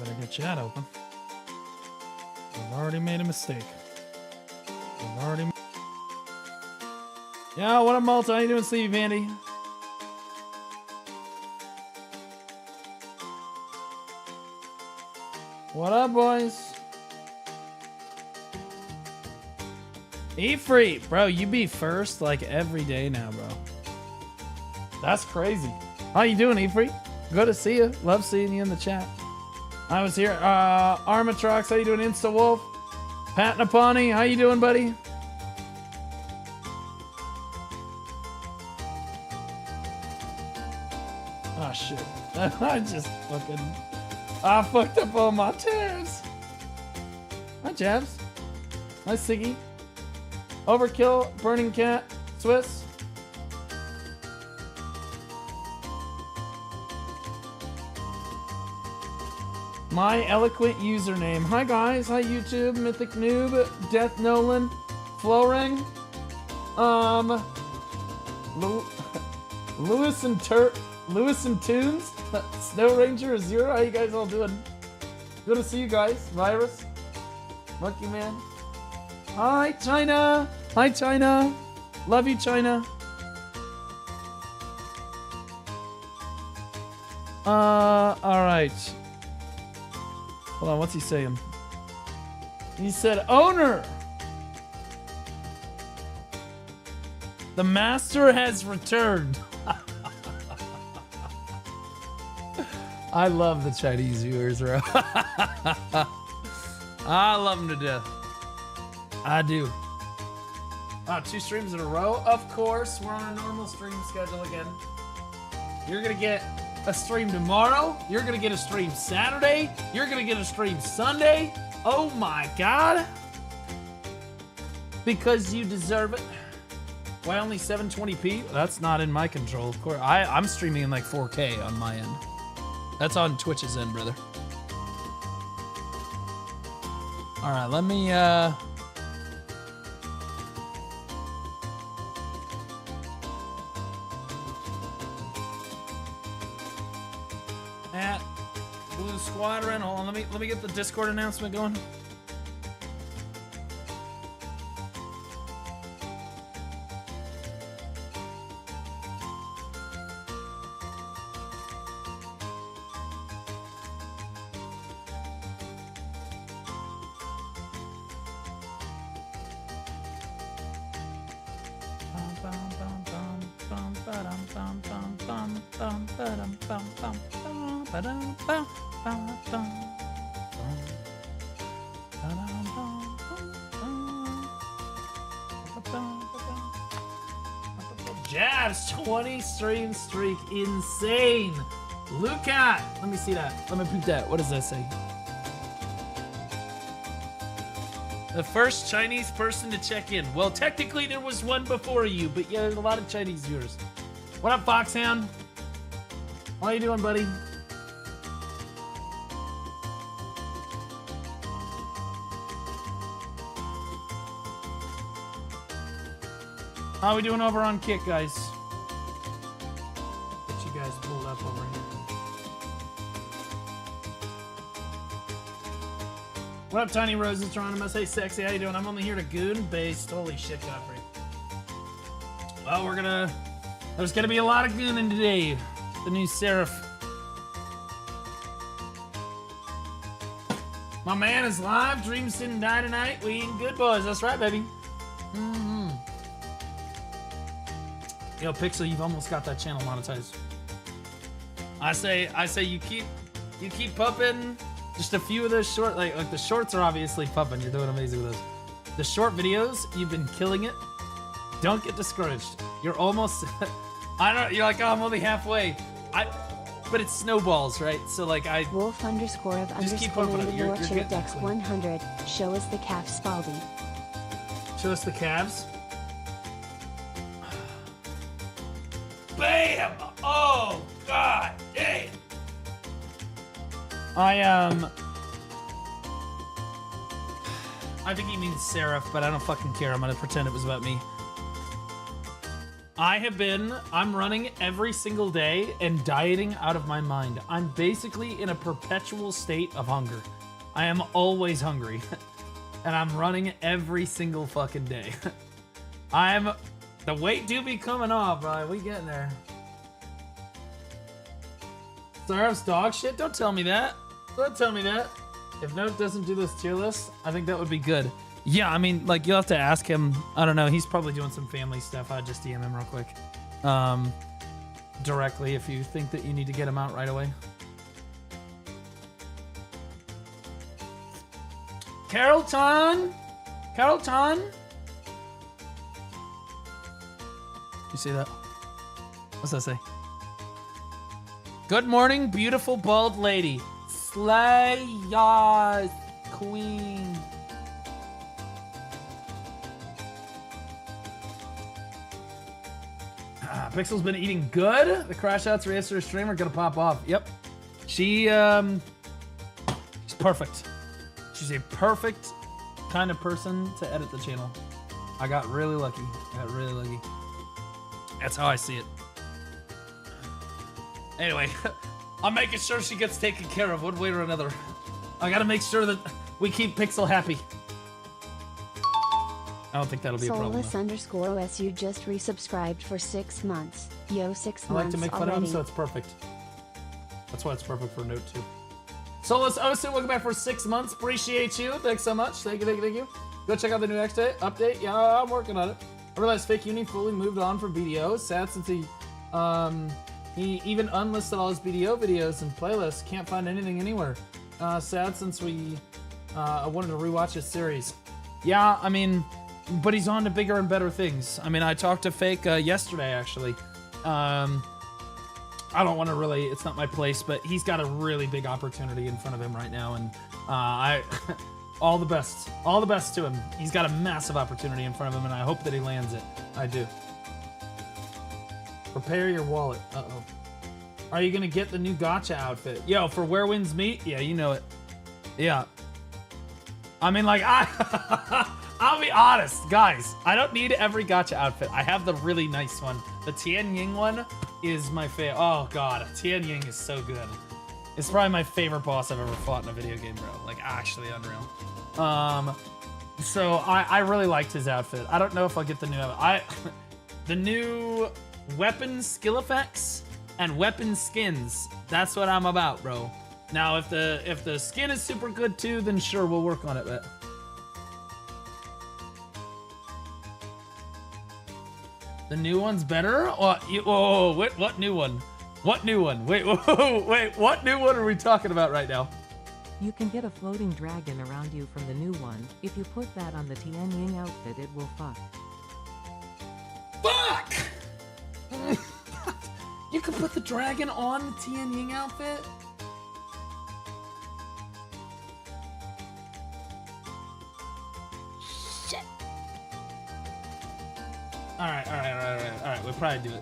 better get chat open. I've already made a mistake. I've already... Yeah, what up, Malta? How you doing, Sleepy Vandy? What up, boys? Eat free. Bro, you be first like every day now, bro. That's crazy. How you doing, Eat free? Good to see you. Love seeing you in the chat. I was here. Armatrox, how you doing? Insta Wolf. Pat Napani, how you doing, buddy? Oh, shit. I just fucking... I fucked up all my tabs. Hi, Jabs. Hi, Siggy. Overkill, Burning Cat, Swiss. My eloquent username. Hi, guys. Hi, YouTube. Mythic Noob, Death Nolan, Flowring, Lewis and Tunes, Snow Ranger Zero. How you guys all doing? Good to see you guys. Virus, Monkey Man. Hi, China. Hi, China. Love you, China. All right. Hold on, what's he saying? He said, owner! The master has returned. I love the Chinese viewers, bro. I love them to death. I do. 2 streams in a row? Of course, we're on a normal stream schedule again. You're gonna get a stream tomorrow. You're gonna get a stream Saturday. You're gonna get a stream Sunday. Oh my God. Because you deserve it. Why only 720p? That's not in my control, of course. I'm streaming in like 4K on my end. That's on Twitch's end, brother. All right, let me, at Blue Squadron. Hold on, let me get the Discord announcement going. Jabs, 20 stream streak, insane. Lucat, let me see that. Let me put that. What does that say? The first Chinese person to check in. Well, technically there was one before you, but yeah, there's a lot of Chinese viewers. What up, Foxhound? How you doing, buddy? How we doing over on Kick, guys? Get you guys pulled up over here. What up, Tiny Roses, Geronimo? Hey, sexy, how you doing? I'm only here to goon based. Holy shit, Godfrey. Well, there's gonna be a lot of gooning today. The new Seraph. My man is live. Dreams didn't die tonight. We ain't good boys. That's right, baby. Yo, Pixel, you've almost got that channel monetized. I say you keep pumping. Just a few of those short, like the shorts are obviously pumping. You're doing amazing with those. The short videos, you've been killing it. Don't get discouraged. You're almost, you're like, oh, I'm only halfway. But it snowballs, right? So like Wolf underscore of just keep underscore pumping it. You're getting Dex 100. Show us the calf, Spaldy. Show us the calves. Bam! Oh God damn! I think he means Seraph, but I don't fucking care. I'm gonna pretend it was about me. I'm running every single day and dieting out of my mind. I'm basically in a perpetual state of hunger. I am always hungry. And I'm running every single fucking day. The weight do be coming off, bro. We getting there. Seraph's dog shit? Don't tell me that. Don't tell me that. If Note doesn't do this tier list, I think that would be good. Yeah, I mean, like, you'll have to ask him. I don't know. He's probably doing some family stuff. I'd just DM him real quick. Directly if you think that you need to get him out right away. Carrollton! Carrollton! You see that? What's that say? Good morning, beautiful bald lady. Slay ya, queen. Pixel's been eating good. The crash outs for yesterday's stream are gonna pop off. Yep. She's perfect. She's a perfect kind of person to edit the channel. I got really lucky. That's how I see it. Anyway, I'm making sure she gets taken care of one way or another. I gotta make sure that we keep Pixel happy. I don't think that'll be a problem. Soulless_OSU just resubscribed for 6 months. Yo, 6 months. I like to make fun of him, so it's perfect. That's why it's perfect for Note 2. Soulless OSU, welcome back for 6 months. Appreciate you. Thanks so much. Thank you. Go check out the new update. Yeah, I'm working on it. I realized Fake Uni fully moved on from BDO. Sad since he even unlisted all his BDO videos and playlists. Can't find anything anywhere. Sad since I wanted to rewatch his series. Yeah, I mean, but he's on to bigger and better things. I mean, I talked to Fake yesterday, actually. I don't want to really, it's not my place, but he's got a really big opportunity in front of him right now, and all the best to him. He's got a massive opportunity in front of him, and I hope that he lands it. I do. Prepare your wallet. Uh-oh. Are you gonna get the new gacha outfit? Yo, for Where Winds Meet? Yeah, you know it. Yeah. I mean, like, I'll be honest, guys. I don't need every gacha outfit. I have the really nice one. The Tian Ying one is my favorite. Oh god, Tian Ying is so good. It's probably my favorite boss I've ever fought in a video game, bro. Like, actually unreal. So I really liked his outfit. I don't know if I'll get the new the new weapon skill effects and weapon skins. That's what I'm about, bro. Now, if the skin is super good too, then sure, we'll work on it. But the new one's better? Whoa, wait, what new one? What new one? Wait, whoa, wait, what new one are we talking about right now? You can get a floating dragon around you from the new one. If you put that on the Tian Ying outfit, it will fuck. Fuck! You can put the dragon on the Tian Ying outfit? Shit. Alright, we'll probably do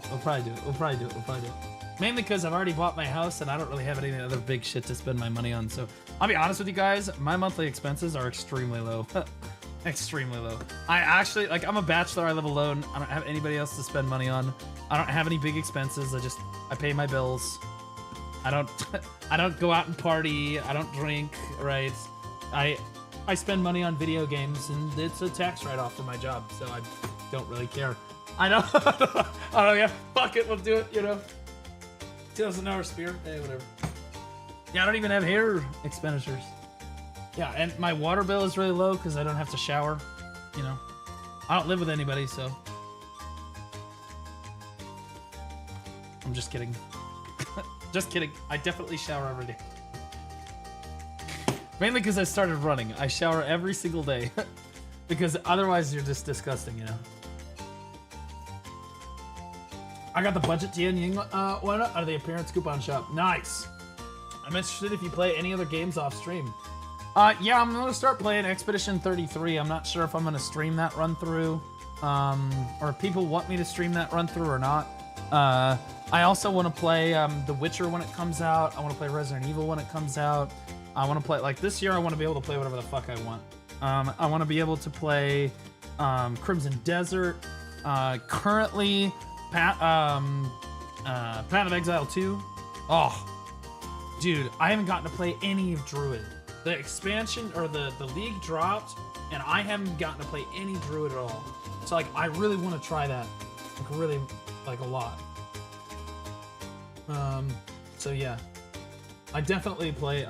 it. Mainly because I've already bought my house and I don't really have any other big shit to spend my money on. So I'll be honest with you guys, my monthly expenses are extremely low. Extremely low. I actually, like, I'm a bachelor, I live alone. I don't have anybody else to spend money on. I don't have any big expenses. I pay my bills. I don't go out and party. I don't drink, right? I spend money on video games and it's a tax write-off for my job, so I don't really care. I know. Oh yeah, fuck it, we'll do it, you know. $2,000 spear, hey, whatever. Yeah, I don't even have hair expenditures. Yeah, and my water bill is really low because I don't have to shower, you know. I don't live with anybody, so. I'm just kidding. Just kidding. I definitely shower every day. Mainly because I started running. I shower every single day. Because otherwise you're just disgusting, you know. I got the budget Tian Ying one out of the appearance coupon shop. Nice. I'm interested if you play any other games off stream. Yeah, I'm gonna start playing Expedition 33. I'm not sure if I'm gonna stream that run through, or if people want me to stream that run through or not. I also want to play The Witcher when it comes out. I want to play Resident Evil when it comes out. I want to play, like, this year I want to be able to play whatever the fuck I want. I want to be able to play Crimson Desert. Currently, Path of Exile 2. Oh, dude, I haven't gotten to play any of Druid. The expansion or the league dropped, and I haven't gotten to play any Druid at all. So like, I really want to try that, like really, like a lot. So yeah, I definitely play.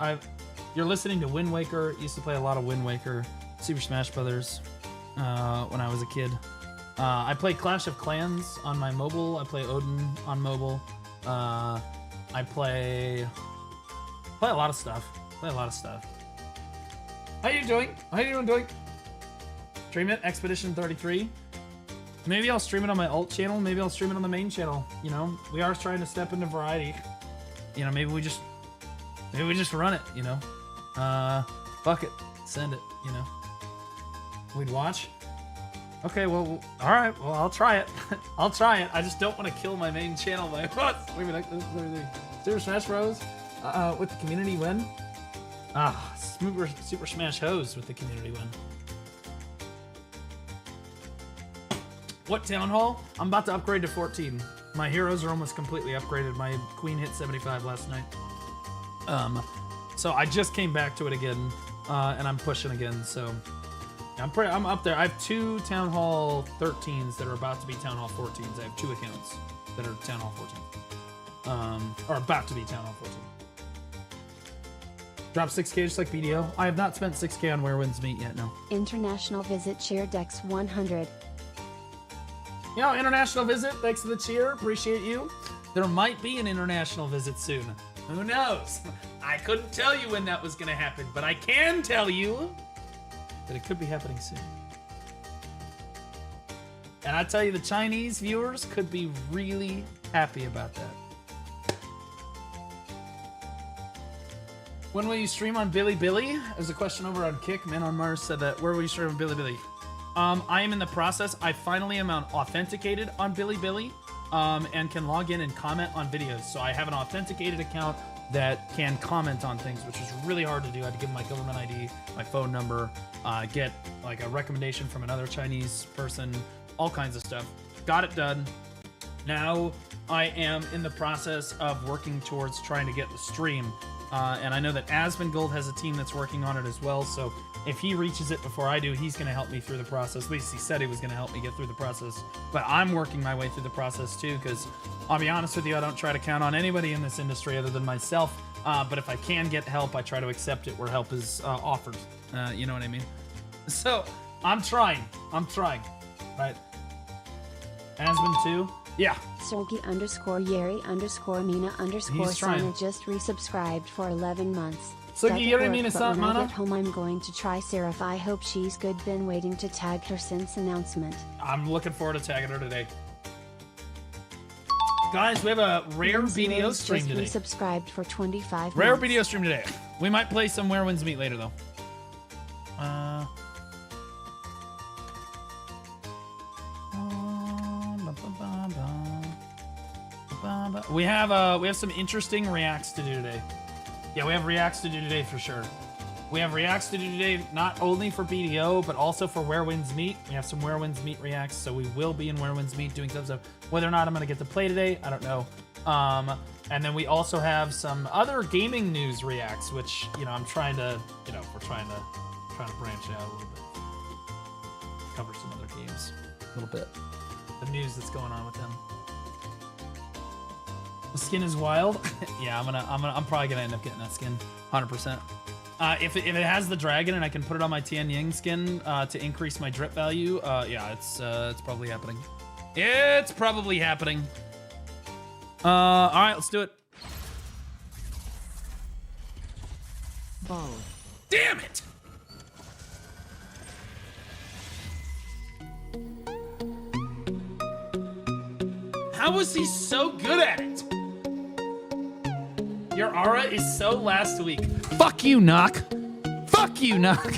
You're listening to Wind Waker. Used to play a lot of Wind Waker, Super Smash Brothers, when I was a kid. I play Clash of Clans on my mobile. I play Odin on mobile. I play a lot of stuff. How you doing? Stream it, Expedition 33. Maybe I'll stream it on my alt channel. Maybe I'll stream it on the main channel. You know, we are trying to step into variety. You know, maybe we just run it. You know, fuck it, send it. You know, we'd watch. Okay, well, all right. Well, I'll try it. I'll try it. I just don't want to kill my main channel by what? Wait a minute. Super Smash Bros. With the community win. Super Smash Hose with the community win. What town hall? I'm about to upgrade to 14. My heroes are almost completely upgraded. My queen hit 75 last night. So I just came back to it again, and I'm pushing again. So I'm up there. I have 2 Town Hall 13s that are about to be Town Hall 14s. I have 2 accounts that are Town Hall 14s, or about to be Town Hall 14. Drop 6K just like BDO. I have not spent 6K on Where Winds Meet yet. No. International visit cheer Dex 100. You know, international visit. Thanks for the cheer. Appreciate you. There might be an international visit soon. Who knows? I couldn't tell you when that was going to happen, but I can tell you that it could be happening soon. And I tell you, the Chinese viewers could be really happy about that. When will you stream on Bilibili? There's a question over on Kick. Man on Mars said that. Where will you stream on Bilibili? I am in the process. I finally am authenticated on Bilibili, and can log in and comment on videos. So I have an authenticated account that can comment on things, which is really hard to do. I had to give them my government ID, my phone number, get like a recommendation from another Chinese person, all kinds of stuff. Got it done. Now I am in the process of working towards trying to get the stream. And I know that Asmongold has a team that's working on it as well. So if he reaches it before I do, he's going to help me through the process. At least he said he was going to help me get through the process. But I'm working my way through the process too, because I'll be honest with you, I don't try to count on anybody in this industry other than myself. But if I can get help, I try to accept it where help is offered. You know what I mean? So I'm trying. Right? Asmon too. Yeah. Sogi _Yeri _Mina _ Sana just resubscribed for 11 months. Sogi Yeri Mina When I Mana. get home, I'm going to try Seraph. I hope she's good. Been waiting to tag her since announcement. I'm looking forward to tagging her today. Guys, we have a rare BDO stream today. Just resubscribed for 25 Rare months. BDO stream today. We might play some Where Winds Meet later though. We have some interesting reacts to do today. Yeah, we have reacts to do today for sure. We have reacts to do today not only for BDO, but also for Where Winds Meet. We have some Where Winds Meet reacts, so we will be in Where Winds Meet doing some stuff. Whether or not I'm going to get to play today, I don't know. And then we also have some other gaming news reacts, which, you know, I'm trying to, you know, we're trying to branch out a little bit. Cover some other games a little bit. The news that's going on with them. The skin is wild. Yeah, I'm probably gonna end up getting that skin, 100%. If it has the dragon and I can put it on my Tian Ying skin to increase my drip value, yeah, it's probably happening. It's probably happening. All right, let's do it. Bow. Damn it! How was he so good at it? Your aura is so last week. Fuck you, Knock. Fuck you, Knock.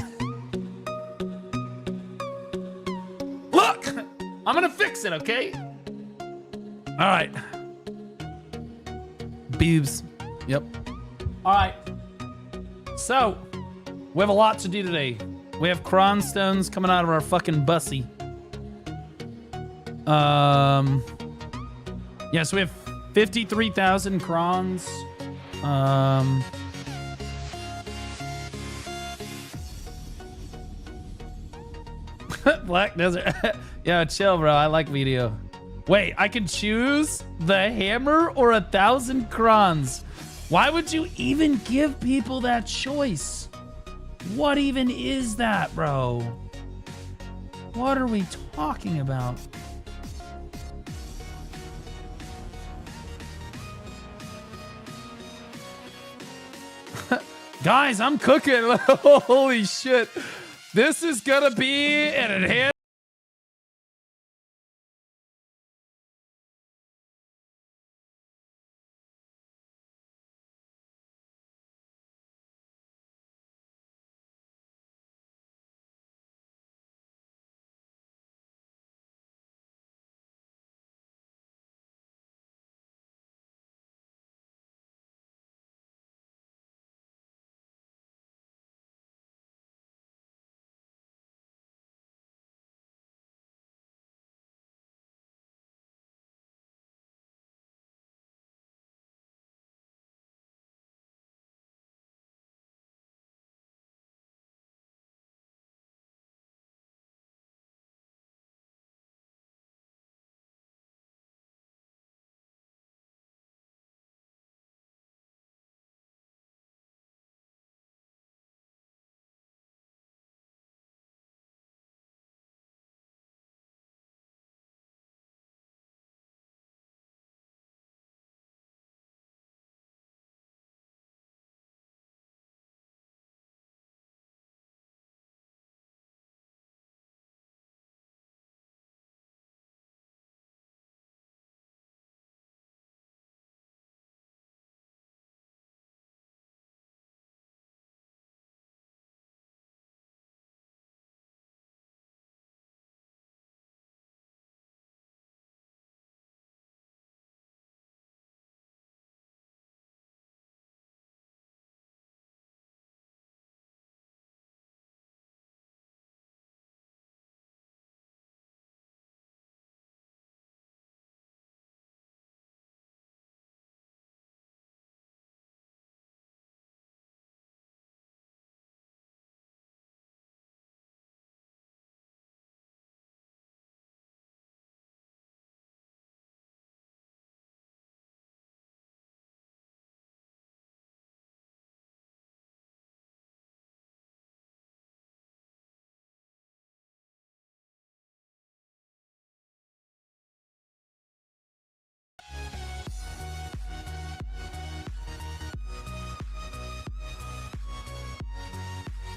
Look! I'm gonna fix it, okay? All right. Boobs. Yep. All right. So, we have a lot to do today. We have cron stones coming out of our fucking bussy. Yeah, so we have 53,000 crons. Black Desert. Yeah, chill, bro. I like video. Wait, I can choose the hammer or 1,000 crons. Why would you even give people that choice? What even is that, bro? What are we talking about? Guys, I'm cooking. Holy shit. This is gonna be an enhanced.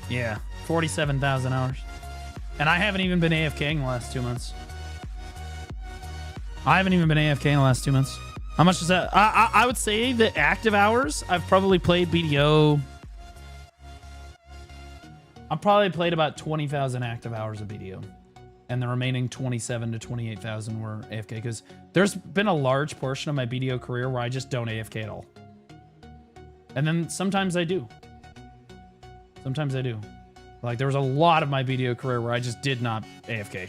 Yeah, 47,000 hours. And I haven't even been AFK in the last 2 months. I haven't even been AFK in the last 2 months. How much is that? I would say the active hours, I've probably played BDO. I've probably played about 20,000 active hours of BDO. And the remaining 27 to 28,000 were AFK. Because there's been a large portion of my BDO career where I just don't AFK at all. And then sometimes I do. Sometimes I do. Like, there was a lot of my BDO career where I just did not AFK.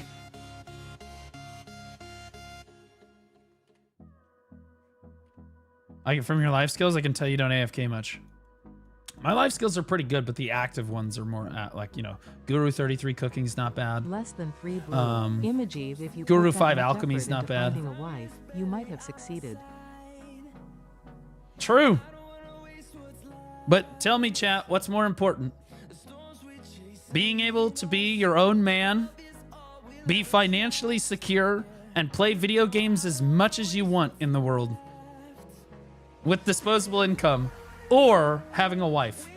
From your life skills, I can tell you don't AFK much. My life skills are pretty good, but the active ones are more like, you know, Guru 33 cooking's not bad. Less than 3 blue. Images, if you Guru put that 5 much alchemy's effort not into bad. finding a wife, you might have succeeded. True. But tell me, chat, what's more important? Being able to be your own man, be financially secure, and play video games as much as you want in the world with disposable income, or having a wife.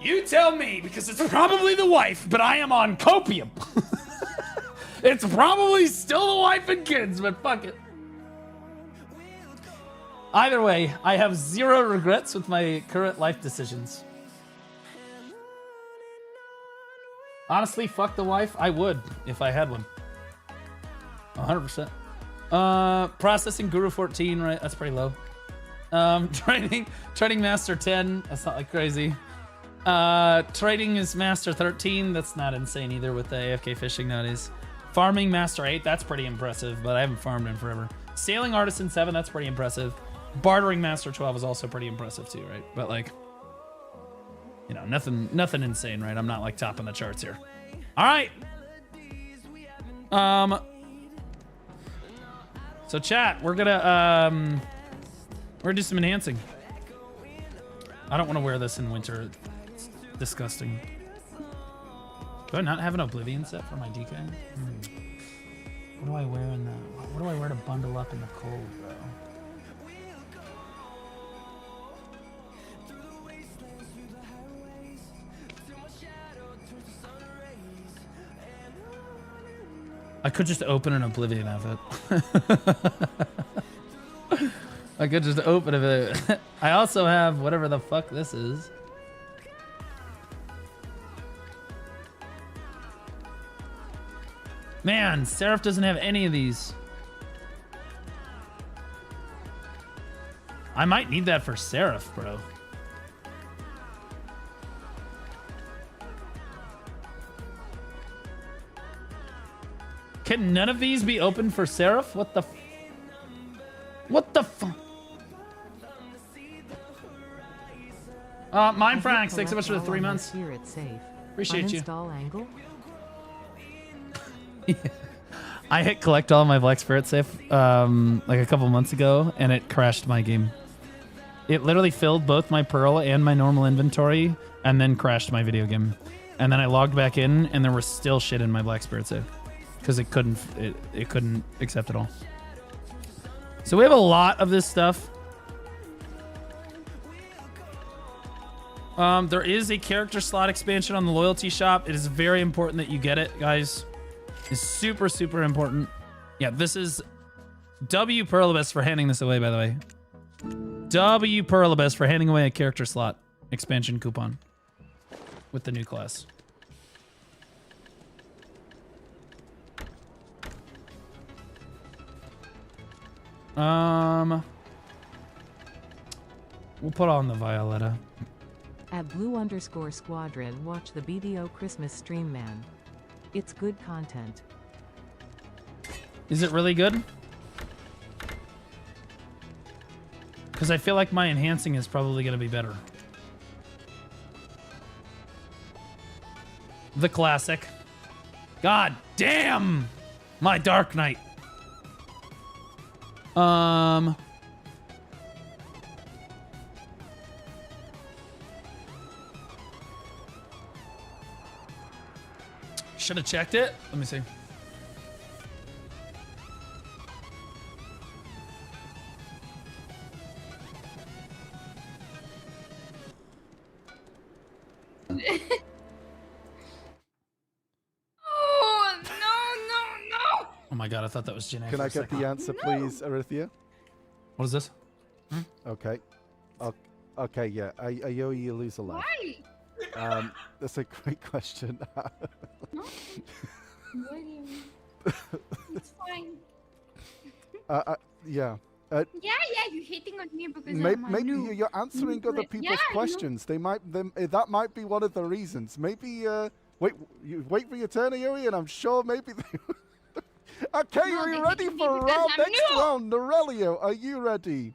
You tell me, because it's probably the wife, but I am on copium. It's probably still the wife and kids, but fuck it. Either way, I have zero regrets with my current life decisions. Honestly, fuck the wife. I would if I had one. 100%. Processing Guru 14, right? That's pretty low. Trading Master 10. That's not like crazy. Trading is Master 13. That's not insane either with the AFK fishing nowadays. Farming Master 8, that's pretty impressive, but I haven't farmed in forever. Sailing Artisan 7, that's pretty impressive. Bartering Master 12 is also pretty impressive too, right? But like, you know, nothing insane, right? I'm not like topping the charts here. All right. So chat, we're gonna do some enhancing. I don't want to wear this in winter. It's disgusting. Do I not have an Oblivion set for my DK? What do I wear in the? What do I wear to bundle up in the cold, bro? I could just open an Oblivion outfit. I could just open it. I also have whatever the fuck this is. Man, Seraph doesn't have any of these. I might need that for Seraph, bro. Can none of these be open for Seraph? What the fuck? Mine Frank, thanks so much for the 3 months. Appreciate you. Angle? Yeah. I hit collect all my Black Spirit safe like a couple months ago, and it crashed my game. It literally filled both my Pearl and my normal inventory, and then crashed my video game. And then I logged back in, and there was still shit in my Black Spirit safe because it couldn't accept it all. So we have a lot of this stuff. There is a character slot expansion on the loyalty shop. It is very important that you get it, guys. It's super, super important. Yeah, this is W Perlibus for handing this away, by the way. W Perlibus for handing away a character slot expansion coupon with the new class. We'll put on the Violetta. At blue_squadron, watch the BDO Christmas stream, man. It's good content. Is it really good? Because I feel like my enhancing is probably going to be better. The classic. God damn! My Dark Knight. Should have checked it. Let me see. Oh, no. Oh my god, I thought that was Janae. Can I get the answer, please, Arithia? What is this? Okay. Okay, yeah. Ayo, you lose a life. Why? That's a great question. No? What do you mean? It's fine. Yeah. Yeah, you're hitting on me because Maybe I'm a noob. you're answering other people's questions. They might. That might be one of the reasons. Maybe. Wait for your turn, Aoi, and I'm sure maybe. Okay, are you ready for next round? Norelio, are you ready?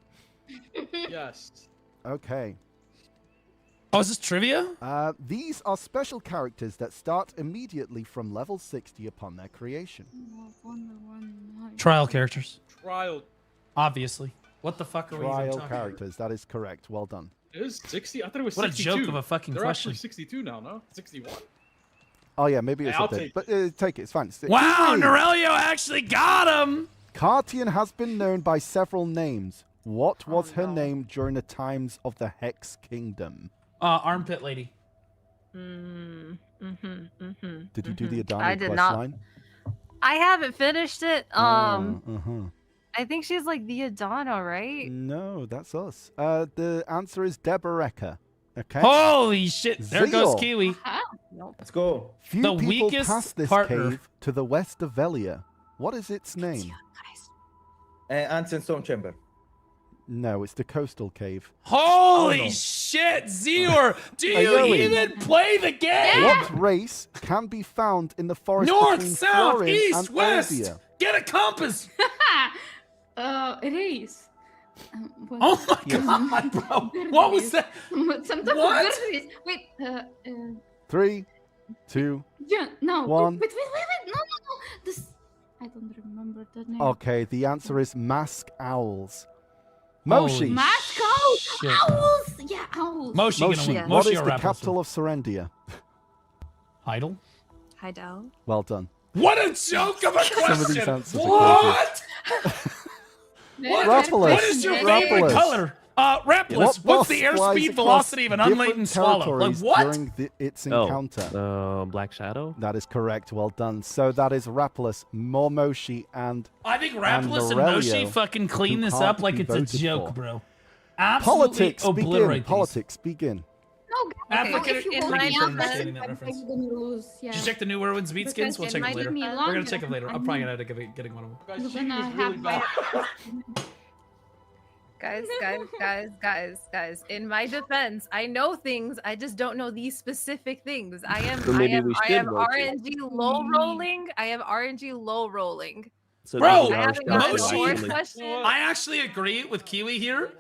Yes. Okay. Oh, is this trivia? These are special characters that start immediately from level 60 upon their creation. Trial characters. Trial. Obviously. What the fuck are we even Trial talking characters. That is correct. Well done. It is 60? I thought it was What 62. a joke of a fucking They're question. actually 62 now, no? 61. Oh yeah, maybe it's I'll a bit. take But take it. It's fine. Wow, Easy. Norelio actually got him! Cartian has been known by several names. What was her name during the times of the Hex Kingdom? Armpit lady. Did you do the Adana I did quest not. line? I haven't finished it. Uh-huh. I think she's like the Adana, right? No, that's us. The answer is Deboreka. Okay. Holy shit! There goes Zeal. Kiwi. Nope. Let's go. Few The people weakest pass this partner. cave to the west of Velia. What is its name? Ancient Stone Chamber. No, it's the coastal cave. Holy shit, Zior! Do you Yowie. even play the game? What race can be found in the forest North, between south, Florin east, and west. Eldia? Get a compass. Race. What? Oh my god, bro! What was that? Some type What? of bird race. Wait. 3, 2. Yeah. No. One. Wait. No. This. I don't remember the name. Okay, the answer is mask owls. Holy Moshi. Mask owls. shit. Owls. Yeah, owls. Moshi gonna Moshi, win. what Moshi is or the Raptors? capital of Serendia? Heidel? Heidel. Well done. What a joke of a question! Some of these answers are What? Rapalus. What is your favorite Rapalus. color? Rapalus. What What's boss the flies airspeed across velocity of an unladen different swallow? Like territories what? During its encounter. Black Shadow. That is correct. Well done. So that is Rapalus, Moshi, and I think Rapalus and Aurelio, Moshi fucking clean who this can't up like be it's a voted joke, for. bro. Absolutely politics begin. obliterate these. Politics begin. No, Applicant if you in vote my me defense- out, understanding that then reference. you're gonna lose. Yeah. Did you check the new Werewolves beat skins? We'll Because check it them later. might be We're gonna longer. check them later. I'm probably gonna have to getting one of them. Guys, You're cheating gonna is really have bad. Guys. In my defense, I know things. I just don't know these specific things. I am So maybe we should vote you. RNG low rolling. I am RNG low rolling. So Bro, maybe I our haven't stuff gotten is a Moshi- horse actually- question. I actually agree with Kiwi here.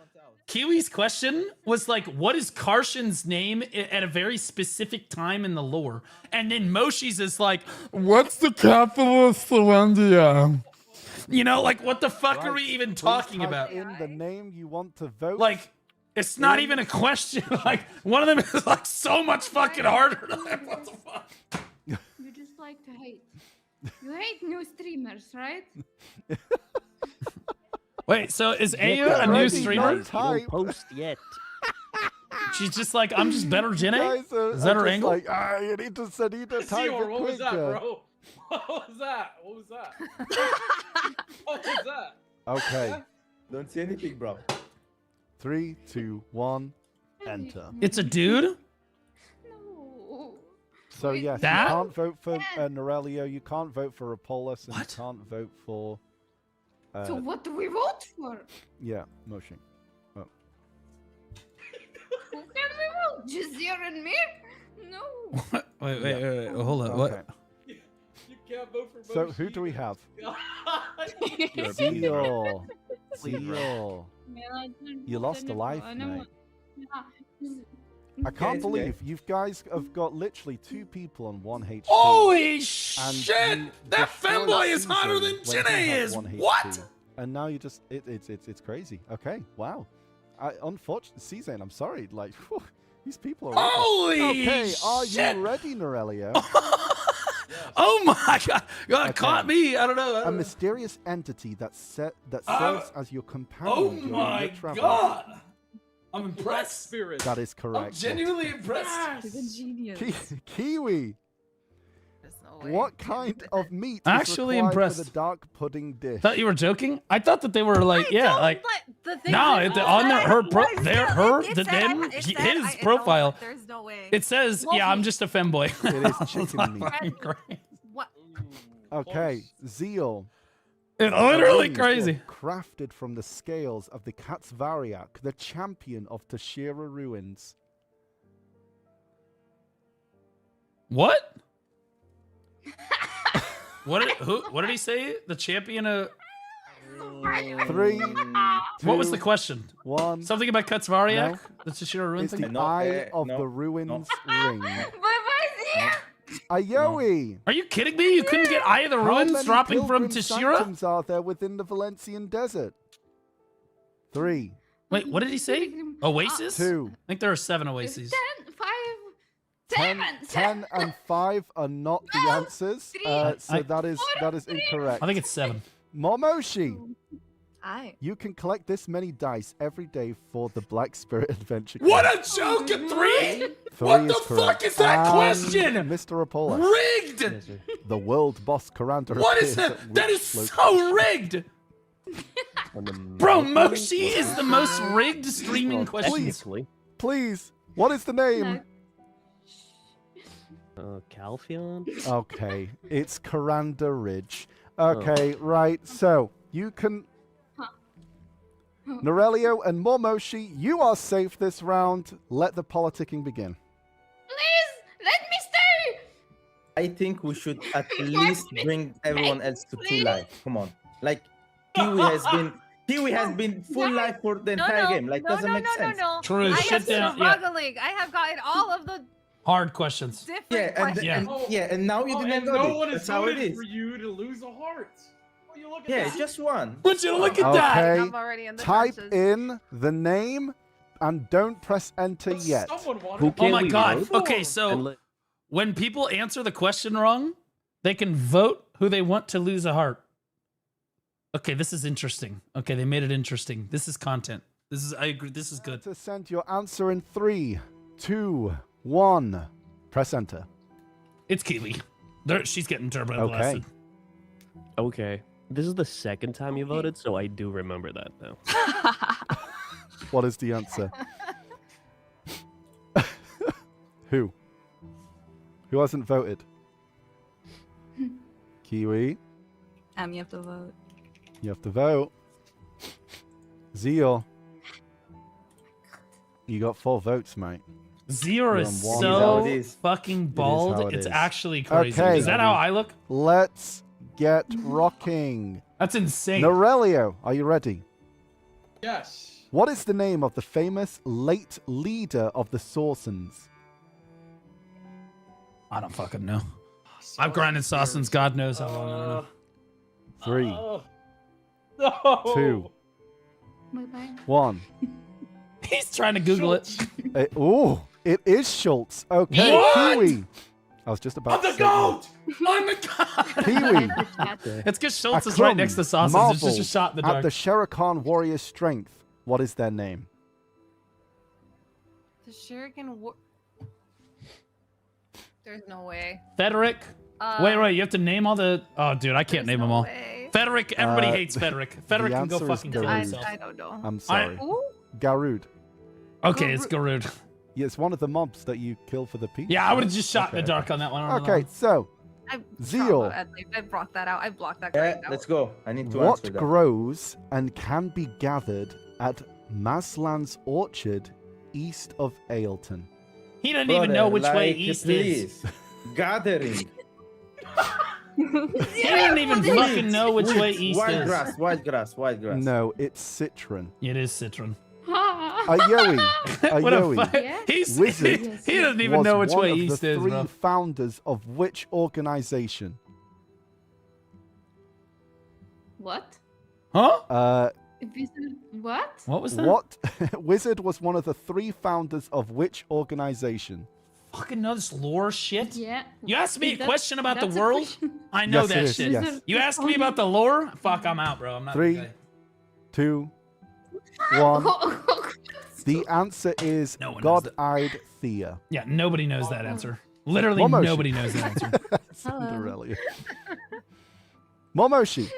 Kiwi's question was like, what is Karshan's name at a very specific time in the lore? And then Moshi's is like, what's the capital of Serendia? You know, like, what the fuck are we even Please talking type about? in the name you want to vote. Like, it's not even a question. Like, one of them is like so much fucking harder. Like, what the fuck? You just like to hate. You hate new streamers, right? Wait, so is Get Aya a new ready, streamer? no type. Post yet. She's just like, I'm just better, Jenny? Guys are- Is that are her just angle? Like, you need to type Zior, it what was that, quicker. bro? What was that? What was that? Okay, Don't see anything, bro. 3, 2, 1, enter. It's a dude? No. So yes, That? you can't vote for Norelio, you can't vote for Apollos, and What? you can't vote for. So what do we vote for? Yeah, Moshi. Who can we vote? Jazir and me? No. Wait, hold on. Okay. What? You can't vote for So Moshi. who do we have? You're a Seal. Please, bro. Seal. Man, I didn't You vote lost a anyone. life, I know mate. what- Yeah. I can't it's believe you guys have got literally 2 people on 1 HP. Holy shit! you That destroyed femboy is hotter Caesar than when he Jenny had is! 1 HP. What? And now you just it's crazy. Okay, wow. Unfortunately, Caesar, I'm sorry. Like, whew, these people are. awful. Holy Okay, are shit! you ready, Norelio? Oh my god! God Okay. caught me! I don't know. A mysterious entity that serves as your companion Oh during my your travels. god! I'm Black impressed. Spirit. That is I'm correct. genuinely impressed. He's a genius. Kiwi. There's no way. What kind of meat Actually is required impressed. for the dark pudding dish? Thought you were joking? I thought that they were like, yeah, like. The thing No, is, on I- her pro- it their- said- her- it the- said them, it he- said his I- no, profile. There's no way. It says, yeah, I'm just a femboy. It is chicken meat. Fucking crazy. What? Okay, Zeal. It's literally Wings crazy. were crafted from the scales of the Katzvariak, the champion of Tashira ruins. What? What did he say? The champion of. 3, What was the 2, question? 1. Something about Katzvariak? No. The Tashira ruin It's thing? the No, Eye of no, the Ruins ring. Bye-bye, Ayoe! Are you kidding me? You couldn't get Eye of the How Ruins many dropping from pilgrim Tashira? sanctums are there within the Valencian desert? 3, Wait, what did he say? Oasis? 2, I think there are 7 oases. 10, 5, 10, 7, 10 and 5 are not the No, answers. 3, So I- that is incorrect. I think it's 7. Momoshi, I. you can collect this many dice every day for the Black Spirit Adventure. What Club. a joke at 3? 3 What is the fuck correct. is that And question? Mr. Apollo, Rigged! the world boss Karanda. What is appears that? at That is which so rigged! On the Bro, mountain, Moshi is the most rigged streaming well, question. technically. Please, what is the name? Calphion? Okay, it's Karanda Ridge. Okay, right. So you can. Norelio and Mormoshi, you are safe this round. Let the politicking begin. Please, let me stay. I think we should at least bring everyone else to full life. Come on. Like, Kiwi has been full life for the entire game. Like, doesn't make sense. No. True, I am shit down. Yeah. struggling. I have gotten all of the Hard questions. different Yeah, questions. and now you Oh, didn't and got no it. one That's is how it voted is. for you to lose a heart. Well, you look at Yeah, that. just one. Would you look at that? Okay, I'm already in the type trenches. in the name and don't press enter But yet. someone wanted Who to Oh can my we god. vote? Okay, And so let- when people answer the question wrong, they can vote who they want to lose a heart. Okay, this is interesting. Okay, they made it interesting. This is content. I agree. This is good. To send your answer in 3, 2, 1. Press enter. It's Kiwi. She's getting turbo Okay. blasted. Okay. This is the second time you voted, so I do remember that now. What is the answer? Who? Who hasn't voted? Kiwi, You have to vote. you have to vote. You got 4 votes, mate. Zero You're is on one. It is how so it is. fucking how bald. it It's is. actually crazy. Okay. Is that how I look? Let's get rocking. That's insane. Norelio, are you ready? Yes. What is the name of the famous late leader of the Sorsons? I don't fucking know. I've grinded Sausins God knows how long. I don't know. 3, No. 2, Bye-bye. 1. He's trying to Google it. Oh, it is Schultz. Okay, What? Kiwi. I was just about I'm to the say goat. I'm the god. Kiwi. It's because Schultz is Aklum, right next to Sausins. It's just a marveled shot in the at dark. the Sherakan Warrior Strength. What is their name? The Shuriken war. There's no way. Federic. Wait, you have to name all the. Oh, dude, I can't name them all. Way. Federic, everybody Uh, hates Federic. Federic can go answer is fucking kill Garud. himself. I don't know. I'm sorry. Ooh, Garud. Okay, it's Garud. Yeah, it's one of the mobs that you kill for the peace. Yeah, I would have just shot in Okay. the dark on that one. I don't Okay, know. so I Zeal. I brought that out. I blocked that Yeah, right out. let's go. I need to what answer that. grows and can be gathered at Maslan's orchard east of Ailton? He doesn't even know which way east is. Gathering. He doesn't even fucking know which way east Wild is. grass, wild grass, wild grass. No, it's Citron. It is Citron. Ayoe. What a Ayoe fuck. Yeah? He's Wizard he doesn't even was know which one way of east the is, 3 bro. founders of which organization? What? Huh? What? What was that? What Wizard was one of the 3 founders of which organization? Fucking know this lore shit. Yeah. You asked me a That- question about the that's a world. question. I know Yes, it that is, shit. yes. You asked me about the lore. Fuck, I'm out, bro. I'm not. 3, the guy. 2, 1. The answer is No one knows that. God-eyed Thea. Yeah, nobody knows that answer. Literally, Momoshi. nobody knows that answer. Cinderella. Momoshi.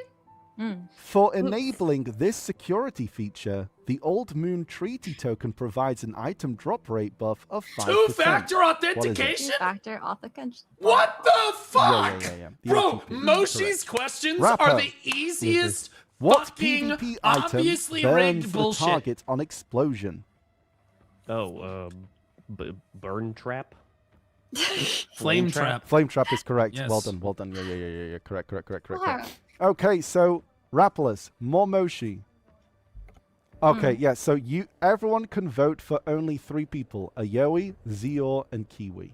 For enabling this security feature, the Old Moon Treaty token provides an item drop rate buff of 5%. Two-factor authentication? Factor authentication. What the fuck? Yeah. The Bro, OTP, Moshi's correct. questions Wrap are up. the easiest What fucking PvP item obviously burns rigged the bullshit. target on explosion? Oh, burn trap? Flame trap. Flame trap is correct. Yes. Well done. Yeah. Correct. Wow. Okay, so Rapalus, Momoshi. Okay, yeah, so everyone can vote for only 3 people. Ayoe, Zior, and Kiwi.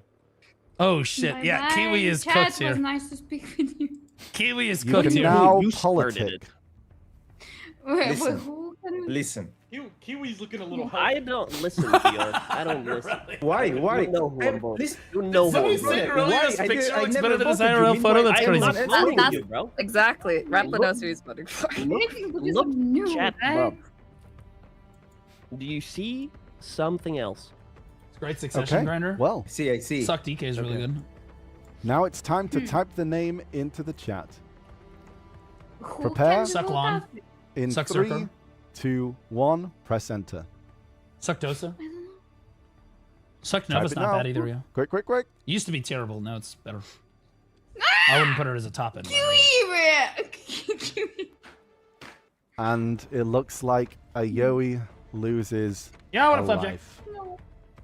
Oh shit! Yeah, Bye-bye. Kiwi is Chat, cooked was here. nice to speak with you. Kiwi is You cooked can here. now You started politic. it. Wait, Listen. who can... Listen. Kiwi's looking a little I hurt. don't listen to you. I don't listen. Why? You know who I'm voting. Listen, You know who Somebody I'm say voting. Aurelia's Why? picture I looks never better than his voted you. IRL Meanwhile, photo. That's I am crazy. not voting That's- you, bro. Exactly. Rappa Look- knows who he's voting for. Look, new, chat, right? bro. Do you see something else? It's great succession Okay, grinder. well, I see. Suck DK is really Okay. good. now it's time to type the name into the chat. Who Prepare. can Suck vote lawn. out? In Suck 3, Circle. 2, 1, press enter. Suck Dosa. I don't know. Suck Type Nova's it not now. bad either, yeah. Quick. Used to be terrible. Now it's better. I wouldn't put her as a top end. Kiwi! And it looks like Ayoi loses Yeah, I want a a flapjack. life. No.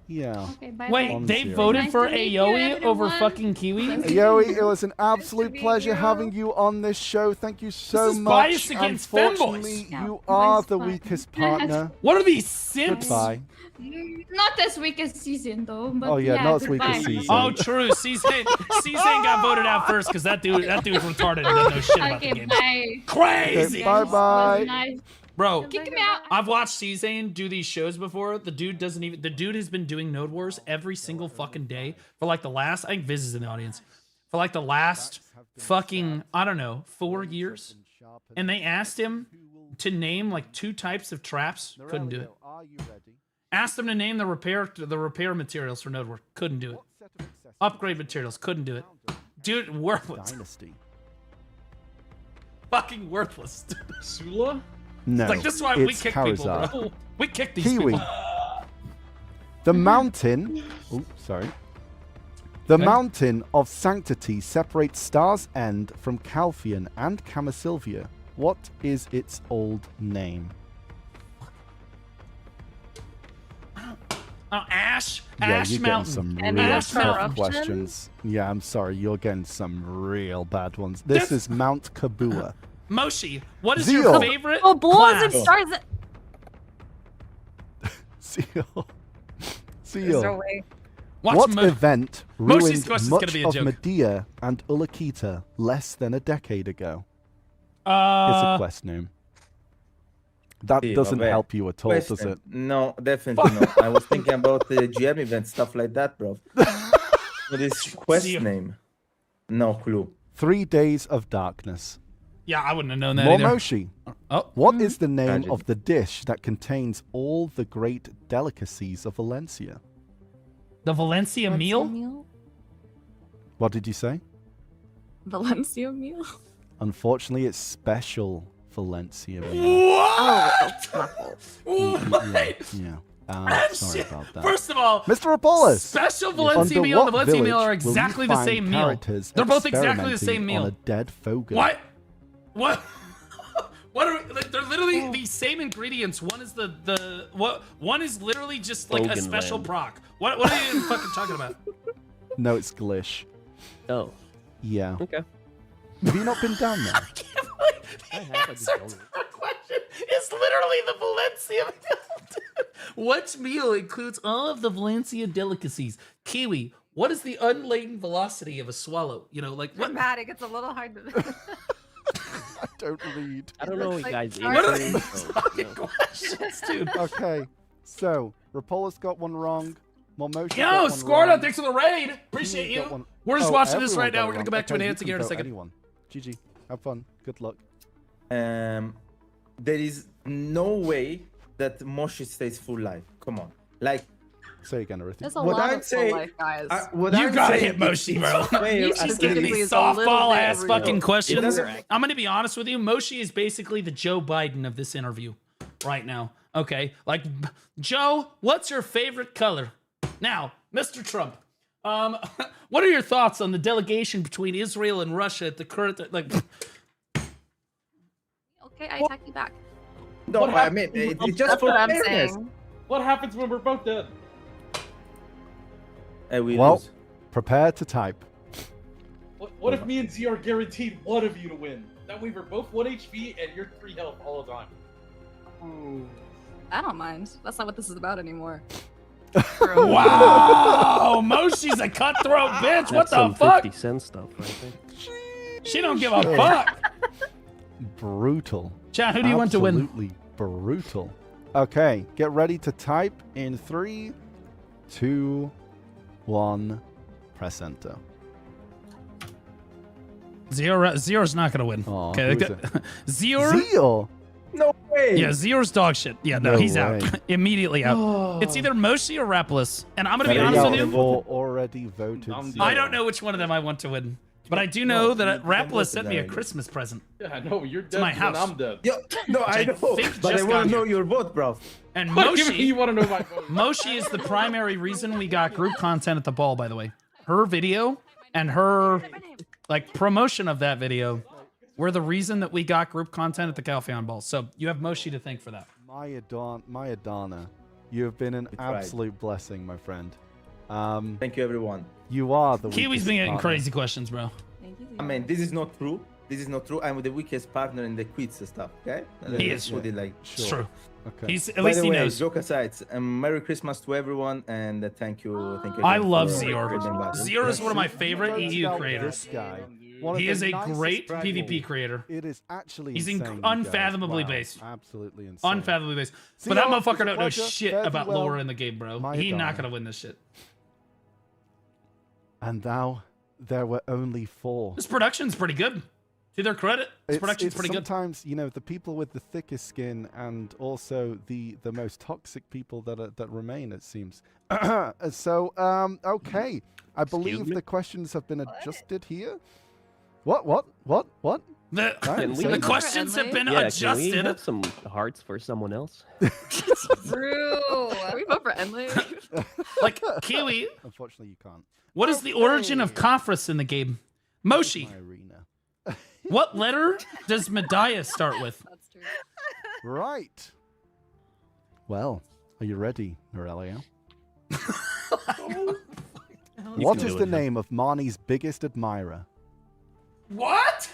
Yeah. Okay, bye. Wait, bye. they Nice voted for to meet you, Ayoi over everyone. fucking Kiwi? Ayoi, it was an absolute meet pleasure you. having you on this show. Thank you so is much. biased against Unfortunately, femboys. Yeah, you are biased the fun. weakest partner. What are these simps? Goodbye. Not as weak as season though. But Oh, yeah, not as weak as goodbye. Season. Oh, true. Cezanne got voted out first because that dude's retarded and doesn't know shit about the Okay, game. bye. Crazy, Okay, bye-bye. Nice. bro. Kick me out. I've watched Cezanne do these shows before. The dude doesn't even. The dude has been doing Node Wars every single fucking day for like the last. I think Viz is in the audience for like the last fucking I don't know 4 years. And they asked him to name like 2 types of traps. Couldn't do it. Are you ready? Asked him to name the repair materials for Node Wars. Couldn't do it. What set of accessories Upgrade materials. Couldn't do it. Dude, worthless. Dynasty. Fucking worthless. Sula? No, Like this is why we it's kick people, Charizard. bro. We kick these Kiwi. people. The mountain. Oh, sorry. The Okay. mountain of sanctity separates Star's End from Calphion and Camasylvia. What is its old name? Oh, Ash. Yeah, Ash you're getting Mountain. some And real Ash tough Mountain. questions. Yeah, I'm sorry, you're getting some real bad ones. This is Mount Kabua. Moshi, what is Zeal. your favorite Oh, balls and class? stars. Seal. There's no Seal. way. Watch What Mo- event Moshi's ruined question's gonna much be a of joke. Medea and Ulakita less than a decade ago? It's a quest name. That Sí, doesn't a ver. help you at all, does Question. it? No, definitely not. I was thinking about the GM event, stuff like that, bro. What is quest See you. name? No clue. 3 Days of Darkness. Yeah, I wouldn't have known that either. Momoshi, Oh, what is the name Tragedy. of the dish that contains all the great delicacies of Valencia? the Valencia meal? What did you say? Valencia meal. Unfortunately, it's special Valencia meal. What? Yeah, yeah. I'm Sorry shit. about that. First of all, Mr. Apollos! special Valencia Under meal and the what Valencia meal are village will you exactly the find same meal. characters They're both exactly the experimenting same meal. On a dead Fogo? What? What? What are we, like, they're literally the same ingredients. One is the what? One is literally just like a Bogan special land. proc. What are you even fucking talking about? No, it's Glish. Oh, Yeah. okay. Have you not been down there? I can't believe the answer to our question is literally the Valencia meal. Which meal includes all of the Valencia delicacies? Kiwi, what is the unladen velocity of a swallow? You know, like what? Dramatic. It's a little hard to. I don't read. I don't know looks what like guys Star What are eat, these so, fucking no. questions, dude? Okay, so Rapola's got one wrong. Momoshi Yo, got one Scorda, wrong. thanks for the raid. Appreciate Kiwi's got you. one- We're just Oh, watching this everyone right now. got We're gonna one. go back to Okay, you enhancing can here in a vote second. Anyone. GG. Have fun. Good luck. There is no way that Moshi stays full life. Come on. Like, Say again, Arithia. There's a What lot I'd of full say- life, guys. what You I'm gotta saying hit Moshi, is bro. fair She's at She's the giving giving these me a little softball bit ass of fucking real. questions. doesn't- I'm gonna be honest with you. Moshi is basically the Joe Biden of this interview right now. Okay, like Joe, what's your favorite color? Now, Mr. Trump, what are your thoughts on the delegation between Israel and Russia at the current like? Okay, I attack you back. No, What I mean, happened? it's just That's for what I'm fairness. saying. What happens when we're both dead? We Well, lose. prepare to type. What if me and Z are guaranteed one of you to win? That way we're both 1 HP and you're 3 health all the time. I don't mind. That's not what this is about anymore. Wow, Moshi's a cutthroat bitch. What That's some the fuck? 50 cent stuff right there. She don't give a fuck. Brutal. Chat, who do you want to win? Absolutely brutal. Okay, get ready to type in 3, 2, 1. Press enter. Zero's not gonna win. Aw, Okay, who is it? Zero. Zeal. No way. Yeah, Zero's dog shit. Yeah, no, No he's way. out. Immediately out. It's either Moshi or Rapless. And I'm gonna be There honest you with go. you. Four already voted. I'm Zeal. I don't know which one of them I want to win. But I do know that Rapless sent me a Christmas present. Yeah, no, you're dead my when house. I'm dead. Yo, no, I I know, think but I just want got to know here. your vote, bro. And What do you mean Moshi, you want to know my vote? Moshi is the primary reason we got group content at the ball, by the way. Her video and her like promotion of that video We're the reason that we got group content at the Calpheon Ball. So you have Moshi to thank for that. Maya Dana, you have been an absolute blessing, my friend. Thank you, everyone. You are the Kiwi's been getting crazy questions, bro. Thank you. I mean, this is not true. This is not true. I'm the weakest partner in the quiz stuff. Okay? He Let's is. put it like. It's true. Okay. He's at By least the he way, knows. joke aside, Merry Christmas to everyone, and thank you. Thank you. I again love for Zior. holding back. Zior is one of my favorite Don't EU doubt creators. This guy. One of He the is a nicest great people. PvP creator. It is actually He's insane, you guys. unfathomably Wow, based. Absolutely insane. Unfathomably based. See But that y'all. It's motherfucker a don't know pleasure. shit Fare thee about well. lore in the game, bro. Maya He not Dana. gonna win this shit. And now there were only 4. This production's pretty good. To their credit, this production's pretty good. Sometimes, you know, the people with the thickest skin and also the most toxic people that remain, it seems. So, okay. I believe me? the questions have been adjusted here. What? The, Right, the so- questions have been Yeah, can we adjusted. have some hearts for someone else? True. Can we vote for Enley? Like, Kiwi, Unfortunately, you can't. what is the origin of Kafris in the game? Moshi, My arena. what letter does Medaya start with? That's true. Right. Well, are you ready, Aurelio? You What can is do the it, man. name of Marnie's biggest admirer? What?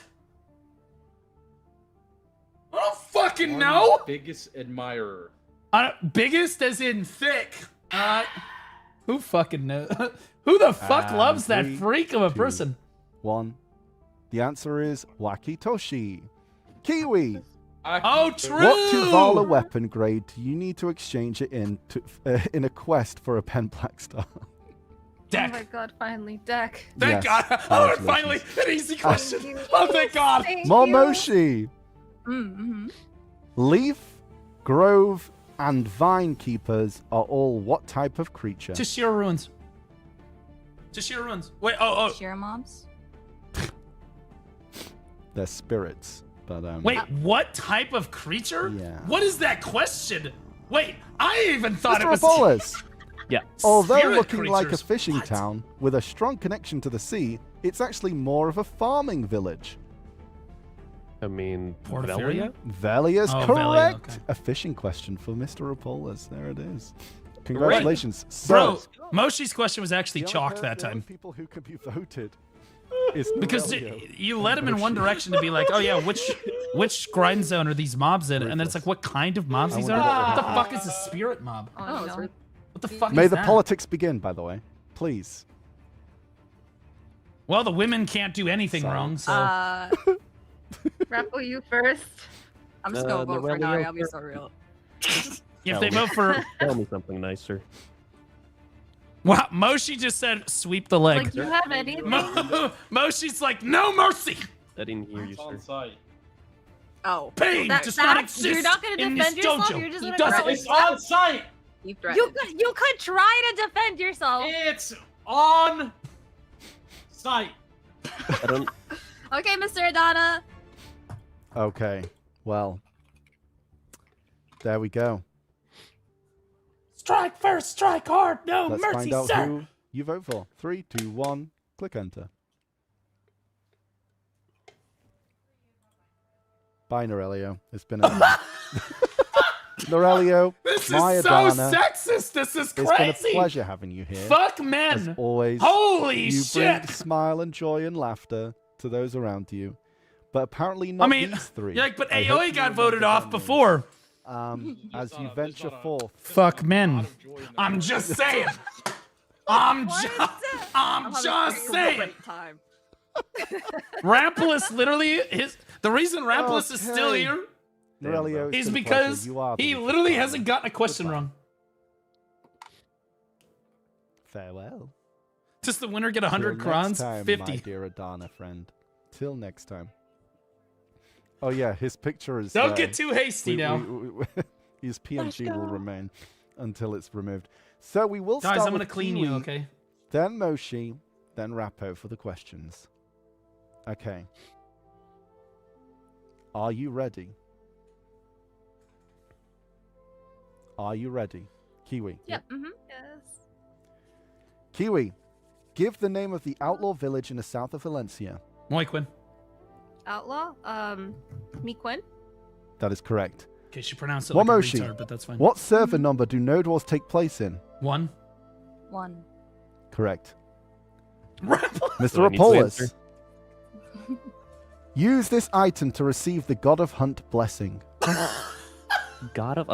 I don't fucking Marnie's know. Biggest admirer. Biggest as in thick. Who fucking knows? Who the fuck loves that 3, freak of a 2, person? 1. The answer is Wakitoshi. Kiwi. Oh, true. What Tuvala weapon grade do you need to exchange it in a quest for a pen black star? Oh Deck. my god, finally, deck. Thank Yes, God. Oh, and finally, congratulations. an easy question. you. Oh, thank God. Thank you. Momoshi. Mm-hmm. Leaf, grove, and vine keepers are all what type of creature? Tashira ruins. Tashira ruins. Wait, oh. Sheer mobs. They're spirits, but Wait, what type of creature? Yeah. What is that question? Wait, I even thought Mr. it was. Abolas. Yeah. Although Spirit looking like a creatures. fishing What? town with a strong connection to the sea, it's actually more of a farming village. I mean, Portaferia? Velia? Velia's Oh, correct. Velia, okay. A fishing question for Mr. Apolas. There it is. Congratulations. Bro, So, Moshi's question was actually the only chalked per- that the only time. people who can be voted is Because Aurelio you led him in one Moshi. direction to be like, oh yeah, which grind zone are these mobs in? And then it's like, what kind of mobs these wonder are? what What the would fuck is a spirit mob? Oh, it's no. worth- What the fuck May is the that? politics begin, by the way. Please. Well, the women can't do anything Sorry. wrong, so. Grapple you first. I'm just gonna vote for Aurelio Nari, I'll be first. so real. If they vote for. Tell me something nicer. Wow, Moshi just said sweep the leg. Like, you have anything? Moshi's like, no mercy! I didn't hear you, It's on sir. site. Oh, Pain does not exist You're not gonna in defend this yourself? dojo. You're just He gonna doesn't. grapple It's on site. you You could try to defend yourself. It's on site. I don't. Okay, Mr. Adana. Okay. Well, there we go. Strike first, strike hard, no Let's mercy, find out sir. who you vote for. 3, 2, 1. Click enter. Bye, Norelio. It's been a Norelio, This is Maya so Dana. sexist. This is It's been a crazy. pleasure having you here. Fuck As men. always, Holy you shit. bring smile and joy and laughter to those around you. But apparently not I mean, these 3. you're like, but I hope Aoi you got remember voted their off names. before. As you There's venture not a- forth. Fuck a men. lot of joy in that. I'm just saying. I'm having just a saying. great time. Rampolis literally the reason Rampolis is still Okay. here Norelio, it's is been a because pleasure. You are the he lead literally partner. hasn't gotten a question Goodbye. wrong. Farewell. Does the winner get Till 100 next crowns? time, 50. my dear Adana friend. Till next time. Oh yeah, his picture is. Don't get too hasty now. His PNG will remain until it's removed. So we will Guys, start I'm with gonna clean Kiwi, you, okay? Then Moshi, then Rappo for the questions. Okay. Are you ready? Are you ready? Kiwi. Yep. Mm-hmm. Yes. Kiwi, give the name of the outlaw village in the south of Valencia. Moiquin. outlaw. Miquin. That is correct. Okay, she pronounced it like a Wamoshi, retard, but that's fine. what server number do Node Wars take place in? 1. 1. Correct. Do Mr. I need to Apollos. answer? Use this item to receive the God of Hunt blessing. God of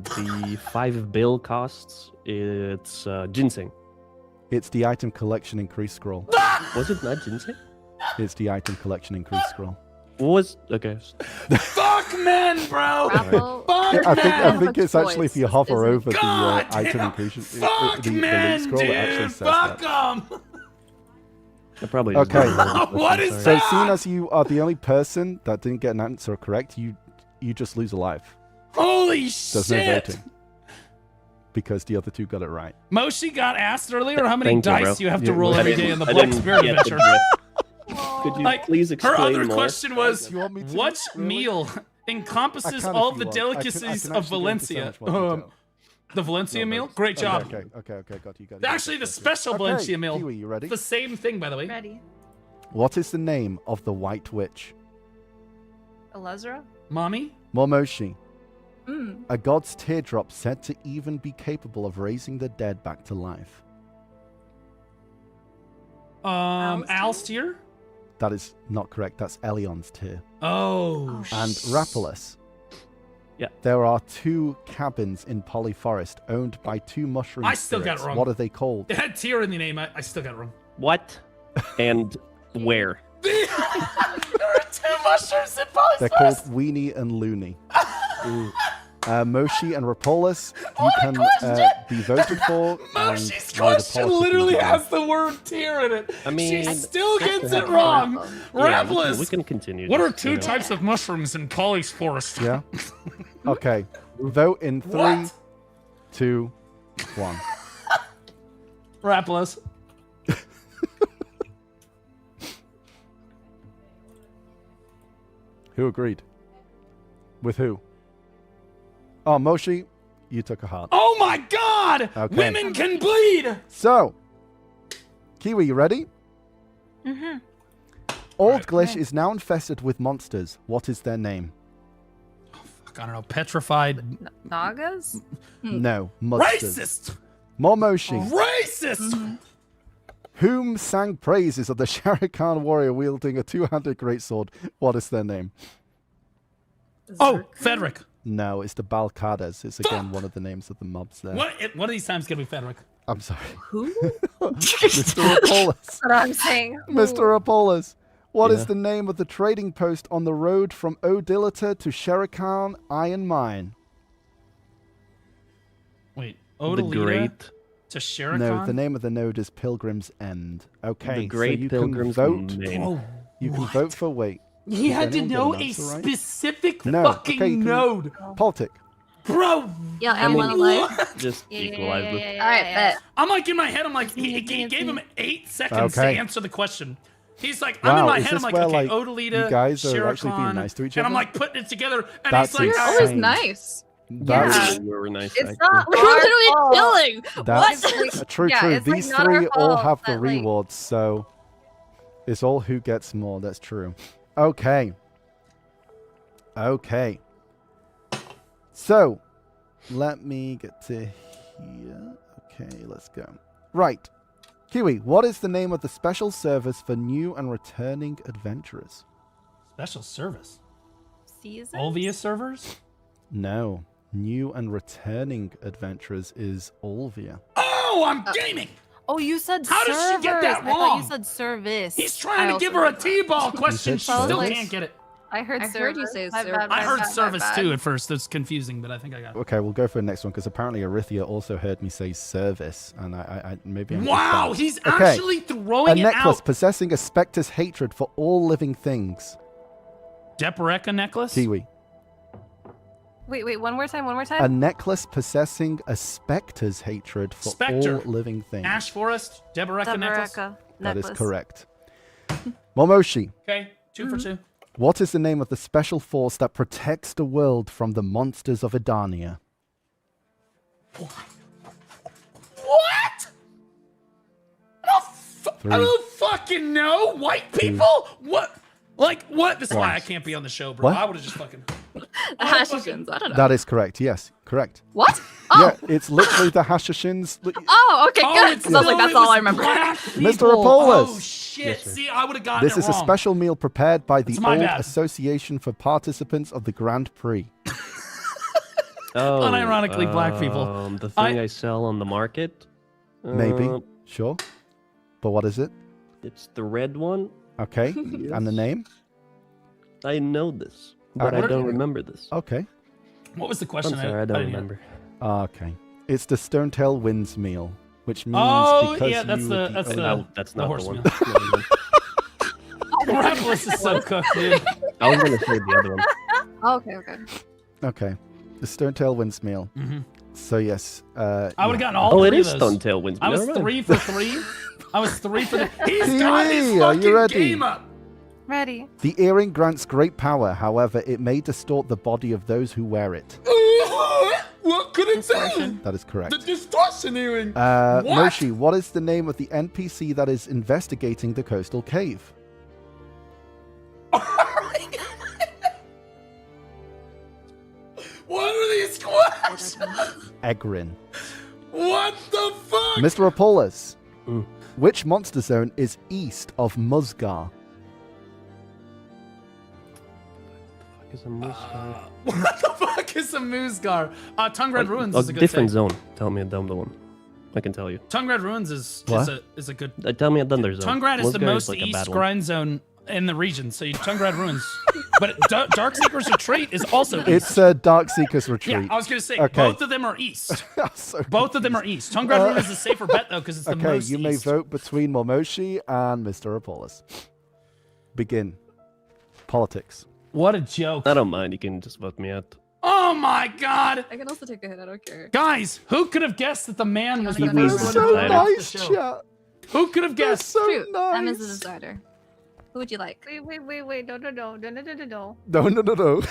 the 5 bill costs. It's ginseng. It's the item collection increase scroll. Was it not ginseng? It's the item collection increase scroll. What was okay? Fuck men, bro. Grapple. Fuck I men. think it's actually if you hover Isn't it? over the God item damn. increase, Fuck the men, loot scroll, it actually dude. says Fuck that. them. I probably Okay. just didn't know the What question, is sorry. So seeing as you are the only person that didn't get an answer correct, you just lose a life. Holy There's no shit. voting. Because the other two got it right. Moshi got asked earlier how many Thank you, dice bro. you have to Yeah, roll I every didn't- day in the I Black didn't Spirit get the Adventure. drift. Could you Like, please her explain other more? question was, You want me to? what Really? meal I encompasses can all if the you want. I can delicacies actually of go into so Valencia? much more detail. The Valencia No, meal? no. Great job. Okay, got you. Actually, the special Valencia meal. Kiwi, you ready? The same thing, by the way. Ready. What is the name of the White Witch? Elezra. Mommy? Momoshi. Mm. A god's teardrop said to even be capable of raising the dead back to life. Alstier? That is not correct. That's Elion's tear. Oh, And Rapalus. Yeah. There are 2 cabins in Polyforest owned by 2 mushroom I still got it spirits. wrong. What are they called? it had tear in the name. I still got it wrong. What? And where? There are 2 mushrooms in They're called Polyforest. Weenie and Looney. Moshi and Rapalus, you What a can question! be voted for. Moshi's and question Neither literally Policy has the word tear in it. I mean, she still gets it yeah, wrong. Yeah, Rapalus. we can continue. What are this, 2 you know. types of mushrooms in Polyforest? Yeah. Okay. Vote in 3, What? 2, 1. Rapalus. Who agreed? With who? Oh, Moshi, you took a heart. Oh my God! Okay. Women can bleed. So, Kiwi, you ready? Mm-hmm. Old Glish is now infested with monsters. What is their name? Fuck, I don't know. Petrified. Nagas. No, monsters. Racist. Momoshi. Racist. Whom sang praises of the Sharikan warrior wielding a 2-handed greatsword? What is their name? Oh, Fedric. No, it's the Balkadas. It's again one of the names of the mobs there. One of these times gonna be Fedric. I'm sorry. Who? Mr. Apollos. That's what I'm saying. Mr. Apollos. What is Yeah. the name of the trading post on the road from Odilita to Sherikan Iron Mine? Wait, The Odalita Great, to Sherikan? No, the name of the node is Pilgrim's End. Okay, the Great so you Pilgrim's can vote. Name. Oh, You can what? vote for wait. He Did had to anyone get know an a answer right? specific No, fucking okay, you can- node. Politic. Bro, Yeah, I I'm mean- one alive. just equalize it. All right, bet. I'm like in my head, I'm like, he gave him 8 seconds Okay. to answer the question. He's like, I'm in Wow, my is head, I'm this like, where, okay, like, Odalita, you guys are actually being Sherikan, nice to each and I'm other? like putting it together, and That's he's like, You're all always insane. nice. That's You were nice. It's actually. not We're our literally fault. chilling. That's It's like- true, yeah, true. it's, like, These not our 3 all fault have the that, like- rewards, so it's all who gets more. That's true. Okay. Okay. So, let me get to here. Okay, let's go. Right. Kiwi, what is the name of the special service for new and returning adventurers? special service. Season. Olvia servers? No. New and returning adventurers is Olvia. Oh, I'm gaming! Oh, you said How does she get that servers. I thought wrong? you said service. He's trying I to give also her a did T-ball question. She said still service? can't get it. I heard I heard you service. say My service. bad, I my heard bad, my service bad. too at first. It's confusing, but I think I got it. Okay, we'll go for the next one because apparently Arithia also heard me say service, and I maybe. I missed Wow, that. he's Okay. actually A throwing it necklace out. possessing a specter's hatred for all living things. Depareka necklace? Kiwi. Wait, one more time. A necklace possessing a specter's hatred for Spectre. all living things. Ash Forest? Depareka necklace? That is correct. Momoshi, Okay, 2 for 2. what is the name of the special force that protects the world from the monsters of Edania? What? I Three. don't fucking know. White people? What? Like what? That's why I Yes. can't be on the show, bro. What? I would have just fucking. The Hashishins. I don't know. That is correct. Yes, correct. What? Oh. Yeah, it's literally the Hashishins. Oh, okay, good. it's 'Cause I was like, no, that's it all was I remember. black Mr. people. Apollos. Oh shit! Yes, sir. See, I would have gotten This it is a wrong. special meal prepared by the It's my Old bad. Association for Participants of the Grand Prix. Oh, Unironically, black people. The thing I sell on the market. Maybe. Uh, Sure. But what is it? It's the red one. Okay. And the name? I know this, but I What- don't remember this. Okay. What was the I'm question? sorry, I don't didn't hear. remember. Okay. It's the Stonetail Winds meal, which means Oh, because yeah, that's you the- would be that's owning- the- Oh, that's not the horse one. meal. Never mind. Raffles is so cooked, dude. I was gonna say the other one. Oh, okay, okay. Okay. The Stonetail Winds meal. Mm-hmm. So yes. I would have gotten Oh, all it three is of those. Stonetail Winds. I was Never mind. 3 for 3. I was 3 for 3. He's got his Kiwi, are you fucking ready? game up. Ready. The earring grants great power. However, it may distort the body of those who wear it. What could it do? Distortion. That is correct. The distortion earring. Moshi, what is the name of the NPC that is investigating the coastal cave? What are these questions? Egrin. What the fuck? Mr. Apollos, Mm. which monster zone is east of Musgar? Is a moose guy? What the fuck is a Moosgar? Tongue Red Ruins A is a good different thing. zone. Tell me the one. I can tell you. Tongue Red Ruins is What? a good. Tell me a thunder zone. Tongue Red is the Musgar most like a east bad one. grind zone in the region, so Tongue Red Ruins. But Darkseeker's Retreat is also east. It's Darkseeker's Retreat. Yeah, I was gonna say Okay. both of them are east. So Both of them are east. Tongue Red Ruins is a safer bet though, because it's the okay, most you may east. vote between Momoshi and Mr. Apollos. Begin. Politics. What a joke! I don't mind. You can just vote me out. Oh my god! I can also take a hit. I don't care. Guys, who could have guessed that the man was the Kiwi's They're first the one so to vote off the nice, show? chat. Who could have They're guessed? so True. I'm as a nice. decider. Who would you like? Wait. No. No.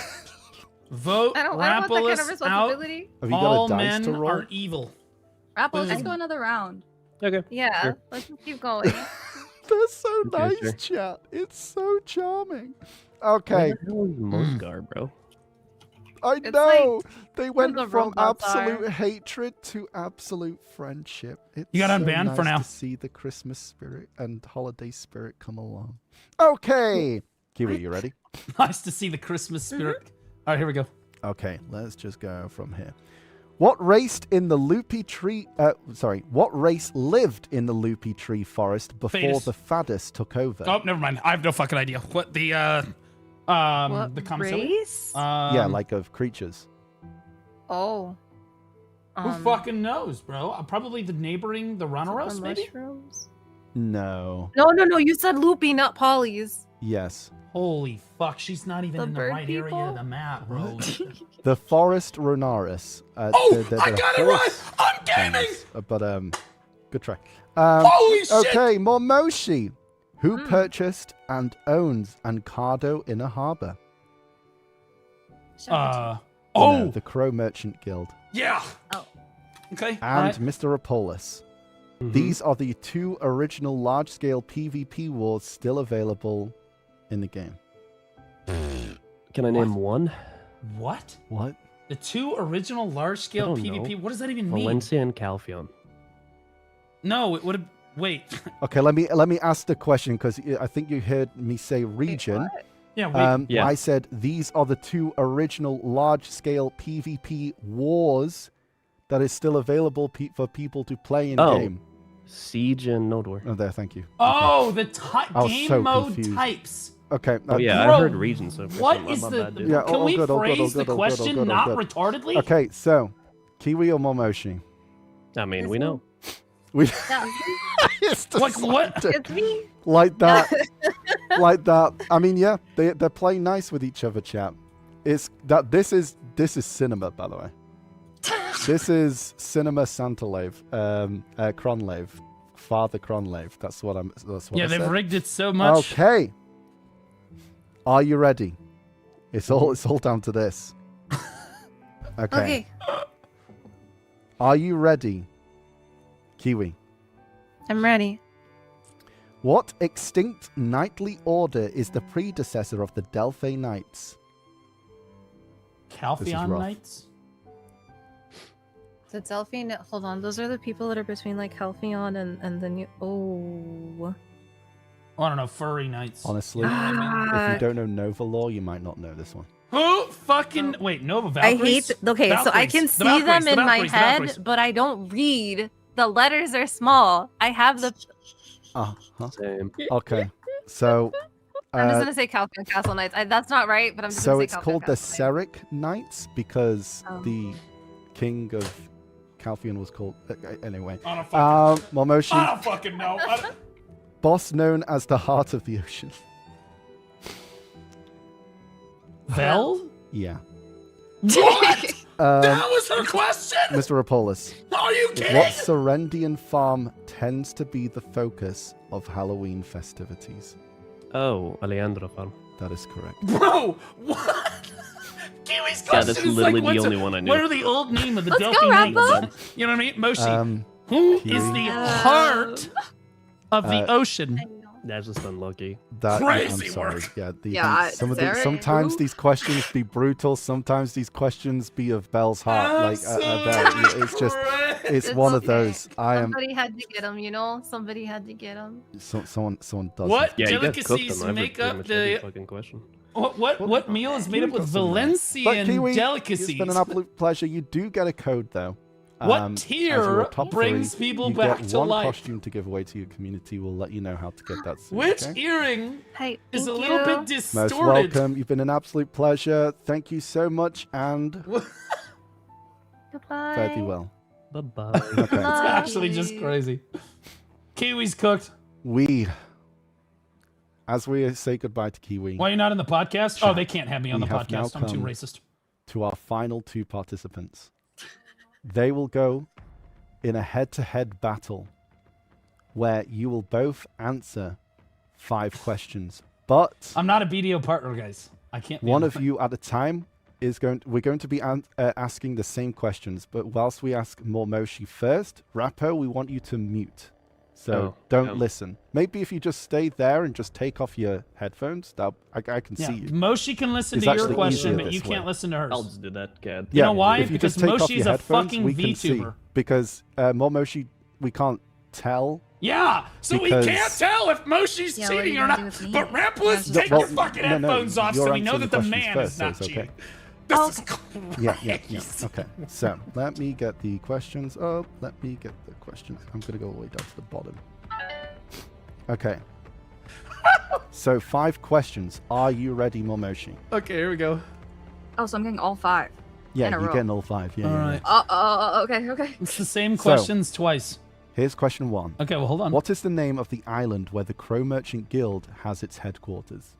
Vote I don't want that kind of Rapolis out. responsibility. Have you got All a dice men to roll? are evil. Rapple, let's Boom. go another round. Okay. Yeah, Sure. let's just keep going. They're so Okay, nice, sure. chat. It's so charming. Where Okay, the hell is Musgar, bro? I It's know. They went the from robots absolute are. hatred to absolute friendship. It's You got so unbanned nice for now. to see the Christmas spirit and holiday spirit come along. Okay. Kiwi, you ready? Nice to see the Christmas spirit. All right, here we go. Okay, let's just go from here. What raced in the loopy tree? What race lived in the loopy tree forest before Fadus. the Fadus took over? Oh, never mind. I have no fucking idea. What the What the commissary? race? Yeah, like of creatures. Oh. Who fucking knows, bro? Probably the neighboring, the Runneros, maybe. Mushrooms? No. No. You said loopy, not polys. Yes. Holy fuck, she's not even The in the bird right area people? of the map, bro. The Forest Ronaris. Oh, I got it right! horse I'm gaming! things. But good try. Holy shit! Okay, Momoshi. Who purchased and owns Ankado Inner Harbor? Oh, No, the Crow Merchant Guild. yeah. Oh. Okay. And alright. Mr. Apollos. Mhm. These are the 2 original large-scale PvP wars still available in the game. Can I name one? What? What? The 2 original large-scale I don't PvP. know. What does that even mean? Valencia and Calphion. No, it would have. Wait. Okay, let me ask the question because I think you heard me say region. Yeah. Wait. Yeah. I said these are the 2 original large-scale PvP wars that is still available for people to play in Oh. game. Siege and Node War. Oh, there, thank you. Oh, the I was game so mode confused. types. Okay. Oh yeah, Bro, I heard region. So What my is bad, the? dude. Yeah, Can all we good, all good, all phrase good, the all good, all question good, all not good. retardedly? Okay, so Kiwi or Momoshi? I mean, we know. We Yeah. it's Like what? It's me. like that, like that. I mean, yeah, they're playing nice with each other, chap. It's that this is cinema, by the way. This is cinema Santalave, Cronlave, Father Cronlave. That's what Yeah, I they've said. rigged it so much. Okay. Are you ready? It's all down to this. Okay. Are you ready, Kiwi? I'm ready. What extinct knightly order is the predecessor of the Delphi Knights? Calpheon rough. Knights? The Delphine. Hold on. Those are the people that are between like Halcyon and the new. Oh. I don't know. Furry Knights. Honestly, You know what I mean? if you don't know Nova lore, you might not know this one. Who fucking wait? Nova I Valkyries? hate. Okay, so I Valkyries. can The see Valkyries, them the in my Valkyries, the head, Valkyries. but I don't read. The letters are small. I have the. Uh-huh. Same. Okay. So, I'm just gonna say Calcon Castle Knights. That's not right, but I'm just so gonna say it's Calcon called the Castle Knights. Seric Knights because Oh. the king of Calpheon was called. Anyway, I don't fucking, Momoshi, I don't fucking know. I don't- boss known as the Heart of the Ocean. Vel? Yeah. What? Um, That was her question? Mr. Apollos, Are you kidding? what Serendian farm tends to be the focus of Halloween festivities? Oh, Alejandro farm. That is correct. Bro, what? Kiwi's Yeah, question that's is literally like, the what's only one I knew. What are the old name of the Let's Delphi go, Knights? Rambo. You know what I mean? Moshi. Who is Kiwi. the heart of the ocean? That's just unlucky. That, Crazy I'm sorry. work. Yeah, Yeah, Sarah, sometimes who? these questions be brutal. Sometimes these questions be of Belle's heart. Like it's just, it's one of those. I am. Somebody had to get them, you know. Somebody had to get them. Someone does. What Yeah, you guys cooked delicacies them. make Pretty up much every the fucking question. what meal is made up with But Valencian Kiwi, delicacies? it's been an absolute pleasure. You do get a code though. What as tier your top brings three, people you back get to one life? costume to give away to your community. We'll let you know how to get that soon. Which okay? earring Hey, is a thank little you. bit distorted? Most welcome. You've been an absolute pleasure. Thank you so much, and Goodbye. fare thee well. Bye-bye. Okay. It's actually just crazy. Kiwi's cooked. As we say goodbye to Kiwi, Why are you not in the podcast? Oh, they can't have me on the We have now podcast. I'm too come racist. to our final two participants. They will go in a head-to-head battle where you will both answer 5 questions, but I'm not a BDO partner, guys. I can't. be one on of the you at a time is we're going to be asking the same questions, but whilst we ask Mormoshi first, Rappo, we want you to mute. So don't listen. Maybe if you just stay there and just take off your headphones, I can Yeah, see you. Moshi can listen It's to your actually question, easier but you this can't way. listen to hers. I'll just do that, Cad. You know why? If you Because just take off Moshi your is a headphones, fucking we can see. VTuber. Because Mormoshi, we can't tell. Yeah, so we Because- can't tell if Moshi's Yeah, what are cheating you or gonna not. do with me? But Rampless, No, take well, your fucking no, headphones off you're so we know answering that the the man questions is not first, so it's cheating. okay. This is Yeah. crazy. Okay. So let me get the questions up. Let me get the questions. I'm gonna go all the way down to the bottom. Okay. So 5 questions. Are you ready, Momoshi? Okay, here we go. Oh, so I'm getting all 5. Yeah, In a you're row. getting all 5. Yeah. All yeah, right. yeah. Okay. It's the same So- questions twice. Here's question 1. Okay, well, hold on. What is the name of the island where the Crow Merchant Guild has its headquarters?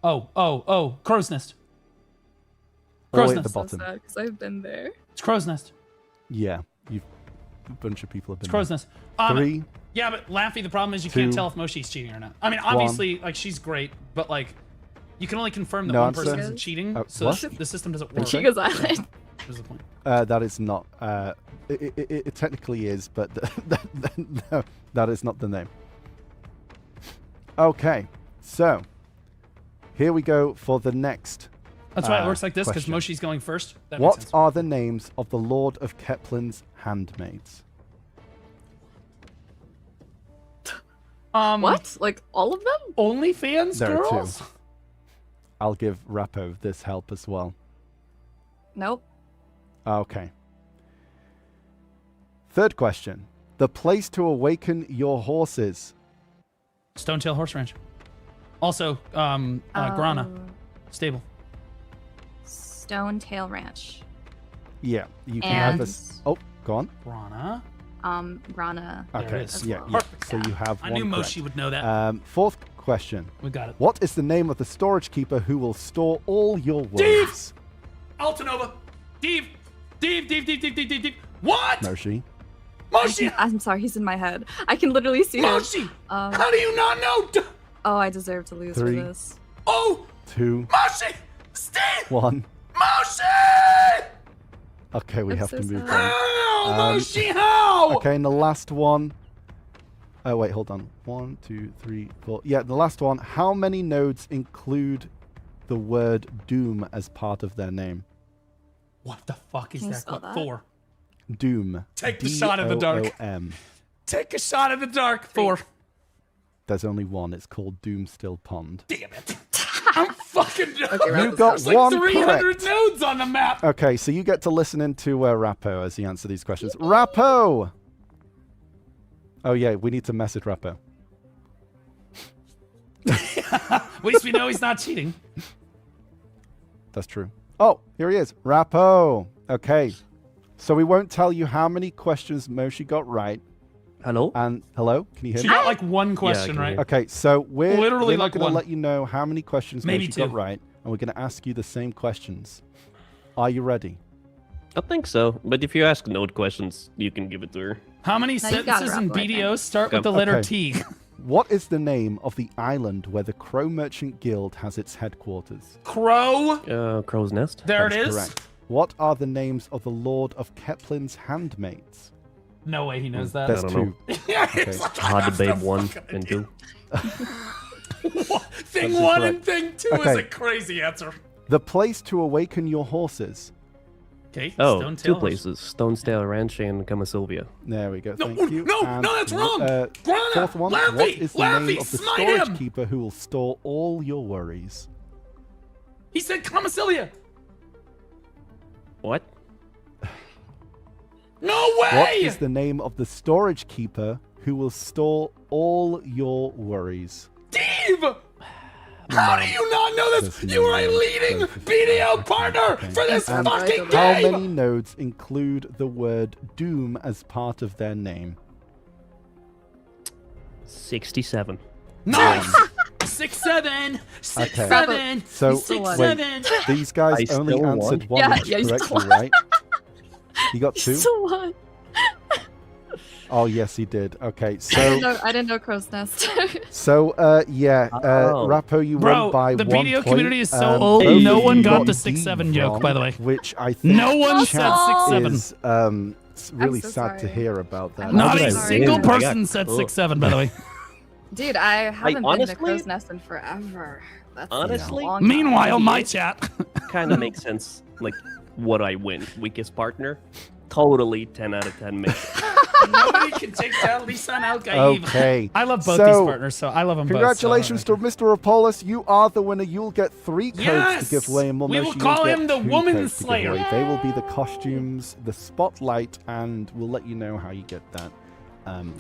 Crow's Nest. All the Crow's way at the Nest. bottom. because I've been there. It's Crow's Nest. Yeah, a bunch of people have been. It's Crow's there. Nest. 3. Yeah, but Laffy, the problem is you can't 2, tell if Moshi's cheating or not. I mean, obviously, like, she's great, but, like, you can only confirm that No one answer. person isn't cheating, so what? the system doesn't work. Chica's Island. What's the point? That is not. It technically is, but no, that is not the name. Okay, so here we go for the next. That's why it works like this, because question. Moshi's going first. That makes What sense. are the names of the Lord of Keplin's handmaids? What? Like all of them? OnlyFans There are girls? 2. I'll give Rappo this help as well. Nope. Okay. Third question. The place to awaken your horses. Stonetail Horse Ranch. Also, Grana. Stable. Stone Tail Ranch. Yeah, you can have And this. Oh, go on. Grana. Grana. There it Okay, is. yeah, well. yeah. Perfect. So you have I one knew correct. Moshi would know that. Fourth question. We got it. What is the name of the storage keeper who will store all your wolves? Altanova. Dave. What? Moshi. Moshi. I'm sorry, he's in my head. I can literally see him. Moshi. How do you not know? Oh, I deserve to lose 3. for this. Oh, 2, Moshi. Steve. 1. Moshi. Okay, we I'm have so to move sorry. on. How? Moshi, how? Okay, and the last one. Oh, wait, hold on. 1, 2, 3, 4. Yeah, the last one. How many nodes include the word Doom as part of their name? What the fuck is Can you that? spell that? 4. Doom. Take the shot in the dark. D-O-O-M. Take a shot in the dark. 4. There's only one. It's called Doomstill Pond. Damn it. I'm fucking... You got There's like one 300 correct. nodes on the map. Okay, so you get to listen into Rappo as he answers these questions. Rappo! Oh, yeah, we need to message Rappo. At least we know he's not cheating. That's true. Oh, here he is. Rappo. Okay. So we won't tell you how many questions Moshi got right. Hello? And hello? Can you hear She me? got like one question, right? Okay, so we're Literally not like going to one. let you know how many questions Maybe Moshi got 2. right, and we're going to ask you the same questions. Are you ready? I think so. But if you ask node questions, you can give it to her. How many No, you got it, sentences in Rappo, I BDO think. start with the letter Okay. T? What is the name of the island where the Crow Merchant Guild has its headquarters? Crow. Crow's Nest. There That it is. Correct. What are the names of the Lord of Keplin's handmaids? No way he knows that. There's I don't 2. Yeah, Okay. it's like, I Hard have to Babe to 1 fucking and 2. Thing That's 1 correct. and thing 2 is Okay. a crazy answer. The place to awaken your horses. Okay. Oh, Stone 2 Tail. places. Stonestail Ranch and Camasilvia. There we go. No, Thank you. no, And, no, that's wrong. Grana, Fourth one. Laffy, What is the Laffy, name of the smite storage him. keeper who will store all your worries? He said Comicilia. What? No way. What is the name of the storage keeper who will store all your worries? Steve! How do you not know this? This You are a name leading is- BDO partner for this And fucking how game! many nodes include the word Doom as part of their name? 67. Nice! 6, 7, 6, Okay. 7, So, 6, wait. 7. These guys I only still answered won. one Yeah, each yeah, you still correctly, won. right? You got 2? So what? Oh, yes, he did. Okay, I so didn't know Crow's Nest. yeah, Oh. Rappo, you Bro, won by the 1 BDO point. community is so old, both no of one you got the D 6-7 joke, wrong, by the way. which I think No one said Oh. 6-7. is really so sad to sorry. hear about that. I'm Not so a sorry. single I got- person said Ugh. 6-7, by the way. Dude, I haven't been honestly- to Crow's Nest in forever. That's Honestly? a long time. Meanwhile, my chat. Kind of makes sense. Like, what I win. Weakest partner. Totally 10 out of 10 makes it. Nobody can take down Lisa and Algaib. Okay. I love both So, these partners, so I love them Congratulations both. to Mr. Apollos. You are the winner. You'll get 3 codes Yes! to give away. And We will Momoshi, call you'll get him the 2 Woman codes to give Slayer. away. They will be the costumes, the spotlight, and we'll let you know how you get that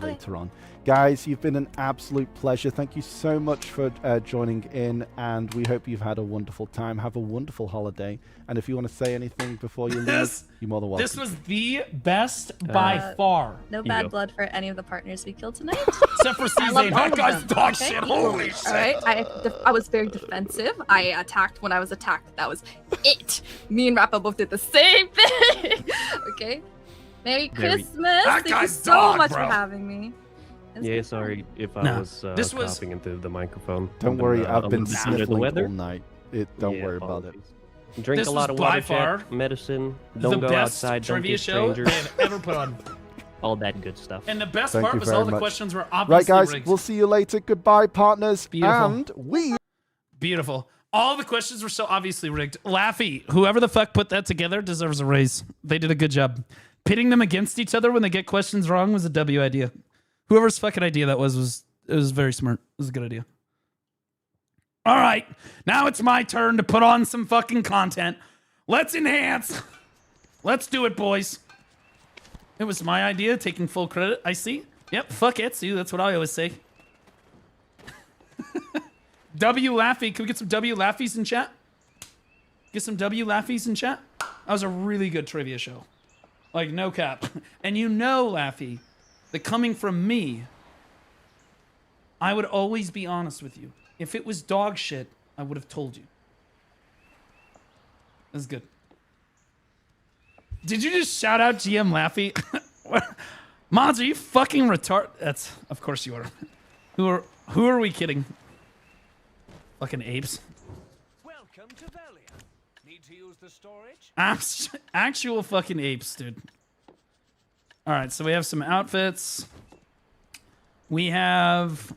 later on. Guys, you've been an absolute pleasure. Thank you so much for joining in, and we hope you've had a wonderful time. Have a wonderful holiday. And if you want to say anything before you leave, This- you're more than welcome. This was the best by far. No you bad go. blood for any of the partners we killed tonight. Except for I love CZ. all That of guy's them, dog okay? shit. Equally, Holy shit. All right, I was very defensive. I attacked when I was attacked. That was it. Me and Rappa both did the same thing. Okay. Merry Very- Christmas. That Thank you guy's so dog, much bro. for having me. It's Yeah, been sorry if I No, was this was- coughing into the microphone. Don't I've worry, been, I've a been little bit under the sniffling weather. all night. Don't Yeah, worry about it. apologies. Drink This a lot was of by water, far chat, medicine, The don't go best outside, don't trivia kiss show strangers, they have ever put on. all that good stuff. And the best Thank part you was very all the much. questions were Right, obviously guys, rigged. we'll see you later. Goodbye, partners. Beautiful. And we Beautiful. All the questions were so obviously rigged. Laffy, whoever the fuck put that together deserves a raise. They did a good job. Pitting them against each other when they get questions wrong was a W idea. Whoever's fucking idea that was very smart. It was a good idea. All right, now it's my turn to put on some fucking content. Let's enhance. Let's do it, boys. It was my idea, taking full credit. I see. Yep, fuck Etsy. That's what I always say. W Laffy. Can we get some W Laffies in chat? Get some W Laffies in chat? That was a really good trivia show. Like, no cap. And you know, Laffy, that coming from me, I would always be honest with you. If it was dog shit, I would have told you. That's good. Did you just shout out GM Laffy? Mods, are you fucking retarded? That's, of course you are. Who are we kidding? Fucking apes. Welcome to Velia. Need to use the storage? Actual fucking apes, dude. All right, so we have some outfits. We have...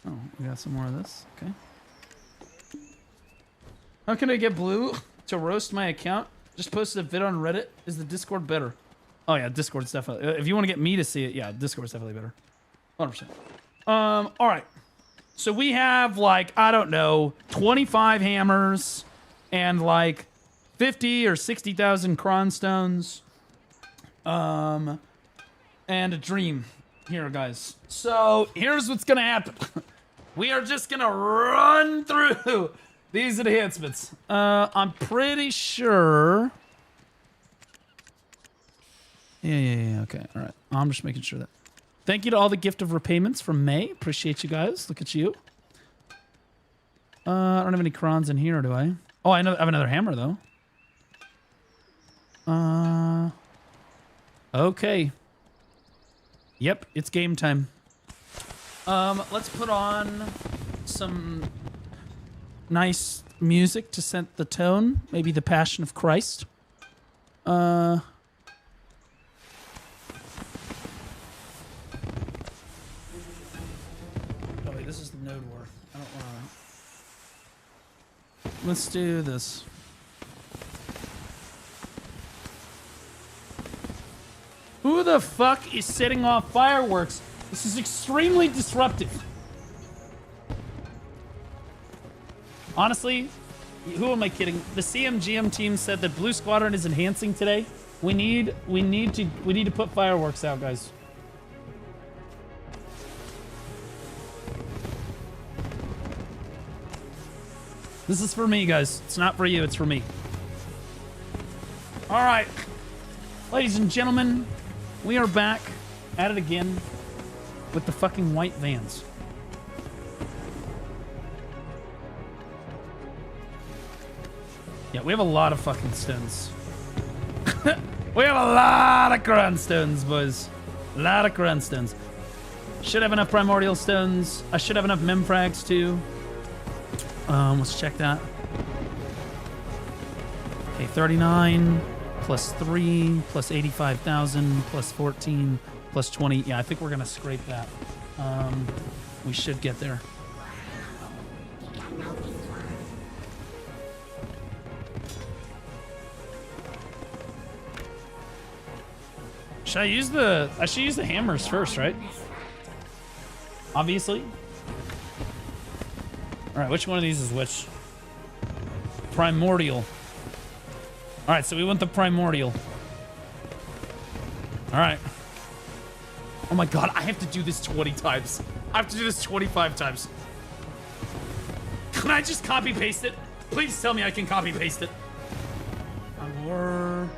Oh, we got some more of this. Okay. How can I get Blue to roast my account? Just posted a vid on Reddit. Is the Discord better? Oh yeah, Discord's definitely... If you want to get me to see it, yeah, Discord's definitely better. 100%. All right. So we have, like, I don't know, 25 hammers and, like, 50 or 60,000 cronstones. And a dream here, guys. So here's what's going to happen. We are just going to run through these enhancements. I'm pretty sure... Yeah, okay, all right. I'm just making sure that... Thank you to all the gift of repayments from May. Appreciate you guys. Look at you. I don't have any crons in here, do I? Oh, I have another hammer, though. Okay. Yep, it's game time. Let's put on some nice music to set the tone. Maybe the Passion of Christ. This is the node war. I don't want to... Let's do this. Who the fuck is setting off fireworks? This is extremely disruptive. Honestly, who am I kidding? The CMGM team said that Blue Squadron is enhancing today. We need to put fireworks out, guys. This is for me, guys. It's not for you, it's for me. All right. Ladies and gentlemen, we are back at it again with the fucking white vans. Yeah, we have a lot of fucking stones. We have a lot of crown stones, boys. A lot of crown stones. Should have enough primordial stones. I should have enough memfrags, too. Let's check that. Okay, 39 plus 3 plus 85,000 plus 14 plus 20. Yeah, I think we're gonna scrape that. We should get there. Should I use the... I should use the hammers first, right? Obviously. Alright, which one of these is which? Primordial. Alright, so we want the primordial. Alright. Oh my god, I have to do this 20 times. I have to do this 25 times. Can I just copy paste it? Please tell me I can copy paste it. Primordial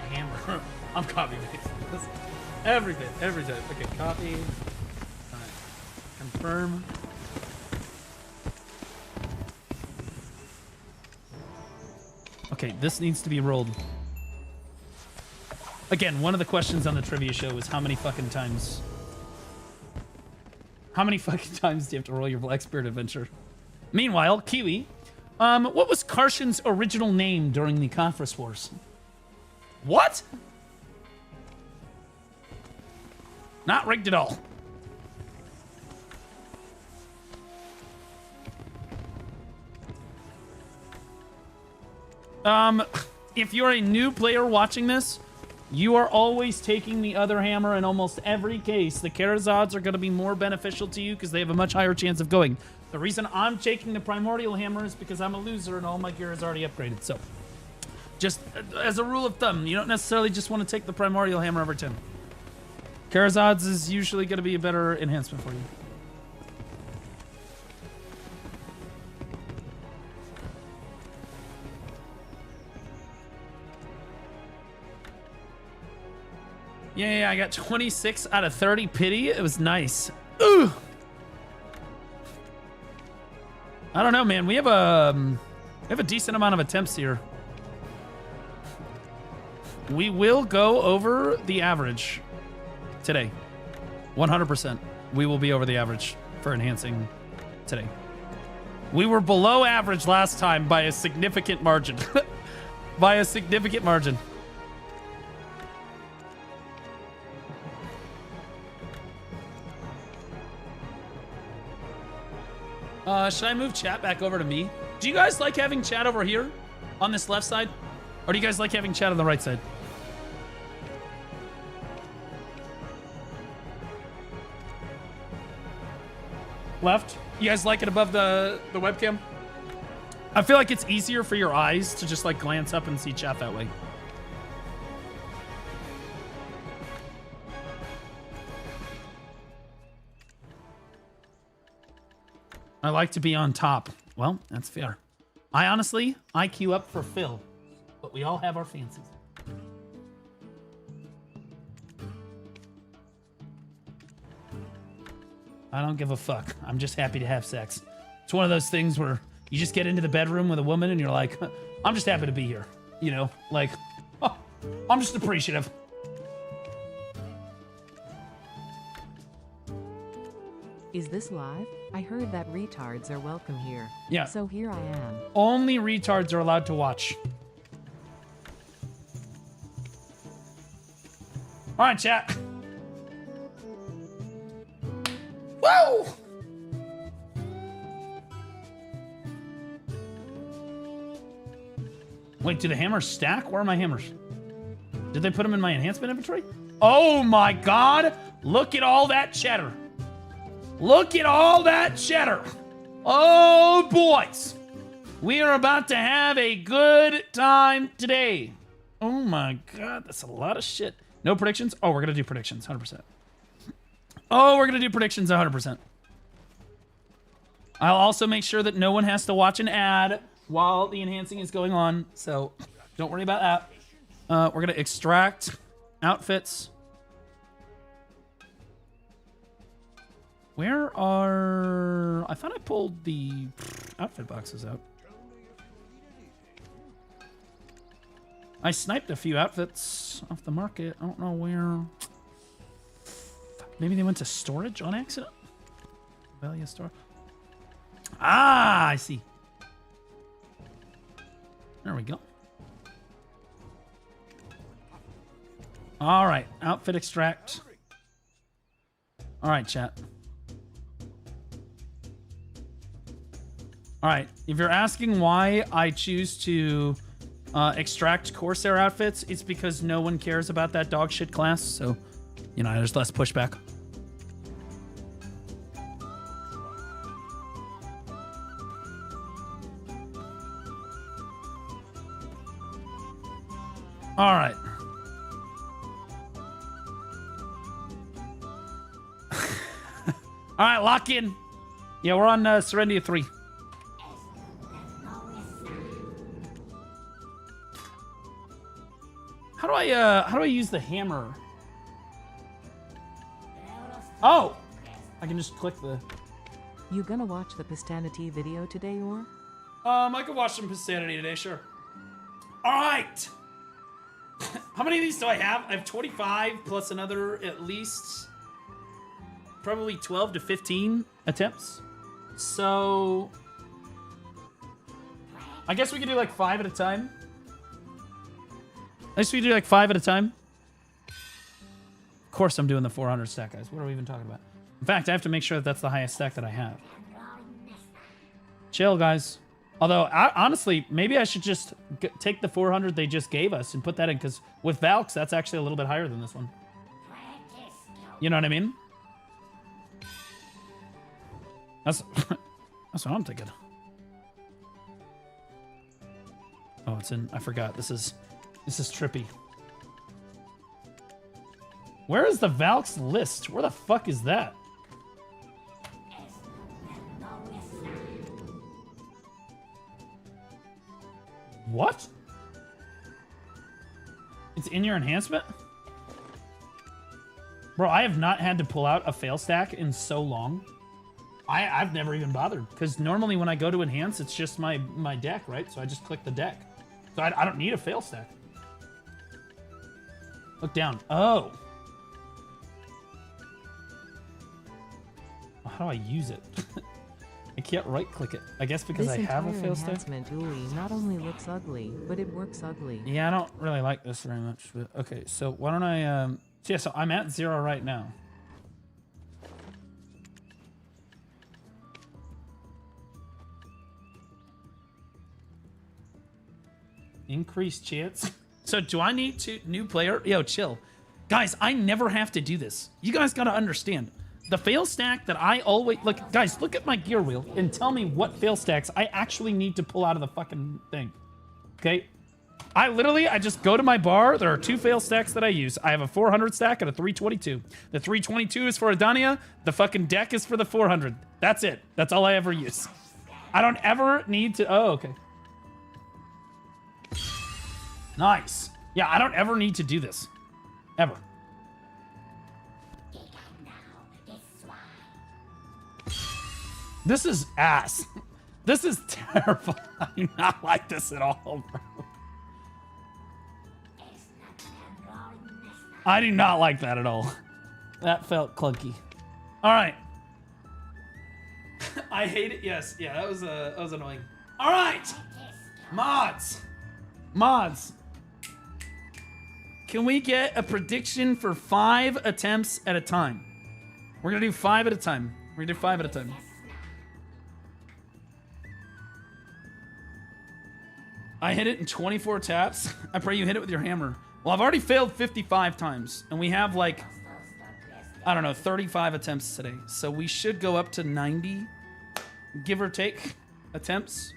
hammer. I'm copy pasting this. Every time. Okay, copy. Alright. Confirm. Okay, this needs to be rolled. Again, one of the questions on the trivia show was how many fucking times do you have to roll your Black Spirit adventure? Meanwhile, Kiwi, what was Karshan's original name during the Conference Wars? What? Not rigged at all. If you're a new player watching this, you are always taking the other hammer in almost every case. The Karazods are going to be more beneficial to you because they have a much higher chance of going. The reason I'm taking the primordial hammer is because I'm a loser and all my gear is already upgraded. So, just as a rule of thumb, you don't necessarily just want to take the primordial hammer over 10. Karazods is usually going to be a better enhancement for you. Yeah, I got 26 out of 30 pity. It was nice. Ugh. I don't know, man. We have a decent amount of attempts here. We will go over the average today. 100%. We will be over the average for enhancing today. We were below average last time by a significant margin. By a significant margin. Should I move chat back over to me? Do you guys like having chat over here on this left side? Or do you guys like having chat on the right side? Left? You guys like it above the webcam? I feel like it's easier for your eyes to just like glance up and see chat that way. I like to be on top. Well, that's fair. I queue up for Phil, but we all have our fancies. I don't give a fuck. I'm just happy to have sex. It's one of those things where you just get into the bedroom with a woman and you're like, I'm just happy to be here. You know, like, oh, I'm just appreciative. Is this live? I heard that retards are welcome here. Yeah. So here I am. Only retards are allowed to watch. All right, chat. Whoa! Wait, do the hammers stack? Where are my hammers? Did they put them in my enhancement inventory? Oh my god! Look at all that cheddar. Look at all that cheddar. Oh, boys. We are about to have a good time today. Oh my god, that's a lot of shit. No predictions? Oh, we're going to do predictions, 100%. Oh, we're going to do predictions 100%. I'll also make sure that no one has to watch an ad while the enhancing is going on, so don't worry about that. We're going to extract outfits. Where are... I thought I pulled the outfit boxes out. I sniped a few outfits off the market. I don't know where. Maybe they went to storage on accident? Value store. Ah, I see. There we go. All right, outfit extract. All right, chat. All right, if you're asking why I choose to extract Corsair outfits, it's because no one cares about that dog shit class, so, you know, there's less pushback. All right. All right, lock in. Yeah, we're on Serendia 3. How do I use the hammer? Oh, I can just click the... You gonna watch the Pistanity video today, or? I could watch some Pistanity today, sure. All right. How many of these do I have? I have 25 plus another at least probably 12 to 15 attempts. So I guess we could do like 5 at a time. I guess we could do like 5 at a time. Of course I'm doing the 400 stack, guys. What are we even talking about? In fact, I have to make sure that that's the highest stack that I have. Chill, guys. Although, honestly, maybe I should just take the 400 they just gave us and put that in, because with Valks, that's actually a little bit higher than this one. You know what I mean? That's what I'm thinking. Oh, it's in... I forgot. This is trippy. Where is the Valks list? Where the fuck is that? What? It's in your enhancement? Bro, I have not had to pull out a fail stack in so long. I've never even bothered. Because normally when I go to enhance, it's just my deck, right? So I just click the deck. So I don't need a fail stack. Look down. Oh. How do I use it? I can't right-click it. I guess because I have a fail stack. Not only looks ugly, but it works ugly. Yeah, I don't really like this very much. But okay, so why don't I... So yeah, so I'm at 0 right now. Increased chance. So do I need to new player? Yo, chill. Guys, I never have to do this. You guys gotta understand. The fail stack that I always look, guys, look at my gear wheel and tell me what fail stacks I actually need to pull out of the fucking thing. Okay? I just go to my bar. There are 2 fail stacks that I use. I have a 400 stack and a 322. The 322 is for Adania. The fucking deck is for the 400. That's it. That's all I ever use. I don't ever need to, oh, okay. Nice. Yeah, I don't ever need to do this. Ever. This is ass. This is terrible. I do not like this at all, bro. I do not like that at all. That felt clunky. All right. I hate it. Yes. Yeah, that was annoying. All right. Mods. Can we get a prediction for 5 attempts at a time? We're gonna do 5 at a time. We're gonna do 5 at a time. I hit it in 24 taps. I pray you hit it with your hammer. Well, I've already failed 55 times, and we have like, I don't know, 35 attempts today. So we should go up to 90, give or take, attempts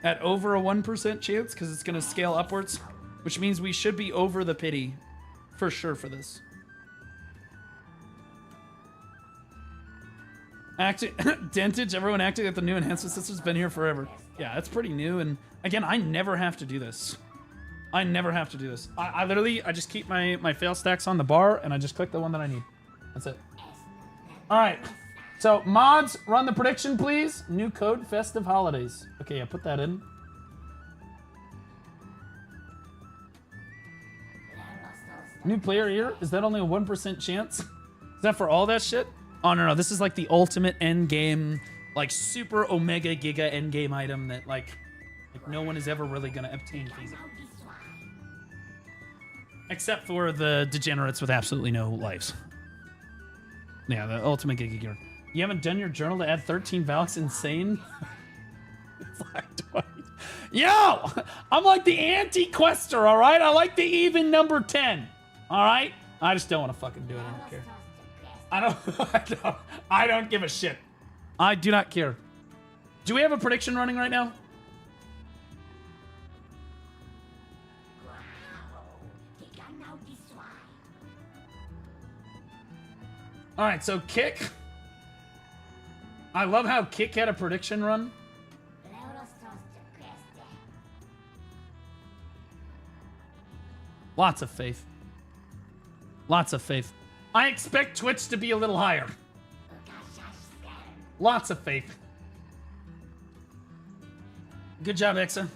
at over a 1% chance, because it's gonna scale upwards, which means we should be over the pity for sure for this. Acting, Dentage, everyone acting that the new enhancement system's been here forever. Yeah, it's pretty new, and again, I never have to do this. I never have to do this. I literally just keep my fail stacks on the bar, and I just click the one that I need. That's it. All right. So, mods, run the prediction, please. New code, festive holidays. Okay, yeah, put that in. New player here? Is that only a 1% chance? Is that for all that shit? Oh, no. This is like the ultimate end game, like super omega giga end game item that like no one is ever really gonna obtain fees. Except for the degenerates with absolutely no lives. Yeah, the ultimate giga gear. You haven't done your journal to add 13 Valks? Insane? It's like 20. Yo! I'm like the anti-quester, alright? I like the even number 10. Alright? I just don't want to fucking do it. I don't care. I don't give a shit. I do not care. Do we have a prediction running right now? All right, so Kick. I love how Kick had a prediction run. Lots of faith. Lots of faith. I expect Twitch to be a little higher. Lots of faith. Good job, Exa.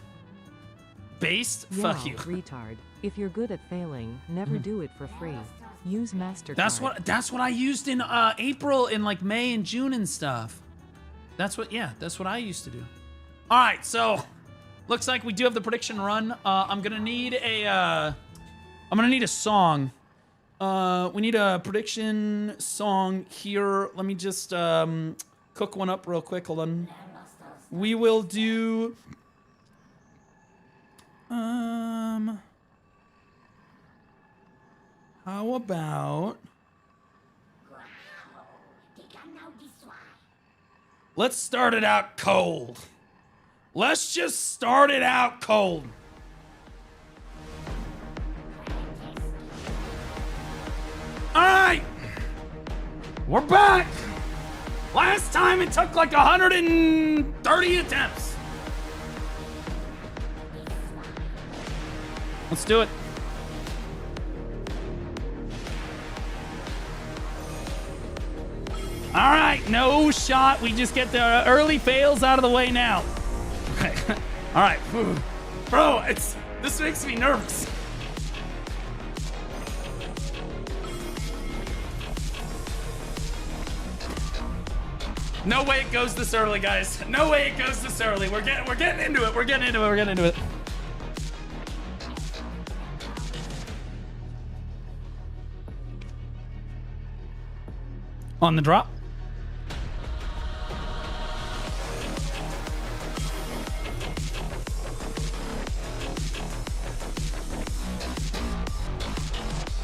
Based? Yeah, fuck you. Retard. If you're good at failing, never do it for free. Use MasterCard. That's what I used in April, in like May and June and stuff. That's what I used to do. All right, so looks like we do have the prediction run. I'm gonna need a song. We need a prediction song here. Let me just cook one up real quick. Hold on. We will do. How about? Let's start it out cold. Let's just start it out cold. All right, we're back. Last time it took like 130 attempts. Let's do it. All right, no shot. We just get the early fails out of the way now. Okay. All right. Bro, this makes me nervous. No way it goes this early, guys. No way it goes this early. We're getting into it. We're getting into it. On the drop.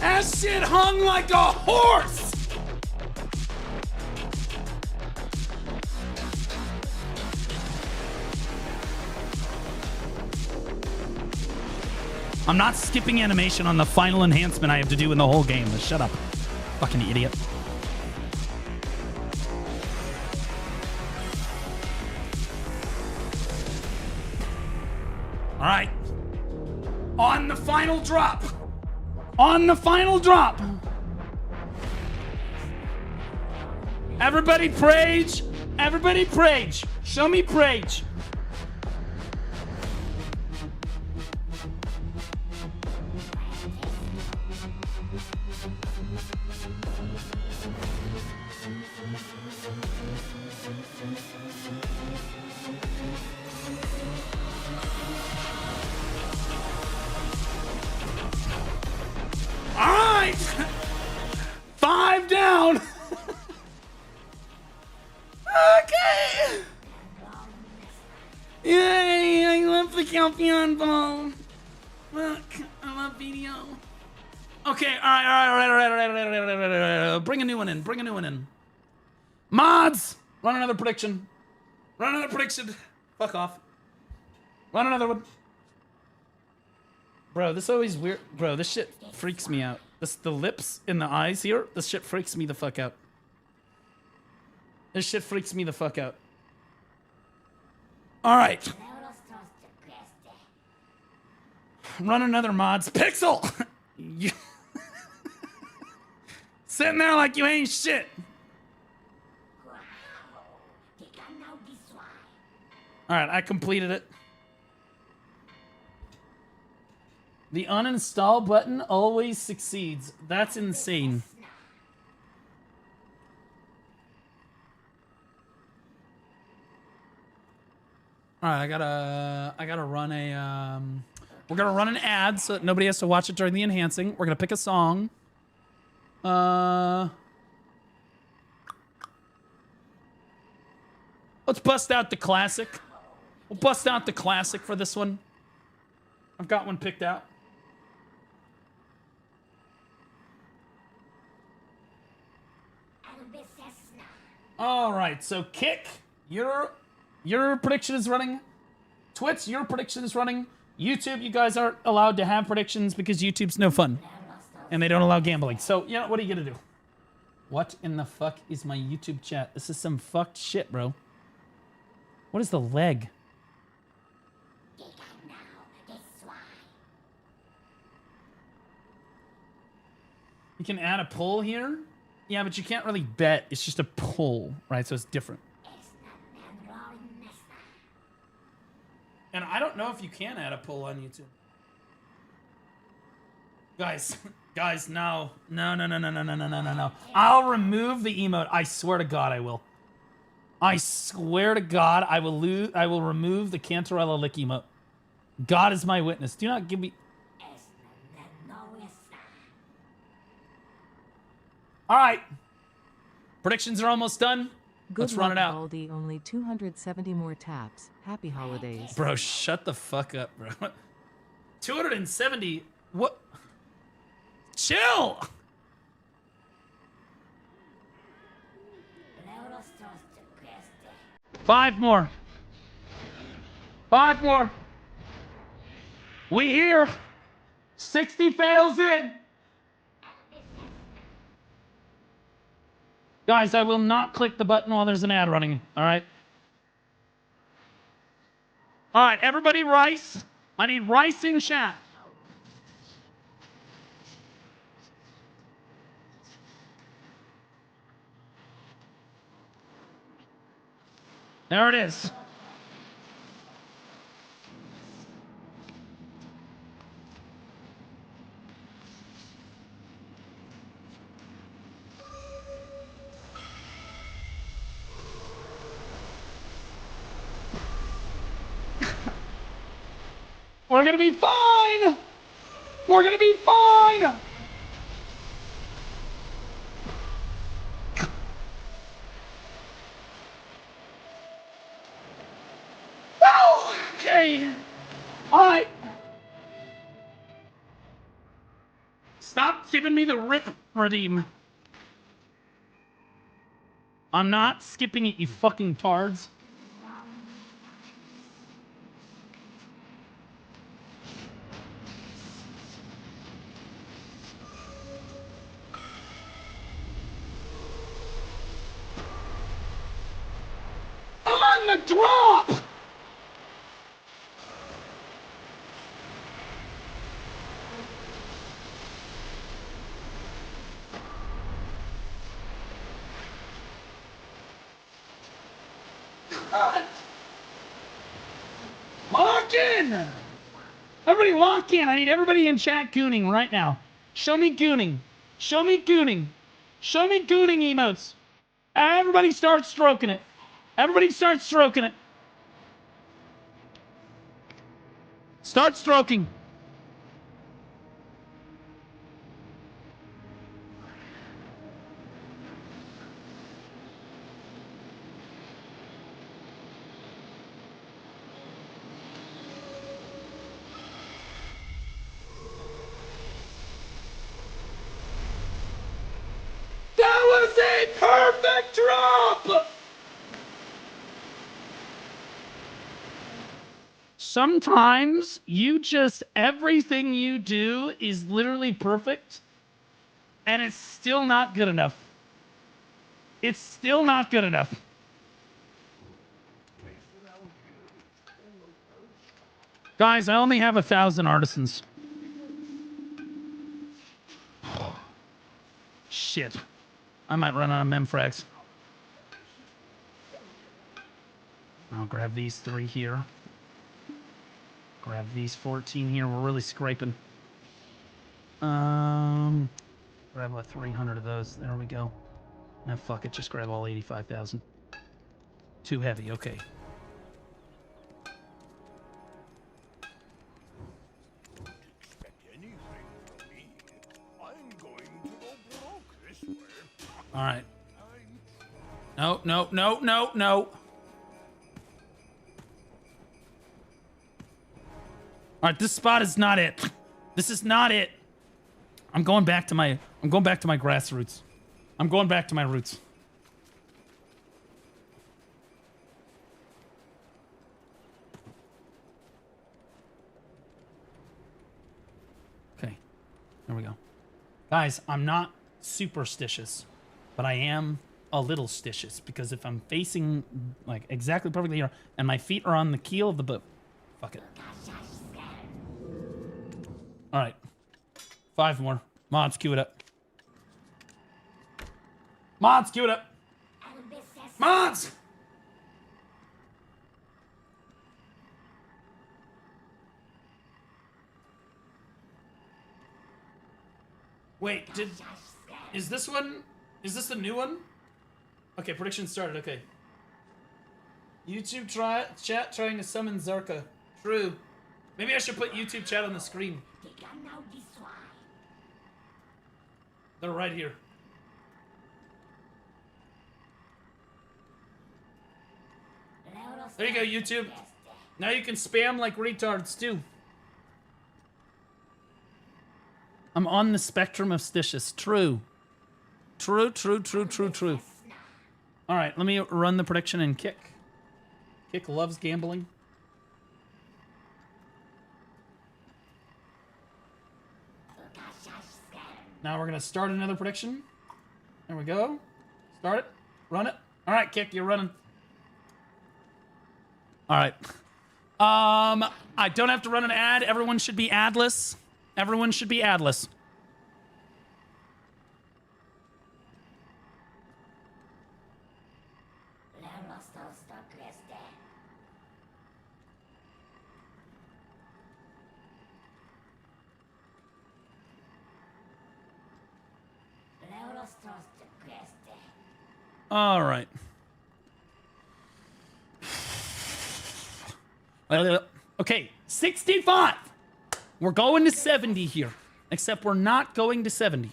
That shit hung like a horse! I'm not skipping animation on the final enhancement I have to do in the whole game. Shut up. Fucking idiot. All right. On the final drop. On the final drop. Everybody prage. Everybody prage. Show me prage. All right. 5 down. Okay. Yay, I love the Calpheon ball. Look, I love video. Okay, all right. Bring a new one in. Bring a new one in. Mods, run another prediction. Run another prediction. Fuck off. Run another one. Bro, this is always weird. Bro, this shit freaks me out. The lips and the eyes here, this shit freaks me the fuck out. This shit freaks me the fuck out. All right. Run another mods. Pixel! You sitting there like you ain't shit. All right, I completed it. The uninstall button always succeeds. That's insane. All right, I gotta run a we're gonna run an ad so that nobody has to watch it during the enhancing. We're gonna pick a song. Let's bust out the classic. We'll bust out the classic for this one. I've got one picked out. All right, so Kick, your prediction is running. Twitch, your prediction is running. YouTube, you guys aren't allowed to have predictions because YouTube's no fun. And they don't allow gambling. So, you know, what are you gonna do? What in the fuck is my YouTube chat? This is some fucked shit, bro. What is the leg? You can add a poll here? Yeah, but you can't really bet. It's just a poll, right? So it's different. And I don't know if you can add a poll on YouTube. Guys, no. No. I'll remove the emote. I swear to God I will. I swear to God I will remove the Cantarella lick emote. God is my witness. Do not give me... All right. Predictions are almost done. Let's run it out. Baldi, only 270 more taps. Happy holidays. Bro, shut the fuck up, bro. 270? What? Chill! Five more. We here. 60 fails in. Guys, I will not click the button while there's an ad running, all right? All right, everybody rice. I need rice in chat. There it is. We're gonna be fine! We're gonna be fine! Oh, okay. All right. Stop giving me the rip redeem. I'm not skipping it, you fucking tards. On the drop! Lock in! Everybody lock in. I need everybody in chat gooning right now. Show me gooning. Show me gooning. Show me gooning emotes. Everybody start stroking it. Everybody start stroking it. Start stroking. That was a perfect drop! Sometimes you just, everything you do is literally perfect, and it's still not good enough. It's still not good enough. Guys, I only have 1,000 artisans. Shit. I might run out of memfrags. I'll grab these 3 here. Grab these 14 here. We're really scraping. Grab like 300 of those. There we go. Now fuck it. Just grab all 85,000. Too heavy. Okay. All right. No, no, no, no, no. All right, this spot is not it. This is not it. I'm going back to my grassroots. I'm going back to my roots. Okay. There we go. Guys, I'm not superstitious, but I am a little stitious because if I'm facing like exactly perfectly here and my feet are on the keel of the boat, fuck it. All right, 5 more. Mods, queue it up. Mods, queue it up. Mods! Wait, is this the new one? Okay, prediction started, okay. YouTube chat trying to summon Zarka. True. Maybe I should put YouTube chat on the screen. They're right here. There you go, YouTube. Now you can spam like retards, too. I'm on the spectrum of stitious. True. True, true, true, true, true. All right, let me run the prediction and Kick. Kick loves gambling. Now we're going to start another prediction. There we go. Start it. Run it. All right, Kick, you're running. All right. I don't have to run an ad. Everyone should be adless. Everyone should be adless. All right. Okay, 65. We're going to 70 here. Except we're not going to 70.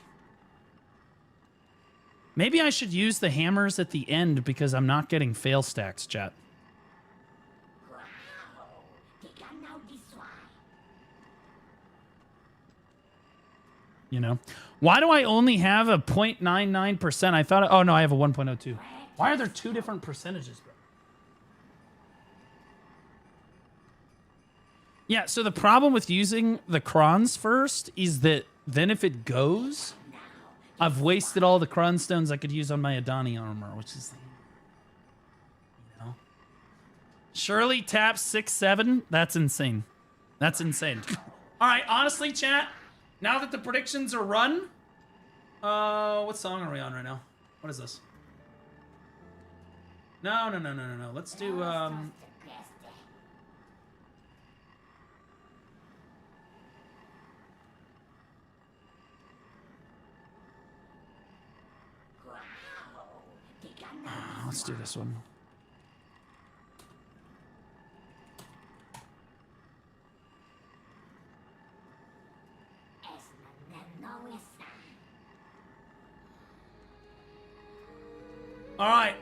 Maybe I should use the hammers at the end because I'm not getting fail stacks, chat. You know? Why do I only have a 0.99%? I thought, oh no, I have a 1.02. Why are there two different percentages, bro? Yeah, so the problem with using the crons first is that then if it goes, I've wasted all the cron stones I could use on my Adani armor, which is, you know. Shirley taps 6-7. That's insane. That's insane. All right, honestly, chat, now that the predictions are run, what song are we on right now? What is this? No. Let's do, let's do this one. All right.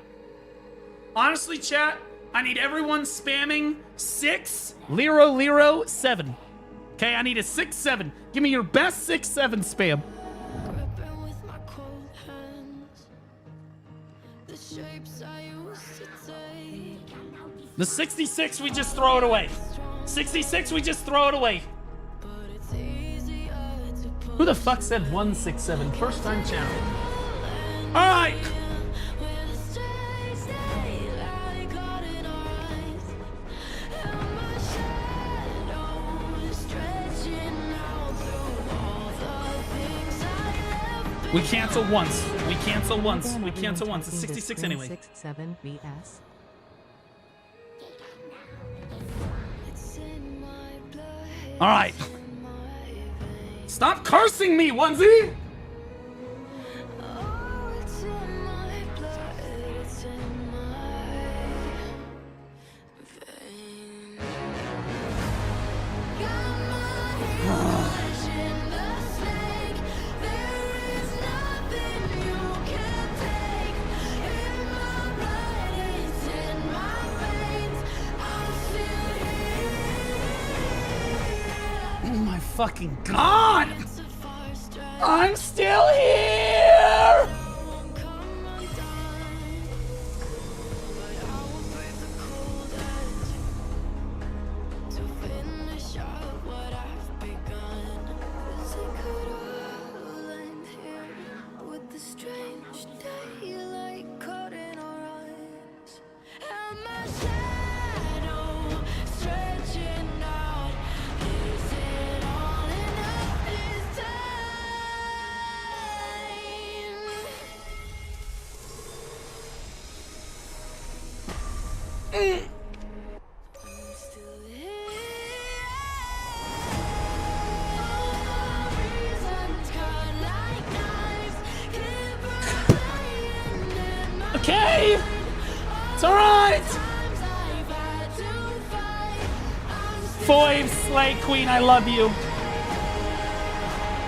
Honestly, chat, I need everyone spamming 6-0-0-7. Okay, I need a 6-7. Give me your best 6-7 spam. The 66, we just throw it away. 66, we just throw it away. Who the fuck said 167? First time channel. All right. We cancel once. We cancel once. We cancel once. It's 66 anyway. 6-7 BS. All right. Stop cursing me, Onesie! Fucking God! I'm still here! Okay! It's alright! Foive, Slay Queen, I love you.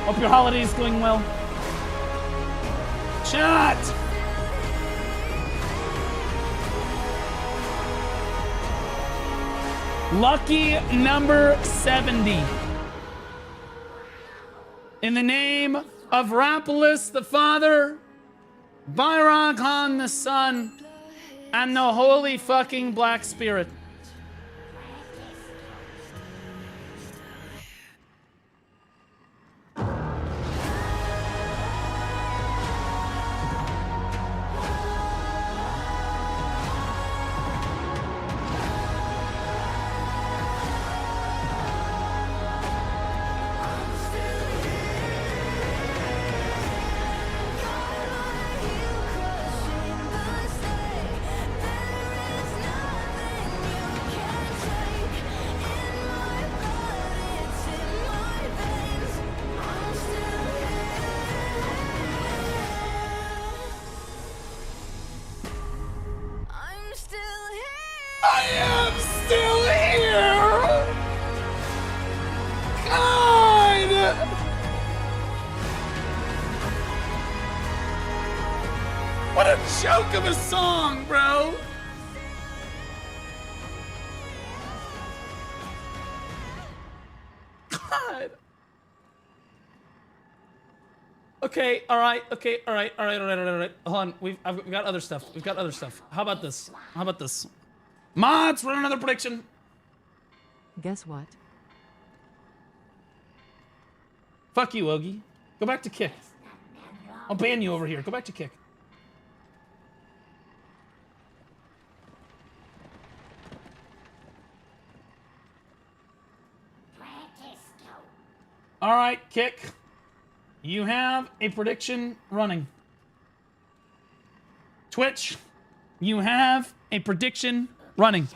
Hope your holiday is going well. Chat! Lucky number 70. In the name of Rapolis the Father, Byron Khan the Son, and the Holy fucking Black Spirit. What a joke of a song, bro! God! Okay, all right, okay, all right. Hold on, we've got other stuff. We've got other stuff. How about this? How about this? Mods, run another prediction. Guess what? Fuck you, Ogie. Go back to kick. I'll ban you over here. Go back to kick. All right, kick. You have a prediction running. Twitch, you have a prediction running.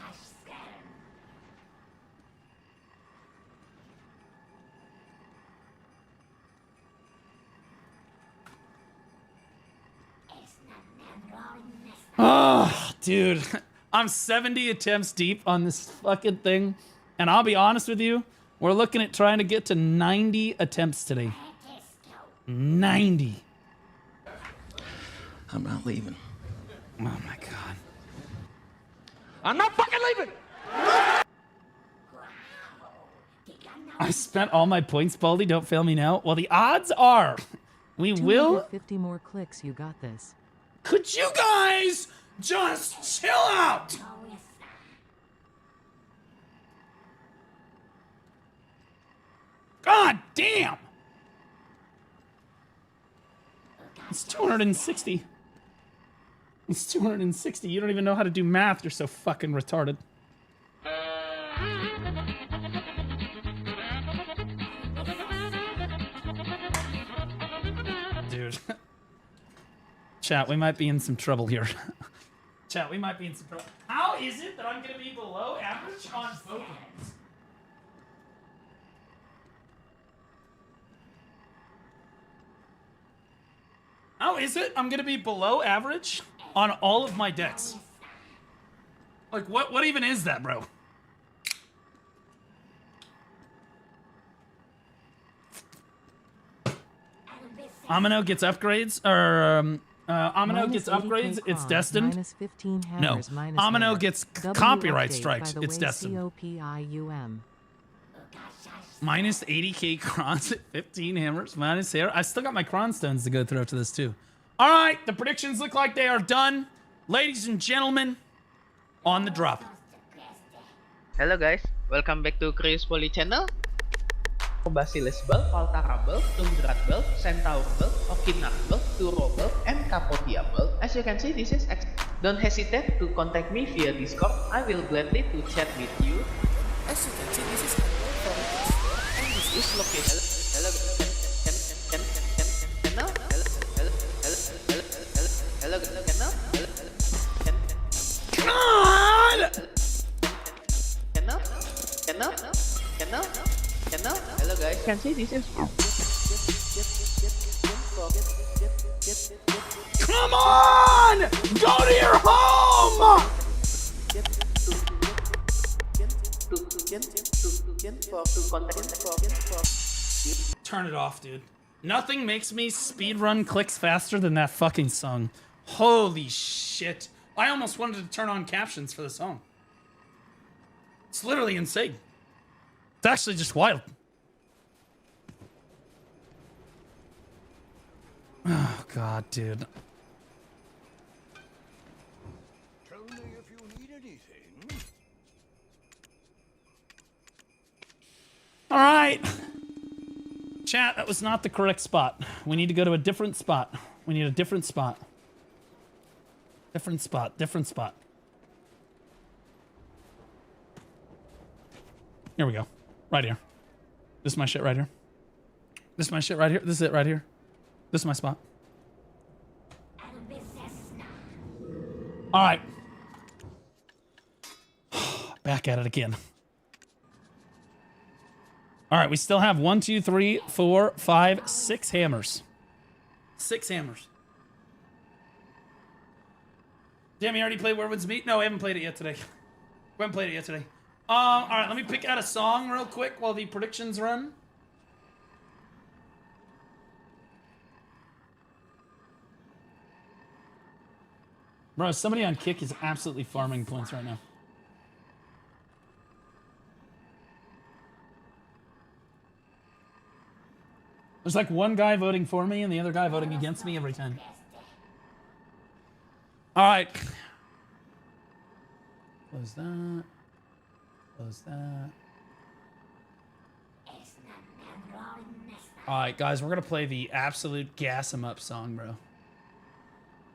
Oh, dude. I'm 70 attempts deep on this fucking thing. And I'll be honest with you, we're looking at trying to get to 90 attempts today. 90. I'm not leaving. Oh my god. I'm not fucking leaving! I spent all my points, Baldy. Don't fail me now. Well, the odds are we will. 50 more clicks. You got this. Could you guys just chill out? God damn! It's 260. It's 260. You don't even know how to do math. You're so fucking retarded. Dude. Chat, we might be in some trouble here. Chat, we might be in some trouble. How is it that I'm gonna be below average on vote games? How is it I'm gonna be below average on all of my decks? Like, what even is that, bro? Amino gets upgrades, or Amino gets upgrades. It's destined. Minus 15 No, hammers, minus Amino hair. gets W copyright update, strikes. by the It's way, destined. COPIUM. Minus 80k crons at 15 hammers. Minus hair. I still got my cron stones to go through after this too. All right, the predictions look like they are done. Ladies and gentlemen, on the drop. Hello guys, welcome back to Chris Poly channel. Basilisk Bell, Paltara Bell, Tundra Bell, Centaur Bell, Okinawa Bell, Turo Bell, and Capotia Bell. As you can see, this is X. Don't hesitate to contact me via Discord. I will gladly to chat with you. As you can see, this is and this is location. Hello, hello guys. You can see this is. Come on! Go to your home! Turn it off, dude. Nothing makes me speedrun clicks faster than that fucking song. Holy shit. I almost wanted to turn on captions for the song. It's literally insane. It's actually just wild. Oh, God, dude. Tell me if you need anything. All right. Chat, that was not the correct spot. We need to go to a different spot. We need a different spot. Different spot. Different spot. Here we go. Right here. This is my shit right here. This is my shit right here. This is it right here. This is my spot. All right. Back at it again. All right, we still have 1, 2, 3, 4, 5, 6 hammers. 6 hammers. Damn, you already played Werewolves Meet? No, I haven't played it yet today. We haven't played it yet today. All right, let me pick out a song real quick while the predictions run. Bro, somebody on Kick is absolutely farming points right now. There's like one guy voting for me and the other guy voting against me every time. All right. Close that. Close that. All right, guys, we're going to play the absolute gas 'em up song, bro.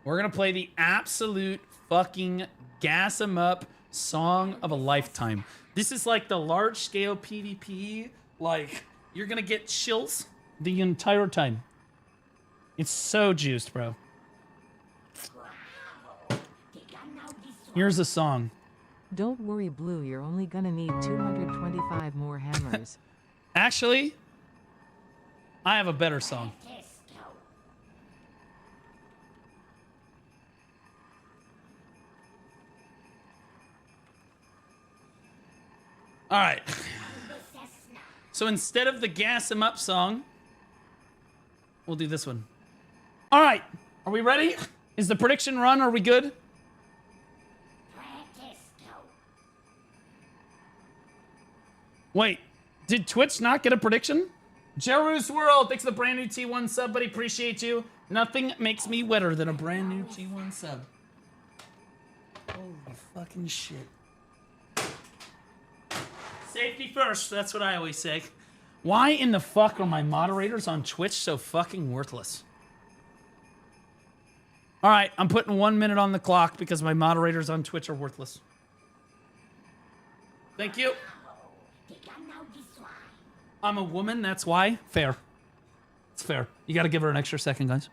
We're going to play the absolute fucking gas 'em up song of a lifetime. This is like the large scale PvP. Like, you're going to get chills the entire time. It's so juiced, bro. Here's the song. Don't worry, Blue, you're only gonna need 225 more hammers. Actually, I have a better song. All right. So instead of the gas 'em up song, we'll do this one. All right. Are we ready? Is the prediction run? Are we good? Wait, did Twitch not get a prediction? Jeru's World, thanks for the brand new T1 sub, buddy. Appreciate you. Nothing makes me wetter than a brand new T1 sub. Holy fucking shit. Safety first, that's what I always say. Why in the fuck are my moderators on Twitch so fucking worthless? All right, I'm putting 1 minute on the clock because my moderators on Twitch are worthless. Thank you. I'm a woman, that's why. Fair. It's fair. You gotta give her an extra second, guys.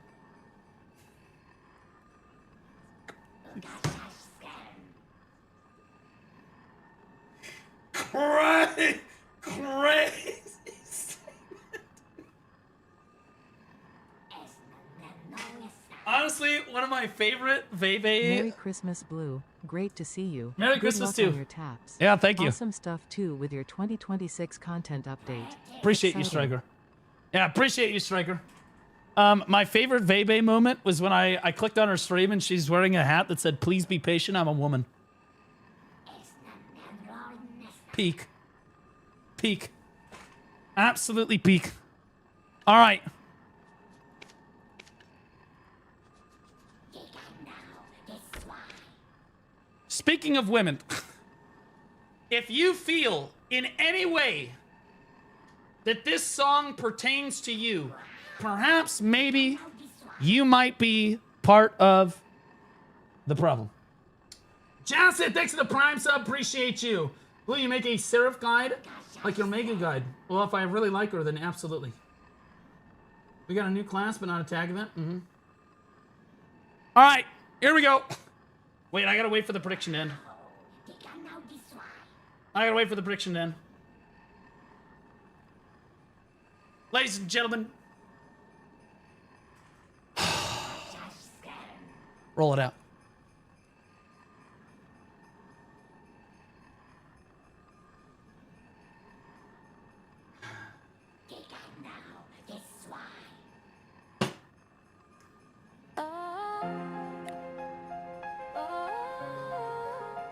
Crazy. Honestly, one of my favorite Vebe. Merry Christmas, Blue. Great to see you. Merry Good Christmas luck too. on your taps. Yeah, thank you. Awesome stuff too with your 2026 content update. Appreciate you, Striker. Yeah, appreciate you, Striker. My favorite Vebe moment was when I clicked on her stream and she's wearing a hat that said, "Please be patient, I'm a woman." Peak. Peak. Absolutely peak. All right. Speaking of women, if you feel in any way that this song pertains to you, perhaps, maybe, you might be part of the problem. Johnson, thanks for the Prime sub. Appreciate you. Will you make a Seraph guide like your Mega guide? Well, if I really like her, then absolutely. We got a new class, but not a tag event. All right, here we go. Wait, I gotta wait for the prediction to end. I gotta wait for the prediction to end. Ladies and gentlemen. Roll it out.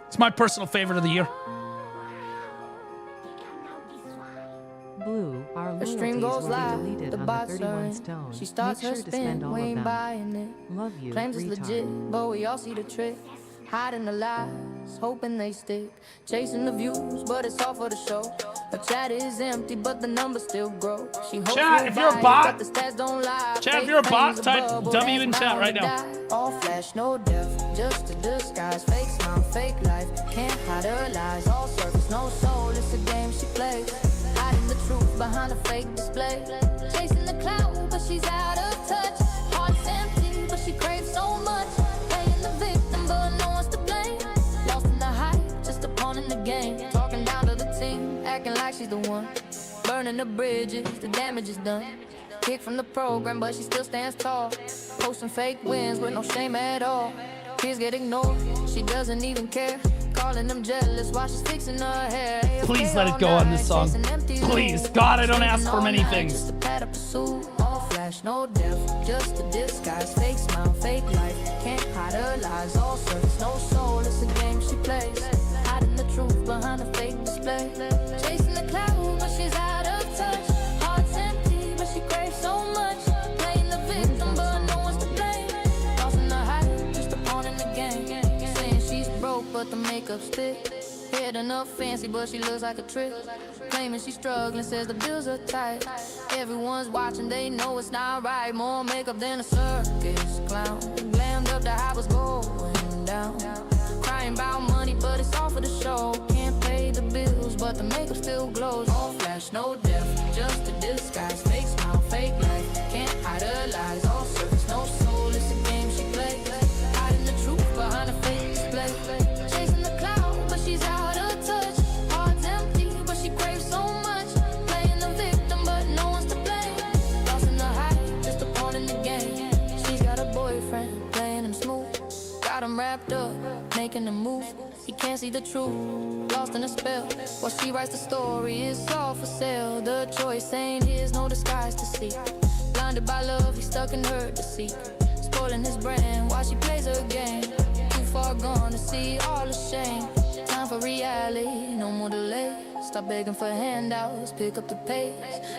It's my personal favorite of the year. Blue, our Her stream loyalties goes will be live, deleted the on bot's the 31 stirring. stone. She starts Make her sure to spin, spend all we of ain't them. buying it. Love you, Claims it's retard. legit, but we all see the trick. Hiding the lies, hoping they stick. Chasing the views, but it's all for the show. Her chat is empty, but the numbers still grow. She hopes Chat, you'll if you're a buy it, bot- but the stats don't lie. Chat, if Fake you're a bot, fame's type bubble W in that's chat bound right to now. die. All flash, no depth, just a disguise. Fake smile, fake life. Can't hide her lies. All surface, no soul. It's a game she plays. Hiding the truth behind a fake display. Chasing the cloud, but she's out of touch. Heart's empty, but she craves so much. Playing the victim, but no one's to blame. Lost in the hype, just a pawn in the game. Talking down to the team, acting like she's the one. Burning the bridges, the damage is done. Kick from the program, but she still stands tall. Posting fake wins with no shame at all. Kids get ignored, she doesn't even care. Calling them jealous while she's fixing her hair. Please let it go on this song. Please, God, I don't ask for many things. Just a pad of pursuit, all flash, no depth, just a disguise. Fake smile, fake life, can't hide her lies. All surface, no soul, it's a game she plays. Hiding the truth behind a fake display. Chasing the cloud, but she's out of touch. Heart's empty, but she craves so makeup stick. Head enough fancy, but she looks like a trick. Claiming she's struggling, says the bills are tight. Everyone's watching, they know it's not right. More makeup than a circus clown. Glammed up, the hype was going down. Crying about money, but it's all for the show. Can't pay the bills, but the makeup still glows. All flash, no depth, just a disguise. Fake smile, fake life, can't hide her lies. All surface, no soul, it's a game she plays. Hiding the truth behind a fake display. Chasing the cloud, but she's out of touch. Heart's empty, but she craves so much. Playing the victim, but no one's to blame. Lost in the hype, just a pawn in the game. She's got a boyfriend, playing him smooth. Got him wrapped up, making a move. He can't see the truth, lost in a spell. While she writes the story, it's all for sale. The choice ain't his, no disguise to see. Blinded by love, he's stuck in her deceit. Spoiling his brand while she plays her game. Too far gone to see all the shame. Time for reality, no more delay. Stop begging for handouts, pick up the pace.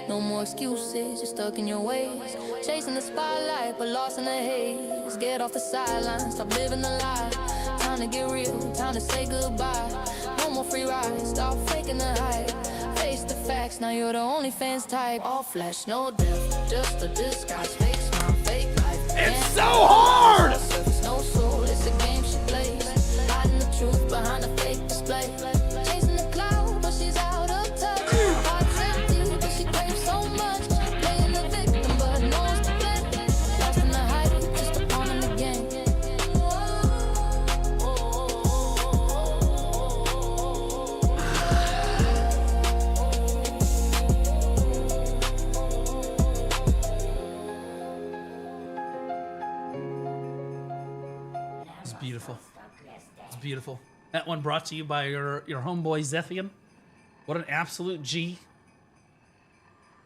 No more excuses, you're stuck in your ways. Chasing the spotlight, but lost in the haze. Get off the sidelines, stop living the lie. Time to get real, time to say goodbye. No more free rides, stop faking the hype. Face the facts, now you're the only fans type. All flash, no depth, just a disguise. Fake smile, fake life. It's so hard! Surface, no soul, it's a game she plays. Hiding the truth behind a fake display. Chasing the cloud, but she's out of touch. Heart's empty, but she craves so much. Playing the victim, but no one's to blame. Lost in the hype, just a pawn in the game. It's beautiful. It's beautiful. That one brought to you by your homeboy Zethian. What an absolute G.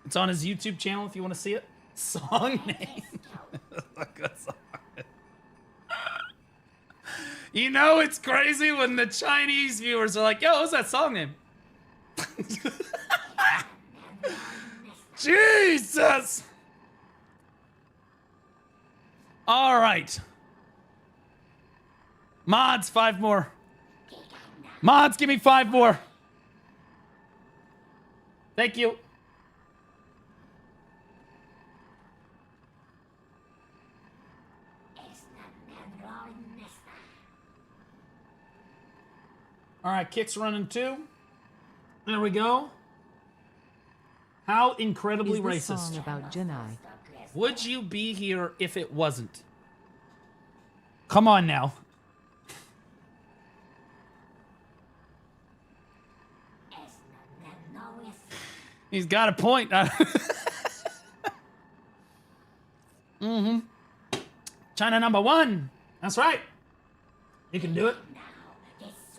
It's on his YouTube channel if you want to see it. Song name. Good song. You know it's crazy when the Chinese viewers are like, yo, what's that song name? Jesus! All right. Mods, 5 more. Mods, give me 5 more. Thank you. All right, Kick's running 2. There we go. How incredibly Is this racist. song about Janai? Would you be here if it wasn't? Come on now. He's got a point. Mm-hmm. China number 1. That's right. You can do it.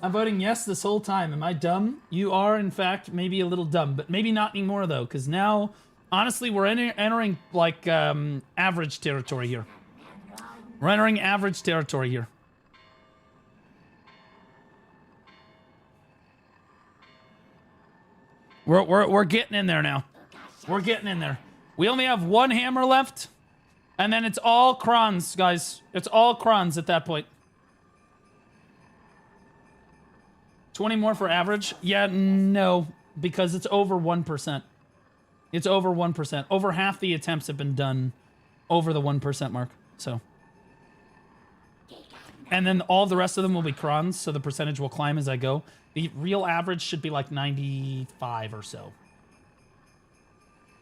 I'm voting yes this whole time. Am I dumb? You are, in fact, maybe a little dumb, but maybe not anymore, though, because now, honestly, we're entering, like, average territory here. We're entering average territory here. We're getting in there now. We're getting in there. We only have 1 hammer left, and then it's all crons, guys. It's all crons at that point. 20 more for average? Yeah, no, because it's over 1%. It's over 1%. Over half the attempts have been done over the 1% mark, so. And then all the rest of them will be crons, so the percentage will climb as I go. The real average should be like 95 or so.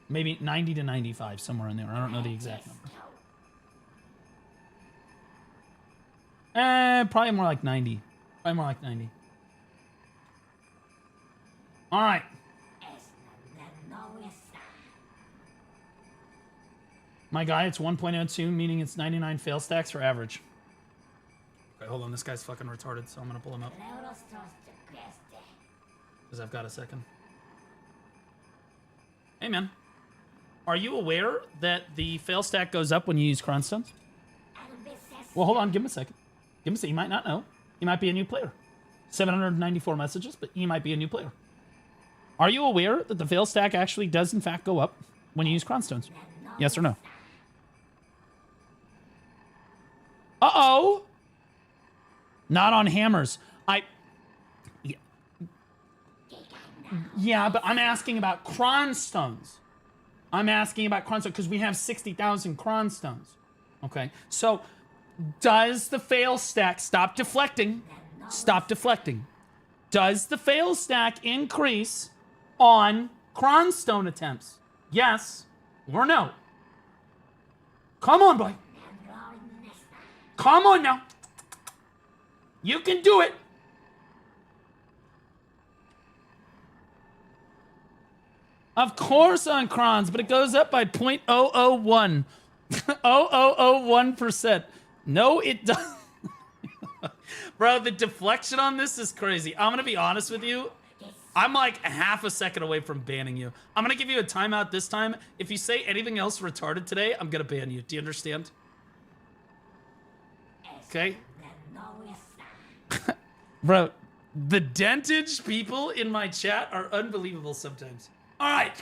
Maybe 90 to 95, somewhere in there. I don't know the exact number. Probably more like 90. Probably more like 90. All right. My guy, it's 1.02, meaning it's 99 fail stacks for average. Okay, hold on. This guy's fucking retarded, so I'm going to pull him up. Because I've got a second. Hey, man. Are you aware that the fail stack goes up when you use cronstones? Well, hold on. Give him a second. Give him a second. He might not know. He might be a new player. 794 messages, but he might be a new player. Are you aware that the fail stack actually does, in fact, go up when you use cronstones? Yes or no? Uh-oh! Not on hammers. Yeah, but I'm asking about cron stones. I'm asking about cron stones because we have 60,000 cron stones. Okay, so does the fail stack, stop deflecting, stop deflecting. Does the fail stack increase on cron stone attempts? Yes or no? Come on, boy. Come on now. You can do it. Of course on crons, but it goes up by 0.001. 0.001%. No, it doesn't. Bro, the deflection on this is crazy. I'm gonna be honest with you. I'm like a half a second away from banning you. I'm gonna give you a timeout this time. If you say anything else retarded today, I'm gonna ban you. Do you understand? Okay. Bro, the dentage people in my chat are unbelievable sometimes. All right.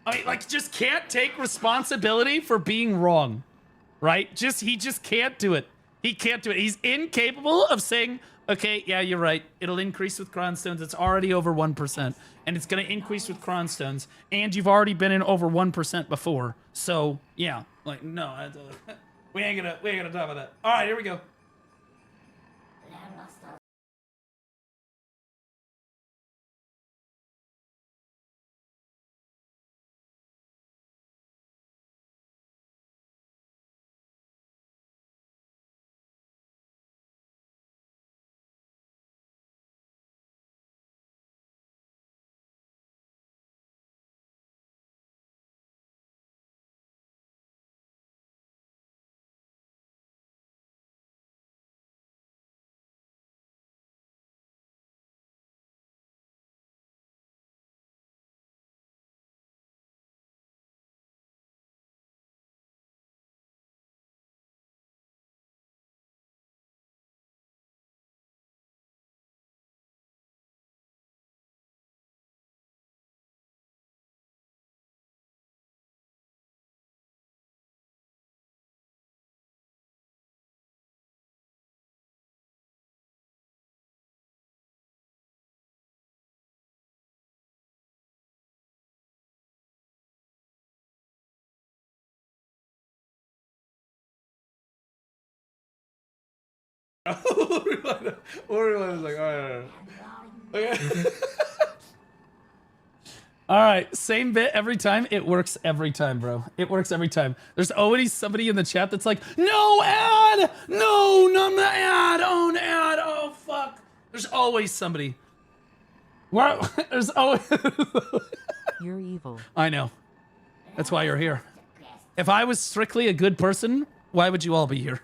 I mean, like, just can't take responsibility for being wrong, right? He just can't do it. He can't do it. He's incapable of saying, okay, yeah, you're right. It'll increase with cronstones. It's already over 1%. And it's going to increase with cronstones. And you've already been in over 1% before. So, yeah. Like, no. We ain't gonna talk about that. All right, here we go. Everyone is like, all right. Okay. All right, same bit every time. It works every time, bro. It works every time. There's always somebody in the chat that's like, no ad! No, not the ad! Oh, an ad! Oh, fuck. There's always somebody. There's always... You're evil. I know. That's why you're here. If I was strictly a good person, why would you all be here?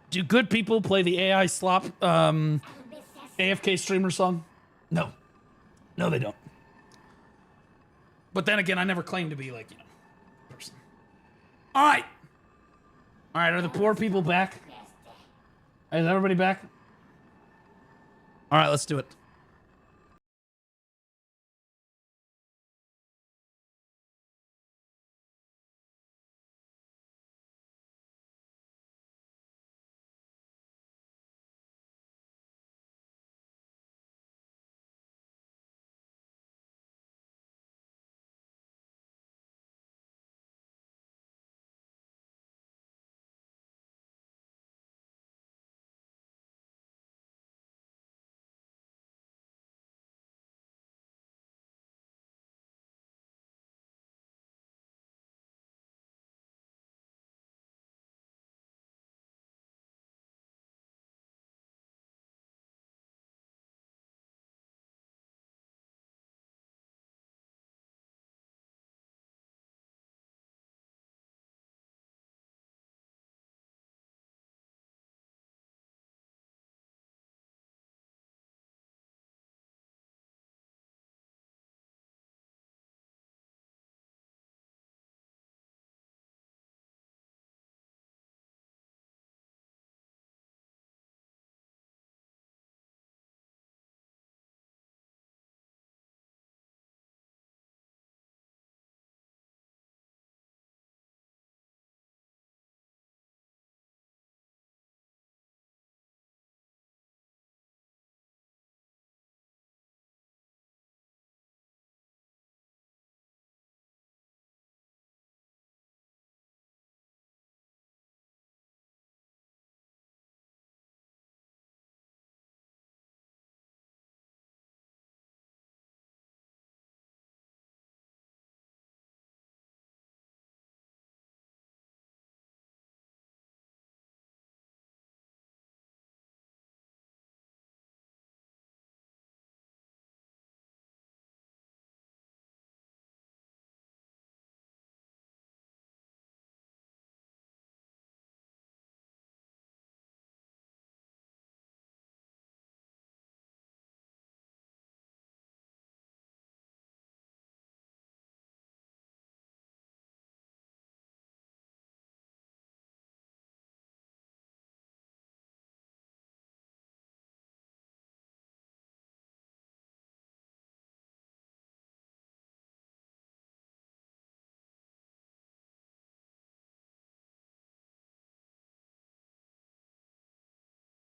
Do good people play the AI slop AFK streamer song? No. No, they don't. But then again, I never claimed to be like, person. All right. All right, are the poor people back? Is everybody back? All right, let's do it.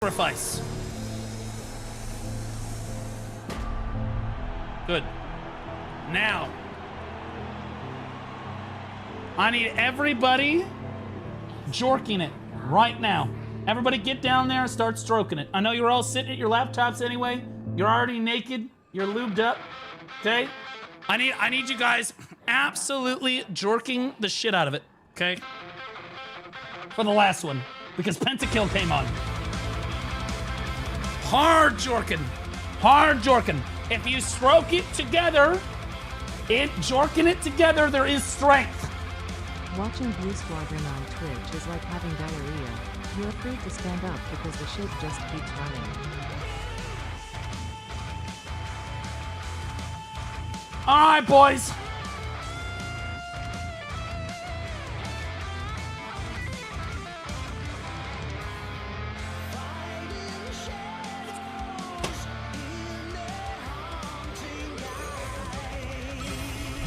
sacrifice. Good. Now, I need everybody jorking it right now. Everybody get down there and start stroking it. I know you're all sitting at your laptops anyway. You're already naked. You're lubed up. Okay? I need you guys absolutely jorking the shit out of it. Okay? For the last one. Because Pentakill came on. Hard jorking. Hard jorking. If you stroke it together, jorking it together, there is strength. Watching Blue Squadron on Twitch is like having diarrhea. You're afraid to stand up because the shit just keeps running. All right, boys.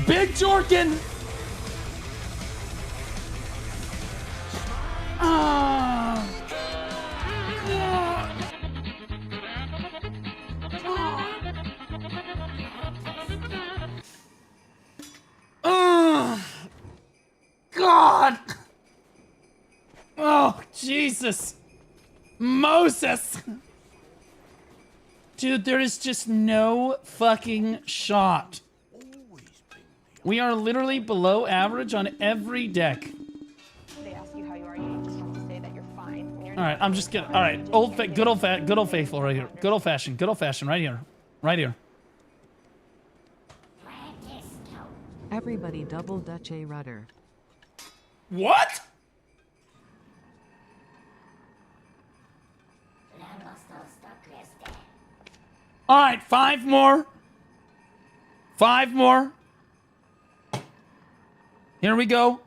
Big Jorkin. God. Oh, Jesus. Moses. Dude, there is just no fucking shot. We are literally below average on every deck. They ask you how you are, you just have to say that you're fine. All right, I'm just gonna. All right, good old faithful right here. Good old fashioned right here, right here. Everybody double Dutch A rudder. What? All right, 5 more. 5 more. Here we go.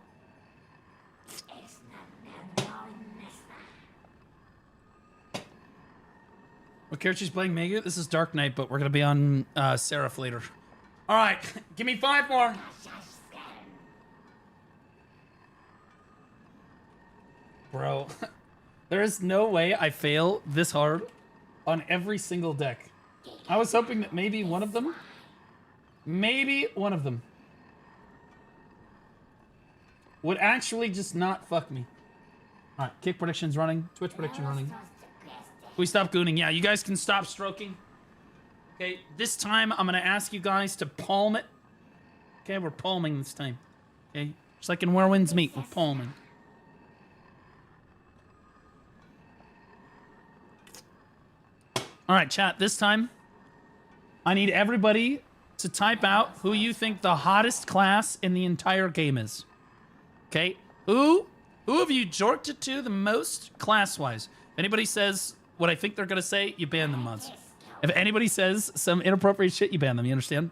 What character is playing Mega? This is Dark Knight, but we're gonna be on Seraph later. All right, give me 5 more. Bro, there is no way I fail this hard on every single deck. I was hoping that maybe one of them would actually just not fuck me. All right, kick predictions running, Twitch prediction running. We stop gooning. Yeah, you guys can stop stroking. Okay, this time I'm gonna ask you guys to palm it. Okay, we're palming this time. Okay, just like in Where Winds Meet, we're palming. All right, chat, this time I need everybody to type out who you think the hottest class in the entire game is. Okay, who have you jorked it to the most class-wise? If anybody says what I think they're gonna say, you ban them, mods. If anybody says some inappropriate shit, you ban them, you understand?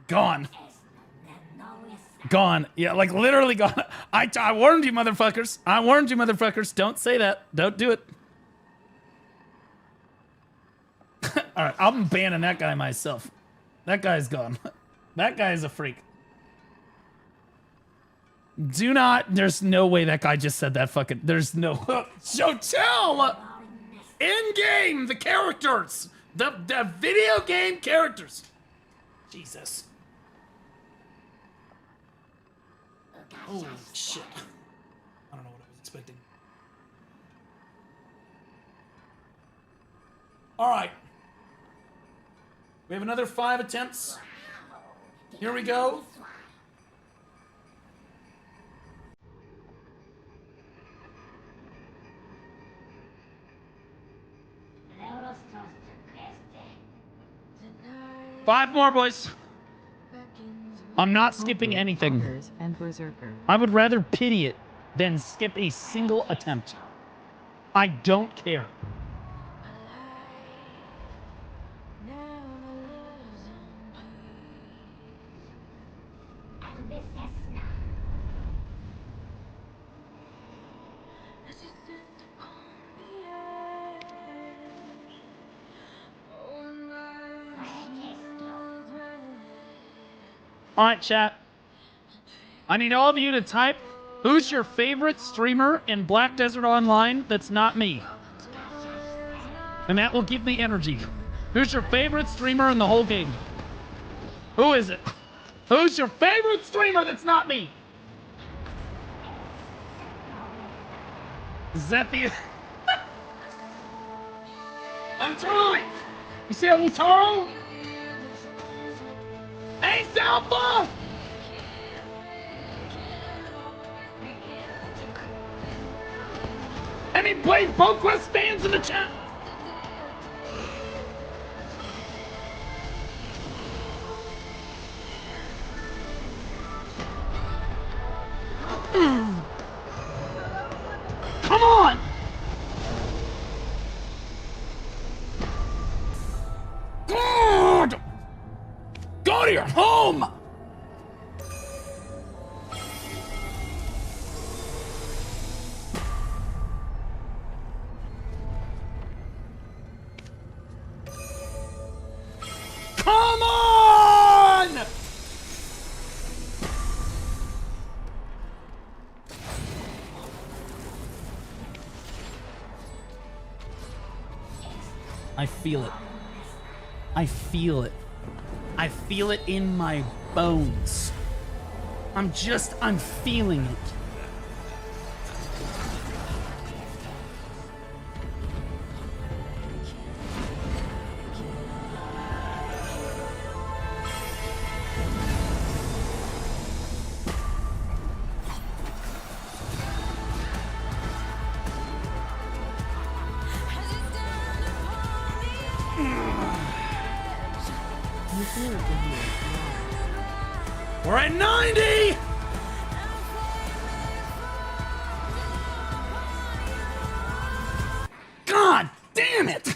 Gone. Gone. Yeah, like literally gone. I warned you, motherfuckers. I warned you, motherfuckers. Don't say that. Don't do it. All right, I'm banning that guy myself. That guy's gone. That guy is a freak. Do not. There's no way that guy just said that fucking. There's no. So tell. In game, the characters. The video game characters. Jesus. Holy shit. I don't know what I was expecting. All right. We have another 5 attempts. Here we go. Five more, boys. I'm not skipping anything. And Berserker. I would rather pity it than skip a single attempt. I don't care. All right, chat. I need all of you to type, who's your favorite streamer in Black Desert Online that's not me? And that will give me energy. Who's your favorite streamer in the whole game? Who is it? Who's your favorite streamer that's not me? Is that the... I'm trying! You see a little Taro? Hey, Salva! Any Blade PokeQuest fans in the chat? Come on! God! Go to your home! Come on! I feel it. I feel it. I feel it in my bones. I'm feeling it. We're at 90! God damn it!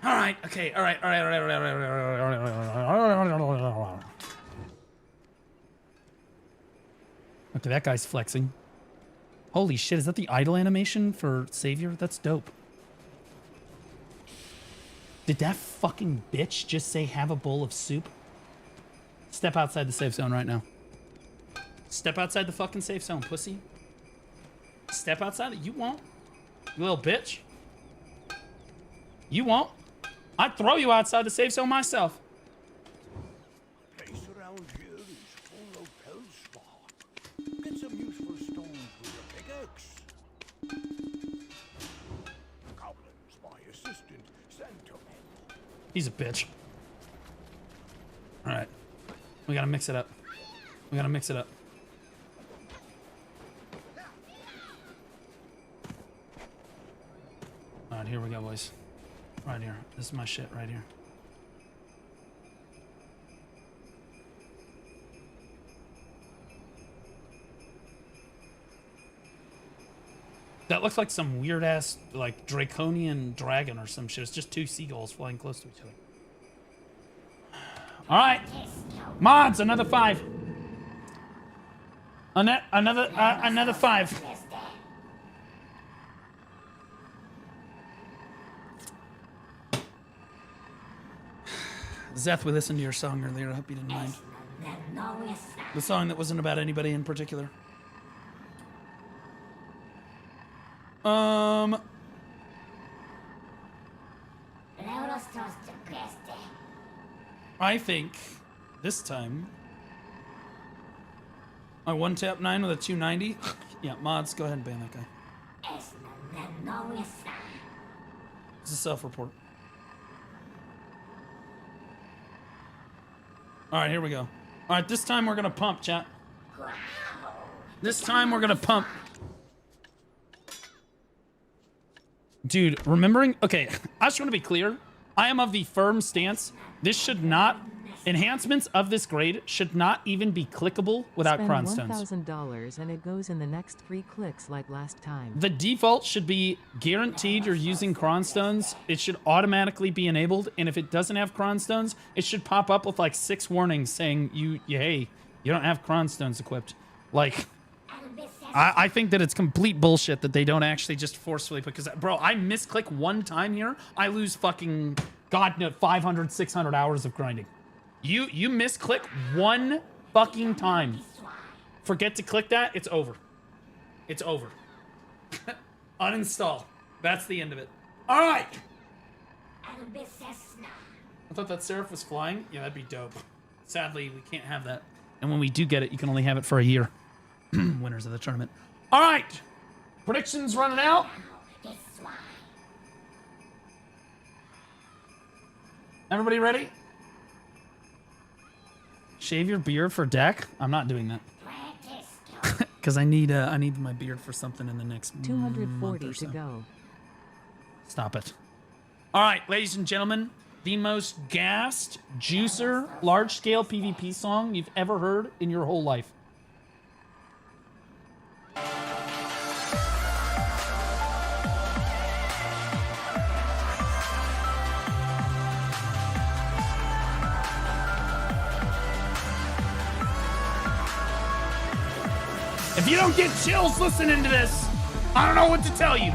Alright, okay, alright. Okay, that guy's flexing. Holy shit, is that the idle animation for Savior? That's dope. Did that fucking bitch just say have a bowl of soup? Step outside the safe zone right now. Step outside the fucking safe zone, pussy. Step outside it. You won't. You little bitch. You won't. I'd throw you outside the safe zone myself. Place around here is full of feldspar. Get some useful stones with your pickaxe. Goblin's my assistant, Sentiment. He's a bitch. Alright. We gotta mix it up. We gotta mix it up. Alright, here we go, boys. Right here. This is my shit right here. That looks like some weird ass, like, draconian dragon or some shit. It's just two seagulls flying close to each other. Alright. Mods, another 5. Another 5. Zeth, we listened to your song earlier. I hope you didn't mind. The song that wasn't about anybody in particular. I think this time I one tap 9 with a 290. Yeah, mods, go ahead and ban that guy. It's a self-report. Alright, here we go. Alright, this time we're gonna pump, chat. This time we're gonna pump. Dude, remembering... Okay, I just want to be clear. I am of the firm stance. This should not... Enhancements of this grade should not even be clickable without cron stones. Spend $1,000 and it goes in the next 3 clicks like last time. The default should be guaranteed you're using cron stones. It should automatically be enabled, and if it doesn't have cron stones, it should pop up with like 6 warnings saying hey, you don't have cron stones equipped. Like, I think that it's complete bullshit that they don't actually just forcefully, because, bro, I misclick one time here, I lose fucking, God, no, 500, 600 hours of grinding. You misclick one fucking time, forget to click that, it's over. It's over. Uninstall. That's the end of it. All right. I thought that Seraph was flying. Yeah, that'd be dope. Sadly, we can't have that. And when we do get it, you can only have it for a year. Winners of the tournament. All right. Predictions running out. Everybody ready? Shave your beard for deck? I'm not doing that. Because I need my beard for something in the next 240 so. to go. Stop it. All right, ladies and gentlemen, the most gassed, juicer, large-scale PvP song you've ever heard in your whole life. If you don't get chills listening to this, I don't know what to tell you.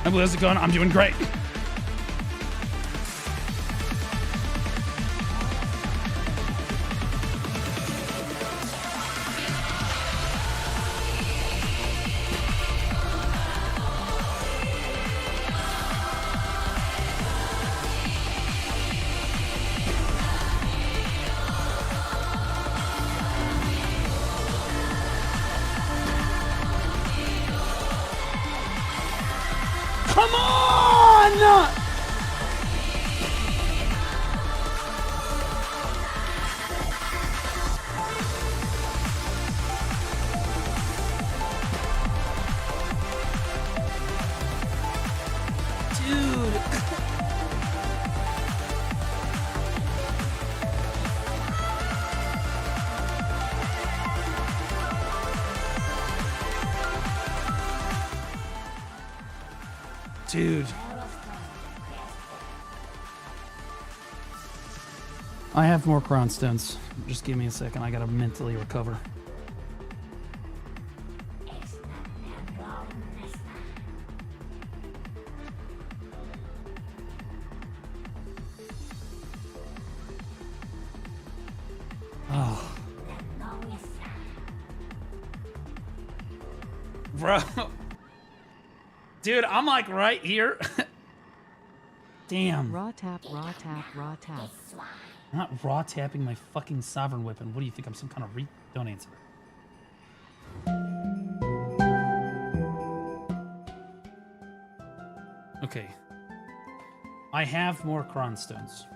How's it going? I'm doing great. Come on! Dude. Dude. I have more crown stones. Just give me a second. I gotta mentally recover. Oh. Bro. Dude, I'm like right here. Damn. Raw tap, raw tap, raw tap. I'm not raw tapping my fucking sovereign weapon. What do you think? I'm some kind of Don't answer. Okay. I have more cronstones.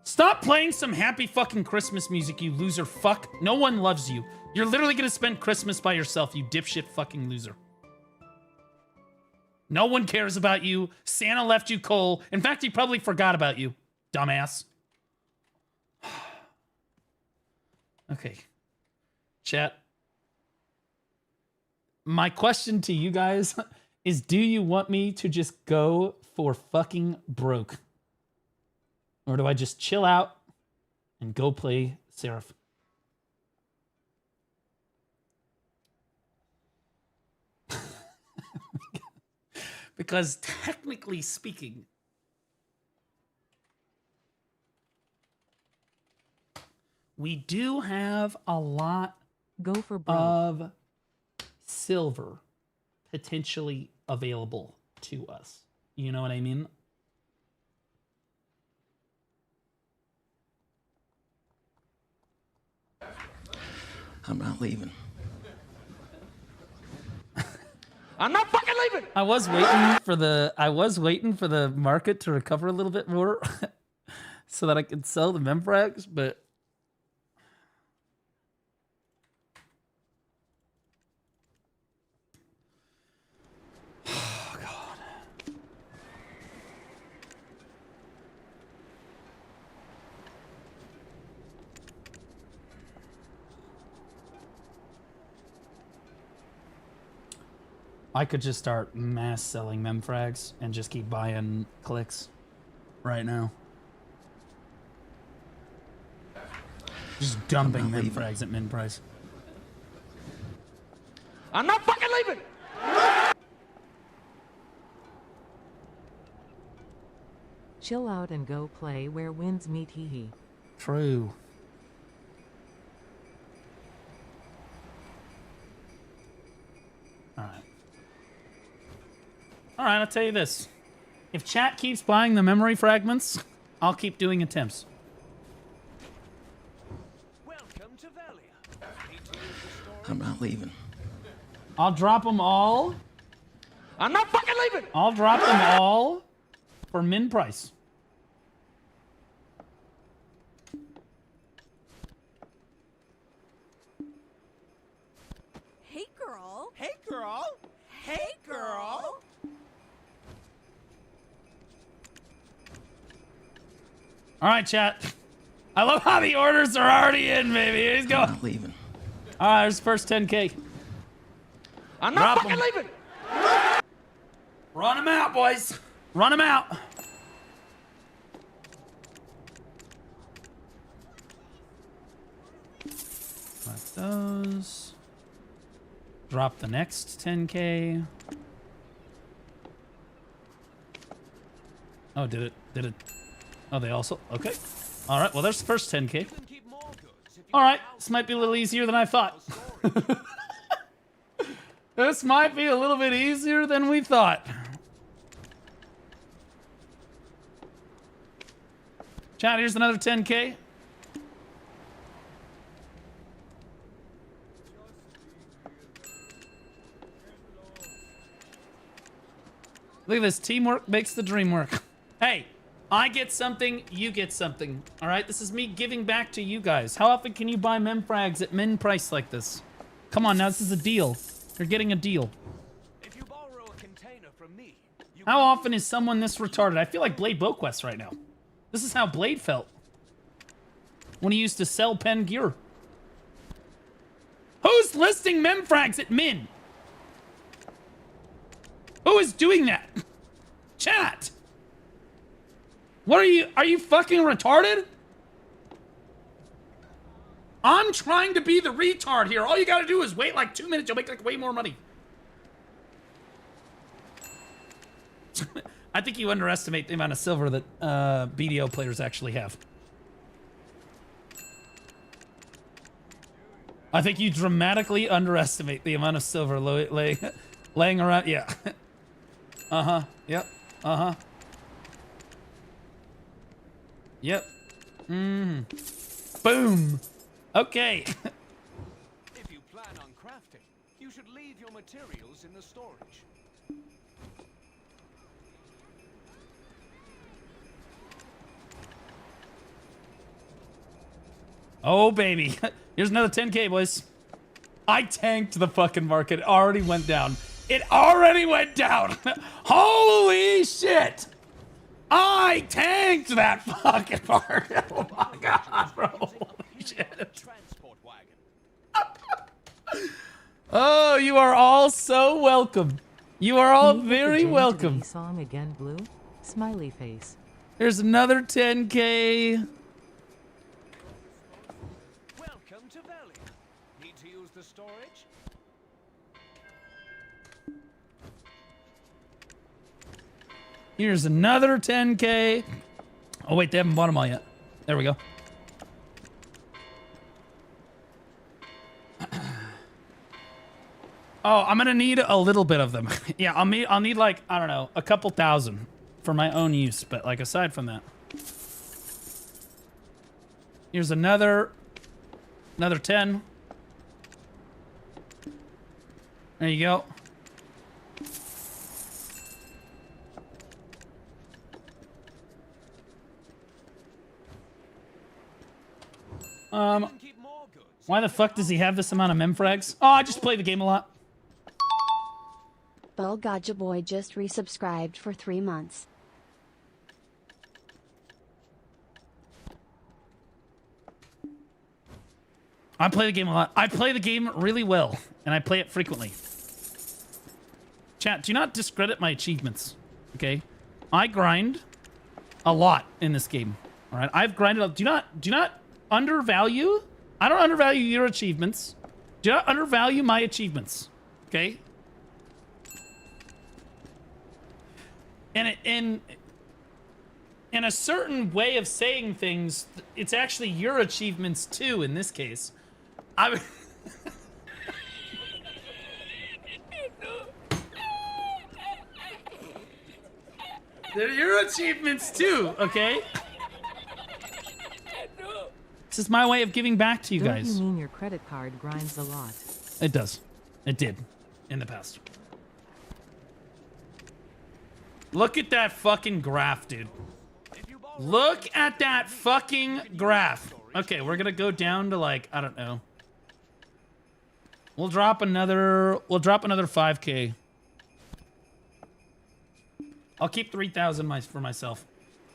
Stop playing some happy fucking Christmas music, you loser fuck. No one loves you. You're literally gonna spend Christmas by yourself, you dipshit fucking loser. No one cares about you. Santa left you cold. In fact, he probably forgot about you, dumbass. Okay. Chat. My question to you guys is, do you want me to just go for fucking broke? Or do I just chill out and go play Seraph? Because technically speaking, we do have a lot of silver potentially available to us. You know what I mean? I'm not leaving. I'm not fucking leaving. I was waiting for the market to recover a little bit more so that I could sell the memfrags, but oh god. I could just start mass selling memfrags and just keep buying clicks right now. Just dumping min frags at min price. I'm not fucking leaving! Chill out and go play where winds meet hee hee. True. Alright. Alright, I'll tell you this. If chat keeps buying the memory fragments, I'll keep doing attempts. Welcome to Valia. I'm not leaving. I'll drop them all. I'm not fucking leaving! I'll drop them all for min price. Hey, girl. Hey, girl! Hey, girl. All right, chat. I love how the orders are already in, baby. He's going. I'm not leaving. All right, there's the first 10K. I'm not Drop fucking 'em. leaving! Run them out, boys. Run them out. Like those. Drop the next 10K. Oh, did it? Did it? Oh, they also? Okay. All right, well, there's the first 10K. All right, this might be a little easier than I thought. This might be a little bit easier than we thought. Chat, here's another 10K. Look at this. Teamwork makes the dream work. Hey, I get something, you get something. All right, this is me giving back to you guys. How often can you buy memfrags at min price like this? Come on, now this is a deal. You're getting a deal. If you borrow a container from me, How often is someone this retarded? I feel like Blade Boquest right now. This is how Blade felt when he used to sell pen gear. Who's listing memfrags at min? Who is doing that? Chat. What are you fucking retarded? I'm trying to be the retard here. All you gotta do is wait like 2 minutes. You'll make like way more money. I think you underestimate the amount of silver that BDO players actually have. I think you dramatically underestimate the amount of silver laying around. Yeah. Uh-huh. Yep. Uh-huh. Yep. Boom. Okay. if you plan on crafting, you should leave your materials in the storage. Oh, baby. Here's another 10K, boys. I tanked the fucking market. It already went down. It already went down. Holy shit. I tanked that fucking market. Oh, my God, bro. Holy shit. Oh, you are all so welcome. You are all very welcome. Song again, Blue? Smiley face. There's another 10K. Welcome to Valia. Need to use the storage? Here's another 10K. Oh, wait, they haven't bought them all yet. There we go. Oh, I'm gonna need a little bit of them. Yeah, I'll need like, I don't know, a couple thousand for my own use. But like aside from that, here's another 10. There you go. Why the fuck does he have this amount of memfrags? Oh, I just play the game a lot. Bulgaja Boy just resubscribed for 3 months. I play the game a lot. I play the game really well, and I play it frequently. Chat, do not discredit my achievements, okay? I grind a lot in this game, all right? I've grinded. Do not undervalue I don't undervalue your achievements. Do not undervalue my achievements. Okay? And in a certain way of saying things, it's actually your achievements too in this case. They're your achievements too, okay? This is my way of giving back to you guys. Don't you mean your credit card grinds a lot? It does. It did in the past. Look at that fucking graph, dude. Look at that fucking graph. Okay, we're gonna go down to like, I don't know. We'll drop another 5K. I'll keep 3,000 for myself.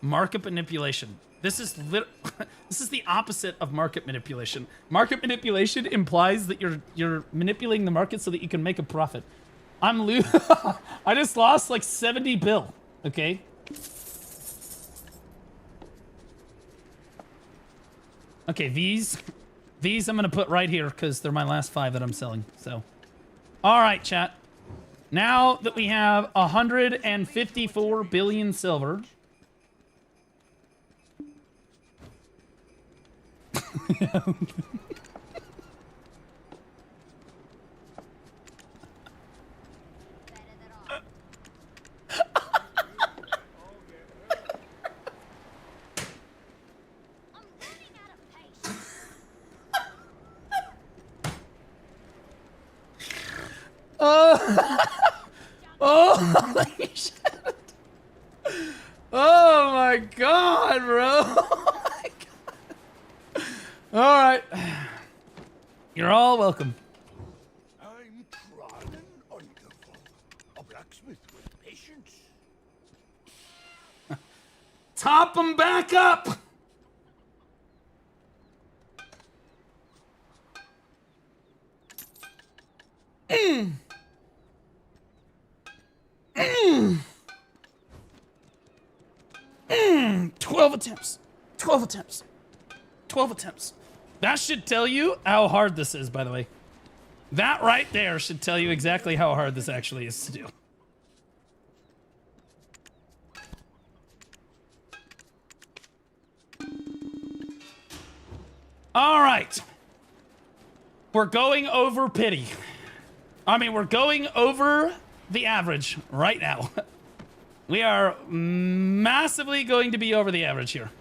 Market manipulation. This is this is the opposite of market manipulation. Market manipulation implies that you're manipulating the market so that you can make a profit. I just lost like 70 bill. Okay. Okay, these I'm gonna put right here because they're my last 5 that I'm selling. So, all right, chat. Now that we have 154 billion silver. Holy shit. Oh my god, bro. Oh my god. All right. You're all welcome. I'm trodden underfoot. A blacksmith with patience. Top them back up. Mm. 12 attempts. 12 attempts. 12 attempts. That should tell you how hard this is, by the way. That right there should tell you exactly how hard this actually is to do. All right. We're going over pity. I mean, we're going over the average right now. We are massively going to be over the average here.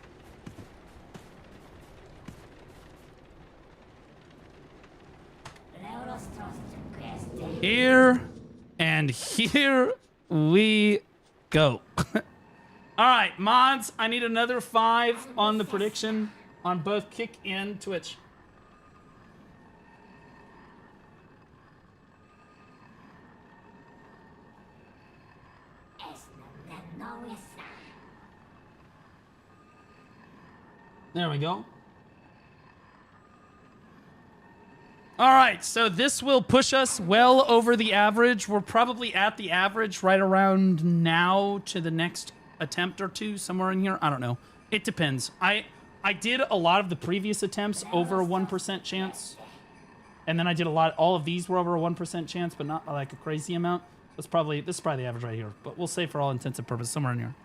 Here and here we go. All right, mods, I need another 5 on the prediction on both Kick and Twitch. There we go. All right, so this will push us well over the average. We're probably at the average right around now to the next attempt or two, somewhere in here. I don't know. It depends. I did a lot of the previous attempts over a 1% chance. And then I did all of these were over a 1% chance, but not like a crazy amount. This is probably the average right here. But we'll say for all intents and purposes, somewhere in here.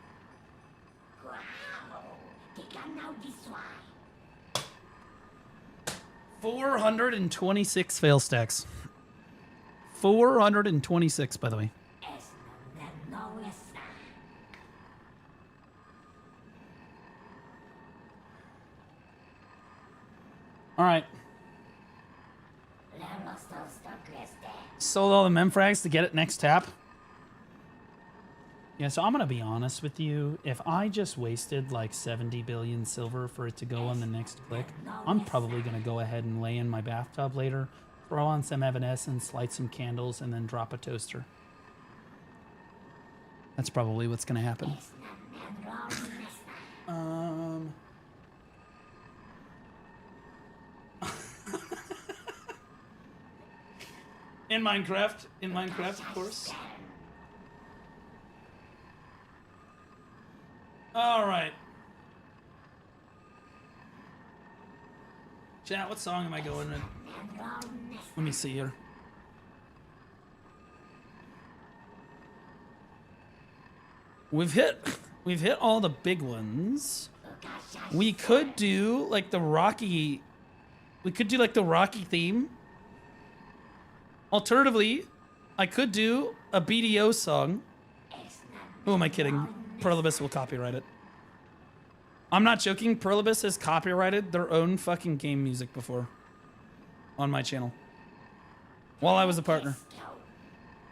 426 fail stacks. 426, by the way. All right. Sold all the memfrags to get it next tap. Yeah, so I'm going to be honest with you. If I just wasted like 70 billion silver for it to go on the next click, I'm probably going to go ahead and lay in my bathtub later, throw on some Evanescence, light some candles, and then drop a toaster. That's probably what's going to happen. In Minecraft, of course. All right. Chat, what song am I going with? Let me see here. We've hit all the big ones. We could do like the Rocky. We could do like the Rocky theme. Alternatively, I could do a BDO song. Who am I kidding? Perlibus will copyright it. I'm not joking. Perlibus has copyrighted their own fucking game music before on my channel while I was a partner.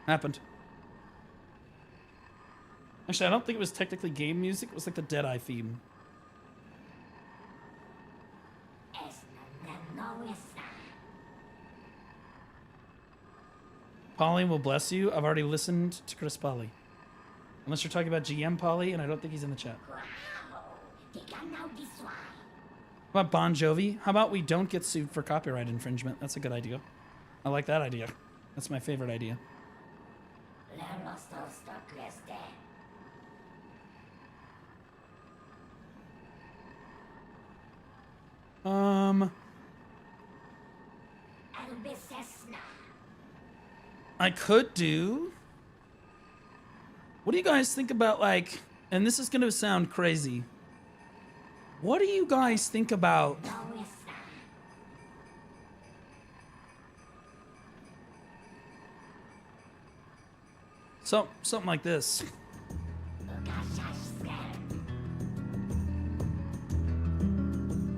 Happened. Actually, I don't think it was technically game music. It was like the Deadeye theme. Polly will bless you. I've already listened to Chris Polly. Unless you're talking about GM Polly, and I don't think he's in the chat. How about Bon Jovi? How about we don't get sued for copyright infringement? That's a good idea. I like that idea. That's my favorite idea. I could do... What do you guys think about, like... And this is gonna sound crazy. What do you guys think about... Something like this.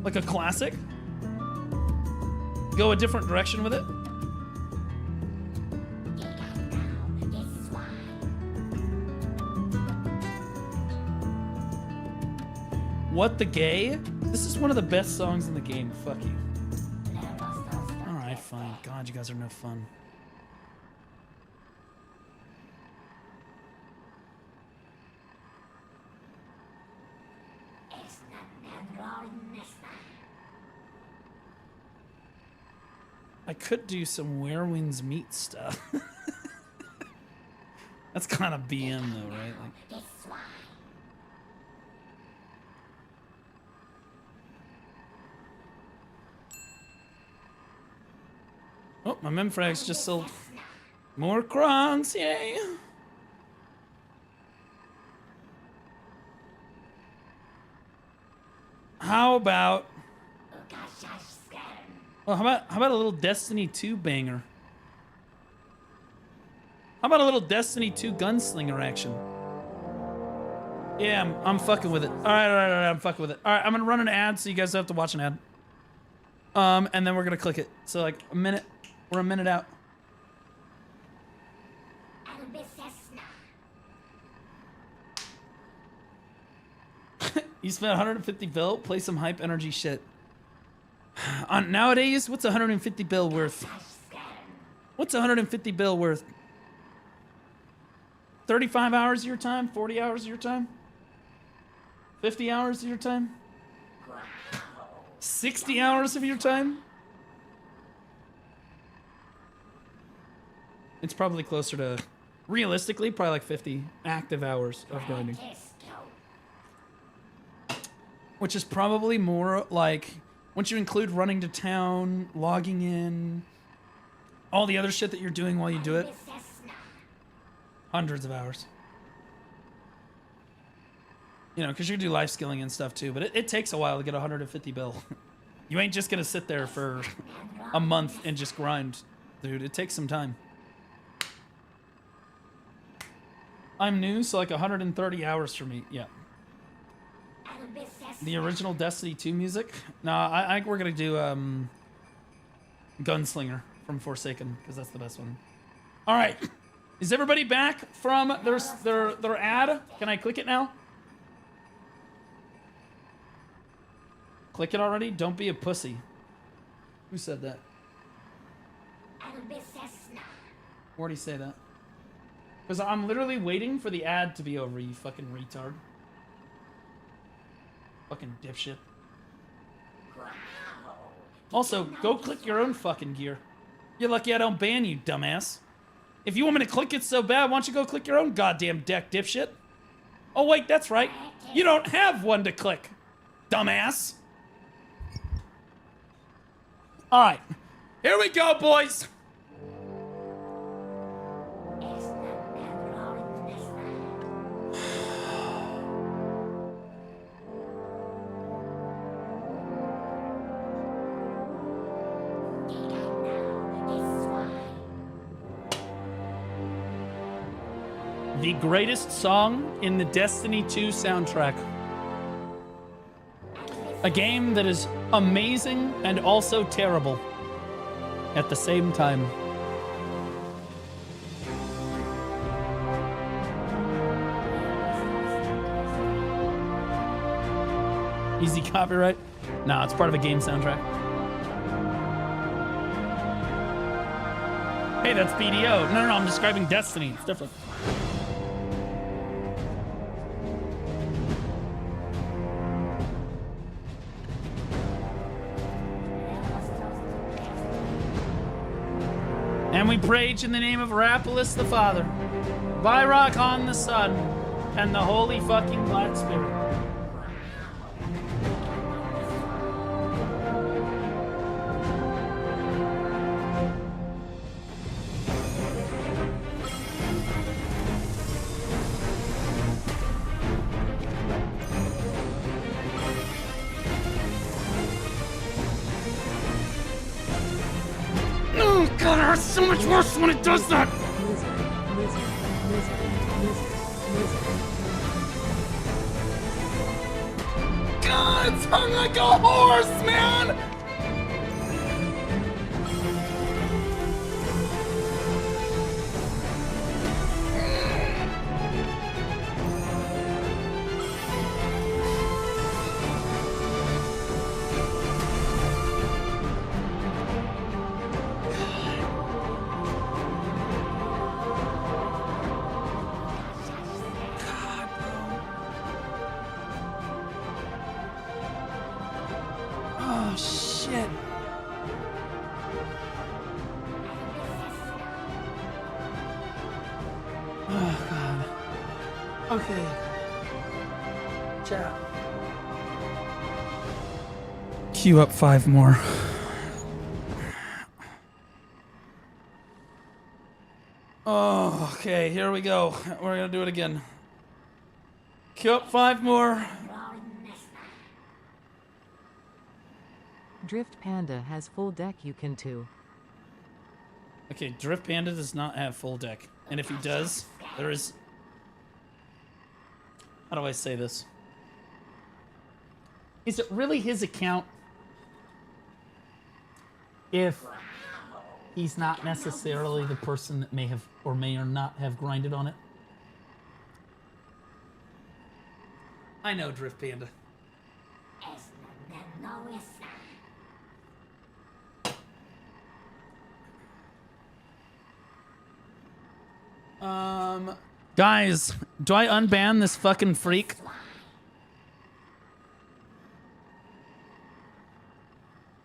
Like a classic? Go a different direction with it? What the Gay? This is one of the best songs in the game. Fuck you. Alright, fine. God, you guys are no fun. I could do some Where Winds Meet stuff. That's kind of BM though, right? Like, oh, my Memfrags just sold more crons, yay! How about... Well, how about a little Destiny 2 banger? How about a little Destiny 2 gunslinger action? Yeah, I'm fucking with it. All right, I'm fucking with it. All right, I'm gonna run an ad so you guys don't have to watch an ad. And then we're gonna click it. So like a minute. We're a minute out. You spent 150 bill, play some hype energy shit. Nowadays, what's 150 bill worth? What's 150 bill worth? 35 hours of your time? 40 hours of your time? 50 hours of your time? 60 hours of your time? It's probably closer to, realistically, probably like 50 active hours of grinding. Which is probably more like, once you include running to town, logging in, all the other shit that you're doing while you do it, hundreds of hours. You know, because you do life skilling and stuff too, but it takes a while to get 150 bill. You ain't just gonna sit there for a month and just grind, dude. It takes some time. I'm new, so like 130 hours for me, yeah. The original Destiny 2 music? No, I think we're gonna do Gunslinger from Forsaken, because that's the best one. Alright. Is everybody back from their ad? Can I click it now? Click it already? Don't be a pussy. Who said that? Where'd he say that? Because I'm literally waiting for the ad to be over, you fucking retard. Fucking dipshit. Also, go click your own fucking gear. You're lucky I don't ban you, dumbass. If you want me to click it so bad, why don't you go click your own goddamn deck, dipshit? Oh wait, that's right. You don't have one to click, dumbass. All right, here we go, boys. The greatest song in the Destiny 2 soundtrack. A game that is amazing and also terrible at the same time. Easy copyright? No, it's part of a game soundtrack. Hey, that's BDO. No, I'm describing Destiny. It's different. And we preach in the name of Rapolis the Father, Vyrocon the Son, and the Holy fucking Black Spirit. Oh god, it hurts so much worse when it does that! God, it's hung like a horse, man! Oh, shit. Oh, God. Okay. Chat. Queue up 5 more. Oh, okay, here we go. We're gonna do it again. Queue up 5 more. Drift Panda has full deck you can too. Okay, Drift Panda does not have full deck. And if he does, there is... How do I say this? Is it really his account if he's not necessarily the person that may have or may or not have grinded on it? I know, Drift Panda. Guys, do I unban this fucking freak?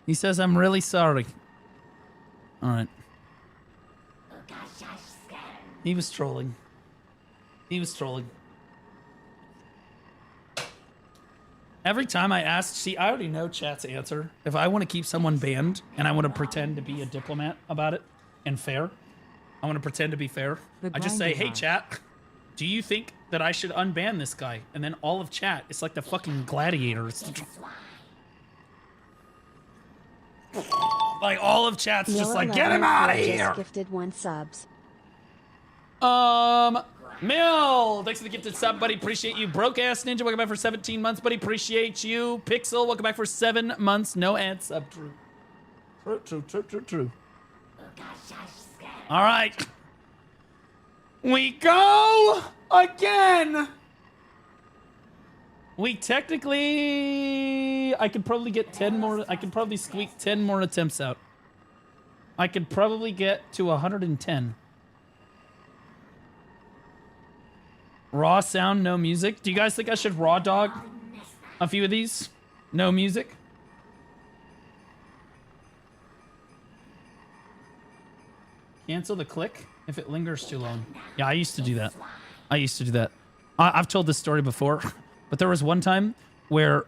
He says, I'm really sorry. Alright. He was trolling. He was trolling. Every time I ask, see, I already know chat's answer. If I want to keep someone banned and I want to pretend to be a diplomat about it and fair, I want to pretend to be fair. I just say, hey, chat, do you think that I should unban this guy? And then all of chat, it's like the fucking gladiators. Like, all of chat's just like, get him out of here! Gifted 1 subs. Mill, thanks for the gifted sub, buddy. Appreciate you. Broke ass ninja, welcome back for 17 months, buddy. Appreciate you. Pixel, welcome back for 7 months. No ad sub. True. All right. We go again. We technically, I could probably get 10 more. I could probably squeak 10 more attempts out. I could probably get to 110. Raw sound, no music. Do you guys think I should raw dog a few of these? No music? Cancel the click if it lingers too long. Yeah, I used to do that. I've told this story before, but there was one time where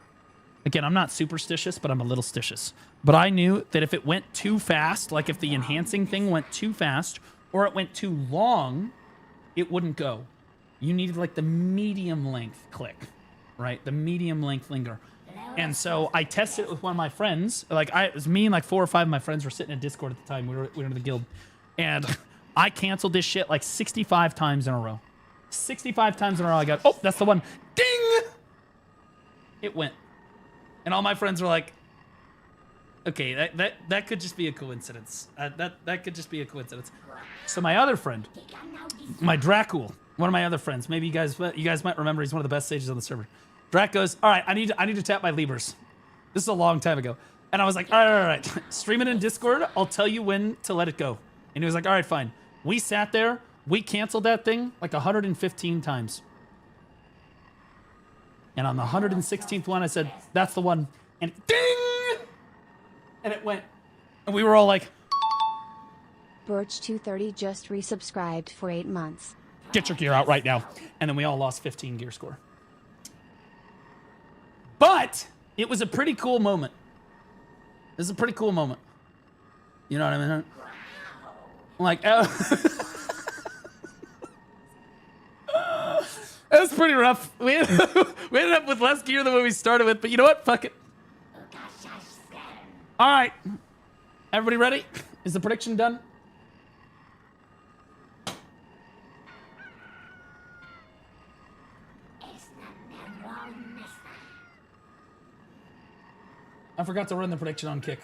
Again, I'm not superstitious, but I'm a little stitious. But I knew that if it went too fast, like if the enhancing thing went too fast or it went too long, it wouldn't go. You needed like the medium length click, right? The medium length linger. And so I tested it with one of my friends. Like it was me and like 4 or 5 of my friends were sitting in Discord at the time. We were in the guild. And I canceled this shit like 65 times in a row. 65 times in a row I got, oh, that's the one. Ding! It went. And all my friends were like, okay, that could just be a coincidence. That could just be a coincidence. So my other friend, my Dracul, one of my other friends, maybe you guys might remember, he's one of the best sages on the server. Drac goes, all right, I need to tap my levers. This is a long time ago. And I was like, all right. Stream it in Discord. I'll tell you when to let it go. And he was like, all right, fine. We sat there. We canceled that thing like 115 times. And on the 116th one, I said, that's the one. And ding! And it went. And we were all like, Birch230 just resubscribed for 8 months. get your gear out right now. And then we all lost 15 gear score. But it was a pretty cool moment. It was a pretty cool moment. You know what I mean? Like, it was pretty rough. We ended up with less gear than what we started with, but you know what? Fuck it. All right. Everybody ready? Is the prediction done? I forgot to run the prediction on Kick.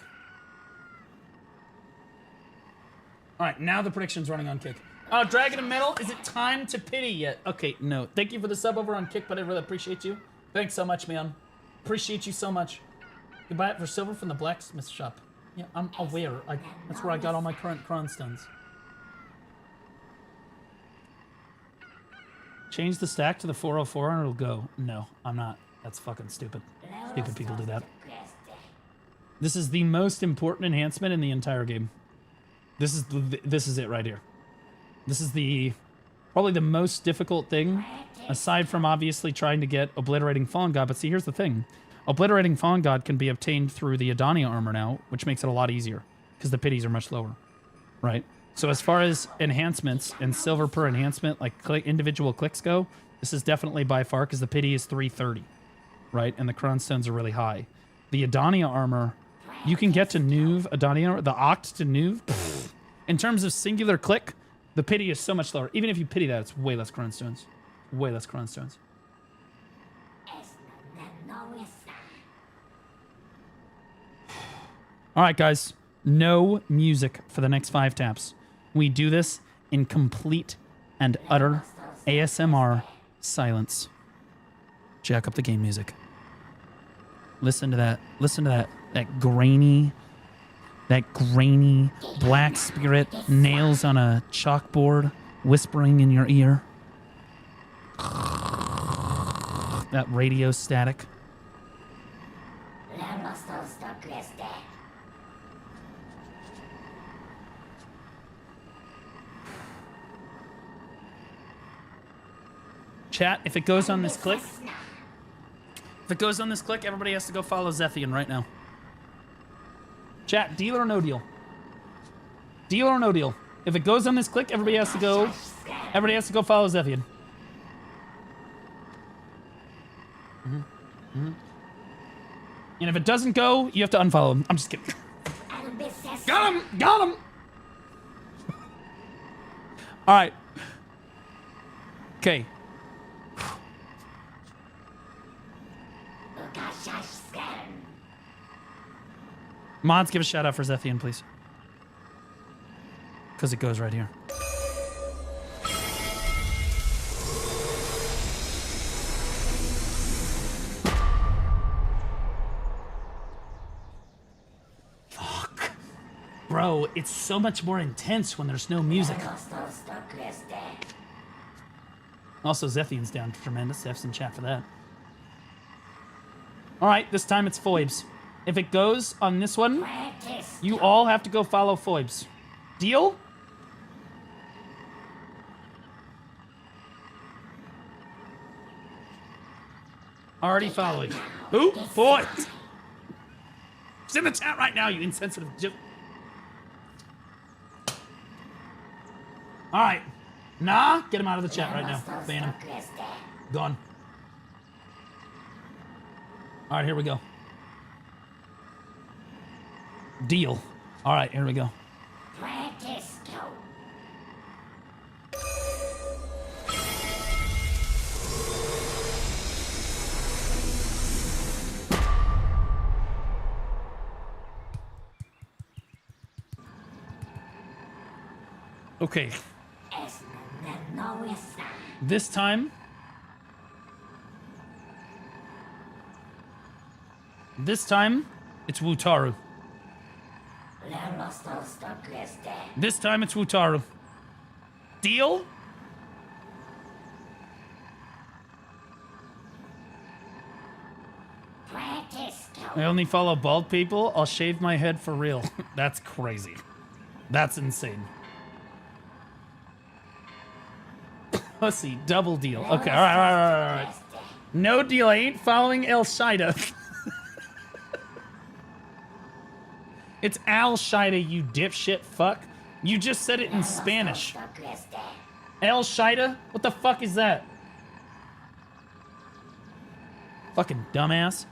All right, now the prediction's running on Kick. Oh, Dragon and Metal, is it time to pity yet? Okay, no. Thank you for the sub over on Kick, but I really appreciate you. Thanks so much, man. Appreciate you so much. You can buy it for silver from the blacksmith shop. Yeah, I'm aware. That's where I got all my current cron stones. Change the stack to the 404 and it'll go. No, I'm not. That's fucking stupid. Stupid people do that. This is the most important enhancement in the entire game. This is it right here. This is probably the most difficult thing, aside from obviously trying to get Obliterating Fallen God. But see, here's the thing. Obliterating Fallen God can be obtained through the Adania armor now, which makes it a lot easier, because the pities are much lower, right? So as far as enhancements and silver per enhancement, like individual clicks go, this is definitely by far, because the pity is 330, right? And the crown stones are really high. The Adania armor, you can get to Nuve, Adania, the Oct to Nuve. In terms of singular click, the pity is so much lower. Even if you pity that, it's way less crown stones. Way less crown stones. All right, guys. No music for the next 5 taps. We do this in complete and utter ASMR silence. Jack up the game music. Listen to that. Listen to that. That grainy black spirit nails on a chalkboard whispering in your ear. That radio static. Chat, if it goes on this click, everybody has to go follow Zethian right now. Chat, deal or no deal? Deal or no deal? If it goes on this click, everybody has to go follow Zethian. And if it doesn't go, you have to unfollow him. I'm just kidding. Got him! Got him! All right. Okay. Mods, give a shout out for Zethian, please. Because it goes right here. Fuck. Bro, it's so much more intense when there's no music. Also, Zethian's down tremendous. F's in chat for that. Alright, this time it's Foibs. If it goes on this one, you all have to go follow Foibs. Deal? Already following. Who? Boy! It's in the chat right now, you insensitive Alright. Nah, get him out of the chat right now. Ban him. Gone. Alright, here we go. Deal. Alright, here we go. Okay. This time. This time, it's Wutaru. This time, it's Wutaru. Deal? I only follow bald people. I'll shave my head for real. That's crazy. That's insane. Pussy, double deal. Okay, all right. No deal. I ain't following El Shida. It's Al Shida, you dipshit fuck. You just said it in Spanish. El Shida? What the fuck is that? Fucking dumbass.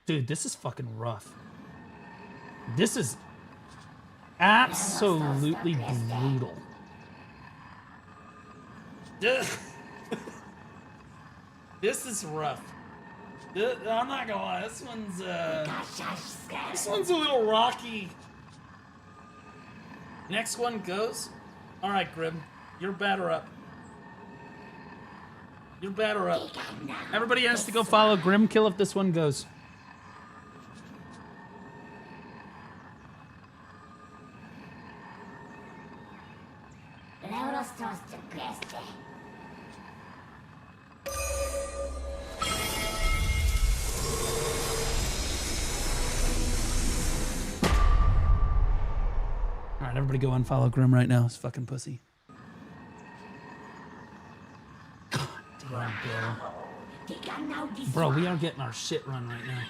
Dude, this is fucking rough. This is absolutely brutal. This is rough. I'm not gonna lie, this one's a little rocky. Next one goes. All right, Grim, you're batter up. You're batter up. Everybody has to go follow Grim Kill if this one goes. Alright, everybody go unfollow Grim right now. It's fucking pussy. God damn, bro. Bro, we are getting our shit run right now.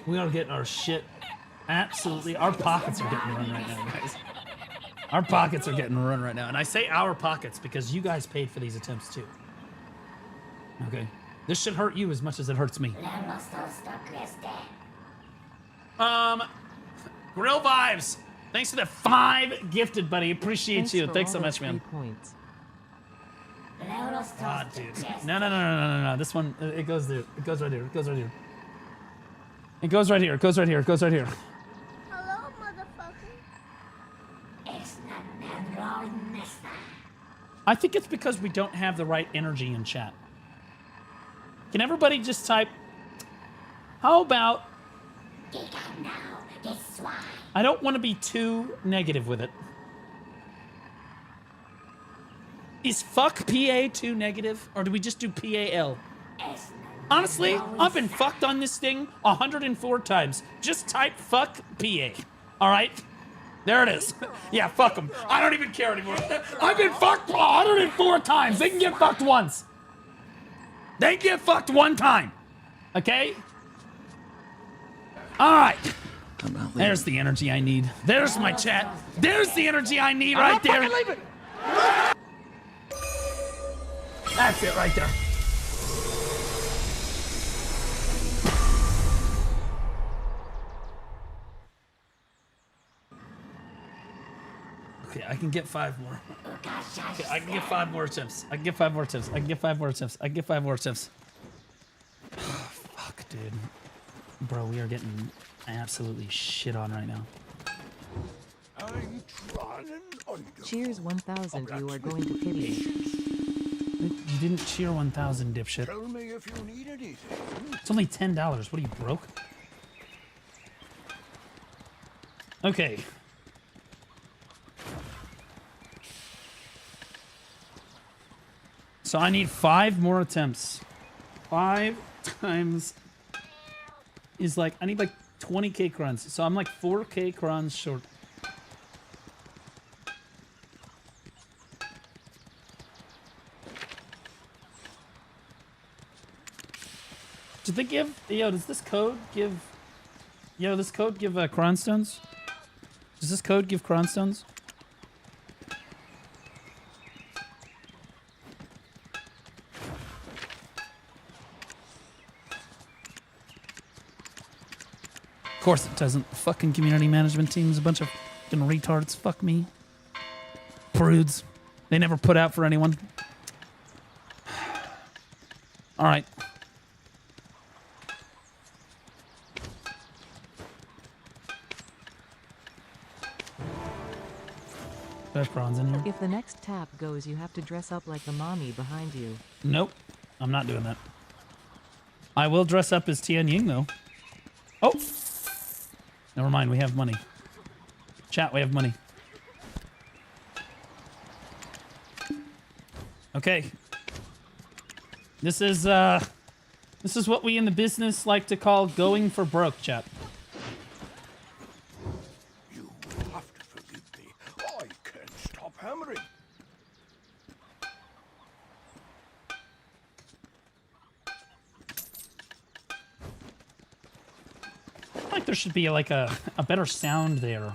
We are getting our shit. Absolutely. Our pockets are getting run right now, guys. Our pockets are getting run right now. And I say our pockets because you guys paid for these attempts too. Okay. This should hurt you as much as it hurts me. Grill Vibes. Thanks for the 5 gifted, buddy. Appreciate you. Thanks so much, man. Ah, dude. No. This one, it goes there. It goes right here. It goes right here. It goes right here. It goes right here. It goes right here. Hello, motherfucker. I think it's because we don't have the right energy in chat. Can everybody just type, how about... I don't want to be too negative with it. Is fuck PA too negative? Or do we just do PAL? Honestly, I've been fucked on this thing 104 times. Just type fuck PA. Alright? There it is. Yeah, fuck them. I don't even care anymore. I've been fucked 104 times. They can get fucked once. They get fucked one time. Okay? Alright. There's the energy I need. There's my chat. There's the energy I need right there. That's it right there. Okay, I can get 5 more. Okay, I can get 5 more attempts. I can get 5 more attempts. I can get 5 more attempts. I can get 5 more attempts. Fuck, dude. Bro, we are getting absolutely shit on right now. Cheers 1000, you are going to pity. You didn't cheer 1000, dipshit. Tell me if you need anything. It's only $10. What are you, broke? Okay. So I need 5 more attempts. 5 times is like, I need like 20k crowns. So I'm like 4k crowns short. Did they give, yo, does this code give, this code give crown stones? Does this code give crown stones? Of course it doesn't. Fucking community management team's a bunch of fucking retards. Fuck me. Prudes. They never put out for anyone. Alright. There's prawns in here. If the next tap goes, you have to dress up like the mommy behind you. Nope. I'm not doing that. I will dress up as Tian Ying, though. Oh! Never mind, we have money. Chat, we have money. Okay. This is what we in the business like to call going for broke, chat. You have to forgive me. I can't stop hammering. I feel like there should be like a better sound there.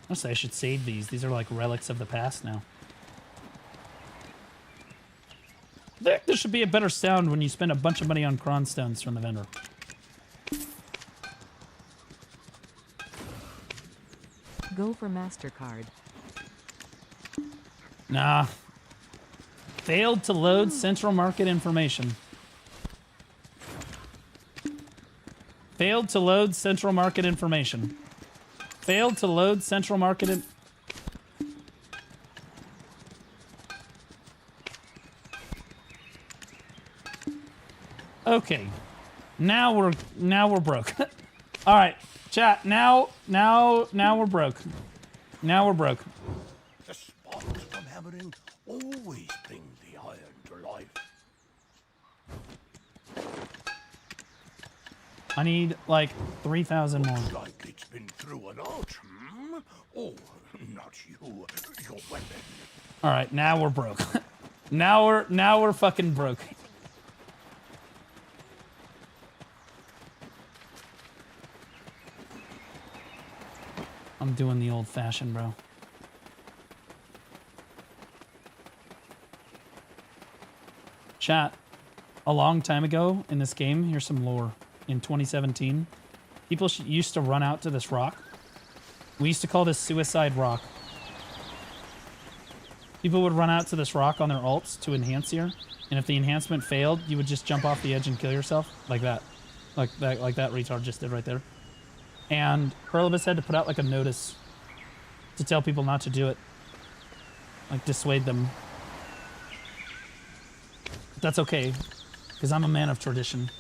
Honestly, I should save these. These are like relics of the past now. There should be a better sound when you spend a bunch of money on cron stones from the vendor. Go for MasterCard. Nah. Failed to load central market information. Failed to load central market information. Failed to load central market in... Okay. Now we're broke. All right, chat. Now we're broke. Now we're broke. The sparks from hammering always bring the iron to life. I need like 3,000 more. Looks like it's been through an arch, hmm? Oh, not you. Your weapon. All right, now we're broke. now we're fucking broke. I'm doing the old fashioned, bro. Chat, a long time ago in this game, here's some lore. In 2017, people used to run out to this rock. We used to call this Suicide Rock. People would run out to this rock on their ults to enhance here, and if the enhancement failed, you would just jump off the edge and kill yourself, like that. Like that retard just did right there. And Hurlibus had to put out like a notice to tell people not to do it. Like dissuade them. But that's okay, because I'm a man of tradition.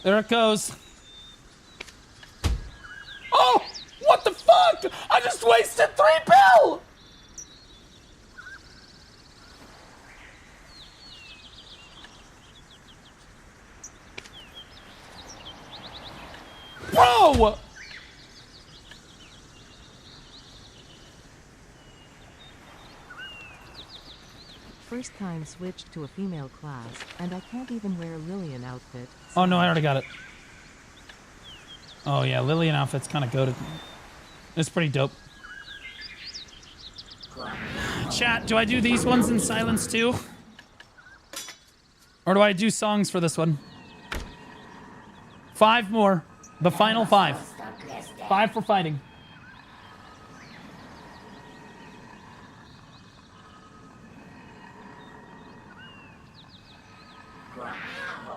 There it goes. Oh! What the fuck? I just wasted 3 bill! Bro! First time switched to a female class, and I can't even wear a Lillian outfit. Oh no, I already got it. Oh yeah, Lillian outfit's kind of goated. It's pretty dope. Chat, do I do these ones in silence too? Or do I do songs for this one? 5 more. The final 5. 5 for fighting.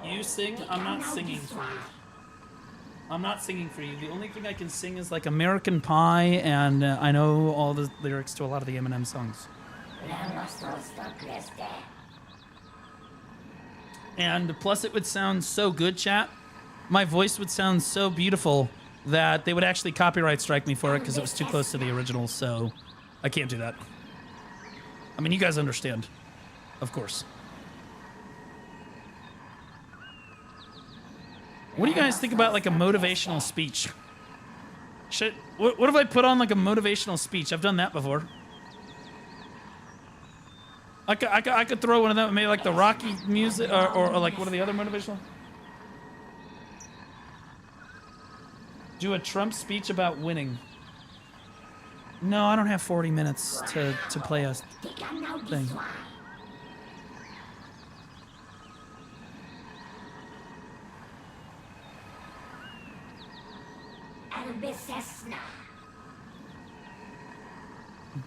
You sing, I'm not singing for you. I'm not singing for you. The only thing I can sing is like American Pie, and I know all the lyrics to a lot of the Eminem songs. And plus it would sound so good, chat. My voice would sound so beautiful that they would actually copyright strike me for it because it was too close to the original, so I can't do that. I mean, you guys understand, of course. What do you guys think about like a motivational speech? What if I put on like a motivational speech? I've done that before. I could throw one of them, maybe like the Rocky music, or like one of the other motivational. Do a Trump speech about winning. No, I don't have 40 minutes to play a thing.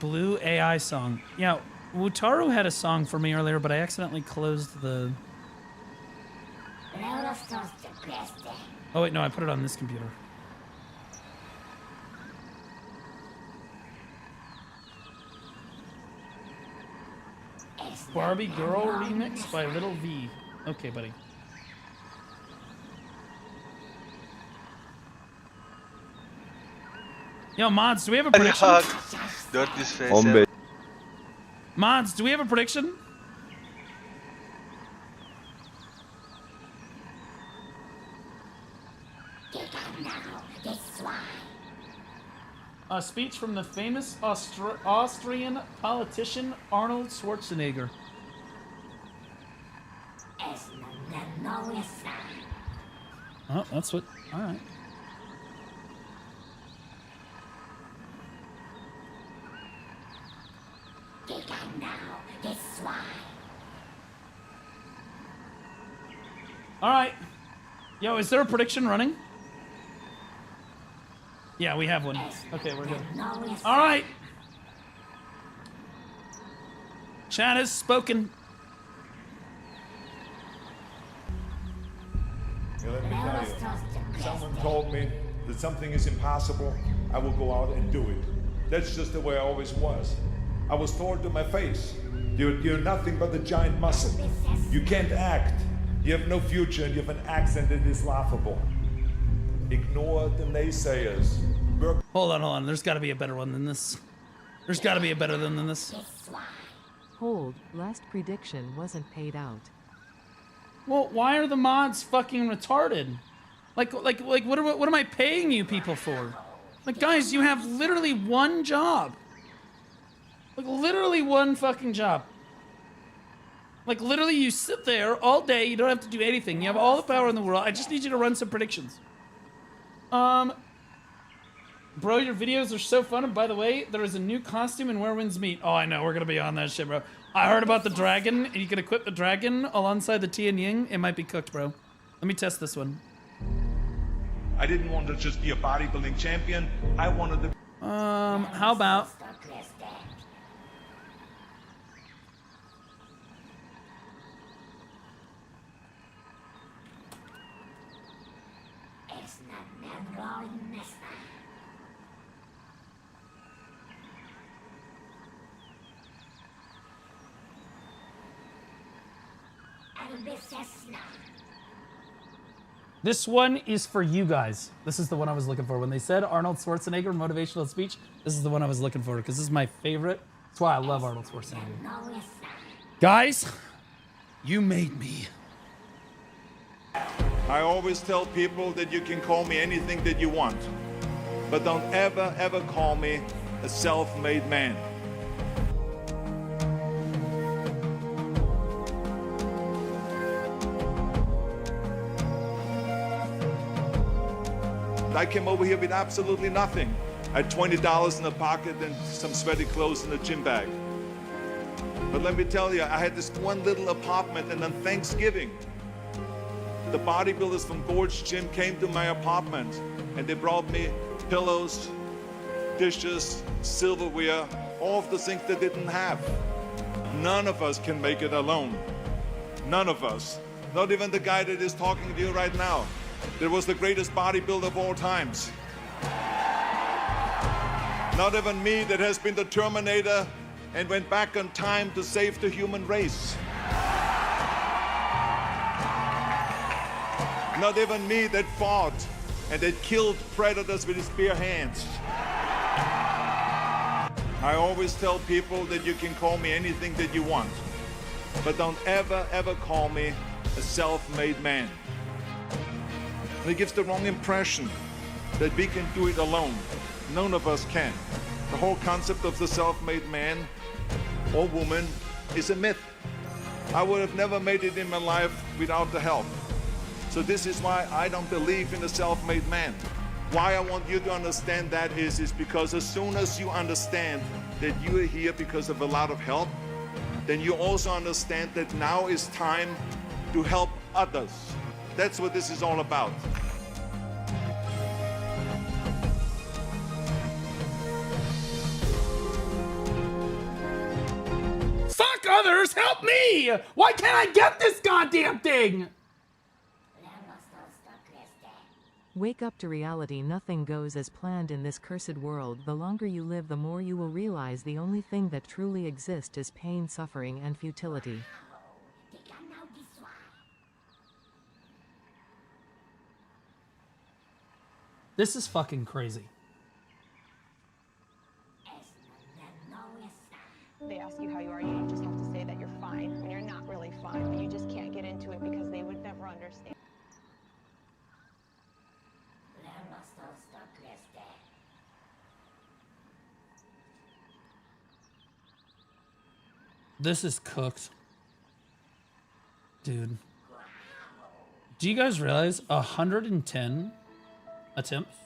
Blue AI song. Yeah, Wutaru had a song for me earlier, but I accidentally closed the... Oh wait, no, I put it on this computer. Barbie Girl remix by Little V. Okay, buddy. Yo, mods, do we have a prediction? Mods, do we have a prediction? A speech from the famous Austrian politician Arnold Schwarzenegger. Oh, that's what... Alright. Alright. Yo, is there a prediction running? Yeah, we have one. Okay, we're good. Alright. Chat has spoken. Yeah, let me tell you, someone told me that something is impossible, I will go out and do it. That's just the way I always was. I was told to my face, you're nothing but a giant muscle. You can't act. You have no future and you have an accent that is laughable. Ignore the naysayers. Hold on. There's got to be a better one than this. There's got to be a better one than this. Hold, last prediction wasn't paid out. Well, why are the mods fucking retarded? Like, what am I paying you people for? Like, guys, you have literally one job. Like, literally one fucking job. Like, literally, you sit there all day. You don't have to do anything. You have all the power in the world. I just need you to run some predictions. Bro, your videos are so fun. And by the way, there is a new costume in Where Winds Meet. Oh, I know. We're going to be on that shit, bro. I heard about the dragon. And you can equip the dragon alongside the Ti and Ying. It might be cooked, bro. Let me test this one. I didn't want to just be a bodybuilding champion. I wanted to... How about... This one is for you guys. This is the one I was looking for. When they said Arnold Schwarzenegger motivational speech, this is the one I was looking for because this is my favorite. That's why I love Arnold Schwarzenegger. Guys, you made me. I always tell people that you can call me anything that you want, but don't ever, ever call me a self-made man. I came over here with absolutely nothing. I had $20 in the pocket and some sweaty clothes in the gym bag. But let me tell you, I had this one little apartment, and on Thanksgiving, the bodybuilders from Gorge Gym came to my apartment and they brought me pillows, dishes, silverware, all of the things they didn't have. None of us can make it alone. None of us. Not even the guy that is talking to you right now. That was the greatest bodybuilder of all times. Not even me that has been the Terminator and went back on time to save the human race. Not even me that fought and that killed predators with his bare hands. I always tell people that you can call me anything that you want, but don't ever, ever call me a self-made man. And it gives the wrong impression that we can do it alone. None of us can. The whole concept of the self-made man or woman is a myth. I would have never made it in my life without the help. So this is why I don't believe in a self-made man. Why I want you to understand that is because as soon as you understand that you are here because of a lot of help, then you also understand that now is time to help others. That's what this is all about. Fuck others, help me! Why can't I get this goddamn thing? Wake up to reality. Nothing goes as planned in this cursed world. The longer you live, the more you will realize the only thing that truly exists is pain, suffering, and futility. This is fucking crazy. They ask you how you are, you just have to say that you're fine when you're not really fine, but you just can't get into it because they would never understand. This is cooked. Dude. Do you guys realize 110 attempts?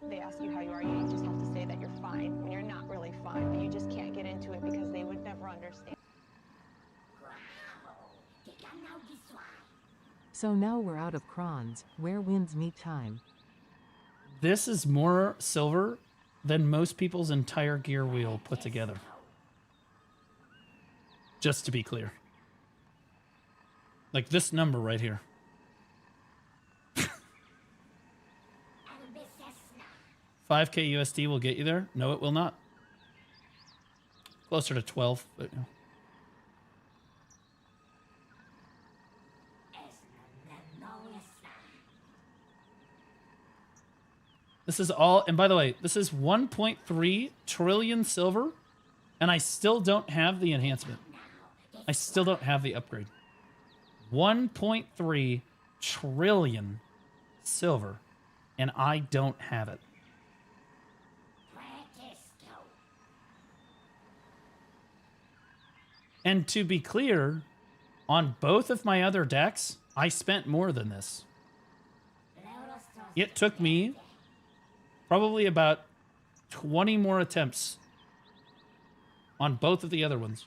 They ask you how you are, you just have to say that you're fine when you're not really fine, but you just can't get into it because they would never understand. So now we're out of crons, where wins meet time. This is more silver than most people's entire gear wheel put together. Just to be clear. Like this number right here. 5K USD will get you there? No, it will not. Closer to 12, but you know. This is all, and by the way, this is 1.3 trillion silver, and I still don't have the enhancement. I still don't have the upgrade. 1.3 trillion silver, and I don't have it. And to be clear, on both of my other decks, I spent more than this. It took me probably about 20 more attempts on both of the other ones.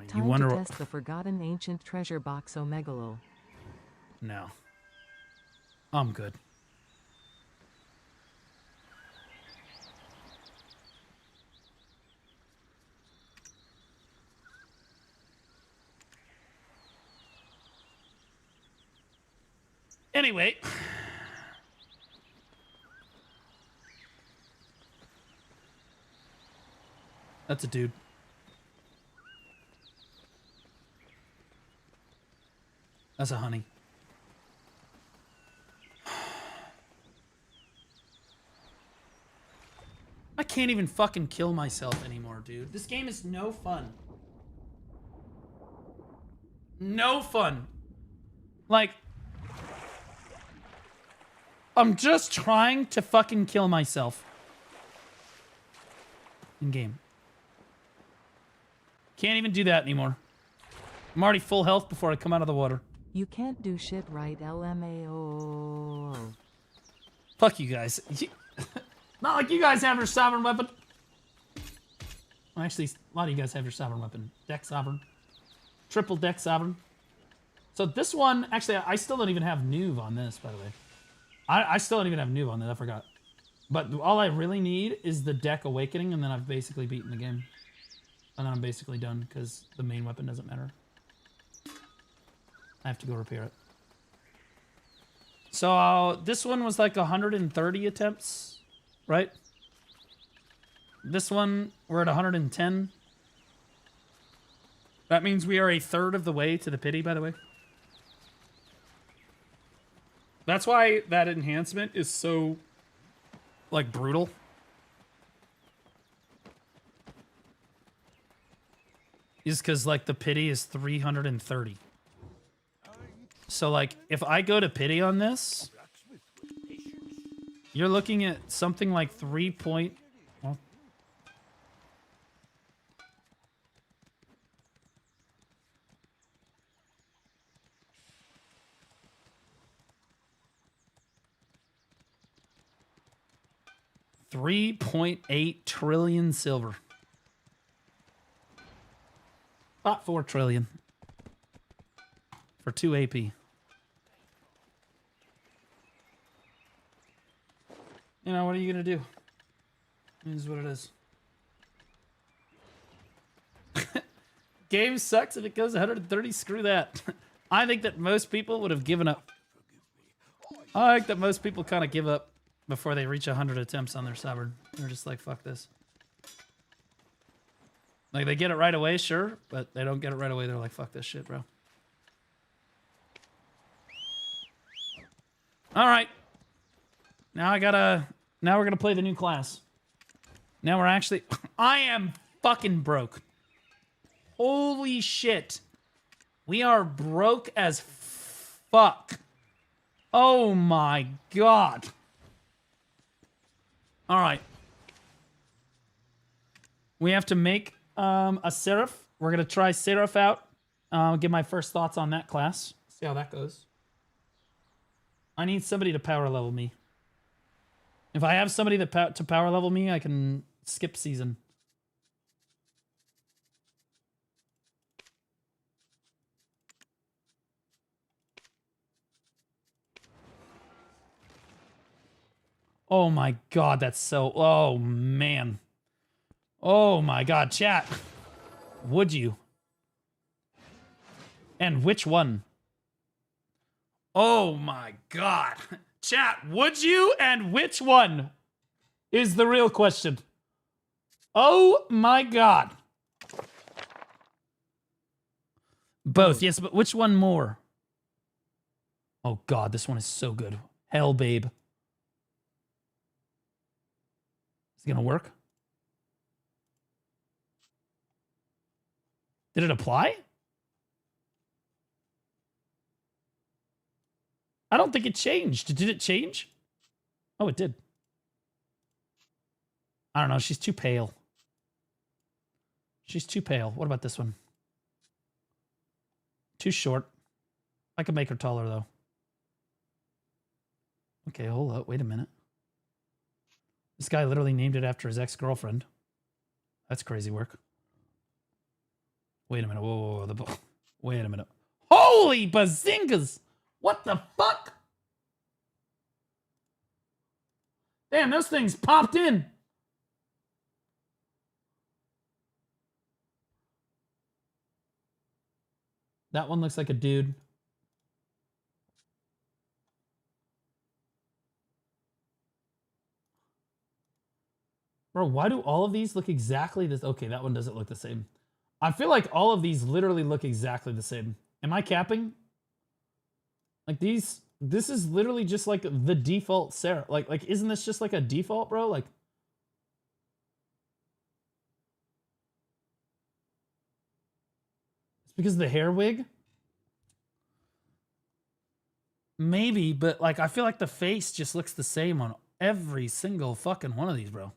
Time you wonder to test the forgotten ancient treasure box Omegalo. No. I'm good. Anyway. That's a dude. That's a honey. I can't even fucking kill myself anymore, dude. This game is no fun. No fun. Like, I'm just trying to fucking kill myself. In game. Can't even do that anymore. I'm already full health before I come out of the water. You can't do shit right, LMAO. Fuck you guys. Not like you guys have your sovereign weapon. Well, actually, a lot of you guys have your sovereign weapon. Deck sovereign. triple deck Sovereign. So this one, actually, I still don't even have Nuve on this, by the way. I still don't even have Nuve on this, I forgot. But all I really need is the deck Awakening, and then I've basically beaten the game. And then I'm basically done, because the main weapon doesn't matter. I have to go repair it. So this one was like 130 attempts, right? This one, we're at 110. That means we are a third of the way to the pity, by the way. That's why that enhancement is so, like, brutal. Is because, like, the pity is 330. So, like, if I go to pity on this, you're looking at something like 3 point... Well, $3.8 trillion silver. About 4 trillion. For 2 AP. You know, what are you gonna do? It is what it is. Game sucks if it goes 130. Screw that. I think that most people would have given up. I think that most people kind of give up before they reach 100 attempts on their Sovereign. They're just like, fuck this. Like, they get it right away, sure, but they don't get it right away. They're like, fuck this shit, bro. All right. Now we're gonna play the new class. Now we're actually, I am fucking broke. Holy shit. We are broke as fuck. Oh my god. All right. We have to make a Seraph. We're gonna try Seraph out. Give my first thoughts on that class. See how that goes. I need somebody to power level me. If I have somebody that to power level me, I can skip season. Oh my god, that's so... Oh, man. Oh my god, chat. Would you? And which one? Oh my god. Chat, would you? And which one? Is the real question. Oh my god. Both, yes, but which one more? Oh god, this one is so good. Hell, babe. Is it gonna work? Did it apply? I don't think it changed. Did it change? Oh, it did. I don't know. She's too pale. She's too pale. What about this one? Too short. I could make her taller, though. Okay, hold up. Wait a minute. This guy literally named it after his ex-girlfriend. That's crazy work. Wait a minute. Whoa, whoa, whoa. Wait a minute. Holy bazingas! What the fuck? Damn, those things popped in. That one looks like a dude. Bro, why do all of these look exactly this? Okay, that one doesn't look the same. I feel like all of these literally look exactly the same. Am I capping? Like this is literally just like the default Seraph. Like, isn't this just like a default, bro? Like, it's because of the hair wig? Maybe, but like, I feel like the face just looks the same on every single fucking one of these, bro.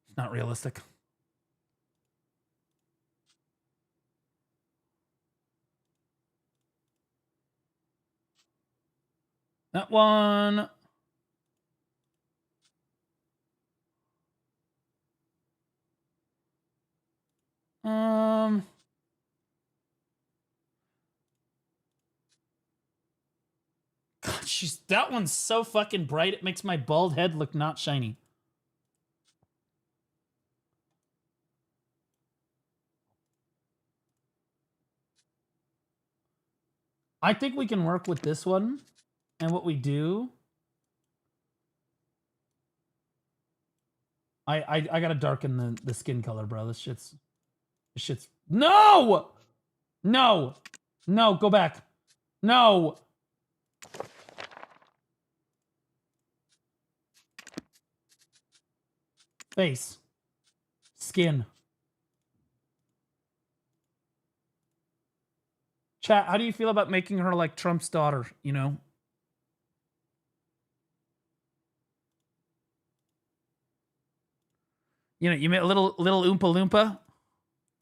It's not realistic. That one. God, that one's so fucking bright. It makes my bald head look not shiny. I think we can work with this one. And what we do... I gotta darken the skin color, bro. This shit's... No! No! No, go back. No! Face. Skin. Chat, how do you feel about making her like Trump's daughter, you know? You know, you made a little Oompa Loompa,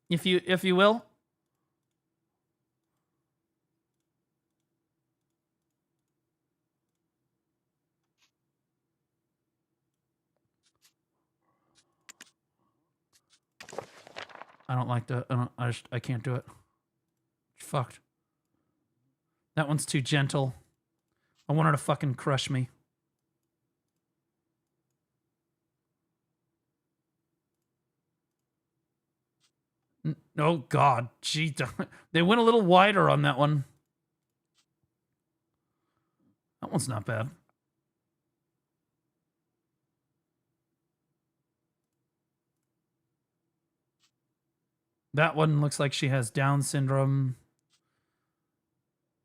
if you will. I don't like that. I can't do it. Fucked. That one's too gentle. I want her to fucking crush me. Oh God, gee, they went a little wider on that one. That one's not bad. That one looks like she has Down syndrome.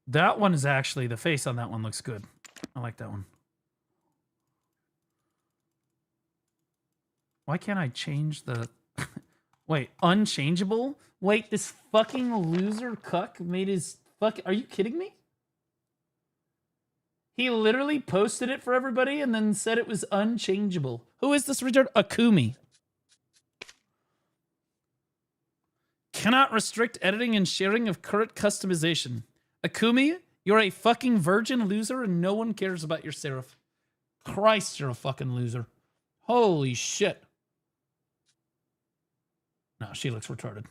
That one is actually, the face on that one looks good. I like that one. Why can't I change the... Wait, unchangeable? Wait, this fucking loser cuck made his fuck... Are you kidding me? He literally posted it for everybody and then said it was unchangeable. Who is this retard? Akumi. Cannot restrict editing and sharing of current customization. Akumi, you're a fucking virgin loser and no one cares about your Seraph. Christ, you're a fucking loser. Holy shit. No, she looks retarded.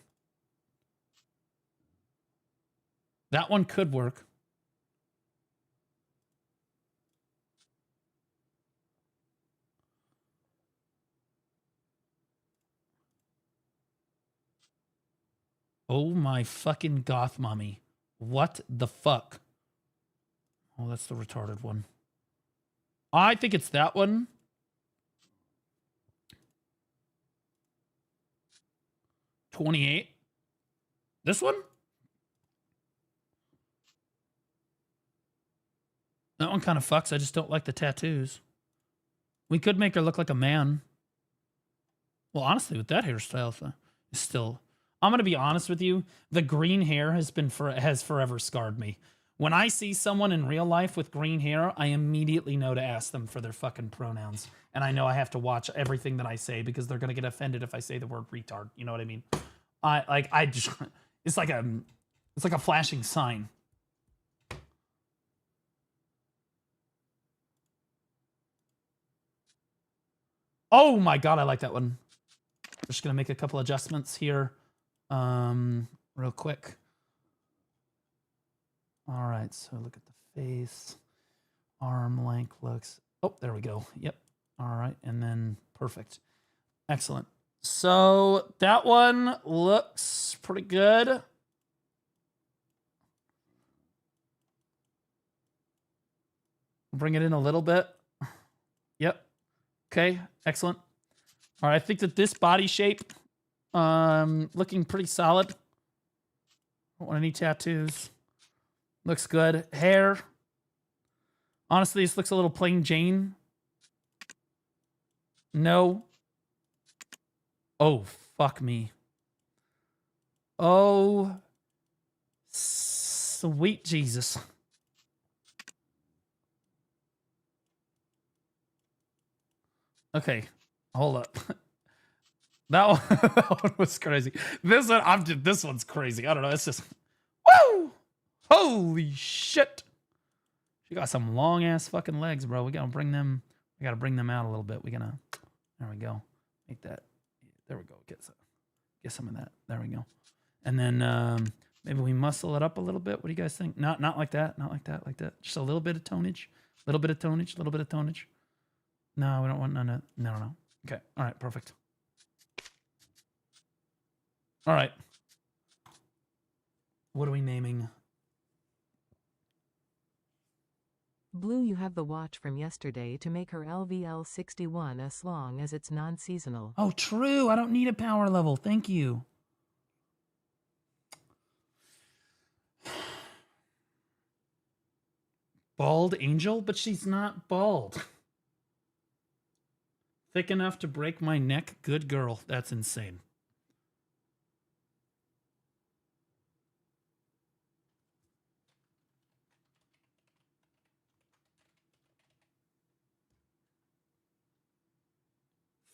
That one could work. Oh my fucking goth mommy. What the fuck? Oh, that's the retarded one. I think it's that one. $28. This one? That one kind of fucks. I just don't like the tattoos. We could make her look like a man. Well, honestly, with that hairstyle, it's still... I'm going to be honest with you. The green hair has forever scarred me. When I see someone in real life with green hair, I immediately know to ask them for their fucking pronouns. And I know I have to watch everything that I say because they're going to get offended if I say the word retard. You know what I mean? It's like a flashing sign. Oh my God, I like that one. Just going to make a couple adjustments here. Real quick. All right, so look at the face. Arm length looks... Oh, there we go. Yep. All right, and then perfect. Excellent. So that one looks pretty good. Bring it in a little bit. Yep. Okay, excellent. All right, I think that this body shape, looking pretty solid. Don't want any tattoos. Looks good. Hair. Honestly, this looks a little plain Jane. No. Oh, fuck me. Oh, sweet Jesus. Okay, hold up. That one was crazy. This one's crazy. I don't know. It's just, woo! Holy shit! She got some long ass fucking legs, bro. We gotta bring them. We gotta bring them out a little bit. There we go. Make that. There we go. Get some of that. There we go. And then maybe we muscle it up a little bit. What do you guys think? Not like that. Not like that. Like that. Just a little bit of tonnage. Little bit of tonnage. Little bit of tonnage. No, we don't want none of. No. Okay. All right. Perfect. All right. What are we naming? Blue, you have the watch from yesterday to make her LVL 61 as long as it's non-seasonal. Oh, true. I don't need a power level. Thank you. Bald angel? But she's not bald. Thick enough to break my neck? Good girl. That's insane.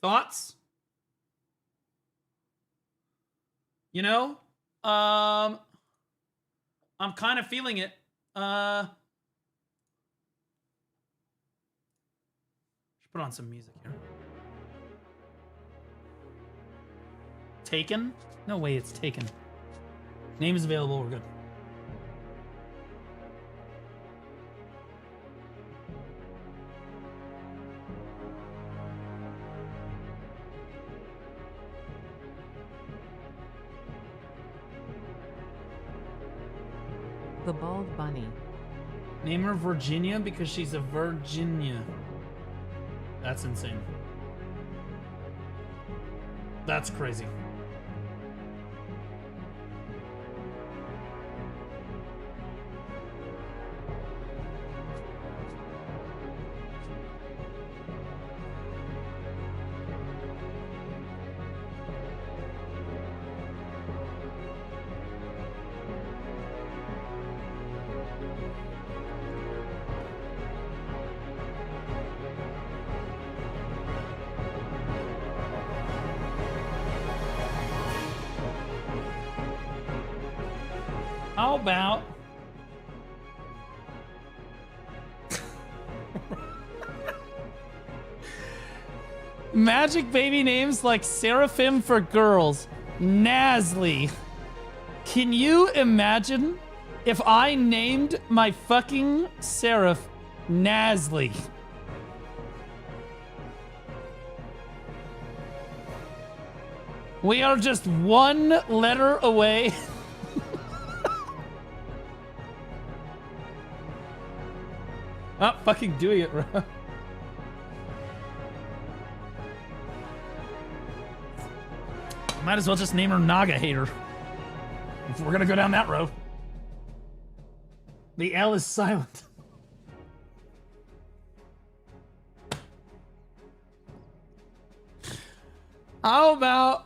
Thoughts? You know, I'm kind of feeling it. Should put on some music here. Taken? No way it's taken. Name is available. We're good. The bald bunny. Name her Virginia because she's a Virginia. That's insane. That's crazy. How about magic baby names like Seraphim for girls, Nazli? Can you imagine if I named my fucking Seraph Nazli? We are just one letter away. Oh, fucking doing it, bro. Might as well just name her Naga Hater. If we're gonna go down that road. The L is silent. How about...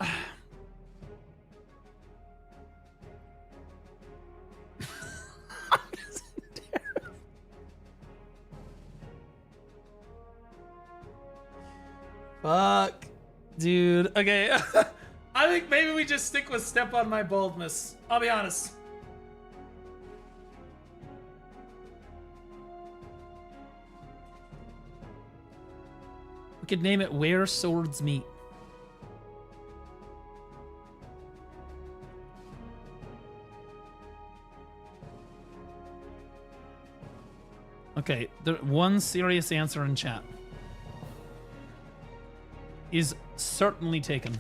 Fuck. Dude. Okay. I think maybe we just stick with Step on My Boldness. I'll be honest. We could name it Where Swords Meet. Okay, one serious answer in chat is certainly taken.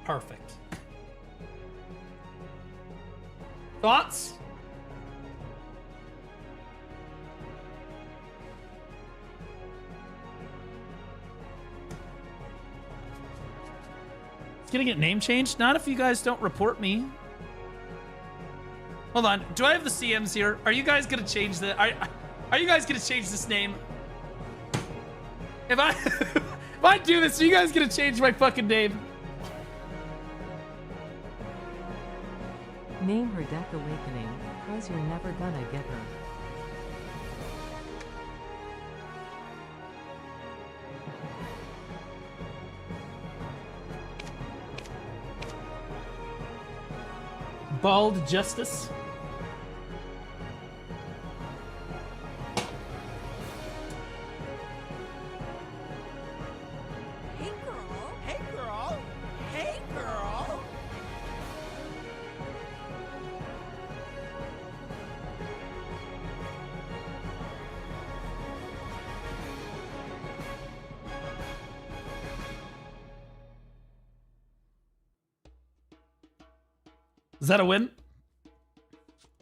Perfect. Thoughts? It's gonna get name changed? Not if you guys don't report me. Hold on. Do I have the CMs here? Are you guys gonna change the... Are you guys gonna change this name? If I... if I do this, are you guys gonna change my fucking name? Name her Death Awakening, cause you're never gonna get her. Bald Justice. Hey girl. Hey girl. Hey girl. Is that a win?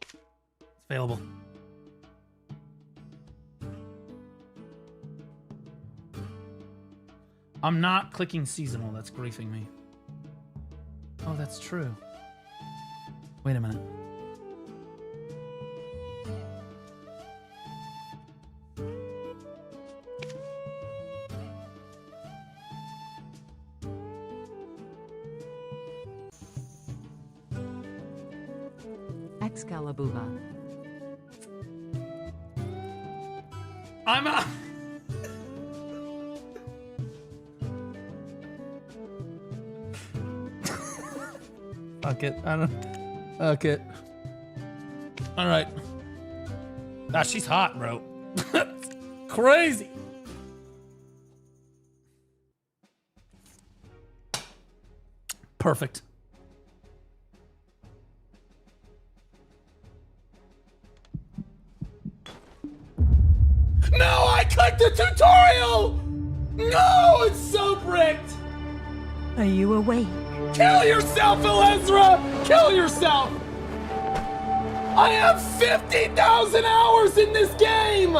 It's available. I'm not clicking seasonal. That's griefing me. Oh, that's true. Wait a minute. Excalibur. I'm a... Fuck it. I don't... Fuck it. Alright. Ah, she's hot, bro. Crazy. Perfect. No, I clicked the tutorial! No, it's so bricked! Are you awake? Kill yourself, Elezra! Kill yourself! I have 50,000 hours in this game!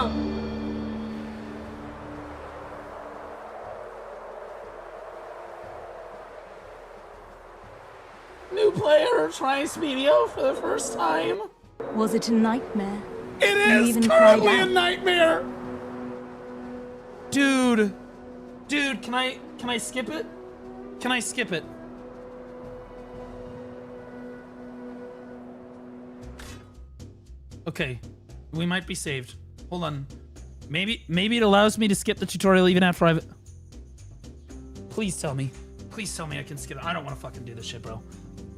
New player trying Speedio for the first time. Was it a nightmare? It You is even cried currently a out. nightmare! Dude, can I skip it? Can I skip it? Okay, we might be saved. Hold on. Maybe it allows me to skip the tutorial even after I've... Please tell me. Please tell me I can skip it. I don't want to fucking do this shit, bro.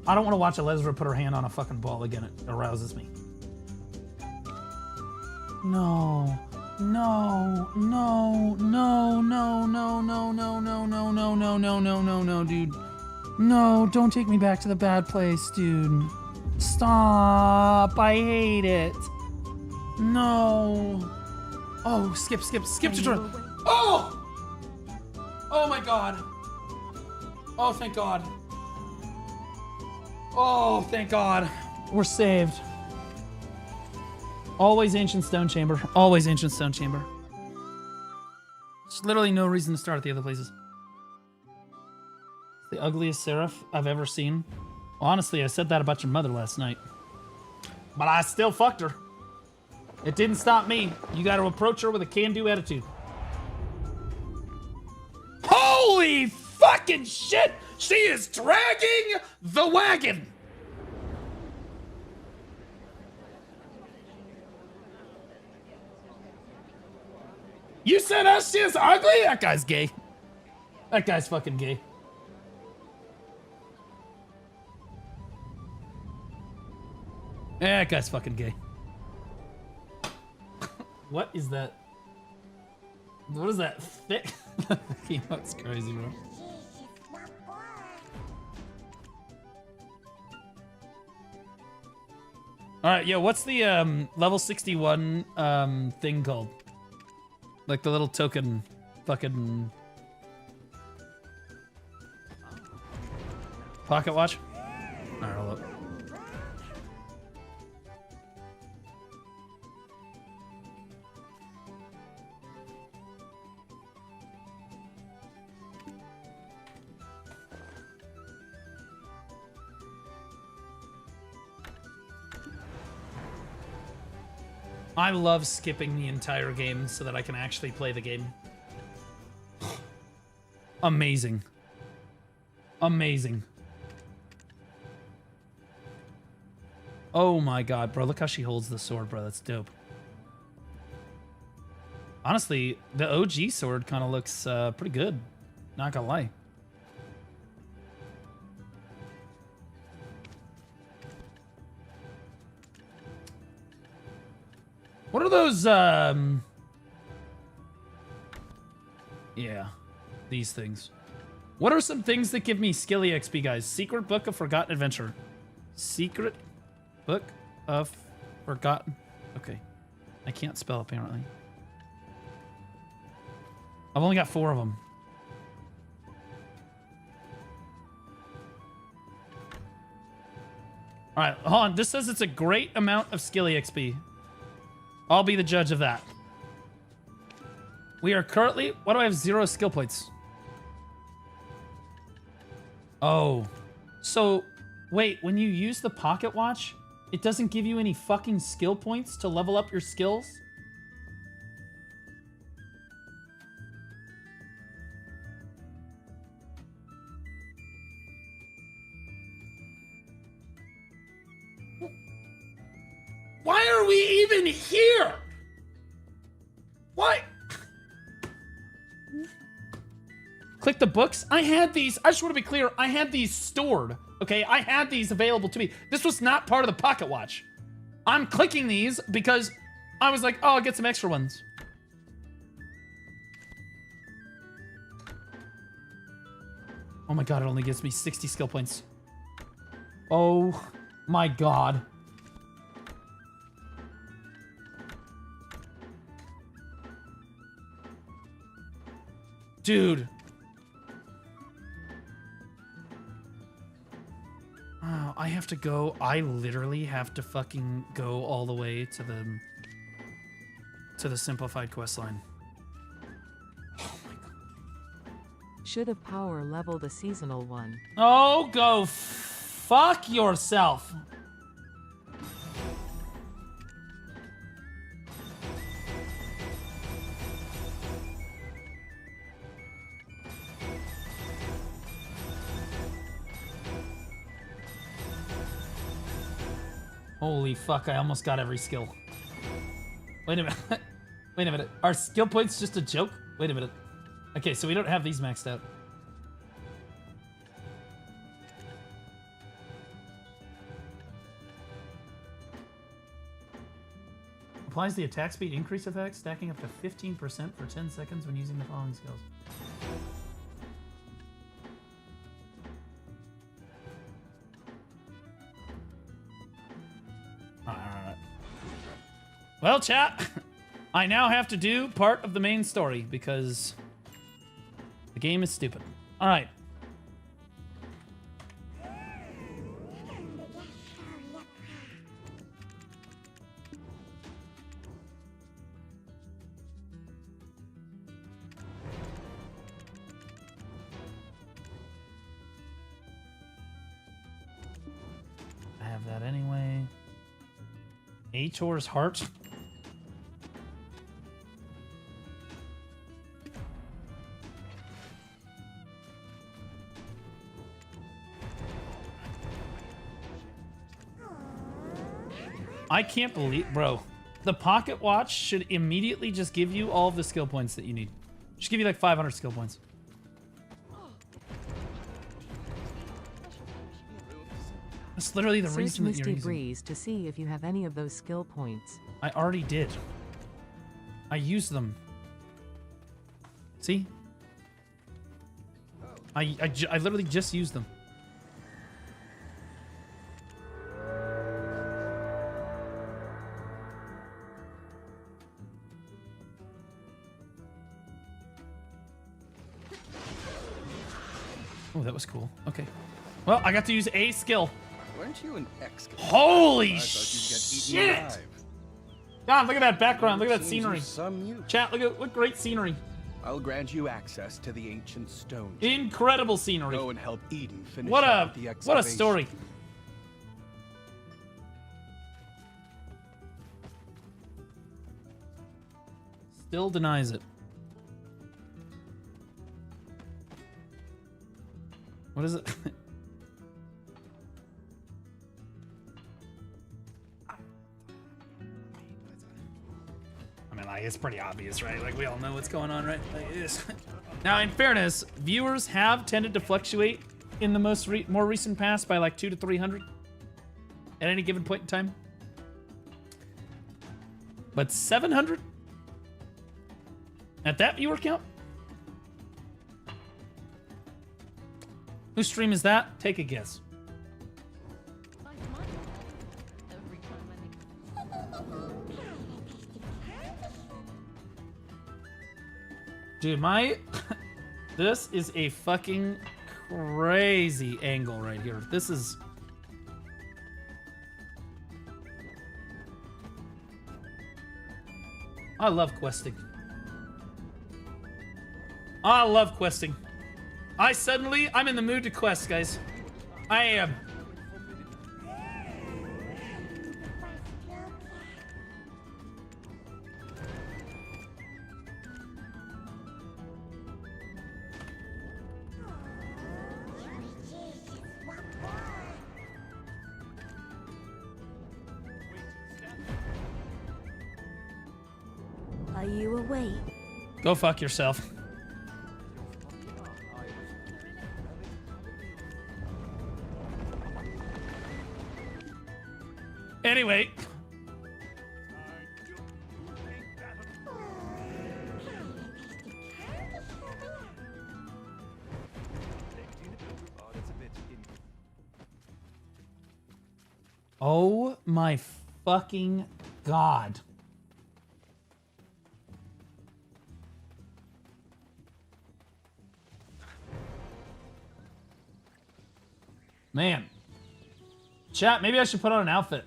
I don't want to watch Elezra put her hand on a fucking ball again. It arouses me. No. No, no, no, no, no, no, no, no, no, no, no, no, no, no, no, dude. No, don't take me back to the bad place, dude. Stop. I hate it. No. Oh, skip tutorial. Oh! Oh my god. Oh, thank god. Oh, thank god. We're saved. Always ancient stone chamber. Always ancient stone chamber. There's literally no reason to start at the other places. It's the ugliest Seraph I've ever seen. Honestly, I said that about your mother last night. But I still fucked her. It didn't stop me. You gotta approach her with a can-do attitude. Holy fucking shit! She is dragging the wagon! You said us is ugly? That guy's gay. That guy's fucking gay. That guy's fucking gay. What is that? What is that thick? That's crazy, bro. Alright, yo, what's the level 61 thing called? Like the little token fucking pocket watch? Alright, hold up. I love skipping the entire game so that I can actually play the game. Amazing. Amazing. Oh my god, bro. Look how she holds the sword, bro. That's dope. Honestly, the OG sword kind of looks pretty good. Not gonna lie. What are those, yeah, these things. What are some things that give me skill EXP, guys? Secret Book of Forgotten Adventure. Secret Book of Forgotten... Okay. I can't spell, apparently. I've only got 4 of them. Alright, hold on. This says it's a great amount of skill EXP. I'll be the judge of that. We are currently... Why do I have 0 skill points? Oh. So, wait. When you use the pocket watch, it doesn't give you any fucking skill points to level up your skills? Why are we even here? Why? Click the books. I had these. I just want to be clear. I had these stored. Okay, I had these available to me. This was not part of the pocket watch. I'm clicking these because I was like, oh, I'll get some extra ones. Oh my god, it only gives me 60 skill points. Oh my god. Dude. Oh, I have to go. I literally have to fucking go all the way to the simplified quest line. Should have power leveled a seasonal one. Oh, go fuck yourself. Holy fuck, I almost got every skill. Wait a minute. Wait a minute. Are skill points just a joke? Wait a minute. Okay, so we don't have these maxed out. Applies the attack speed increase effect, stacking up to 15% for 10 seconds when using the following skills. Alright. Well, chat, I now have to do part of the main story because the game is stupid. Alright. I have that anyway. Ator's heart. I can't believe, bro. The pocket watch should immediately just give you all of the skill points that you need. Just give you like 500 skill points. That's literally the reason that you're Misty using. Breeze to see if you have any of those skill points. I already did. I used them. See? I literally just used them. Oh, that was cool. Okay. Well, I got to use a skill. Weren't you an excavator? Holy I thought you'd get eaten shit! alive. God, look at that background. Look at that Seems scenery. of some use. Chat, what great scenery. I'll grant you access to the ancient stone. Incredible scenery. Go and help Eden finish What up a the what a excavation. story. Still denies it. What is it? I mean, like, it's pretty obvious, right? Like, we all know what's going on, right? Like, it is. Now, in fairness, viewers have tended to fluctuate in the more recent past by like 200 to 300 at any given point in time. But 700? At that viewer count? Whose stream is that? Take a guess. Dude, my... This is a fucking crazy angle right here. This is... I love questing. I love questing. I'm in the mood to quest, guys. I am. Are you awake? Go fuck yourself. Anyway. Oh my fucking God. Man. Chat, maybe I should put on an outfit.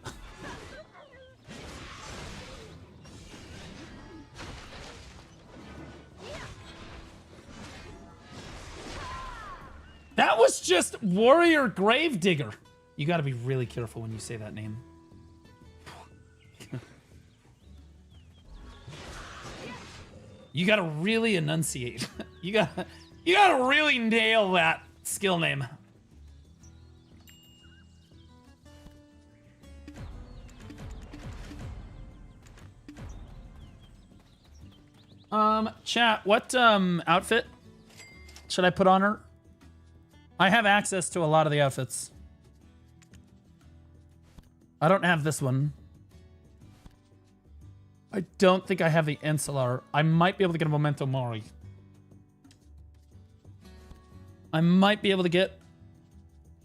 That was just Warrior Gravedigger. You gotta be really careful when you say that name. You gotta really enunciate. You gotta really nail that skill name. Chat, what outfit should I put on her? I have access to a lot of the outfits. I don't have this one. I don't think I have the Encelar. I might be able to get a Memento Mori. I might be able to get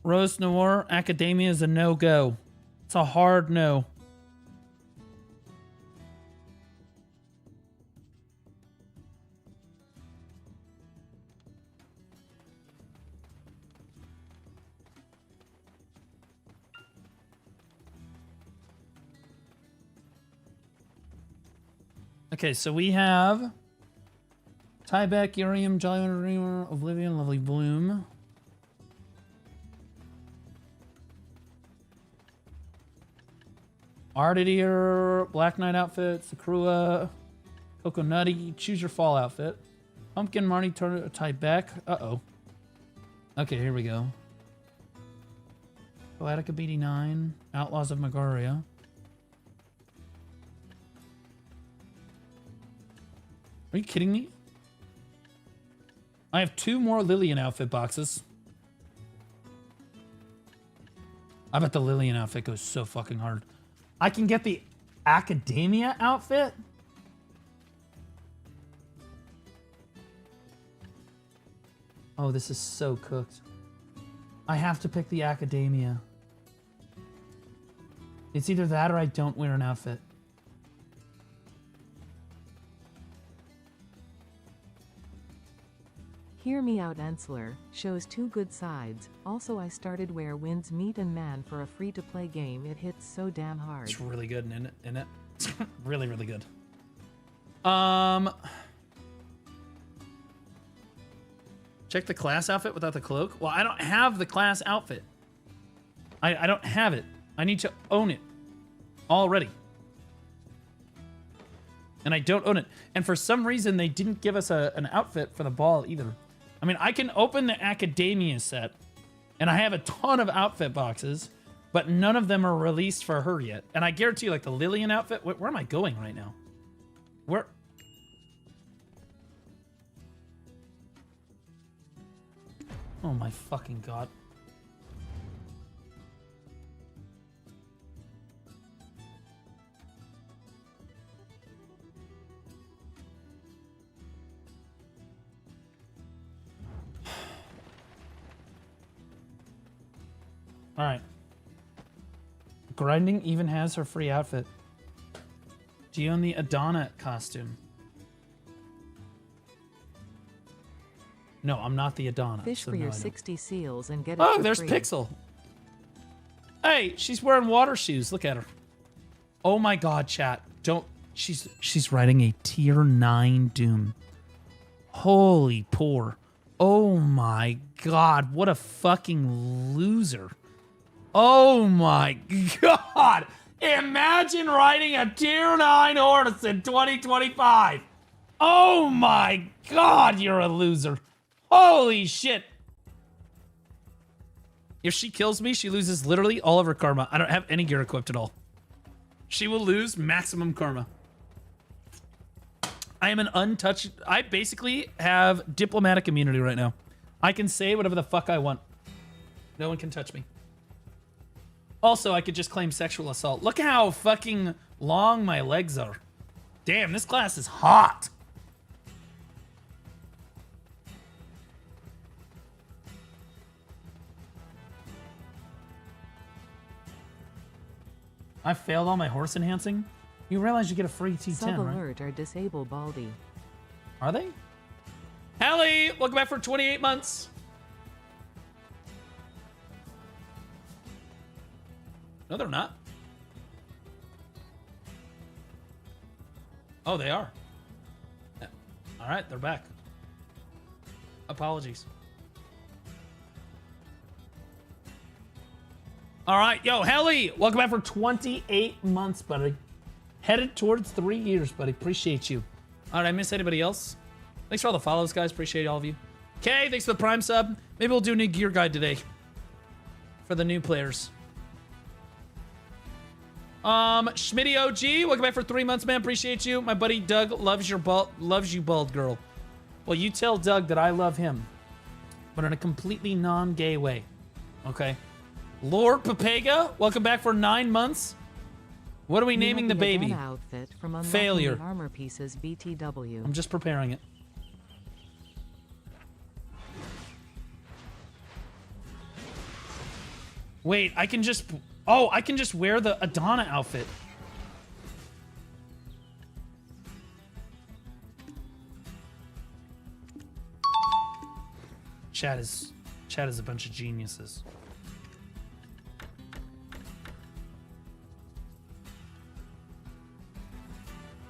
Rose Noir. Academia is a no-go. It's a hard no. Okay, so we have Tybeck, Urium, Jolly Dreamer, Oblivion, Lovely Bloom. Artidier, Black Knight outfit, Sakrua, Coconutty, choose your fall outfit. Pumpkin, Marty, Tybeck. Uh-oh. Okay, here we go. Poetica BD9, Outlaws of Magaria. Are you kidding me? I have 2 more Lillian outfit boxes. I bet the Lillian outfit goes so fucking hard. I can get the Academia outfit? Oh, this is so cooked. I have to pick the Academia. It's either that or I don't wear an outfit. Hear Me Out Ensler shows 2 good sides. Also, I started Where Winds Meet and Man for a free-to-play game. It hits so damn hard. It's really good, isn't it? It's really, really good. Check the class outfit without the cloak. Well, I don't have the class outfit. I don't have it. I need to own it already. And I don't own it. And for some reason, they didn't give us an outfit for the ball either. I mean, I can open the Academia set, and I have a ton of outfit boxes, but none of them are released for her yet. And I guarantee you, like, the Lillian outfit... Where am I going right now? Where... Oh my fucking God. All right. Grinding even has her free outfit. Do you own the Adana costume? No, I'm not the Adana. Fish so for no, your I don't. 60 seals and get it Oh, for there's free. Pixel. Hey, she's wearing water shoes. Look at her. Oh my god, chat. Don't she's riding a tier 9 Doom. Holy poor. Oh my god, what a fucking loser. Oh my god. Imagine riding a tier 9 Hortus in 2025. Oh my god, you're a loser. Holy shit. If she kills me, she loses literally all of her karma. I don't have any gear equipped at all. She will lose maximum karma. I am an untouched... I basically have diplomatic immunity right now. I can say whatever the fuck I want. No one can touch me. Also, I could just claim sexual assault. Look how fucking long my legs are. Damn, this class is hot. I failed all my horse enhancing? You realize you get a free T10, Sub right? alert or disable Baldy. Are they? Hallie, welcome back for 28 months. No, they're not. Oh, they are. Yeah. All right, they're back. Apologies. All right, yo, Hallie, welcome back for 28 months, buddy. Headed towards 3 years, buddy. Appreciate you. All right, I miss anybody else? Thanks for all the follows, guys. Appreciate all of you. Okay, thanks for the Prime sub. Maybe we'll do a new gear guide today for the new players. Schmitty OG, welcome back for 3 months, man. Appreciate you. My buddy Doug loves you, bald girl. Well, you tell Doug that I love him, but in a completely non-gay way. Okay. Lord Papega, welcome back for 9 months. What are we naming the baby? Outfit from Failure. the armor pieces BTW. I'm just preparing it. Wait, I can just... Oh, I can just wear the Adana outfit. Chat is a bunch of geniuses.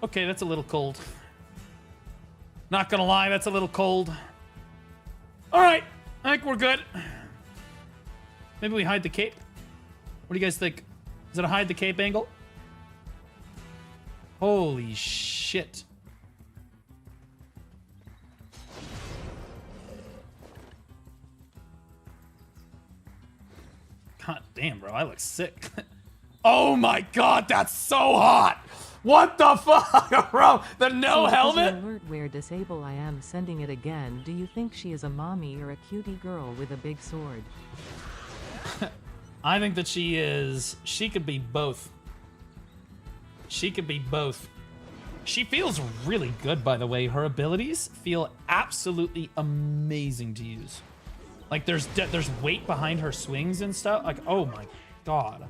Okay, that's a little cold. Not gonna lie, that's a little cold. All right, I think we're good. Maybe we hide the cape. What do you guys think? Is it a hide the cape angle? Holy shit. God damn, bro, I look sick. Oh my god, that's so hot! What the fuck, bro? The no helmet? Alert where disable I am sending it again. Do you think she is a mommy or a cutie girl with a big sword? I think that she could be both. She could be both. She feels really good, by the way. Her abilities feel absolutely amazing to use. Like there's weight behind her swings and stuff. Like, oh my god.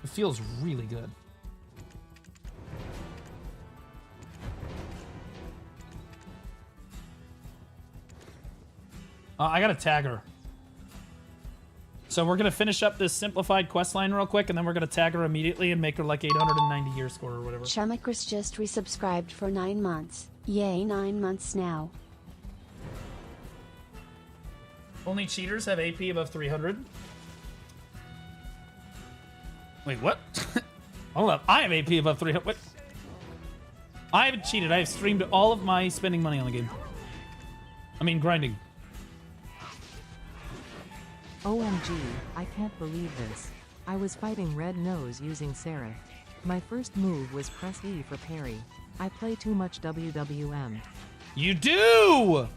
It feels really good. I gotta tag her. So we're gonna finish up this simplified quest line real quick, and then we're gonna tag her immediately and make her like 890 year score or whatever. Chumicris just resubscribed for 9 months. Yay, 9 months now. Only cheaters have AP above 300. Wait, what? Hold up, I have AP above 300. What? I haven't cheated. I have streamed all of my spending money on the game. I mean, grinding. OMG, I can't believe this. I was fighting Red Nose using Seraph. My first move was press E for parry. I play too much WWM. You do!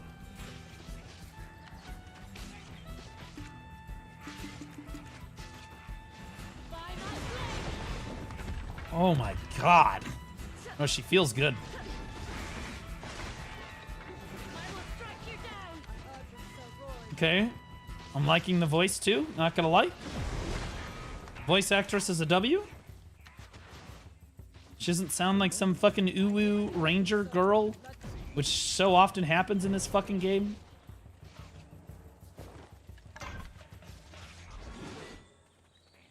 Oh my god. Oh, she feels good. Okay. I'm liking the voice too, not gonna lie. Voice actress is a W? She doesn't sound like some fucking uwu ranger girl, which so often happens in this fucking game.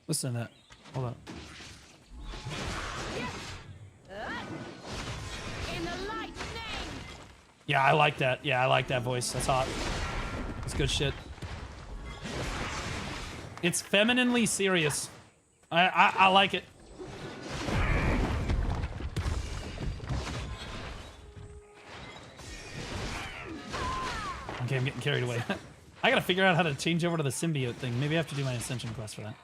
Listen to that. Hold on. Yeah, I like that. Yeah, I like that voice. That's hot. That's good shit. It's femininely serious. I like it. Okay, I'm getting carried away. I gotta figure out how to change over to the symbiote thing. Maybe I have to do my ascension quest for that.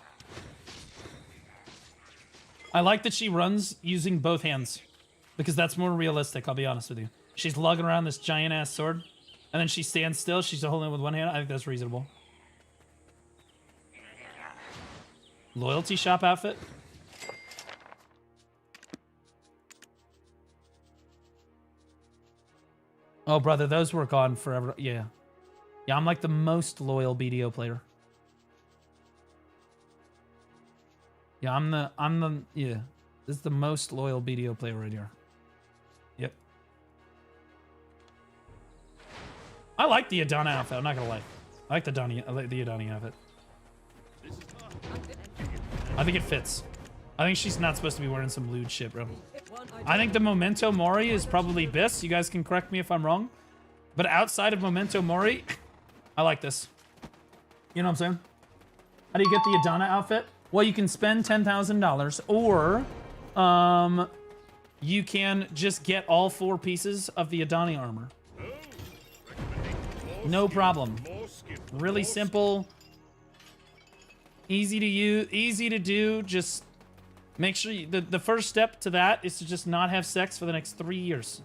I like that she runs using both hands, because that's more realistic, I'll be honest with you. She's lugging around this giant ass sword, and then she stands still, she's holding it with one hand. I think that's reasonable. Loyalty shop outfit? Oh, brother, those were gone forever. Yeah. Yeah, I'm like the most loyal BDO player. Yeah, yeah. This is the most loyal BDO player right here. Yep. I like the Adana outfit, I'm not gonna lie. I like the Adani outfit. I think it fits. I think she's not supposed to be wearing some lewd shit, bro. I think the Memento Mori is probably Biss. You guys can correct me if I'm wrong. But outside of Memento Mori, I like this. You know what I'm saying? How do you get the Adana outfit? Well, you can spend $10,000, or you can just get all 4 pieces of the Adani armor. No problem. Really simple. Easy to use, easy to do. Just make sure the first step to that is to just not have sex for the next 3 years.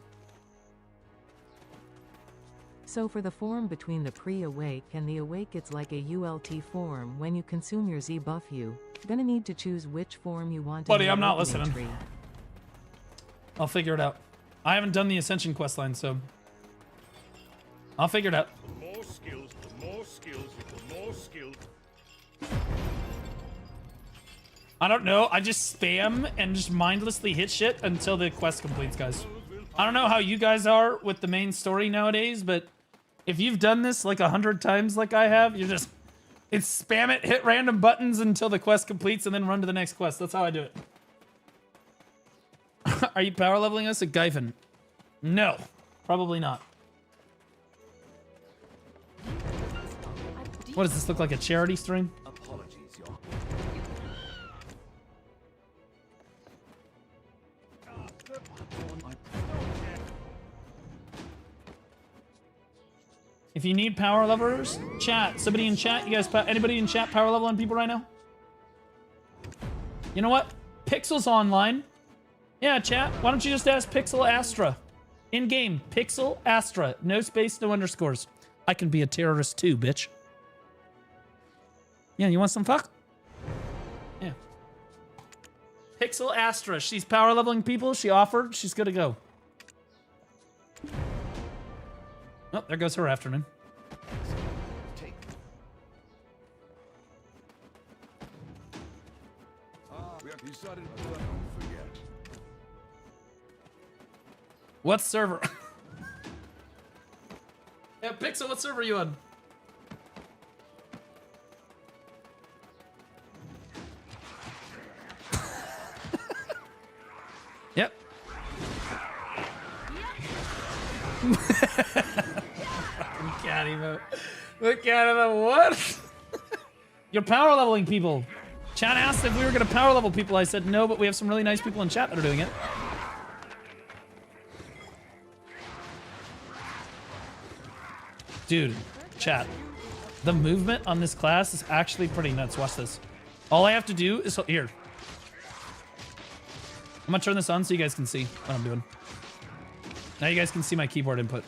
So for the form between the pre-awake and the awake, it's like a ULT form. When you consume your Z buff, you gonna need to choose which form you want. Buddy, I'm not listening. Tree. I'll figure it out. I haven't done the Ascension questline, so I'll figure it out. The more skills, the more skills, the more skills. I don't know. I just spam and just mindlessly hit shit until the quest completes, guys. I don't know how you guys are with the main story nowadays, but if you've done this like 100 times like I have, you just... It's spam it, hit random buttons until the quest completes, and then run to the next quest. That's how I do it. Are you power leveling us at Gyphon? No. Probably not. What does this look like, a charity stream? If you need power levelers, chat. Somebody in chat, you guys, anybody in chat power level on people right now? You know what? Pixel's online. Yeah, chat. Why don't you just ask Pixel Astra? In game, Pixel Astra. No space, no underscores. I can be a terrorist too, bitch. Yeah, you want some fuck? Yeah. Pixel Astra. She's power leveling people. She offered. She's good to go. Oh, there goes her afternoon. What server? Yeah, Pixel, what server are you on? Yep. Can't even. Look at him. What? You're power leveling people. Chat asked if we were gonna power level people. I said no, but we have some really nice people in chat that are doing it. Dude, chat. The movement on this class is actually pretty nuts. Watch this. All I have to do is here. I'm gonna turn this on so you guys can see what I'm doing. Now you guys can see my keyboard input.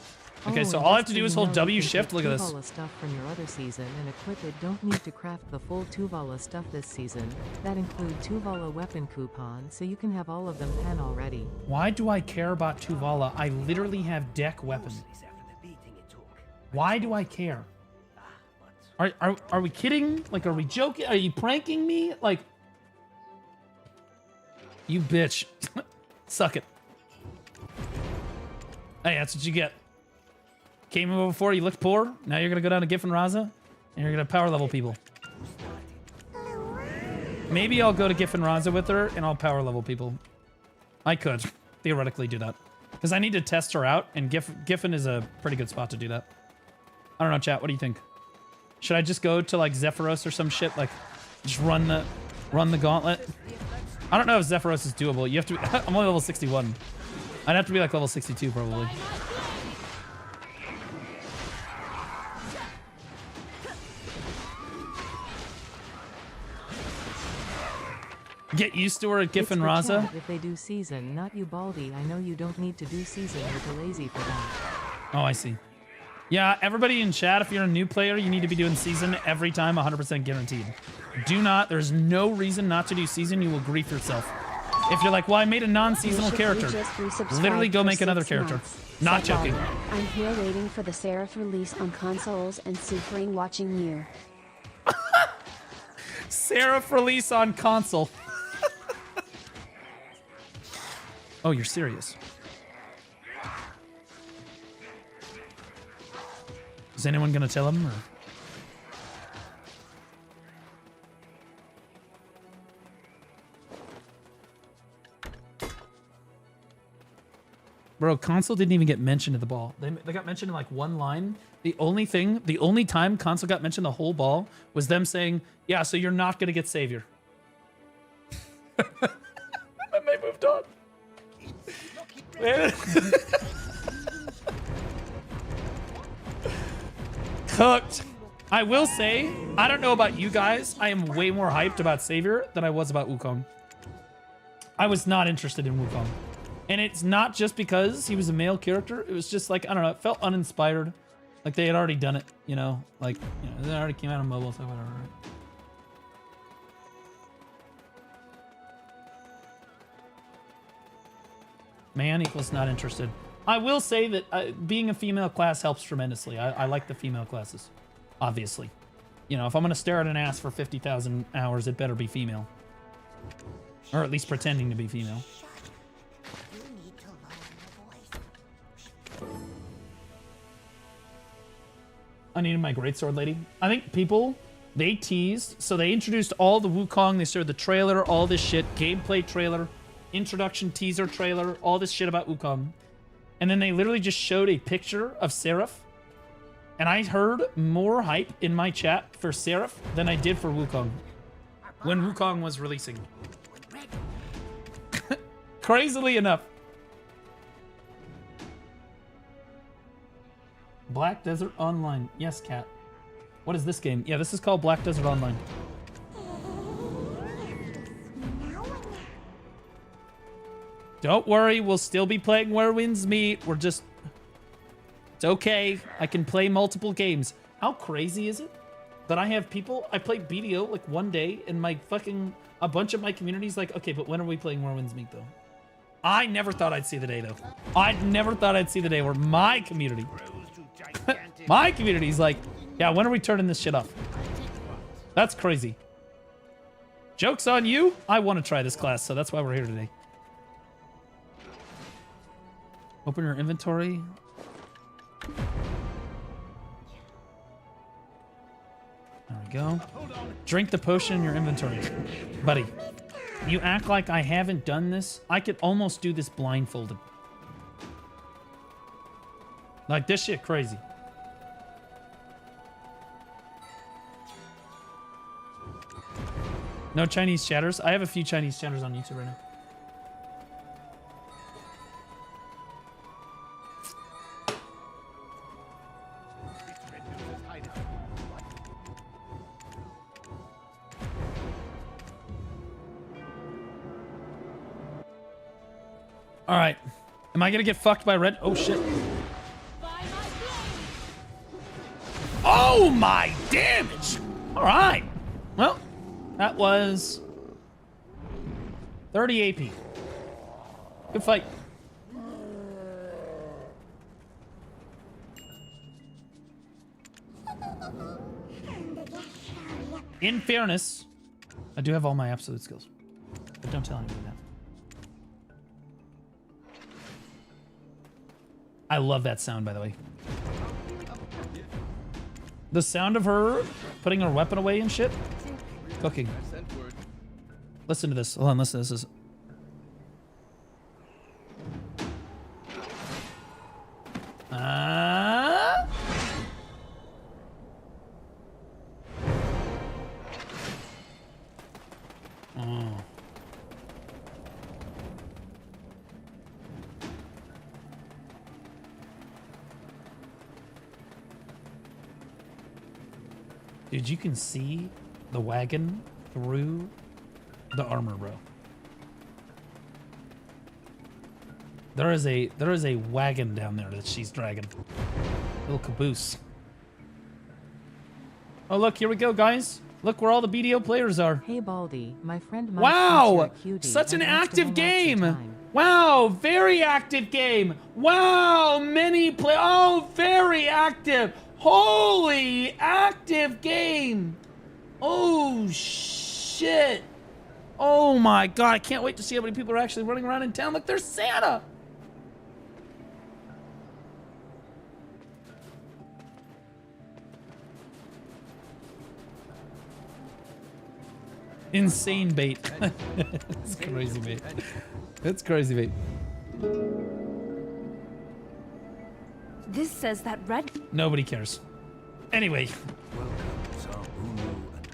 Okay, so all I have to do is hold W shift. Look at this. Tuvala stuff from your other season and equip it. Don't need to craft the full Tuvala stuff this season. That include Tuvala weapon coupons, so you can have all of them pen already. Why do I care about Tuvala? I literally have deck weapon. Why do I care? Are we kidding? Like, are we joking? Are you pranking me? Like, You bitch. Suck it. Hey, that's what you get. Came over before, you looked poor. Now you're gonna go down to Gif and Raza, and you're gonna power level people. Maybe I'll go to Gif and Raza with her, and I'll power level people. I could theoretically do that. Because I need to test her out, and Giffen is a pretty good spot to do that. I don't know, chat, what do you think? Should I just go to, like, Zephyros or some shit? Like, just run the gauntlet? I don't know if Zephyros is doable. You have to... I'm only level 61. I'd have to be, like, level 62, probably. Get used to her at Gif and Raza. If they do season, not you, Baldy. I know you don't need to do season. You're too lazy for that. Oh, I see. Yeah, everybody in chat, if you're a new player, you need to be doing season every time, 100% guaranteed. Do not. There's no reason not to do season. You will grief yourself. If you're like, well, I made a non-seasonal character. Literally go make another character. Not joking. I'm here waiting for the Seraph release on consoles and suffering watching you. Seraph release on console. Oh, you're serious? Is anyone gonna tell him? Or? Bro, console didn't even get mentioned at the ball. They got mentioned in like one line. The only time console got mentioned the whole ball was them saying, yeah, so you're not gonna get Savior. And they moved on. Cooked. I will say, I don't know about you guys. I am way more hyped about Savior than I was about Wukong. I was not interested in Wukong. And it's not just because he was a male character. It was just like, I don't know, it felt uninspired. Like they had already done it, you know? Like, you know, they already came out on mobile, so whatever, right? Man equals not interested. I will say that being a female class helps tremendously. I like the female classes, obviously. You know, if I'm going to stare at an ass for 50,000 hours, it better be female. Or at least pretending to be female. I needed my greatsword lady. I think people, they teased. So they introduced all the Wukong. They started the trailer, all this shit, gameplay trailer, introduction teaser trailer, all this shit about Wukong. And then they literally just showed a picture of Seraph. And I heard more hype in my chat for Seraph than I did for Wukong. When Wukong was releasing. Crazily enough. Black Desert Online. Yes, cat. What is this game? Yeah, this is called Black Desert Online. Don't worry, we'll still be playing Where Winds Meet. We're just... It's okay. I can play multiple games. How crazy is it that I have people... I played BDO like one day and my fucking... A bunch of my community's like, okay, but when are we playing Where Winds Meet though? I never thought I'd see the day though. I never thought I'd see the day where my community... my community's like, yeah, when are we turning this shit off? That's crazy. Joke's on you. I want to try this class, so that's why we're here today. Open your inventory. There we go. Drink the potion in your inventory. Buddy, you act like I haven't done this. I could almost do this blindfolded. Like, this shit crazy. No Chinese chatters? I have a few Chinese chatters on YouTube right now. All right. Am I gonna get fucked by red? Oh shit. Oh my damage! All right. Well, that was 30 AP. Good fight. In fairness, I do have all my absolute skills. But don't tell anybody that. I love that sound, by the way. The sound of her putting her weapon away and shit. Cooking. Listen to this. Hold on, listen to this. Oh. Dude, you can see the wagon through the armor, bro. There is a wagon down there that she's dragging. Little caboose. Oh look, here we go, guys. Look where all the BDO players are. Hey Baldy, my friend Mike Wow! thinks you're a cutie Such an and wants to active hang out game. sometime. Wow, very active game. Wow, many play. Oh, very active. Holy active game. Oh shit. Oh my god, I can't wait to see how many people are actually running around in town. Look, there's Santa. Insane bait. It's crazy bait. It's crazy bait. This says that red. Nobody cares. Anyway. Welcome, Tsar Unu and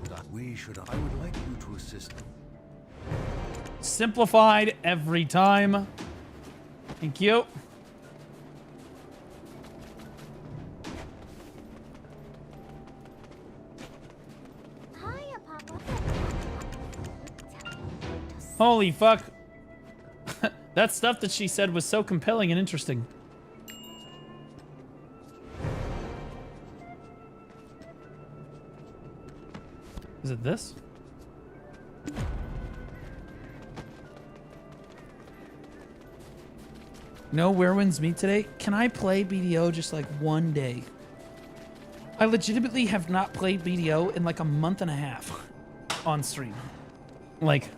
Clef. We should. I would like you to assist them. Simplified every time. Thank you. Holy fuck. That stuff that she said was so compelling and interesting. Is it this? No Where Winds Meet today? Can I play BDO just like one day? I legitimately have not played BDO in like a month and a half on stream. Like...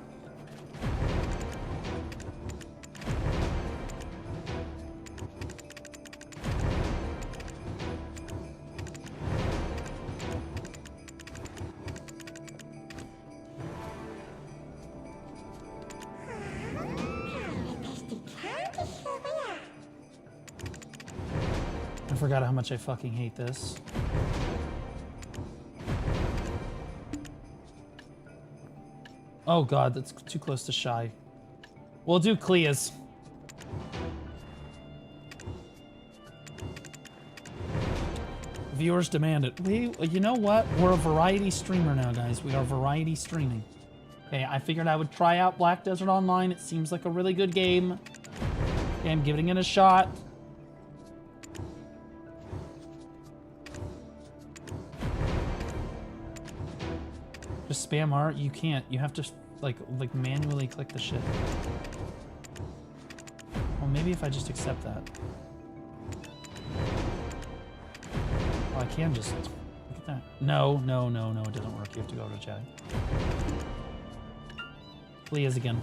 I forgot how much I fucking hate this. Oh god, that's too close to shy. We'll do Clea's. Viewers demand it. You know what? We're a variety streamer now, guys. We are variety streaming. Okay, I figured I would try out Black Desert Online. It seems like a really good game. Okay, I'm giving it a shot. Just spam art? You can't. You have to like manually click the shit. Well, maybe if I just accept that. Oh, I can just look at that. No, it doesn't work. You have to go to chat. Please again.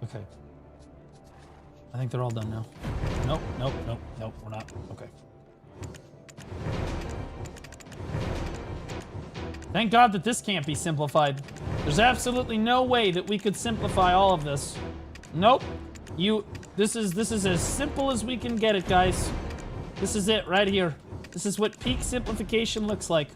Okay. I think they're all done now. Nope, we're not. Okay. Thank God that this can't be simplified. There's absolutely no way that we could simplify all of this. Nope. This is as simple as we can get it, guys. This is it right here. This is what peak simplification looks like.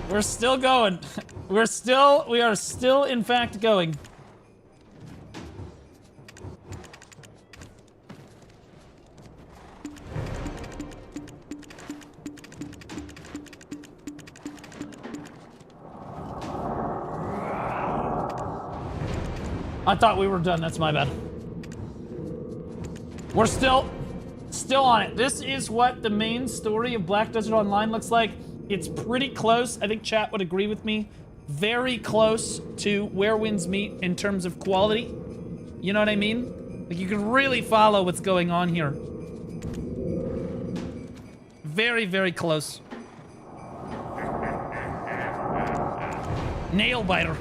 We're still going. We are still in fact going. I thought we were done. That's my bad. We're still on it. This is what the main story of Black Desert Online looks like. It's pretty close. I think chat would agree with me. Very close to Where Winds Meet in terms of quality. You know what I mean? Like, you can really follow what's going on here. Very, very close. Nail biter.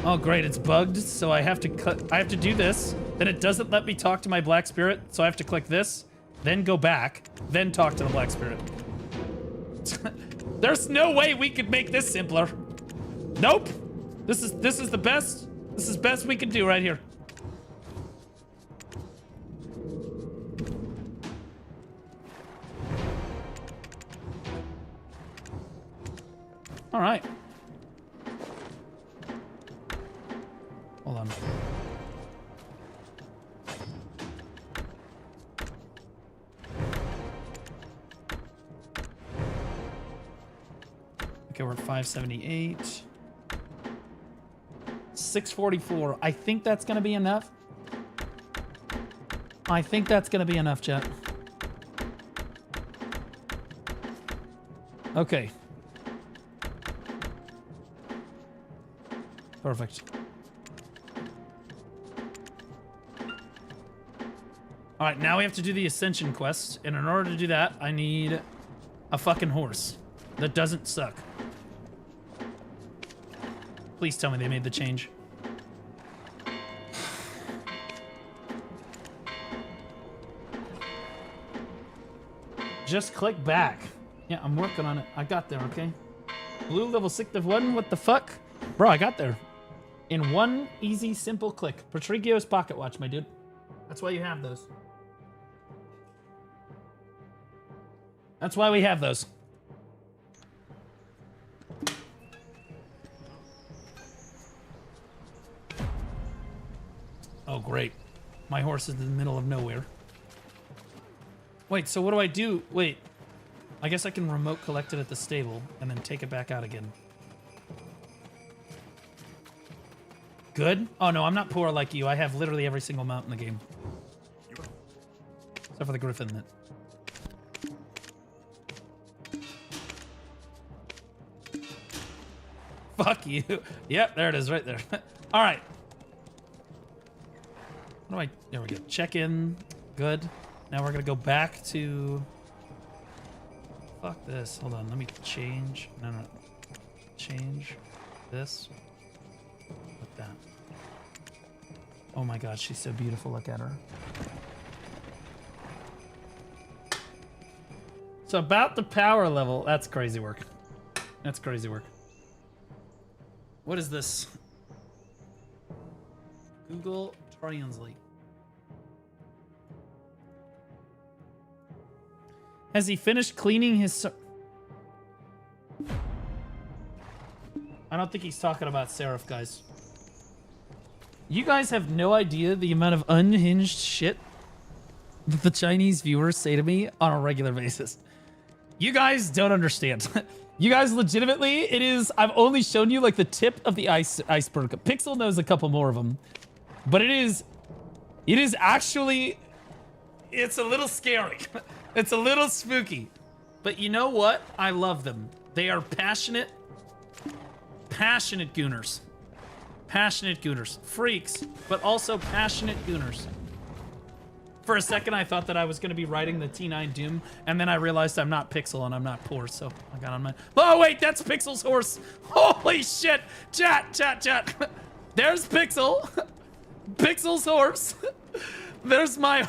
Oh great, it's bugged, so I have to do this. Then it doesn't let me talk to my Black Spirit, so I have to click this, then go back, then talk to the Black Spirit. There's no way we could make this simpler. Nope. This is the best. This is best we can do right here. All right. Hold on. Okay, we're at 578. 644. I think that's gonna be enough. I think that's gonna be enough, chat. Okay. Perfect. All right, now we have to do the Ascension quest, and in order to do that, I need a fucking horse that doesn't suck. Please tell me they made the change. Just click back. Yeah, I'm working on it. I got there, okay? Blue level 6 of 1, what the fuck? Bro, I got there. In one easy, simple click. Patrigio's pocket watch, my dude. That's why you have those. That's why we have those. Oh, great. My horse is in the middle of nowhere. Wait, so what do I do? Wait. I guess I can remote collect it at the stable and then take it back out again. Good? Oh, no, I'm not poor like you. I have literally every single mount in the game. Except for the griffin. That. Fuck you. Yep, there it is right there. All right. What do I... There we go. Check in. Good. Now we're going to go back to... Fuck this. Hold on. Let me change. No. Change this. Like that. Oh my god, she's so beautiful. Look at her. So about the power level. That's crazy work. That's crazy work. What is this? Google Translate. Has he finished cleaning his... I don't think he's talking about Seraph, guys. You guys have no idea the amount of unhinged shit that the Chinese viewers say to me on a regular basis. You guys don't understand. You guys legitimately, it is... I've only shown you like the tip of the iceberg. Pixel knows a couple more of them. But it is actually... It's a little scary. It's a little spooky. But you know what? I love them. They are passionate gooners. Passionate gooners. Freaks, but also passionate gooners. For a second, I thought that I was going to be riding the T9 Doom, and then I realized I'm not Pixel and I'm not poor, so I got on my... Oh, wait, that's Pixel's horse. Holy shit. Chat. There's Pixel. Pixel's horse. There's my...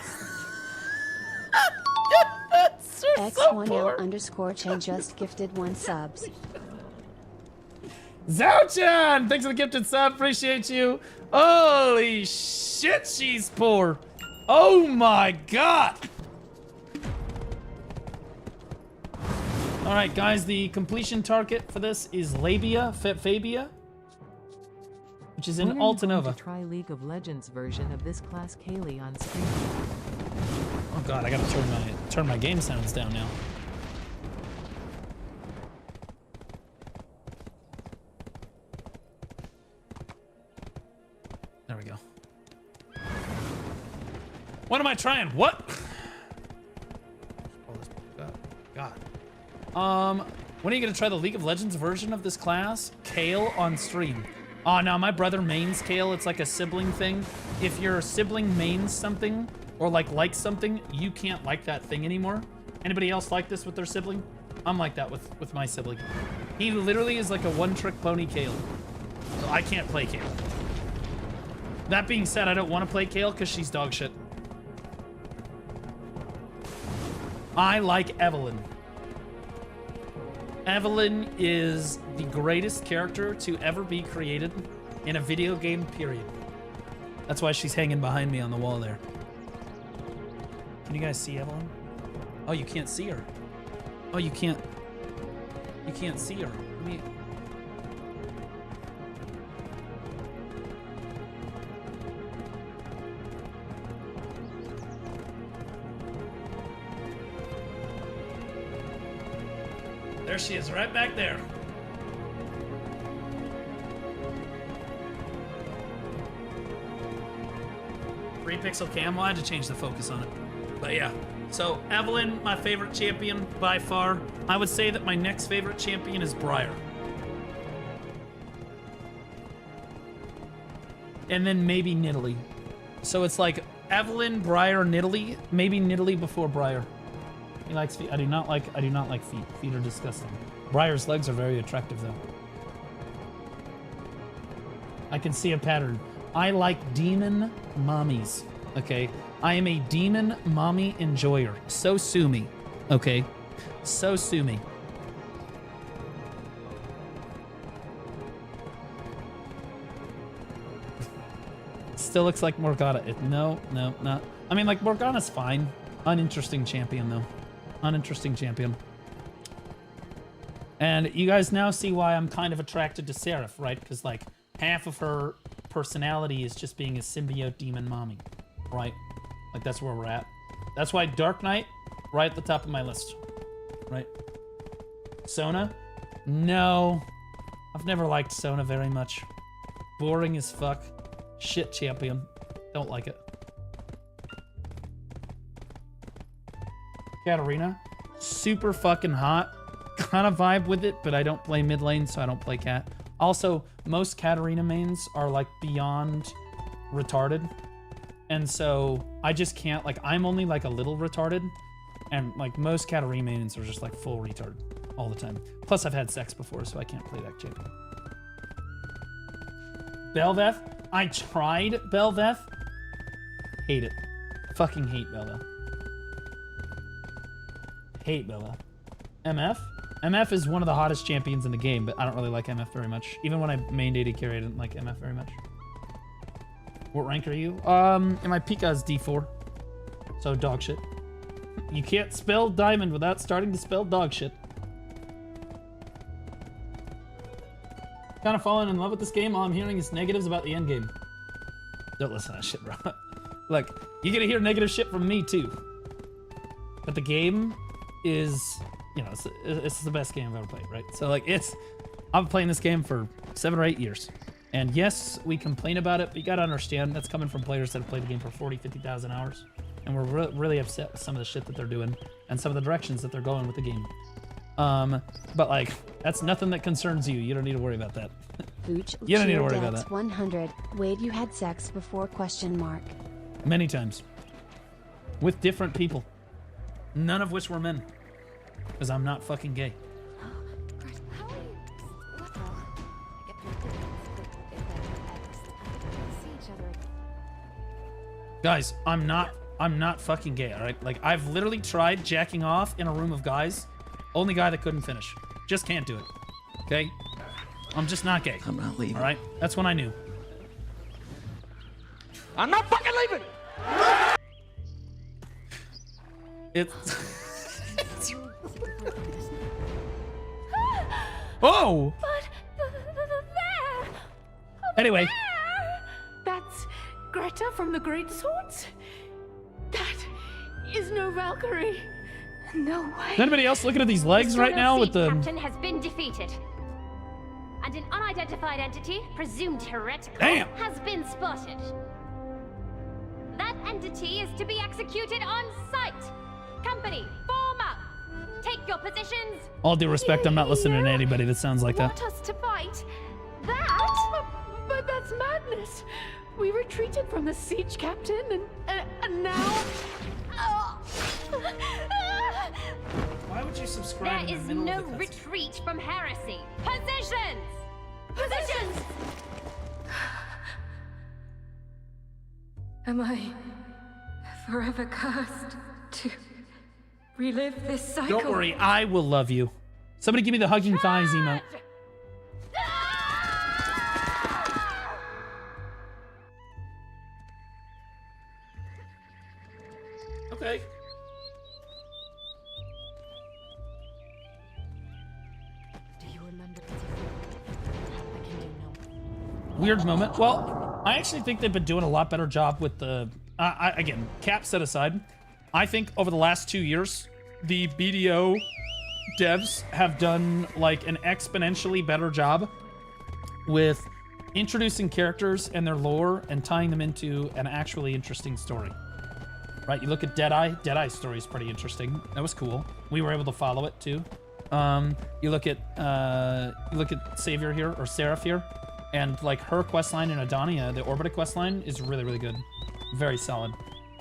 X1L_Chen just gifted 1 subs. Zhao-chan! Thanks for the gifted sub. Appreciate you. Holy shit, she's poor. Oh my god. Alright, guys. The completion target for this is Fabia, which is in Altanova. To try League of Legends version of this class Kaylee on stream. Oh god, I gotta turn my game sounds down now. There we go. What am I trying? What? God. When are you gonna try the League of Legends version of this class? Kale on stream. Oh no, my brother mains Kale. It's like a sibling thing. If your sibling mains something or like something, you can't like that thing anymore. Anybody else like this with their sibling? I'm like that with my sibling. He literally is like a one-trick pony Kale. So I can't play Kale. That being said, I don't want to play Kale because she's dog shit. I like Evelyn. Evelyn is the greatest character to ever be created in a video game, period. That's why she's hanging behind me on the wall there. Can you guys see Evelyn? Oh, you can't see her. Oh, you can't see her. Let me... There she is, right back there. Three pixel cam. Well, I had to change the focus on it. But yeah. So Evelyn, my favorite champion by far. I would say that my next favorite champion is Briar. And then maybe Nidalee. So it's like Evelyn, Briar, Nidalee. Maybe Nidalee before Briar. He likes feet. I do not like feet. Feet are disgusting. Briar's legs are very attractive though. I can see a pattern. I like demon mommies. Okay. I am a demon mommy enjoyer. So sue me. Okay. So sue me. Still looks like Morgana. No. I mean, like, Morgana's fine. Uninteresting champion though. Uninteresting champion. And you guys now see why I'm kind of attracted to Seraph, right? Because like half of her personality is just being a symbiote demon mommy, right? Like that's where we're at. That's why Dark Knight, right at the top of my list, right? Sona? No. I've never liked Sona very much. Boring as fuck. Shit champion. Don't like it. Katarina, super fucking hot. Kind of vibe with it, but I don't play mid lane, so I don't play Cat. Also, most Katarina mains are like beyond retarded. And so I just can't, like, I'm only like a little retarded. And like most Katarina mains are just like full retard all the time. Plus I've had sex before, so I can't play that champion. Belveth, I tried Belveth. Hate it. Fucking hate Belveth. Hate Bella. MF? MF is one of the hottest champions in the game, but I don't really like MF very much. Even when I mained AD carry, I didn't like MF very much. What rank are you? And my Pika is D4. So dog shit. You can't spell diamond without starting to spell dog shit. Kind of falling in love with this game. All I'm hearing is negatives about the end game. Don't listen to that shit, bro. Look, you're gonna hear negative shit from me too. But the game is, you know, it's the best game I've ever played, right? So like I've been playing this game for 7 or 8 years. And yes, we complain about it, but you gotta understand that's coming from players that have played the game for 40, 50,000 hours. And we're really upset with some of the shit that they're doing and some of the directions that they're going with the game. But like, that's nothing that concerns you. You don't need to worry about that. Hooch, you don't need to worry about that. 100. Wade, you had sex before? Question mark. Many times. With different people. None of which were men. Because I'm not fucking gay. Guys, I'm not fucking gay, alright? Like, I've literally tried jacking off in a room of guys. Only guy that couldn't finish. Just can't do it. Okay? I'm just not gay. I'm not leaving. Alright? That's when I knew. I'm not fucking leaving! It's... Oh! Anyway. That's Greta from the Great Swords? That is no Valkyrie. No way. Is anybody else looking at these legs right now with the... captain has been defeated. And an unidentified entity, presumed heretical, Damn. has been spotted. That entity is to be executed on sight. Company, form up. Take your positions. All due respect, I'm not listening to anybody that sounds like that. Want us to fight? That? But that's madness. We retreated from the siege captain, and now. Why would you subscribe? There is no retreat from heresy. Positions! Positions! Am I forever cursed to relive this cycle? Don't worry, I will love you. Somebody give me the hugging thighs emote. Okay. Do you remember? I can do no. Weird moment. Well, I actually think they've been doing a lot better job with the... again, cap set aside. I think over the last 2 years, the BDO devs have done like an exponentially better job with introducing characters and their lore and tying them into an actually interesting story. Right, you look at Deadeye. Deadeye's story is pretty interesting. That was cool. We were able to follow it too. You look at Savior here, or Seraph here, and like her questline in Adonia, the Orbita questline is really, really good. Very solid.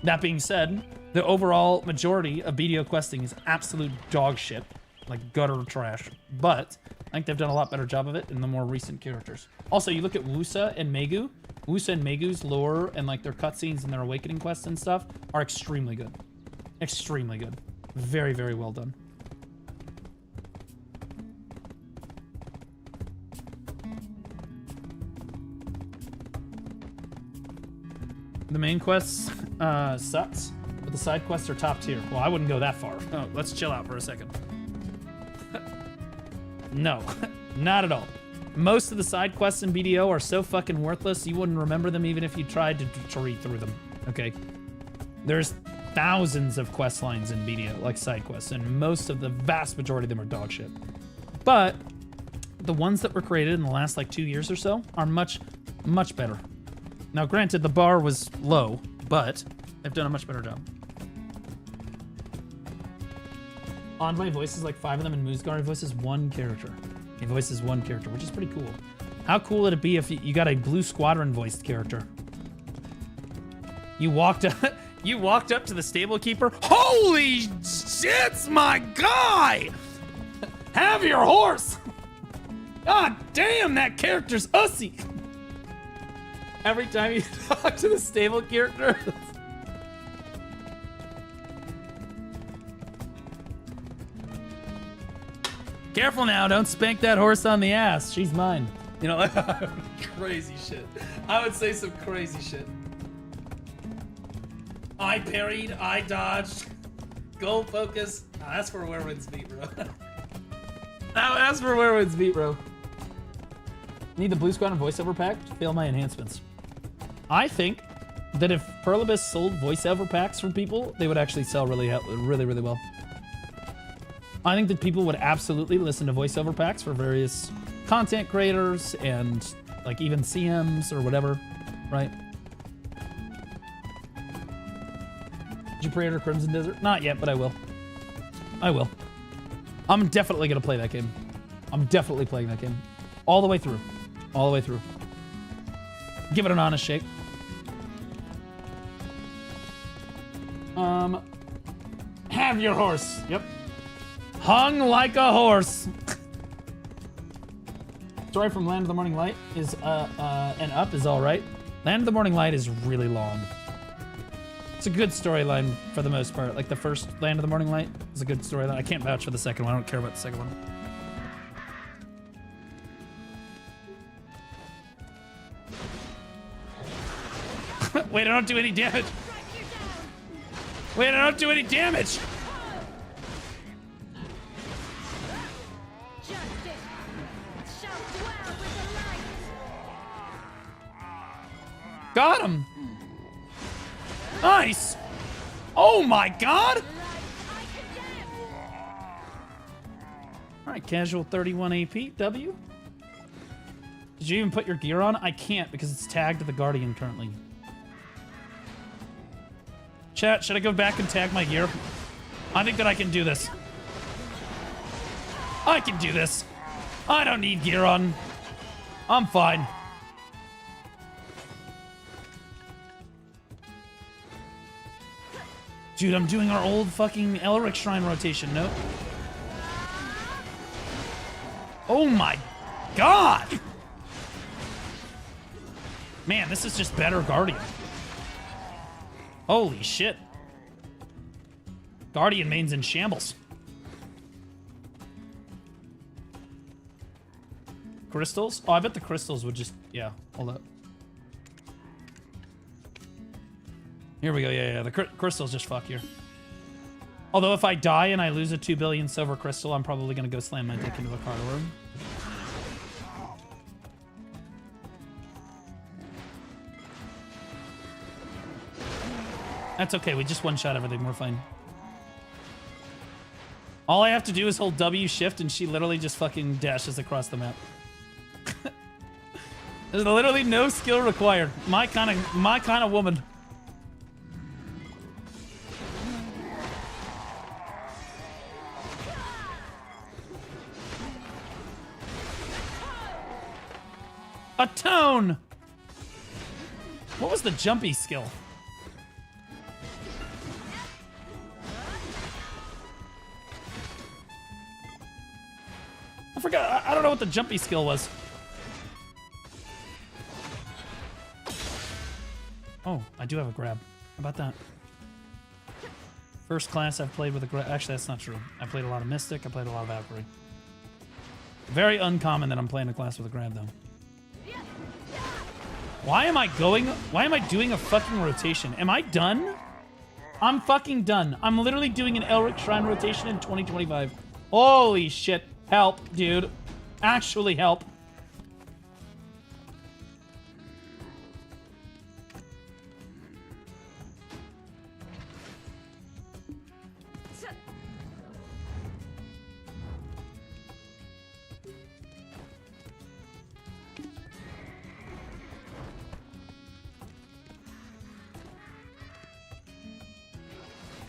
That being said, the overall majority of BDO questing is absolute dog shit, like gutter trash. But I think they've done a lot better job of it in the more recent characters. Also, you look at Wusa and Megu. Wusa and Megu's lore and like their cutscenes and their awakening quests and stuff are extremely good. Extremely good. Very, very well done. The main quests sucks, but the side quests are top tier. Well, I wouldn't go that far. Oh, let's chill out for a second. No, not at all. Most of the side quests in BDO are so fucking worthless, you wouldn't remember them even if you tried to read through them, okay? There's thousands of quest lines in BDO, like side quests, and the vast majority of them are dog shit. But the ones that were created in the last like 2 years or so are much, much better. Now, granted, the bar was low, but they've done a much better job. Envoy voices like 5 of them, and Moosgar voices 1 character. He voices 1 character, which is pretty cool. How cool would it be if you got a Blue Squadron voiced character? You walked up to the stable keeper. Holy shit's my guy! Have your horse! God damn, that character's ussy! Every time you talk to the stable character. Careful now, don't spank that horse on the ass. She's mine. You know, crazy shit. I would say some crazy shit. I parried, I dodged. Goal focus. Oh, that's where Werewolves beat, bro. That's where Werewolves beat, bro. Need the Blue Squadron voiceover pack to fail my enhancements. I think that if Perlibus sold voiceover packs for people, they would actually sell really, really well. I think that people would absolutely listen to voiceover packs for various content creators and like even CMs or whatever, right? Did you pre-order Crimson Desert? Not yet, but I will. I will. I'm definitely gonna play that game. I'm definitely playing that game. All the way through. All the way through. Give it an honest shake. Have your horse. Yep. Hung like a horse. Story from Land of the Morning Light is and Up is all right. Land of the Morning Light is really long. It's a good storyline for the most part. Like the first Land of the Morning Light is a good storyline. I can't vouch for the second one. I don't care about the second one. Wait, I don't do any damage. Wait, I don't do any damage. Got him. Nice. Oh my god. All right, casual 31 AP, W. Did you even put your gear on? I can't because it's tagged to the Guardian currently. Chat, should I go back and tag my gear? I think that I can do this. I can do this. I don't need gear on. I'm fine. Dude, I'm doing our old fucking Elric Shrine rotation, no? Oh my god! Man, this is just better Guardian. Holy shit. Guardian main's in shambles. Crystals? Oh, I bet the crystals would just... Yeah, hold up. Here we go. Yeah. The crystals just fuck here. Although if I die and I lose a 2 billion silver crystal, I'm probably going to go slam my dick into the card room. That's okay. We just one-shot everything. We're fine. All I have to do is hold W shift and she literally just fucking dashes across the map. There's literally no skill required. My kind of woman. Atone! What was the jumpy skill? I forgot. I don't know what the jumpy skill was. Oh, I do have a grab. How about that? First class I've played with a grab. Actually, that's not true. I played a lot of Mystic. I played a lot of Valkyrie. Very uncommon that I'm playing a class with a grab, though. Why am I doing a fucking rotation? Am I done? I'm fucking done. I'm literally doing an Elric Shrine rotation in 2025. Holy shit. Help, dude. Actually help.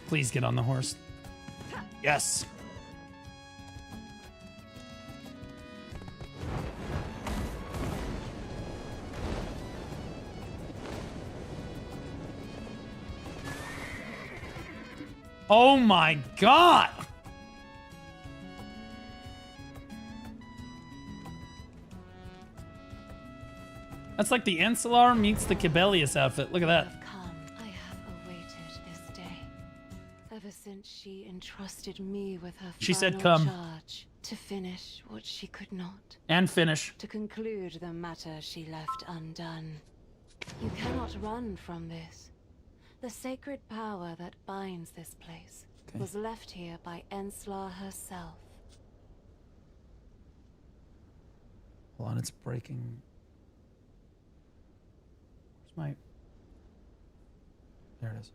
Please get on the horse. Yes. Oh my god! That's like the Encelar meets the Kibelius outfit. Look at that. I have awaited this day. Ever since she entrusted me with her She said final come. charge to finish what she could not. And finish. To conclude the matter she left undone. You cannot run from this. The sacred power that binds this place was left here by Enslar herself. Hold on, it's breaking. Where's my... There it is.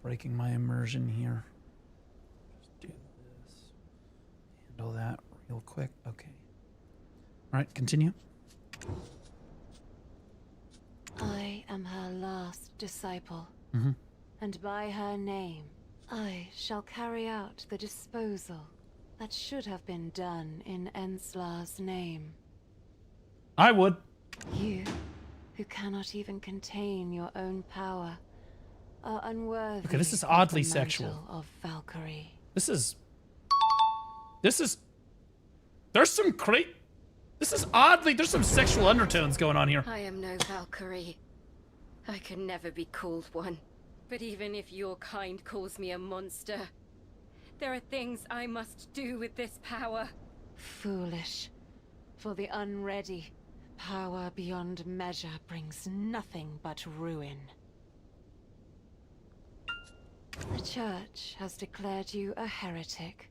Breaking my immersion here. Just do this. Handle that real quick. Okay. All right, continue. I am her last disciple. Mm-hmm. And by her name, I shall carry out the disposal that should have been done in Enslar's name. I would. You, who cannot even contain your own power, are unworthy. Okay, this is oddly of the sexual. mantle of Valkyrie. This is... There's some This is oddly... There's some sexual undertones going on here. I am no Valkyrie. I could never be called one. But even if your kind calls me a monster, there are things I must do with this power. Foolish. For the unready, power beyond measure brings nothing but ruin. The Church has declared you a heretic,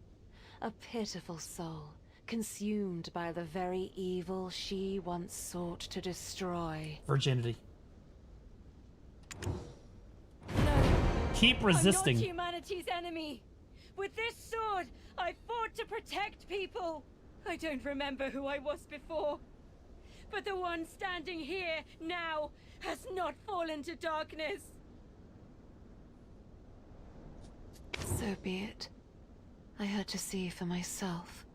a pitiful soul, consumed by the very evil she once sought to destroy. Virginity. Keep resisting. I'm not humanity's enemy. With this sword, I fought to protect people. I don't remember who I was before. but the one standing here now has not fallen to darkness. So be it. I had to see for myself.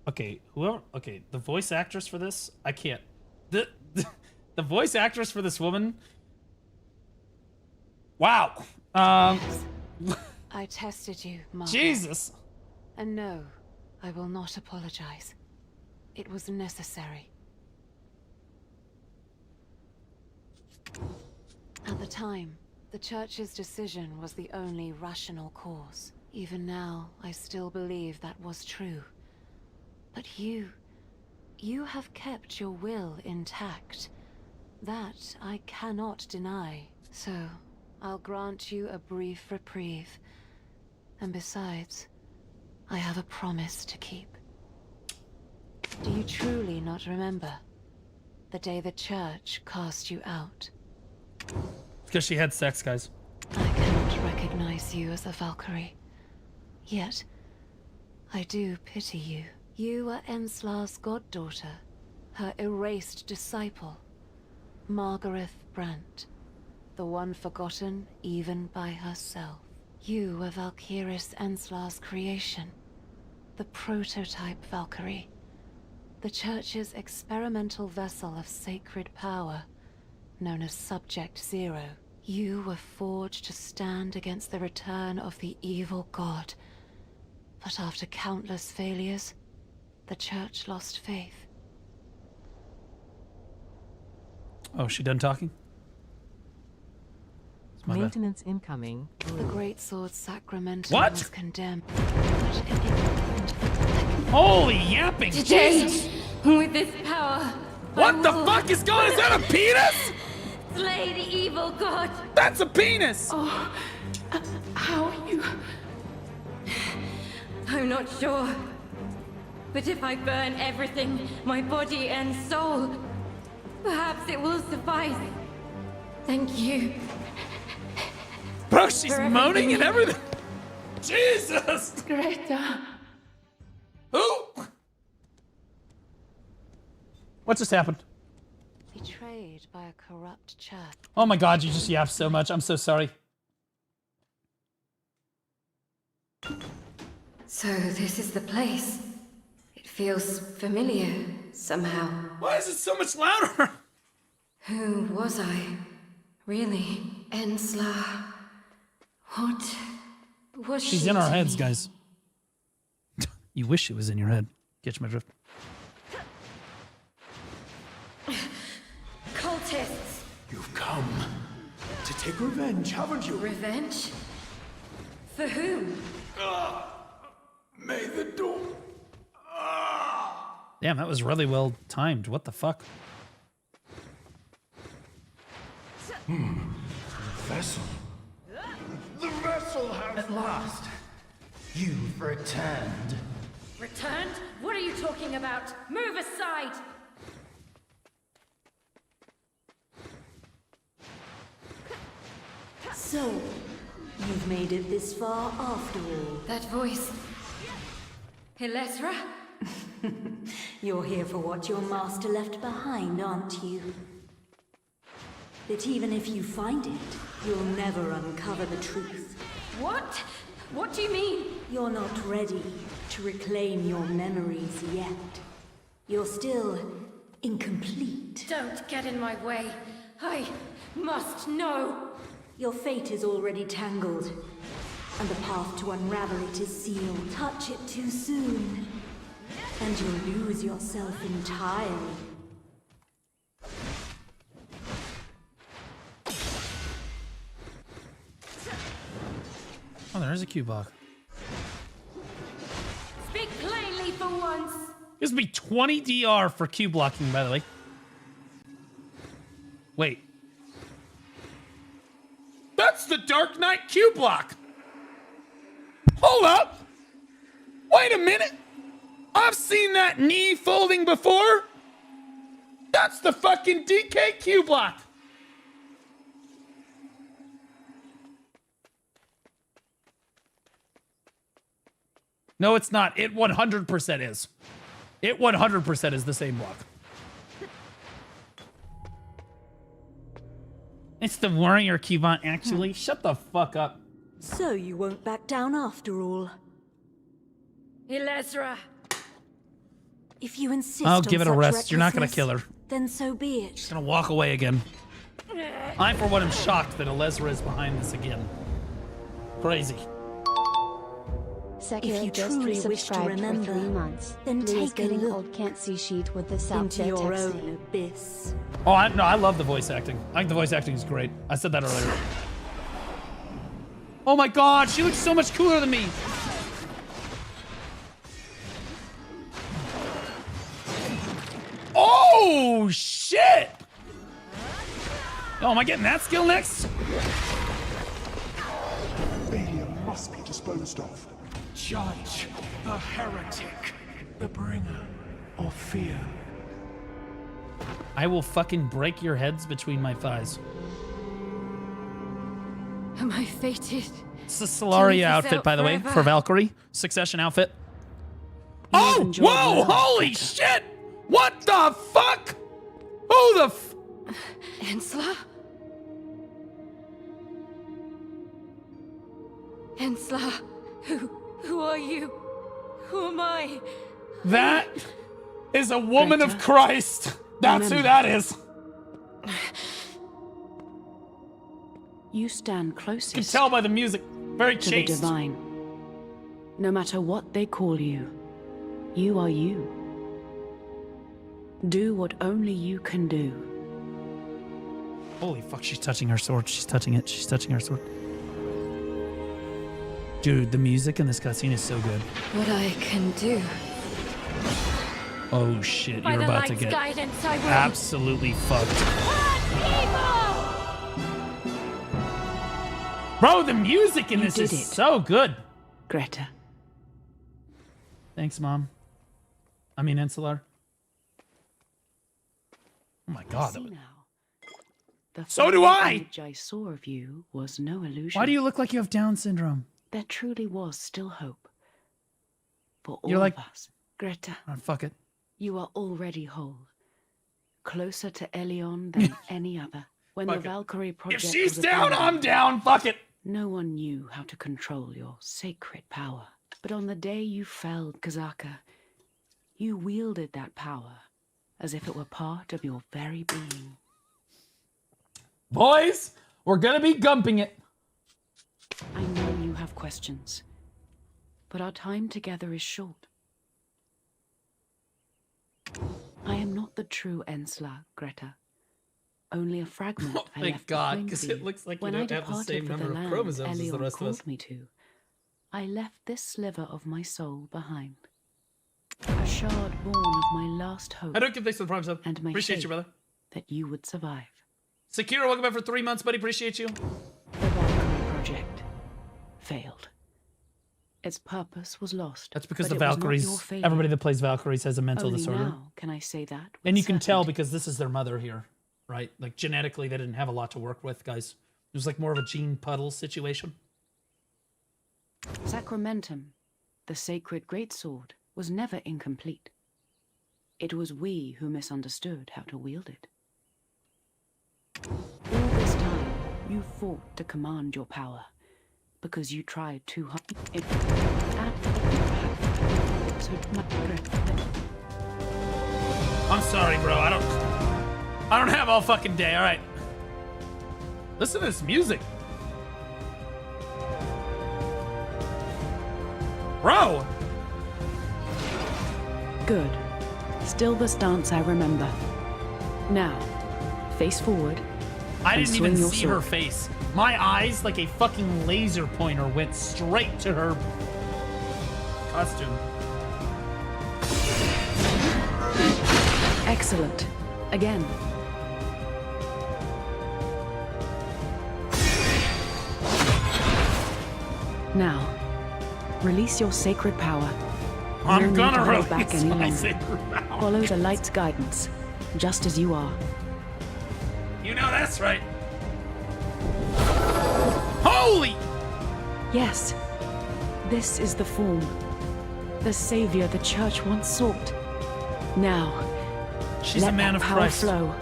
Okay, okay, the voice actress for this, I can't. The voice actress for this woman. Wow. I tested you, Margaret. Jesus. And no, I will not apologize. It was necessary. At the time, the Church's decision was the only rational course. Even now, I still believe that was true. But you have kept your will intact. That I cannot deny. So, I'll grant you a brief reprieve. And besides, I have a promise to keep. Do you truly not remember the day the Church cast you out? Because she had sex, guys. I cannot recognize you as a Valkyrie. Yet, I do pity you. You are Enslar's goddaughter, her erased disciple, Margaret Brandt, the one forgotten even by herself. You were Valkyris Enslar's creation, the prototype Valkyrie, the Church's experimental vessel of sacred power, known as Subject Zero. You were forged to stand against the return of the evil god. But after countless failures, the Church lost faith. Oh, she done talking? It's my bad. Maintenance incoming. The great sword Sacramentum What? was condemned. Holy yapping! Today, Jesus! with this power, What the fuck is going? Is that a penis? slay the evil god. That's a penis! Oh, how are you? I'm not sure. But if I burn everything, my body and soul, perhaps it will suffice. Thank you. Bro, she's moaning and everything. Jesus! Greta. Who? What just happened? Betrayed by a corrupt Church. Oh my god, you just yapped so much. I'm so sorry. So this is the place. It feels familiar somehow. Why is it so much louder? Who was I? Really? Enslar? What was She's she in our to heads, me? guys. You wish it was in your head. Catch my drift. Cultists! You've come to take revenge, haven't you? Revenge? For whom? May the door. Damn, that was really well timed. What the fuck? Vessel. The vessel has At last, you've returned. Returned? What are you talking about? Move aside! So, you've made it this far after all. That voice. Hilesra? You're here for what your master left behind, aren't you? But even if you find it, you'll never uncover the truth. What? What do you mean? You're not ready to reclaim your memories yet. You're still incomplete. Don't get in my way. I must know. Your fate is already tangled, and the path to unravel it is sealed. Touch it too soon, and you'll lose yourself entirely. Oh, there is a Q block. Speak plainly for once. Gives me 20 DR for Q blocking, by the way. Wait. That's the Dark Knight Q block. Hold up. Wait a minute. I've seen that knee folding before. That's the fucking DK Q block. No, it's not. It 100% is. It 100% is the same block. It's the warrior Kivant, actually. Shut the fuck up. So you won't back down after all. Elezra! If you insist I'll on give it a such rest. You're not gonna kill her. then so be it. She's gonna walk away again. I, for one, am shocked that Elezra is behind this again. Crazy. If you truly wish to remember, for 3 months. then Please take a getting look old can't see sheet with the into your own abyss. Oh, I love the voice acting. I think the voice acting is great. I said that earlier. Oh my god, she looks so much cooler than me. Oh, shit! Oh, am I getting that skill next? Balium must be disposed of. Judge the heretic, the bringer of fear. I will fucking break your heads between my thighs. Am I fated? It's the Solaria outfit, by the way, for Valkyrie. Succession outfit. Oh, whoa, holy shit! What the fuck? Who the f... Ensla? Ensla, who are you? Who am I? That is a woman of Christ. That's who that is. You stand closest. You can tell by the music. Very to chaste. the divine. No matter what they call you, you are you. Do what only you can do. Holy fuck, she's touching her sword. She's touching it. She's touching her sword. Dude, the music in this cutscene is so good. What I can do. Oh shit, By you're the about to light's get guidance, I will. absolutely fucked. Bro, the music in this is so good. Greta. Thanks, Mom. I mean, Insular. Oh my god. That was... The So do final I! image I saw of you was no illusion. Why do you look like you have Down syndrome? There truly was still hope. For all You're like... of us. Greta. Oh, fuck it. You are already whole. Closer to Elion than any other. When the Fuck it. Valkyrie project If she's was down, abandoned, I'm down. Fuck it. No one knew how to control your sacred power. But on the day you fell, Kazaka, you wielded that power as if it were part of your very being. Boys, we're gonna be gumping it. I know you have questions, but our time together is short. I am not the true Ensla, Greta. Only a fragment I Thank left God, behind because me it looks like you when don't I have the departed same for number the of land chromosomes as the Elion rest of us. called me to. I left this sliver of my soul behind. A shard born of my last hope. I don't give thanks for the prime sub. And my Appreciate you, faith brother. that you would survive. Sakira, welcome back for 3 months, buddy. Appreciate you. The Valkyrie project failed. Its purpose was lost. That's because but the it was not your Valkyries, failure. everybody that plays Valkyries has a mental Only disorder. now can I say that with And you can tell certainty. because this is their mother here, right? Like genetically, they didn't have a lot to work with, guys. It was like more of a gene puddle situation. Sacramentum, the sacred greatsword, was never incomplete. It was we who misunderstood how to wield it. All this time, you fought to command your power, because you tried too hard. I'm sorry, bro. I don't have all fucking day. All right. Listen to this music. Bro. Good. Still the stance I remember. Now, face forward. I and didn't swing even your see her sword. face. My eyes, like a fucking laser pointer, went straight to her costume. Excellent. Again. Now, release your sacred power. I'm No need gonna to hold release back any my longer. sacred power. Follow the light's guidance, just as you are. You know that's right. Holy! Yes, this is the form, the savior the church once sought. Now, She's let a man that of power Christ. flow.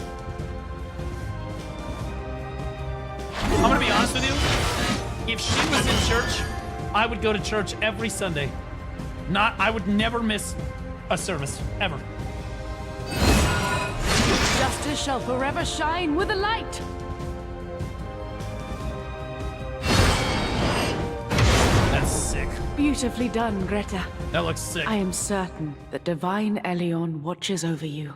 I'm gonna be honest with you. If she was in church, I would go to church every Sunday. I would never miss a service, ever. Justice shall forever shine with a light. That's sick. Beautifully done, Greta. That looks sick. I am certain that Divine Elion watches over you.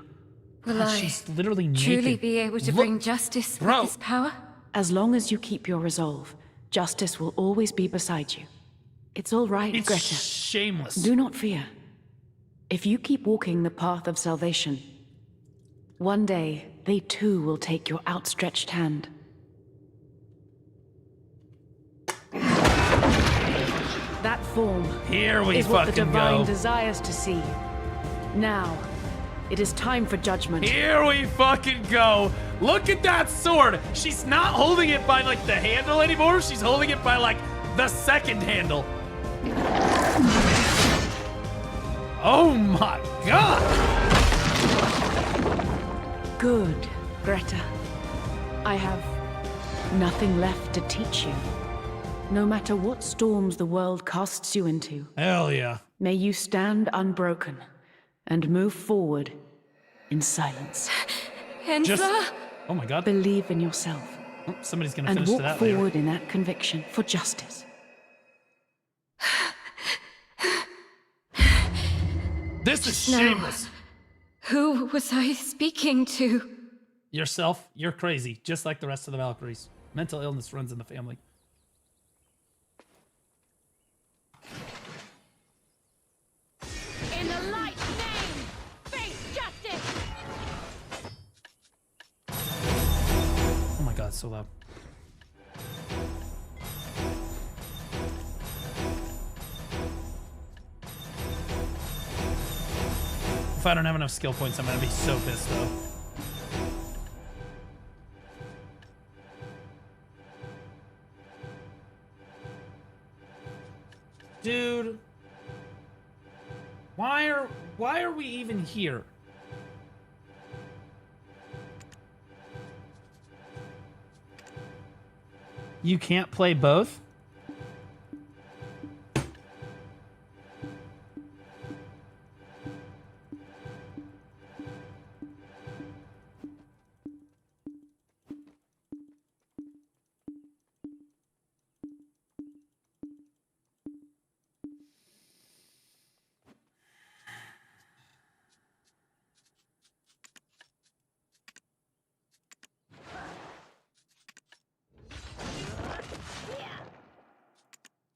Will God, I she's literally truly naked. be able to Look- bring justice with this power? As long as you keep your resolve, justice will always be beside you. It's all right, It's Greta. shameless. Do not fear. If you keep walking the path of salvation, one day they too will take your outstretched hand. That form Here we is what the fucking divine go. desires to see. Now, it is time for judgment. Here we fucking go. Look at that sword. She's not holding it by like the handle anymore. She's holding it by like the second handle. Oh my god. Good, Greta. I have nothing left to teach you. No matter what storms the world casts you into, Hell yeah. may you stand unbroken and move forward in silence. Just, oh my god. Believe in yourself. Oh, somebody's gonna And finish to walk that later. forward in that conviction for justice. This is No. shameless. Who was I speaking to? Yourself, you're crazy, just like the rest of the Valkyries. Mental illness runs in the family. In the light's name, face justice! Oh my god, so loud. If I don't have enough skill points, I'm gonna be so pissed though. Dude, why are we even here? You can't play both?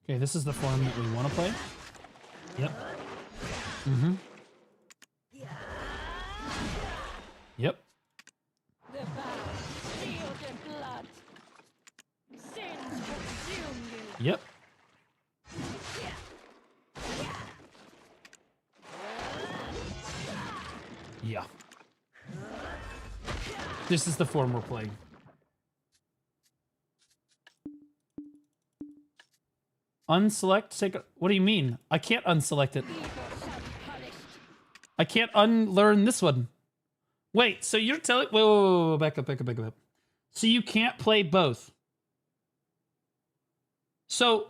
Okay, this is the form that we want to play. Yep. Mm-hmm. Yep. The vow sealed in blood. Sins consume you. Yep. Yeah. This is the form we're playing. Unselect, take a, what do you mean? I can't unselect it. I can't unlearn this one. Wait, so you're telling, whoa, back up. So you can't play both. So,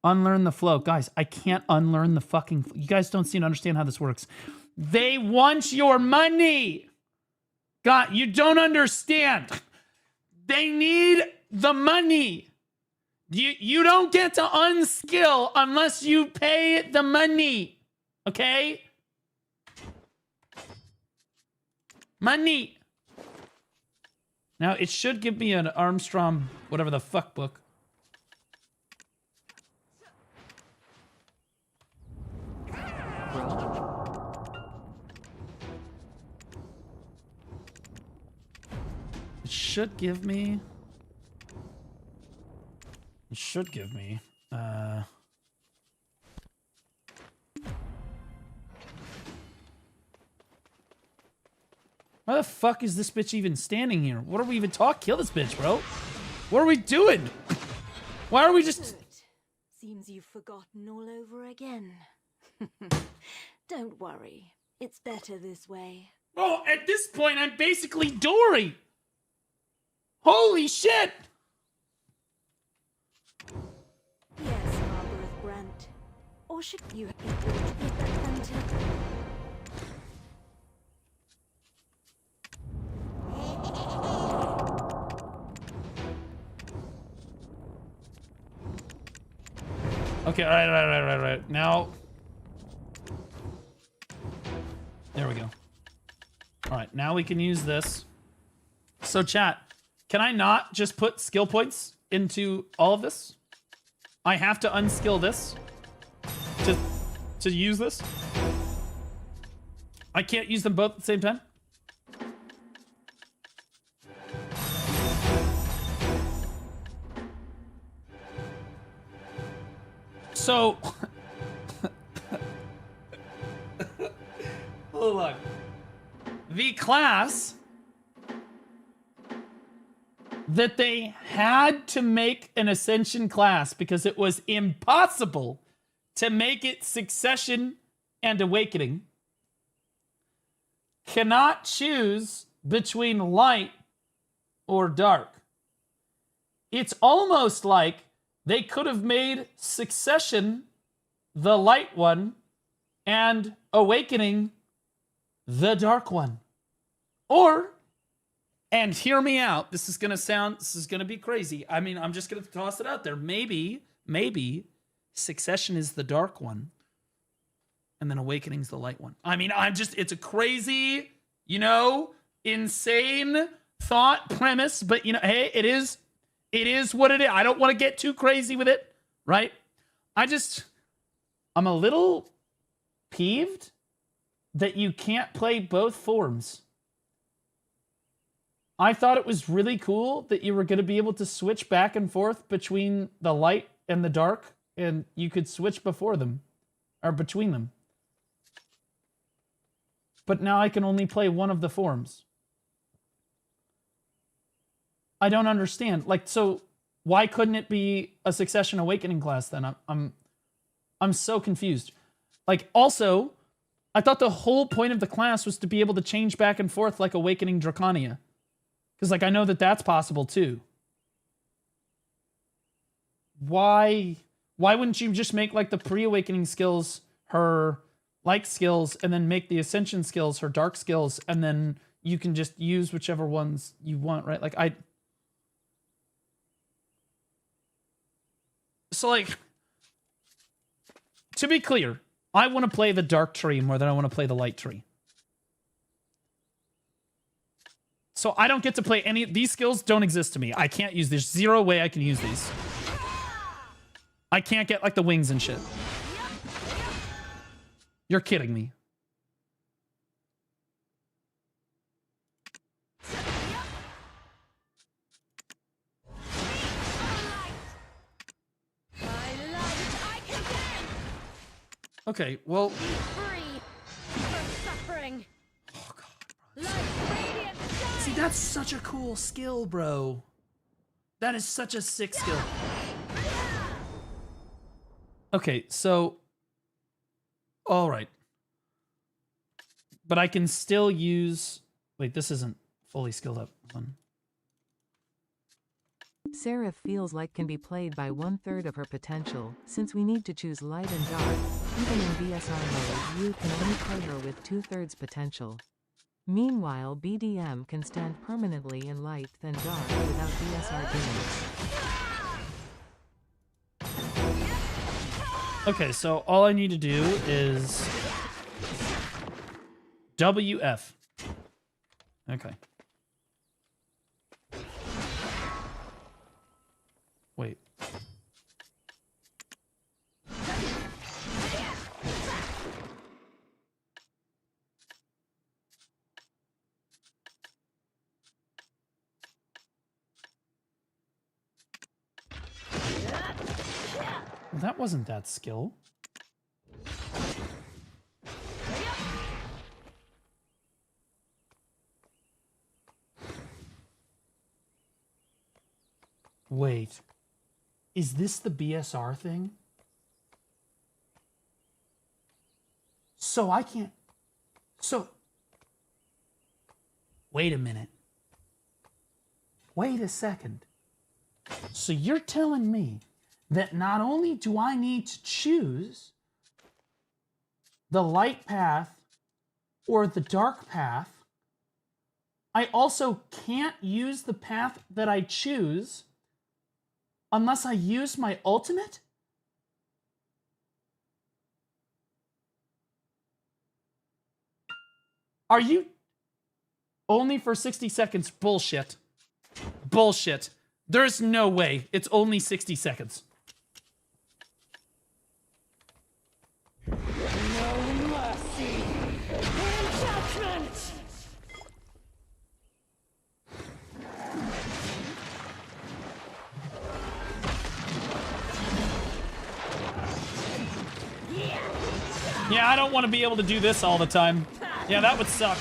unlearn the flow. Guys, I can't unlearn the fucking, you guys don't seem to understand how this works. They want your money. God, you don't understand. They need the money. You don't get to unskill unless you pay the money. Okay? Money. Now, it should give me an Armstrong, whatever the fuck book. It should give me... Why the fuck is this bitch even standing here? What are we even talking? Kill this bitch, bro. What are we doing? Why are we just... Good. Seems you've forgotten all over again. Don't worry. It's better this way. Oh, at this point, I'm basically Dory! Holy shit! Yes, Margaret Brant. Or should you have until... Okay, alright. Now... There we go. Alright, now we can use this. So chat, can I not just put skill points into all of this? I have to unskill this to use this? I can't use them both at the same time? So... Hold on. The class that they had to make an Ascension class because it was impossible to make it Succession and Awakening cannot choose between light or dark. It's almost like they could have made Succession the light one and Awakening the dark one. Or, and hear me out, this is gonna be crazy. I mean, I'm just gonna toss it out there. Maybe Succession is the dark one and then Awakening's the light one. I mean, it's a crazy, insane thought premise, but hey, it is what it is. I don't want to get too crazy with it, right? I'm a little peeved that you can't play both forms. I thought it was really cool that you were going to be able to switch back and forth between the light and the dark, and you could switch before them, or between them. But now I can only play one of the forms. I don't understand. So why couldn't it be a Succession Awakening class then? I'm so confused. Also, I thought the whole point of the class was to be able to change back and forth like Awakening Draconia. Because, I know that that's possible, too. Why wouldn't you just make, the pre-Awakening skills her light skills, and then make the Ascension skills her dark skills, and then you can just use whichever ones you want, right? So, to be clear, I want to play the dark tree more than I want to play the light tree. So I don't get to play any... These skills don't exist to me. I can't use... There's zero way I can use these. I can't get, the wings and shit. You're kidding me. Okay, well... Oh, God, bro. See, that's such a cool skill, bro. That is such a sick skill. Okay, so... All right. But I can still use... Wait, this isn't fully skilled up. One. Seraph feels like can be played by 1/3 of her potential, since we need to choose light and dark. Even in BSR mode, you can only play her with 2/3 potential. Meanwhile, BDM can stand permanently in light then dark without BSR damage. Okay, so all I need to do is WF. Okay. Wait. Well, that wasn't that skill. Wait. Is this the BSR thing? So I can't... So... Wait a minute. Wait a second. So you're telling me that not only do I need to choose the light path or the dark path, I also can't use the path that I choose unless I use my ultimate? Are you... Only for 60 seconds? Bullshit. Bullshit. There's no way. It's only 60 seconds. No mercy. In judgment. Yeah, I don't want to be able to do this all the time. Yeah, that would suck.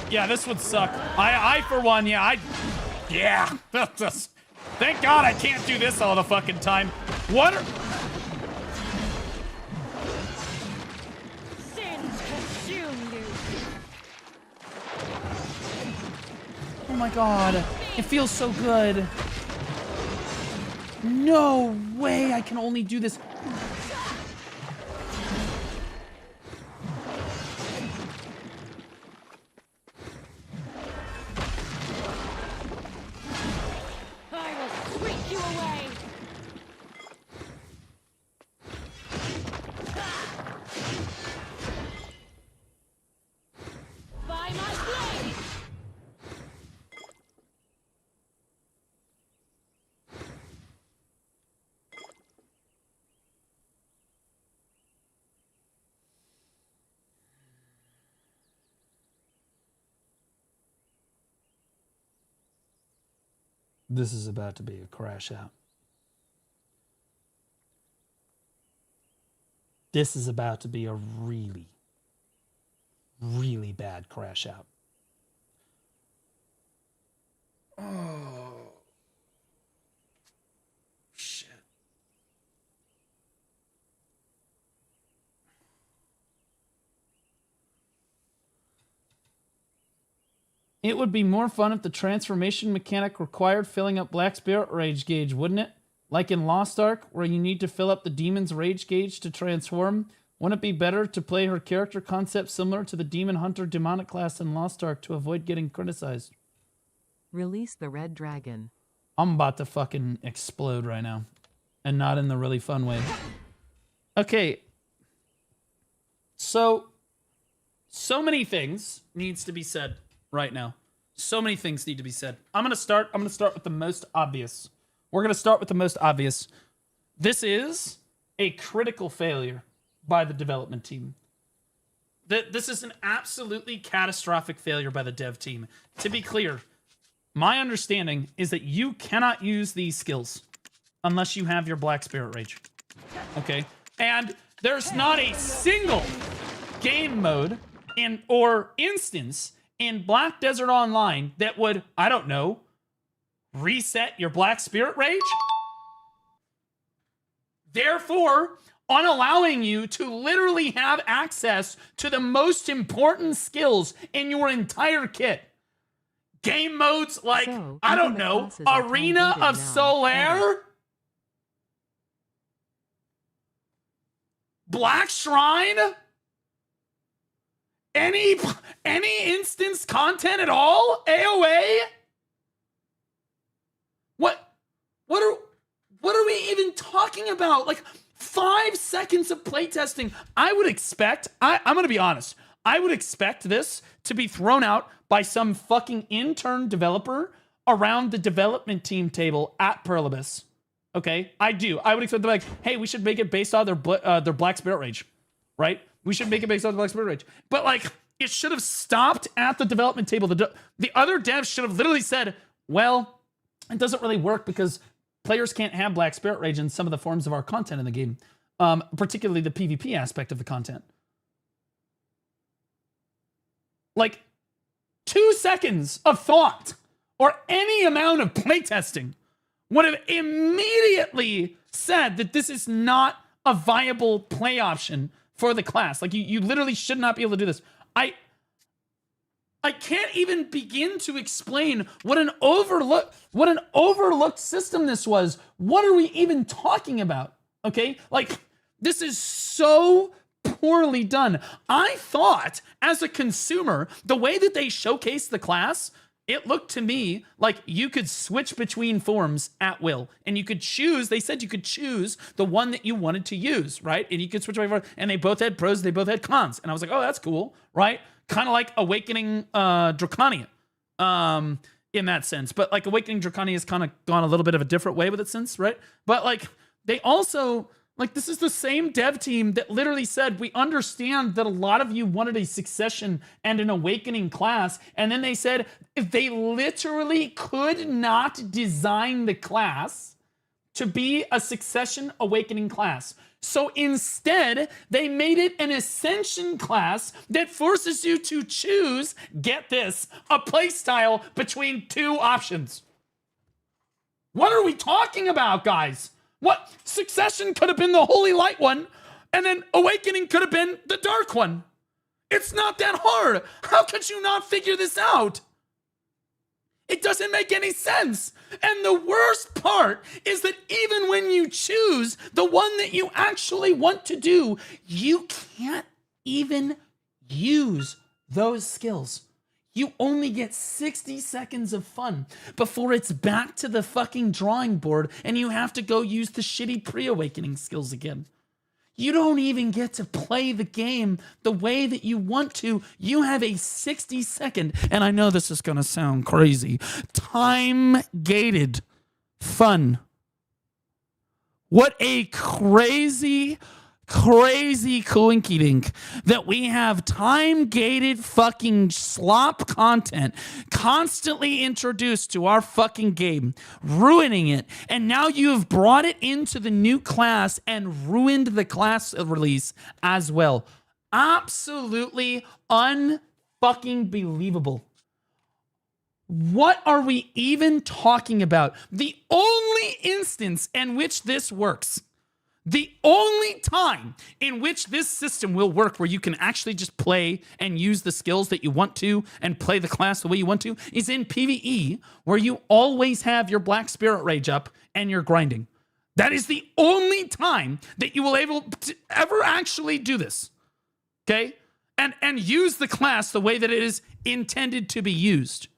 Yeah, this would suck. I for one, yeah, thank God I can't do this all the fucking time. What are... Sins consume you. Oh my God, it feels so good. No way I can only do this. This is about to be a crash out. This is about to be a really, really bad crash out. Oh. Shit. It would be more fun if the transformation mechanic required filling up Black Spirit Rage gauge, wouldn't it? Like in Lost Ark, where you need to fill up the demon's rage gauge to transform. Wouldn't it be better to play her character concept similar to the Demon Hunter demonic class in Lost Ark to avoid getting criticized? Release the red dragon. I'm about to fucking explode right now. And not in the really fun way. Okay. So many things needs to be said right now. So many things need to be said. I'm gonna start with the most obvious. We're gonna start with the most obvious. This is a critical failure by the development team. This is an absolutely catastrophic failure by the dev team. To be clear, my understanding is that you cannot use these skills unless you have your Black Spirit Rage. Okay? And there's not a single game mode or instance in Black Desert Online that would, I don't know, reset your Black Spirit Rage? Therefore, unallowing you to literally have access to the most important skills in your entire kit. Game modes like, I don't know, Arena of Solaire? Black Shrine? Any instance content at all? AOA? What are we even talking about? Like 5 seconds of playtesting. I would expect, I'm gonna be honest, I would expect this to be thrown out by some fucking intern developer around the development team table at Perlibus. Okay, I do. I would expect them like, hey, we should make it based on their Black Spirit Rage, right? We should make it based on the Black Spirit Rage. But like, it should have stopped at the development table. The other devs should have literally said, well, it doesn't really work because players can't have Black Spirit Rage in some of the forms of our content in the game, particularly the PvP aspect of the content. Like, 2 seconds of thought or any amount of playtesting would have immediately said that this is not a viable play option for the class. Like, you literally should not be able to do this. I can't even begin to explain what an overlooked system this was. What are we even talking about? Okay? Like, this is so poorly done. I thought, as a consumer, the way that they showcased the class, it looked to me like you could switch between forms at will. And you could choose, they said you could choose the one that you wanted to use, right? And you could switch away from, and they both had pros, they both had cons. And I was like, oh, that's cool, right? Kind of like Awakening Draconia in that sense. But like Awakening Draconia has kind of gone a little bit of a different way with it since, right? But like they also, like this is the same dev team that literally said, we understand that a lot of you wanted a Succession and an Awakening class. And then they said, if they literally could not design the class to be a Succession Awakening class. So instead, they made it an Ascension class that forces you to choose, get this, a playstyle between two options. What are we talking about, guys? What? Succession could have been the Holy Light one, and then Awakening could have been the Dark one. It's not that hard. How could you not figure this out? It doesn't make any sense. And the worst part is that even when you choose the one that you actually want to do, you can't even use those skills. You only get 60 seconds of fun before it's back to the fucking drawing board and you have to go use the shitty pre-awakening skills again. You don't even get to play the game the way that you want to. You have a 60-second, and I know this is going to sound crazy, time-gated fun. What a crazy coinkydink that we have time-gated fucking slop content constantly introduced to our fucking game, ruining it. And now you have brought it into the new class and ruined the class release as well. Absolutely unfucking believable. What are we even talking about? The only instance in which this works, the only time in which this system will work where you can actually just play and use the skills that you want to and play the class the way you want to is in PvE, where you always have your Black Spirit Rage up and you're grinding. That is the only time that you will able to ever actually do this, okay? And use the class the way that it is intended to be used,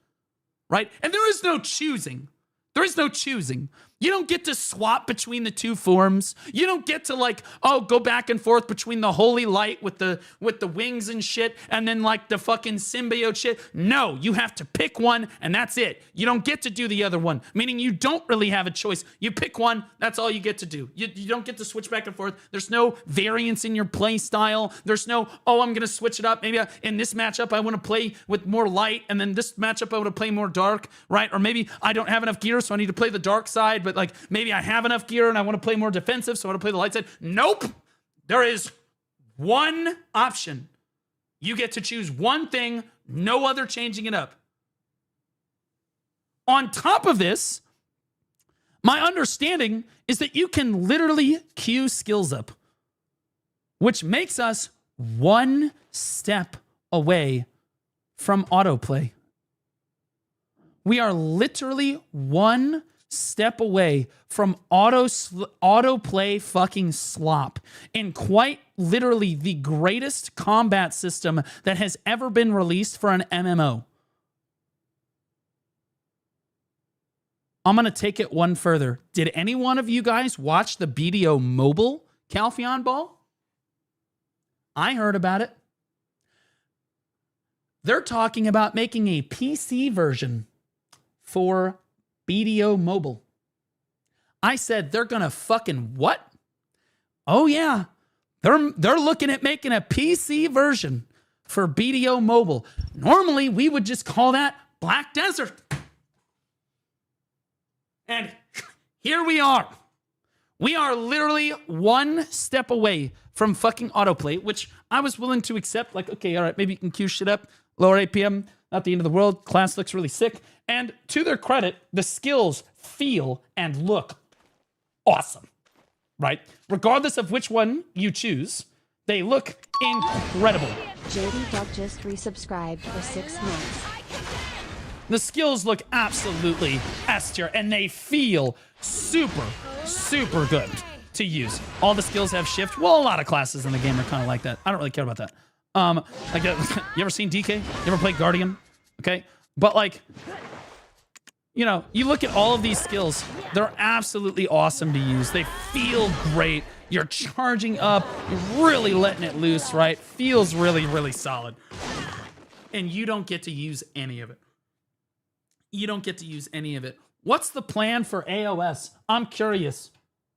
right? And there is no choosing. There is no choosing. You don't get to swap between the two forms. You don't get to like, oh, go back and forth between the Holy Light with the wings and shit and then like the fucking symbiote shit. No, you have to pick one and that's it. You don't get to do the other one, meaning you don't really have a choice. You pick one, that's all you get to do. You don't get to switch back and forth. There's no variance in your play style. There's no, oh, I'm going to switch it up. Maybe in this matchup, I want to play with more light, and then this matchup, I want to play more dark, right? Or maybe I don't have enough gear, so I need to play the dark side, but like maybe I have enough gear and I want to play more defensive, so I want to play the light side. Nope. There is one option. You get to choose one thing, no other changing it up. On top of this, my understanding is that you can literally queue skills up, which makes us one step away from autoplay. We are literally one step away from autoplay fucking slop in quite literally the greatest combat system that has ever been released for an MMO. I'm going to take it one further. Did any one of you guys watch the BDO Mobile Calpheon Ball? I heard about it. They're talking about making a PC version for BDO Mobile. I said, they're gonna fucking what? Oh yeah, they're looking at making a PC version for BDO Mobile. Normally, we would just call that Black Desert. And here we are. We are literally one step away from fucking autoplay, which I was willing to accept. Like, okay, all right, maybe you can queue shit up, lower APM, not the end of the world. Class looks really sick. And to their credit, the skills feel, and look awesome, right? Regardless of which one you choose, they look incredible. JD Duck just resubscribed for 6 months. The skills look absolutely S tier, and they feel super, super good to use. All the skills have shift. Well, a lot of classes in the game are kind of like that. I don't really care about that. Like, you ever seen DK? You ever played Guardian? Okay, but like, you know, you look at all of these skills, they're absolutely awesome to use. They feel great. You're charging up, you're really letting it loose, right? Feels really, really solid. And you don't get to use any of it. You don't get to use any of it. What's the plan for AOS? I'm curious,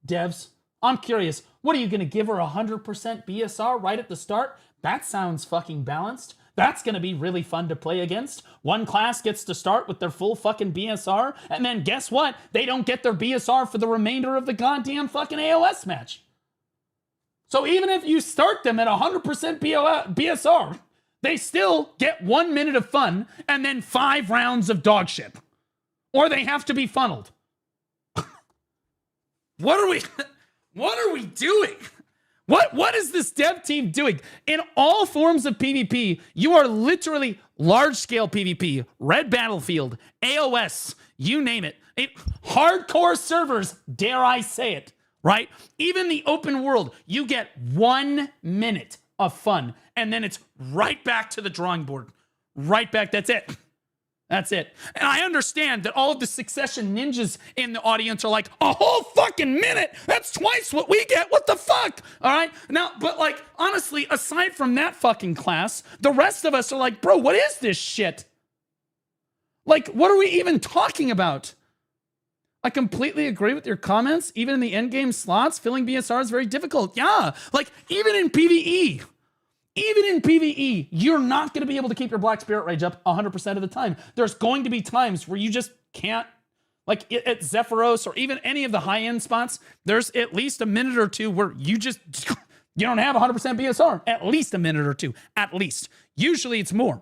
devs. I'm curious. What are you going to give her 100% BSR right at the start? That sounds fucking balanced. That's going to be really fun to play against. One class gets to start with their full fucking BSR, and then guess what? They don't get their BSR for the remainder of the goddamn fucking AOS match. So even if you start them at 100% BSR, they still get 1 minute of fun and then 5 rounds of dog shit. Or they have to be funneled. What are we doing? What is this dev team doing? In all forms of PvP, you are literally large-scale PvP, Red Battlefield, AOS, you name it. Hardcore servers, dare I say it, right? Even the open world, you get 1 minute of fun, and then it's right back to the drawing board. Right back, that's it. That's it. And I understand that all of the Succession ninjas in the audience are like, a whole fucking minute? That's twice what we get. What the fuck? All right? Now, but like, honestly, aside from that fucking class, the rest of us are like, bro, what is this shit? Like, what are we even talking about? I completely agree with your comments. Even in the endgame slots, filling BSR is very difficult. Yeah, like, even in PvE. Even in PvE, you're not going to be able to keep your Black Spirit Rage up 100% of the time. There's going to be times where you just can't, like at Zephyros or even any of the high-end spots, there's at least a minute or two where you don't have 100% BSR. At least a minute or two. At least. Usually it's more.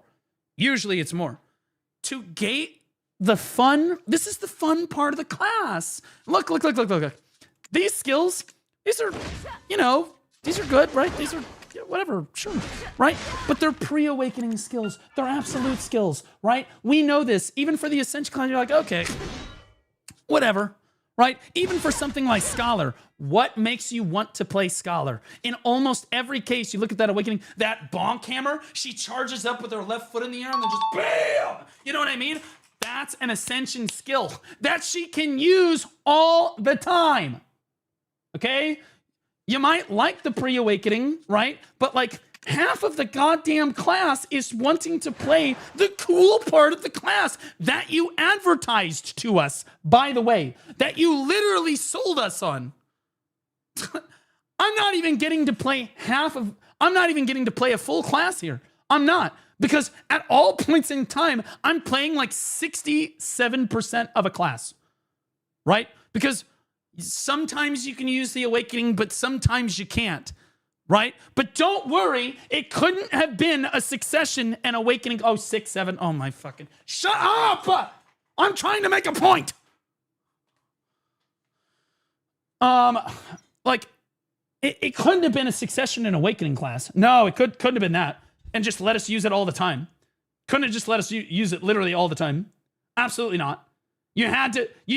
To gate the fun, this is the fun part of the class. Look. These skills, these are, you know, these are good, right? These are, whatever, sure, right? But they're pre-awakening skills. They're absolute skills, right? We know this. Even for the Ascension class, you're like, okay, whatever, right? Even for something like Scholar, what makes you want to play Scholar? In almost every case, you look at that awakening, that bonk hammer, she charges up with her left foot in the air and then just BAM! You know what I mean? That's an Ascension skill that she can use all the time, okay? You might like the pre-awakening, right? But like half of the goddamn class is wanting to play the cool part of the class that you advertised to us, by the way, that you literally sold us on. I'm not even getting to play I'm not even getting to play a full class here. I'm not. Because at all points in time, I'm playing like 67% of a class, right? Because sometimes you can use the awakening, but sometimes you can't, right? But don't worry, it couldn't have been a Succession and awakening. Oh, 6, 7. Oh my fucking, shut up! I'm trying to make a point. Like, it couldn't have been a Succession and awakening class. No, it couldn't have been that. And just let us use it all the time. Couldn't have just let us use it literally all the time. Absolutely not. You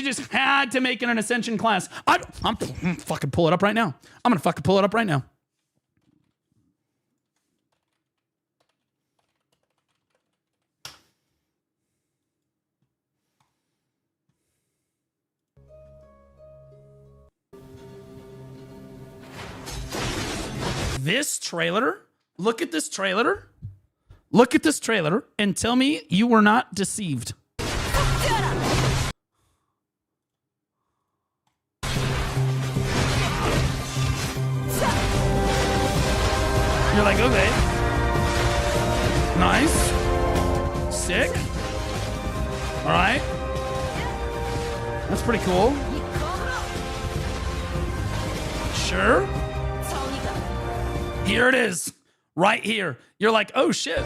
just had to make it an Ascension class. I'm fucking pull it up right now. I'm gonna fucking pull it up right now. This trailer, look at this trailer. Look at this trailer and tell me you were not deceived. You're like, okay. Nice. Sick. All right. That's pretty cool. Sure. Here it is. Right here. You're like, oh shit.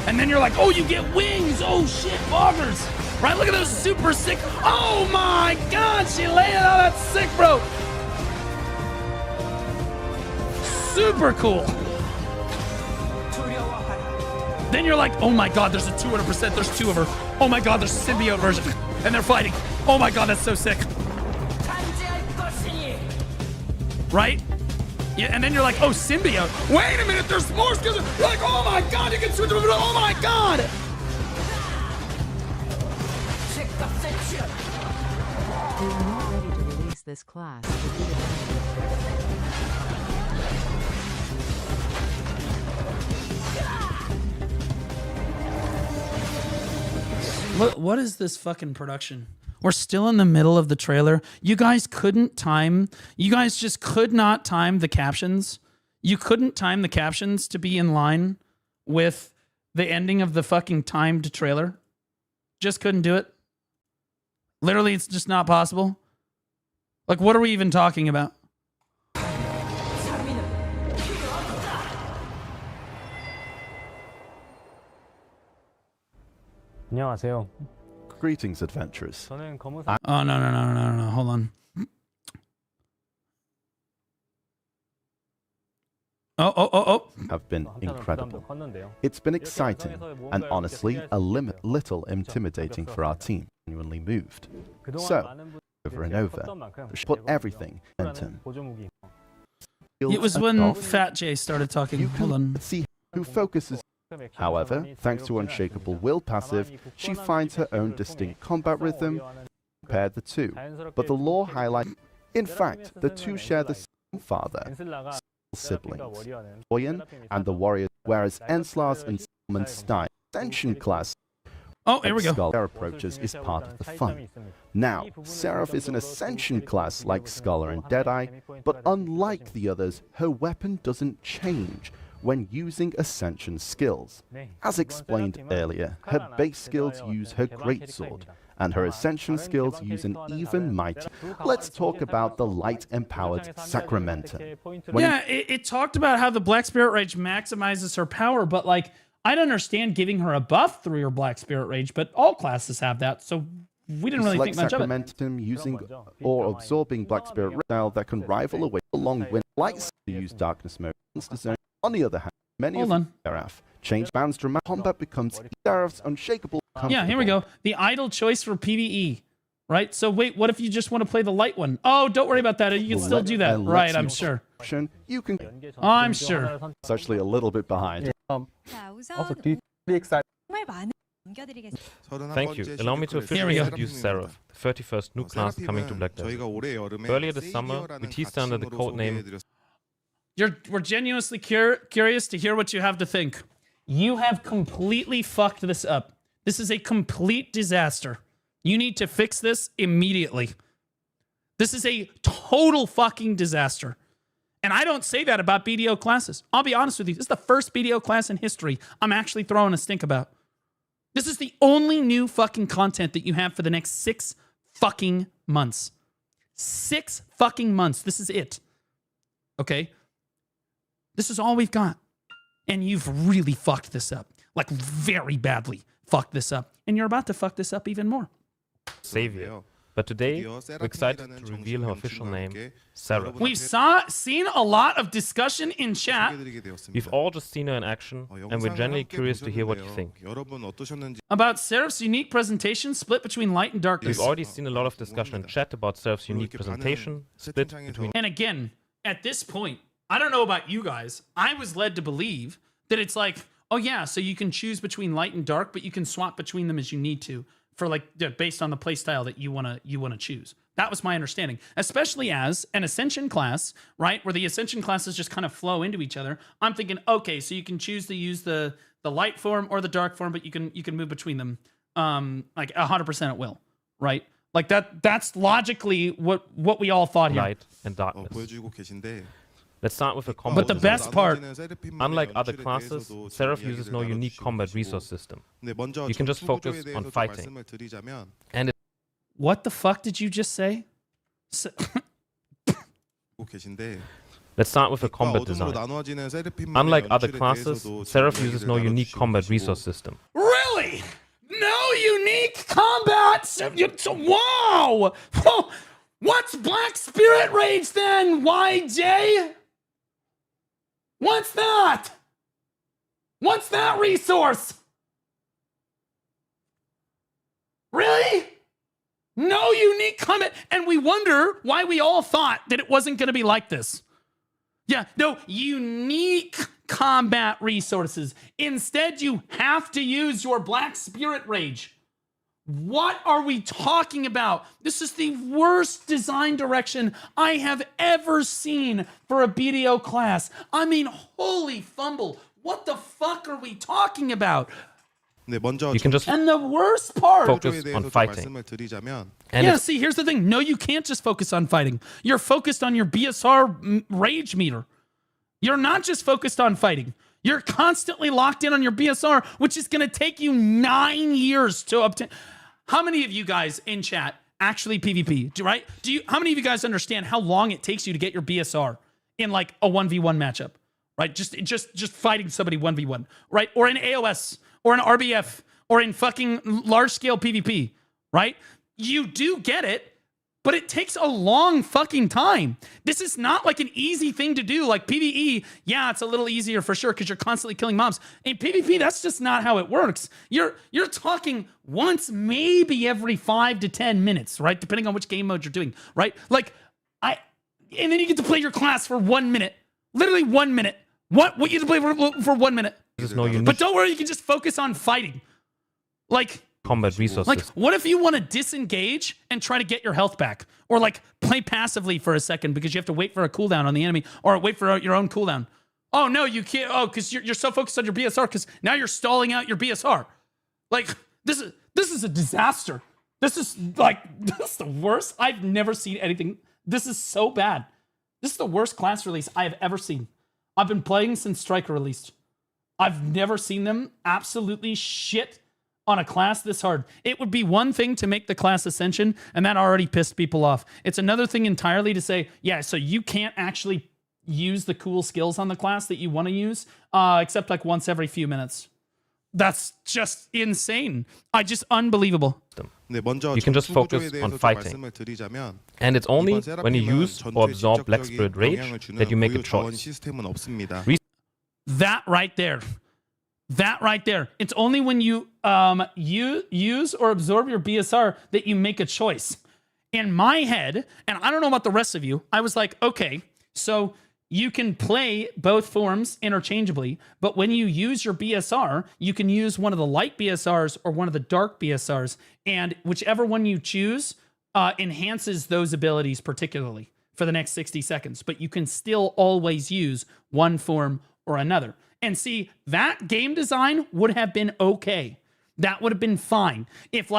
And And then you're like, oh, you get wings. Oh shit, boggers. Right? Look at those super sick. Oh my God, she laid it on. That's sick, bro. Super cool. Then you're like, oh my God, there's a 200%. There's two of her. Oh my God, there's a symbiote version. And they're fighting. Oh my God, that's so sick. Right? Yeah, and then you're like, oh, symbiote. Wait a minute, there's more skills. You're like, oh my God, you can switch over. Oh my God. We are not ready to release this class. What is this fucking production? We're still in the middle of the trailer. You guys couldn't time. You guys just could not time the captions. You couldn't time the captions to be in line with the ending of the fucking timed trailer. Just couldn't do it. Literally, it's just not possible. Like, what are we even talking about? 안녕하세요. Greetings, adventurers. Oh, no. Hold on. Oh. Have been incredible. It's been exciting and honestly a little intimidating for our team. Genuinely moved. So, over and over, put everything into him. It was when Fat J started talking. You can see who focuses. However, thanks to Unshakable Will passive, she finds her own distinct combat rhythm. Compare the two, but the lore highlights. In fact, the two share the same father, siblings, Oyen and the warrior, whereas Enslar's and Salmon's style Ascension class. Oh, here we go. Scholar approaches is part of the fun. Now, Seraph is an Ascension class like Scholar and Deadeye, but unlike the others, her weapon doesn't change when using Ascension skills. As explained earlier, her base skills use her greatsword, and her Ascension skills use an even mightier. Let's talk about the light-empowered Sacramentum. Yeah, it talked about how the Black Spirit Rage maximizes her power, but like, I'd understand giving her a buff through your Black Spirit Rage, but all classes have that, so we didn't really think much of it. Sacramentum using or absorbing Black Spirit Rage style that can rival away along with lights to use Darkness mode. On the other hand, many of Seraph change bounds dramatic combat becomes Seraph's unshakable. Yeah, here we go. The idle choice for PvE, right? So wait, what if you just want to play the light one? Oh, don't worry about that. You can still do that, right? I'm sure. You can. Oh, I'm sure. It's actually a little bit behind. Also, do you be excited? Thank you. Allow me to officially introduce Seraph, the 31st new class coming to Black Desert. Earlier this summer, we teased her under the codename. We're genuinely curious to hear what you have to think. You have completely fucked this up. This is a complete disaster. You need to fix this immediately. This is a total fucking disaster. And I don't say that about BDO classes. I'll be honest with you. This is the first BDO class in history I'm actually throwing a stink about. This is the only new fucking content that you have for the next 6 fucking months. 6 fucking months. This is it. Okay? This is all we've got. And you've really fucked this up. Like, very badly fucked this up. And you're about to fuck this up even more. Savior. But today, we're excited to reveal her official name, Seraph. We've seen a lot of discussion in chat. We've all just seen her in action, and we're genuinely curious to hear what you think. About Seraph's unique presentation split between light and darkness. We've already seen a lot of discussion in chat about Seraph's unique presentation, split between... And again, at this point, I don't know about you guys, I was led to believe that it's like, oh yeah, so you can choose between light and dark, but you can swap between them as you need to, for like based on the playstyle that you wanna choose. That was my understanding, especially as an Ascension class, right, where the Ascension classes just kind of flow into each other. I'm thinking, okay, so you can choose to use the light form or the dark form, but you can move between them, like 100% at will, right? Like that's logically what we all thought here. Light and darkness. Let's start with the combo. But the best part, unlike other classes, Seraph uses no unique combat resource system. You can just focus on fighting. And what the fuck did you just say? Let's start with the combat design. Unlike other classes, Seraph uses no unique combat resource system. Really? No unique combat? Wow! What's Black Spirit Rage then, YJ? What's that? What's that resource? Really? No unique combat? And we wonder why we all thought that it wasn't going to be like this. Yeah, no unique combat resources. Instead, you have to use your Black Spirit Rage. What are we talking about? This is the worst design direction I have ever seen for a BDO class. I mean, holy fumble. What the fuck are we talking about? You can just and the worst part focus on fighting. Yeah, see, here's the thing. No, you can't just focus on fighting. You're focused on your BSR rage meter. You're not just focused on fighting. You're constantly locked in on your BSR, which is going to take you 9 years to obtain. How many of you guys in chat actually PvP? Right? How many of you guys understand how long it takes you to get your BSR in like a 1v1 matchup? Right? Just fighting somebody 1v1, right? Or in AOS, or in RBF, or in fucking large scale PvP, right? You do get it, but it takes a long fucking time. This is not like an easy thing to do. Like PvE, yeah, it's a little easier for sure because you're constantly killing mobs. In PvP, that's just not how it works. You're talking once, maybe every 5 to 10 minutes, right? Depending on which game mode you're doing, right? And then you get to play your class for 1 minute, literally 1 minute. What you get to play for 1 minute? But don't worry, you can just focus on fighting. Like combat resources. Like, what if you want to disengage and try to get your health back? Or like play passively for a second because you have to wait for a cooldown on the enemy or wait for your own cooldown. Oh no, you can't. Oh, because you're so focused on your BSR because now you're stalling out your BSR. Like, this is a disaster. This is the worst. I've never seen anything. This is so bad. This is the worst class release I have ever seen. I've been playing since Striker released. I've never seen them absolutely shit on a class this hard. It would be one thing to make the class Ascension, and that already pissed people off. It's another thing entirely to say, yeah, so you can't actually use the cool skills on the class that you want to use, except like once every few minutes. That's just insane. Unbelievable. You can just focus on fighting. And it's only when you use or absorb Black Spirit Rage that you make a choice. That right there. It's only when you use or absorb your BSR that you make a choice. In my head, and I don't know about the rest of you, I was like, okay, so you can play both forms interchangeably, but when you use your BSR, you can use one of the light BSRs or one of the dark BSRs, and whichever one you choose enhances those abilities particularly for the next 60 seconds, but you can still always use one form or another. And see, that game design would have been okay. That would have been fine. If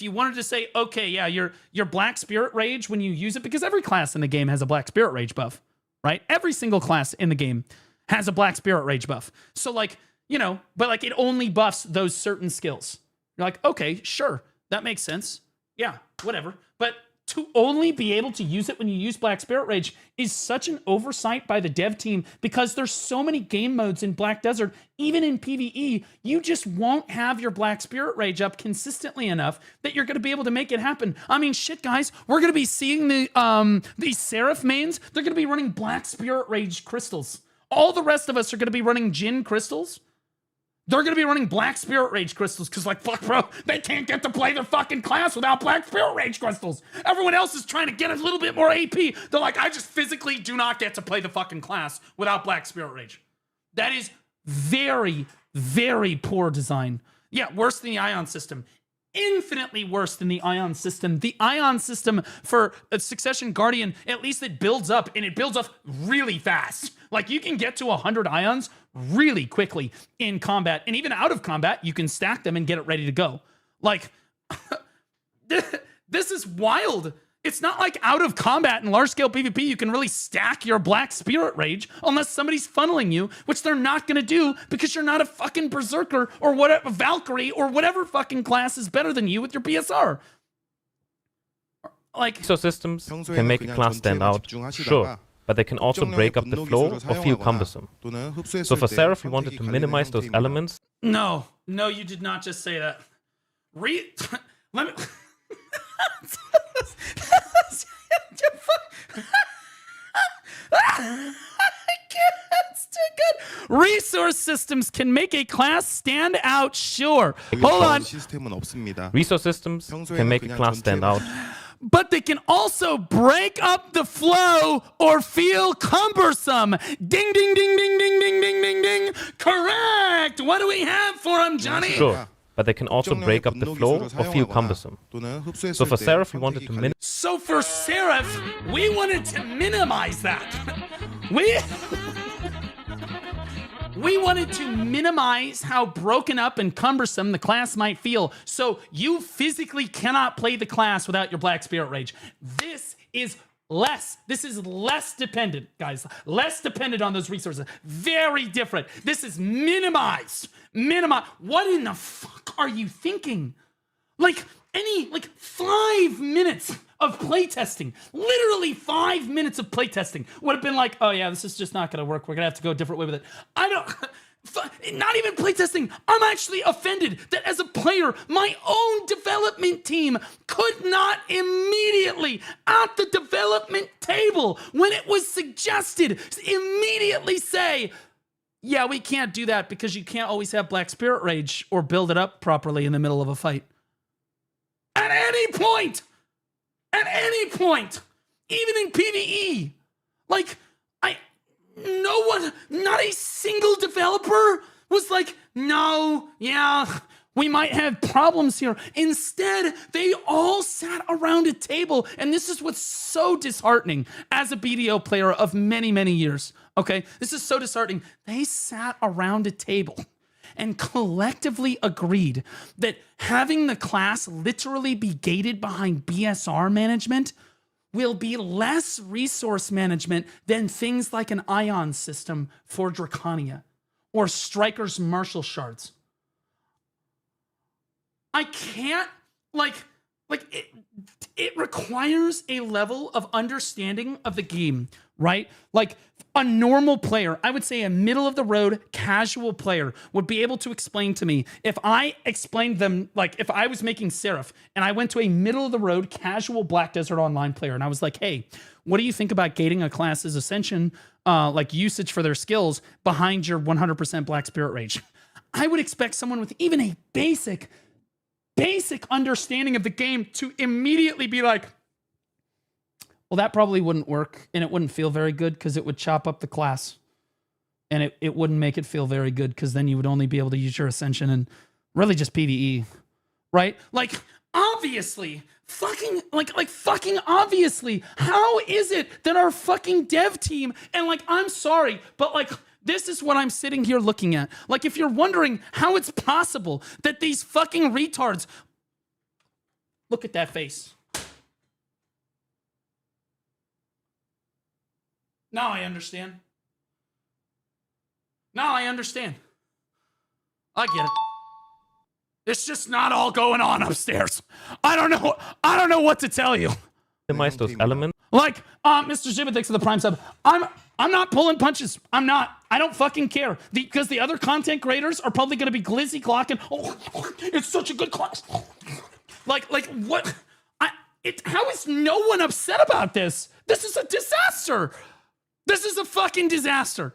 you wanted to say, okay, yeah, your Black Spirit Rage when you use it, because every class in the game has a Black Spirit Rage buff, right? Every single class in the game has a Black Spirit Rage buff. So but it only buffs those certain skills. You're like, okay, sure, that makes sense. Yeah, whatever. But to only be able to use it when you use Black Spirit Rage is such an oversight by the dev team because there's so many game modes in Black Desert. Even in PvE, you just won't have your Black Spirit Rage up consistently enough that you're going to be able to make it happen. I mean, shit, guys, we're going to be seeing these Seraph mains. They're going to be running Black Spirit Rage crystals. All the rest of us are going to be running Jin crystals. They're going to be running Black Spirit Rage crystals because, fuck, bro, they can't get to play their fucking class without Black Spirit Rage crystals. Everyone else is trying to get a little bit more AP. They're like, I just physically do not get to play the fucking class without Black Spirit Rage. That is very, very poor design. Yeah, worse than the Ion system. Infinitely worse than the Ion system. The Ion system for a Succession Guardian, at least it builds up, and it builds up really fast. Like, you can get to 100 Ions really quickly in combat. And even out of combat, you can stack them and get it ready to go. Like, this is wild. It's not like out of combat in large-scale PvP, you can really stack your Black Spirit Rage unless somebody's funneling you, which they're not going to do because you're not a fucking Berserker or whatever, Valkyrie or whatever fucking class is better than you with your BSR. Like, so systems can make a class stand out, sure. but they can also break up the flow or feel cumbersome. So for Seraph, we wanted to minimize those elements. No, you did not just say that. Let me. It's too good. Resource systems can make a class stand out, sure. Hold on. Resource systems can make a class stand out. But they can also break up the flow or feel cumbersome. Ding, ding, ding, ding, ding, ding, ding, ding, ding. Correct. What do we have for them, Johnny? Sure, but they can also break up the flow or feel cumbersome. So for Seraph, we wanted to minimize. So for Seraph, we wanted to minimize that. We wanted to minimize how broken up and cumbersome the class might feel. So you physically cannot play the class without your Black Spirit Rage. This is less dependent, guys. Less dependent on those resources. Very different. This is minimized. What in the fuck are you thinking? Like 5 minutes of playtesting, literally 5 minutes of playtesting would have been like, oh yeah, this is just not gonna work. We're gonna have to go a different way with it. Not even playtesting. I'm actually offended that as a player, my own development team could not immediately at the development table, when it was suggested, immediately say, yeah, we can't do that because you can't always have Black Spirit Rage or build it up properly in the middle of a fight. At any point, even in PvE, not a single developer was like, no, yeah, we might have problems here. Instead, they all sat around a table, and this is what's so disheartening as a BDO player of many, many years, okay? This is so disheartening. They sat around a table and collectively agreed that having the class literally be gated behind BSR management will be less resource management than things like an ion system for Draconia or Striker's Martial Shards. I can't, it requires a level of understanding of the game, right? Like a normal player, I would say a middle of the road casual player would be able to explain to me, if I explained them, like if I was making Seraph and I went to a middle of the road casual Black Desert Online player and I was like, hey, what do you think about gating a class's Ascension, usage for their skills behind your 100% Black Spirit Rage? I would expect someone with even a basic understanding of the game to immediately be like, well, that probably wouldn't work, and it wouldn't feel very good because it would chop up the class. And it wouldn't make it feel very good because then you would only be able to use your Ascension and really just PvE, right? Like, obviously, fucking obviously, how is it that our fucking dev team, and I'm sorry, but this is what I'm sitting here looking at. Like, if you're wondering how it's possible that these fucking retards, look at that face. Now I understand. I get it. It's just not all going on upstairs. I don't know what to tell you. Minimize those elements. Mr. Jibbit, thanks for the Prime sub. I'm not pulling punches. I'm not. I don't fucking care. Because the other content creators are probably going to be glizzy glocking. Oh, it's such a good class. What? How is no one upset about this? This is a disaster. This is a fucking disaster.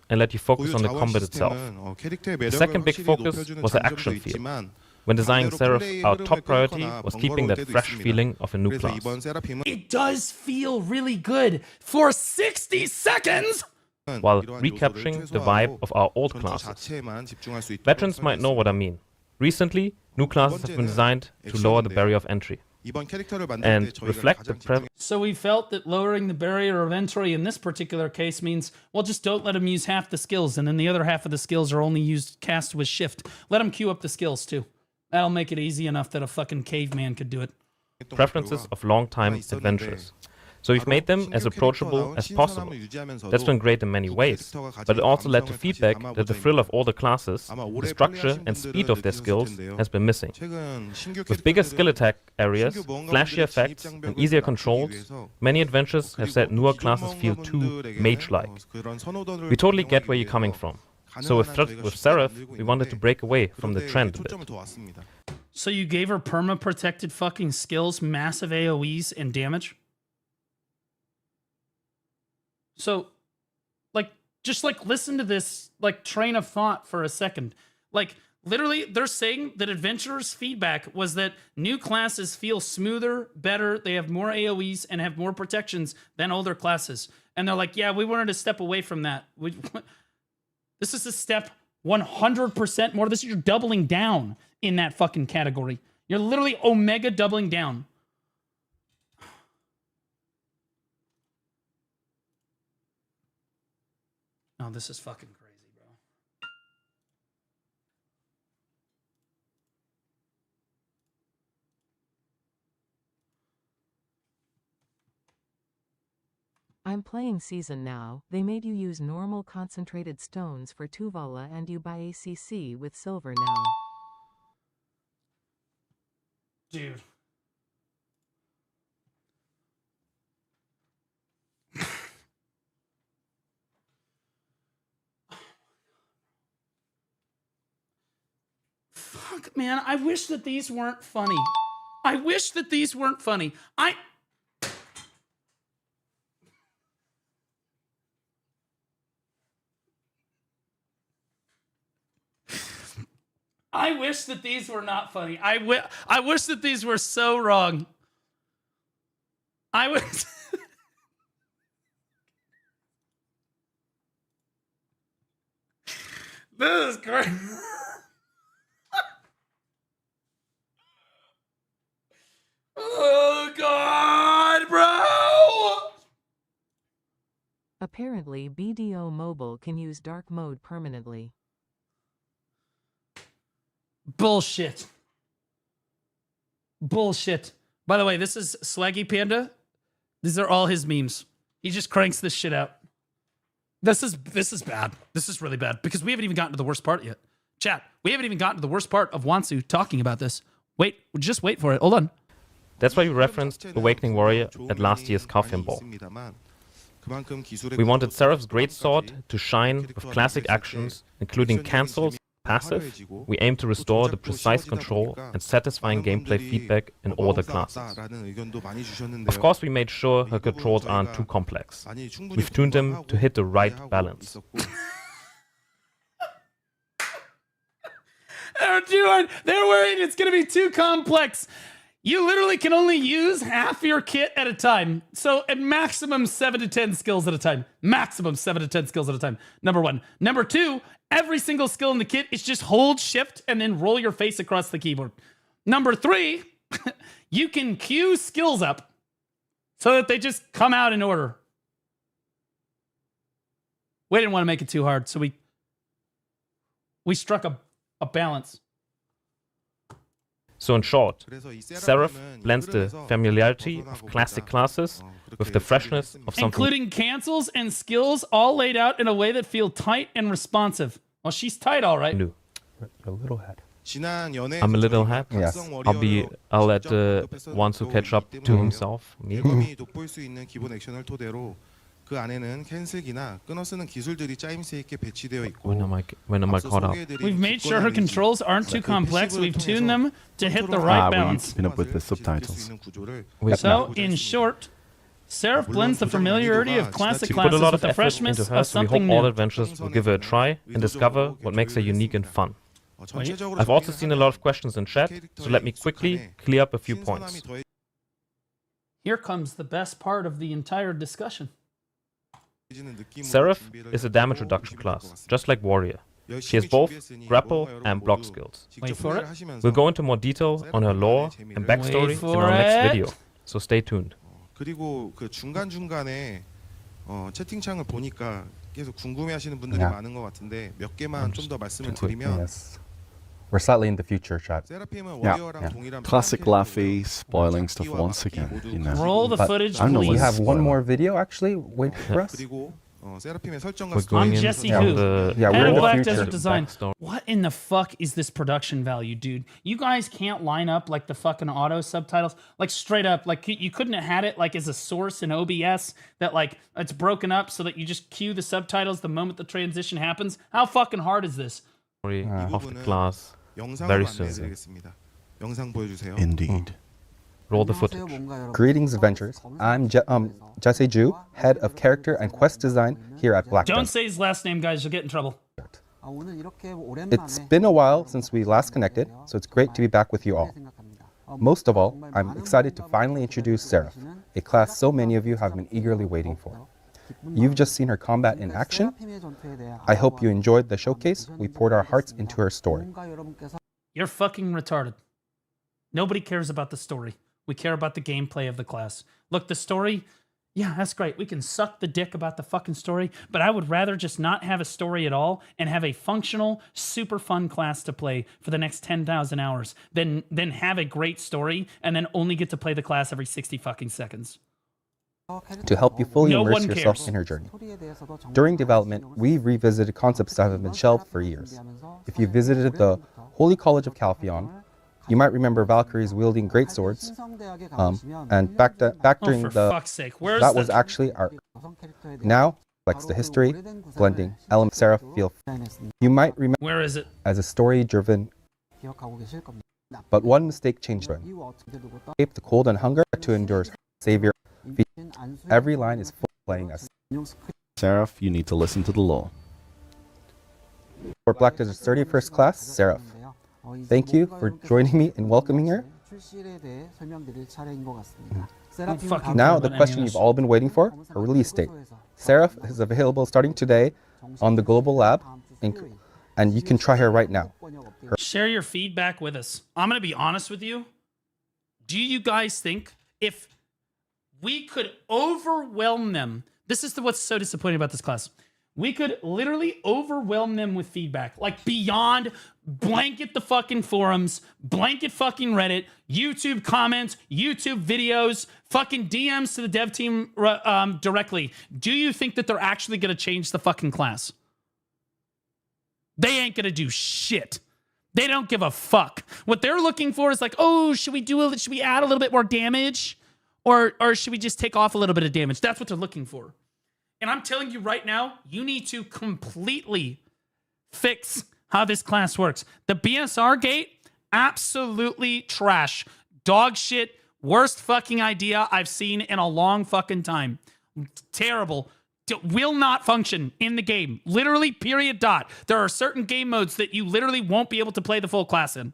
And let you focus on the combat itself. The second big focus was the action field. When designing Seraph, our top priority was keeping that fresh feeling of a new class. It does feel really good for 60 seconds! While recapturing the vibe of our old classes. Veterans might know what I mean. Recently, new classes have been designed to lower the barrier of entry and reflect the So we felt that lowering the barrier of entry in this particular case means, well, just don't let them use half the skills, and then the other half of the skills are only cast with shift. Let them queue up the skills too. That'll make it easy enough that a fucking caveman could do it. Preferences of long-time adventurers. So we've made them as approachable as possible. That's been great in many ways, but it also led to feedback that the thrill of all the classes, the structure and speed of their skills has been missing. With bigger skill attack areas, flashier effects and easier controls, many adventures have said newer classes feel too mage-like. We totally get where you're coming from. So with Seraph, we wanted to break away from the trend a bit. So you gave her perma-protected fucking skills, massive AoEs, and damage? So, just listen to this, train of thought for a second. Literally, they're saying that adventurers' feedback was that new classes feel smoother, better, they have more AoEs, and have more protections than older classes. And they're like, yeah, we wanted to step away from that. This is a step 100% more. This is you're doubling down in that fucking category. You're literally omega doubling down. Oh, this is fucking crazy, bro. I'm playing Season now. They made you use normal concentrated stones for Tuvala and you buy ACC with silver now. Dude. Fuck, man, I wish that these weren't funny. I wish that these weren't funny. I wish that these were not funny. I wish that these were so wrong. I wish... This is great. Oh, God, bro! Apparently, BDO Mobile can use dark mode permanently. Bullshit. Bullshit. By the way, this is Swaggy Panda. These are all his memes. He just cranks this shit out. This is bad. This is really bad because we haven't even gotten to the worst part yet. Chat, we haven't even gotten to the worst part of Wansu talking about this. Wait, just wait for it. Hold on. That's why we referenced Awakening Warrior at last year's Kaufman Ball. We wanted Seraph's greatsword to shine with classic actions, including cancels, passive. We aim to restore the precise control and satisfying gameplay feedback in all the classes. Of course, we made sure her controls aren't too complex. We've tuned them to hit the right balance. They're worried it's going to be too complex. You literally can only use half your kit at a time. So at maximum 7 to 10 skills at a time. Maximum 7 to 10 skills at a time. Number one. Number two, every single skill in the kit is just hold shift and then roll your face across the keyboard. Number three, you can queue skills up so that they just come out in order. We didn't want to make it too hard, so we struck a balance. So in short, Seraph blends the familiarity of classic classes with the freshness of something. Including cancels and skills all laid out in a way that feel tight and responsive. Well, she's tight, all right. You're a little head. I'm a little hat. Yes. I'll let Wansu catch up to himself. Me. When am I caught up? We've made sure her controls aren't too complex. We've tuned them to hit the right balance. Been up with the subtitles. So, in short, Seraph blends the familiarity of classic classes with the freshness of something new. We hope all adventures will give her a try and discover what makes her unique and fun. I've also seen a lot of questions in chat, so let me quickly clear up a few points. Here comes the best part of the entire discussion. Seraph is a damage reduction class, just like Warrior. She has both grapple and block skills. Wait for it. We'll go into more detail on her lore and backstory in our next video, so stay tuned. 그리고 그 중간중간에 채팅창을 보니까 계속 궁금해하시는 분들이 많은 것 같은데 몇 개만 좀 더 말씀을 드리면 We're slightly in the future, chat. Yeah. Classic Laffy spoiling stuff once again. You know. Roll the footage, please. We have one more video actually waiting for us. I'm Jesse Who. Yeah, we're in the Black future. Desert Design. What in the fuck is this production value, dude? You guys can't line up like the fucking auto subtitles, like straight up. Like you couldn't have had it like as a source in OBS that like it's broken up so that you just cue the subtitles the moment the transition happens. How fucking hard is this? Of the class very soon. Indeed. Roll the footage. Greetings, adventurers. I'm Jesse Ju, head of character and quest design here at Black Don't Desert. say his last name, guys. You'll get in trouble. It's been a while since we last connected, so it's great to be back with you all. Most of all, I'm excited to finally introduce Seraph, a class so many of you have been eagerly waiting for. You've just seen her combat in action. I hope you enjoyed the showcase. We poured our hearts into her story. You're fucking retarded. Nobody cares about the story. We care about the gameplay of the class. Look, the story, yeah, that's great. We can suck the dick about the fucking story, but I would rather just not have a story at all and have a functional, super fun class to play for the next 10,000 hours than have a great story and then only get to play the class every 60 fucking seconds. To help you fully No immerse one yourself cares. in her journey. During development, we've revisited concepts that have been shelved for years. If you visited the Holy College of Calpheon, you might remember Valkyries wielding great swords, and back during for the fuck's sake, where's that was the- actually our. Now, reflects the history, blending elements. Seraph feel. You might remember. Where is it? As a story-driven. But one mistake changed him. Escape the cold and hunger to endure savior. Every line is full playing as. Seraph, you need to listen to the law. For Black Desert's 31st class, Seraph. Thank you for joining me in welcoming her. Now, the question you've all been waiting for, her release date. Seraph is available starting today on the Global Lab, and you can try her right now. Share your feedback with us. I'm going to be honest with you. Do you guys think if we could overwhelm them, this is what's so disappointing about this class. We could literally overwhelm them with feedback, like beyond blanket the fucking forums, blanket fucking Reddit, YouTube comments, YouTube videos, fucking DMs to the dev team directly. Do you think that they're actually going to change the fucking class? They ain't going to do shit. They don't give a fuck. What they're looking for is like, oh, should we add a little bit more damage? Or should we just take off a little bit of damage? That's what they're looking for. And I'm telling you right now, you need to completely fix how this class works. The BSR gate, absolutely trash. Dog shit, worst fucking idea I've seen in a long fucking time. Terrible. Will not function in the game. Literally, period, dot. There are certain game modes that you literally won't be able to play the full class in.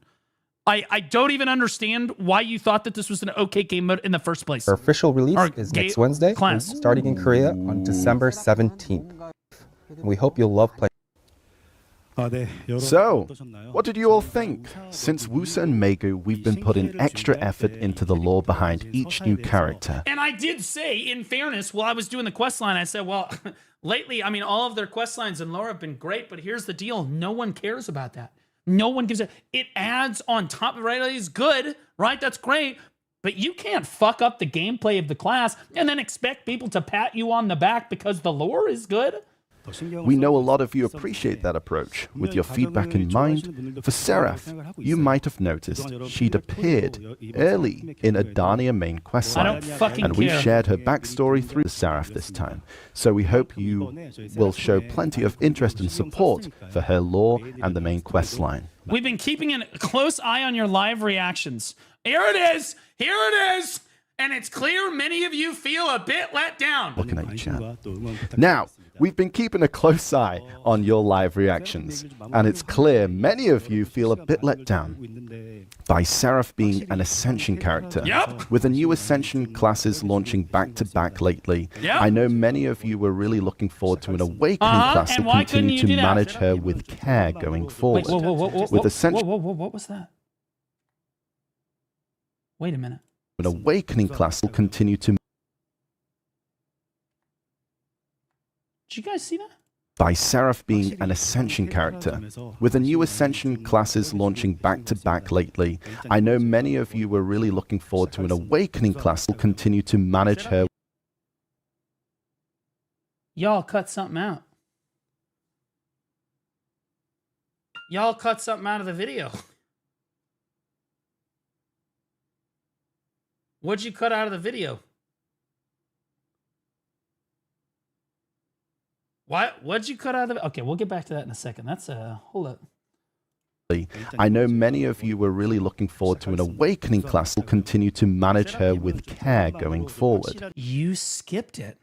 I don't even understand why you thought that this was an okay game mode in the first place. Her official release is next Wednesday, starting in Korea on December 17th. We hope you'll love playing. So, what did you all think? Since Wusa and Megu, we've been putting extra effort into the lore behind each new character. And I did say, in fairness, while I was doing the quest line, I said, well, lately, I mean, all of their quest lines and lore have been great, but here's the deal. No one cares about that. No one gives a... It adds on top of it, right? It's good, right? That's great. But you can't fuck up the gameplay of the class and then expect people to pat you on the back because the lore is good. We know a lot of you appreciate that approach. With your feedback in mind, for Seraph, you might have noticed she'd appeared early in a Darnia main questline, and we've shared her backstory through Seraph this time. So we hope you will show plenty of interest and support for her lore and the main questline. We've been keeping a close eye on your live reactions. Here it is! Here it is! And it's clear many of you feel a bit let down. Looking at you, chat. Now, we've been keeping a close eye on your live reactions, and it's clear many of you feel a bit let down by Seraph being an Ascension character. Yep. With the new Ascension classes launching back-to-back lately, Yep. I know many of you were really looking forward to an Awakening class and to why couldn't continue you to do that? manage her with care going forward. Wait, With Ascension, what was that? Wait a minute. an Awakening class will continue to... Did you guys see that? by Seraph being an Ascension character. With the new Ascension classes launching back-to-back lately, I know many of you were really looking forward to an Awakening class that will continue to manage her. Y'all cut something out. Y'all cut something out of the video. What'd you cut out of the video? What'd you cut out of it? Okay, we'll get back to that in a second. That's hold up. I know many of you were really looking forward to an Awakening class that will continue to manage her with care going forward. You skipped it.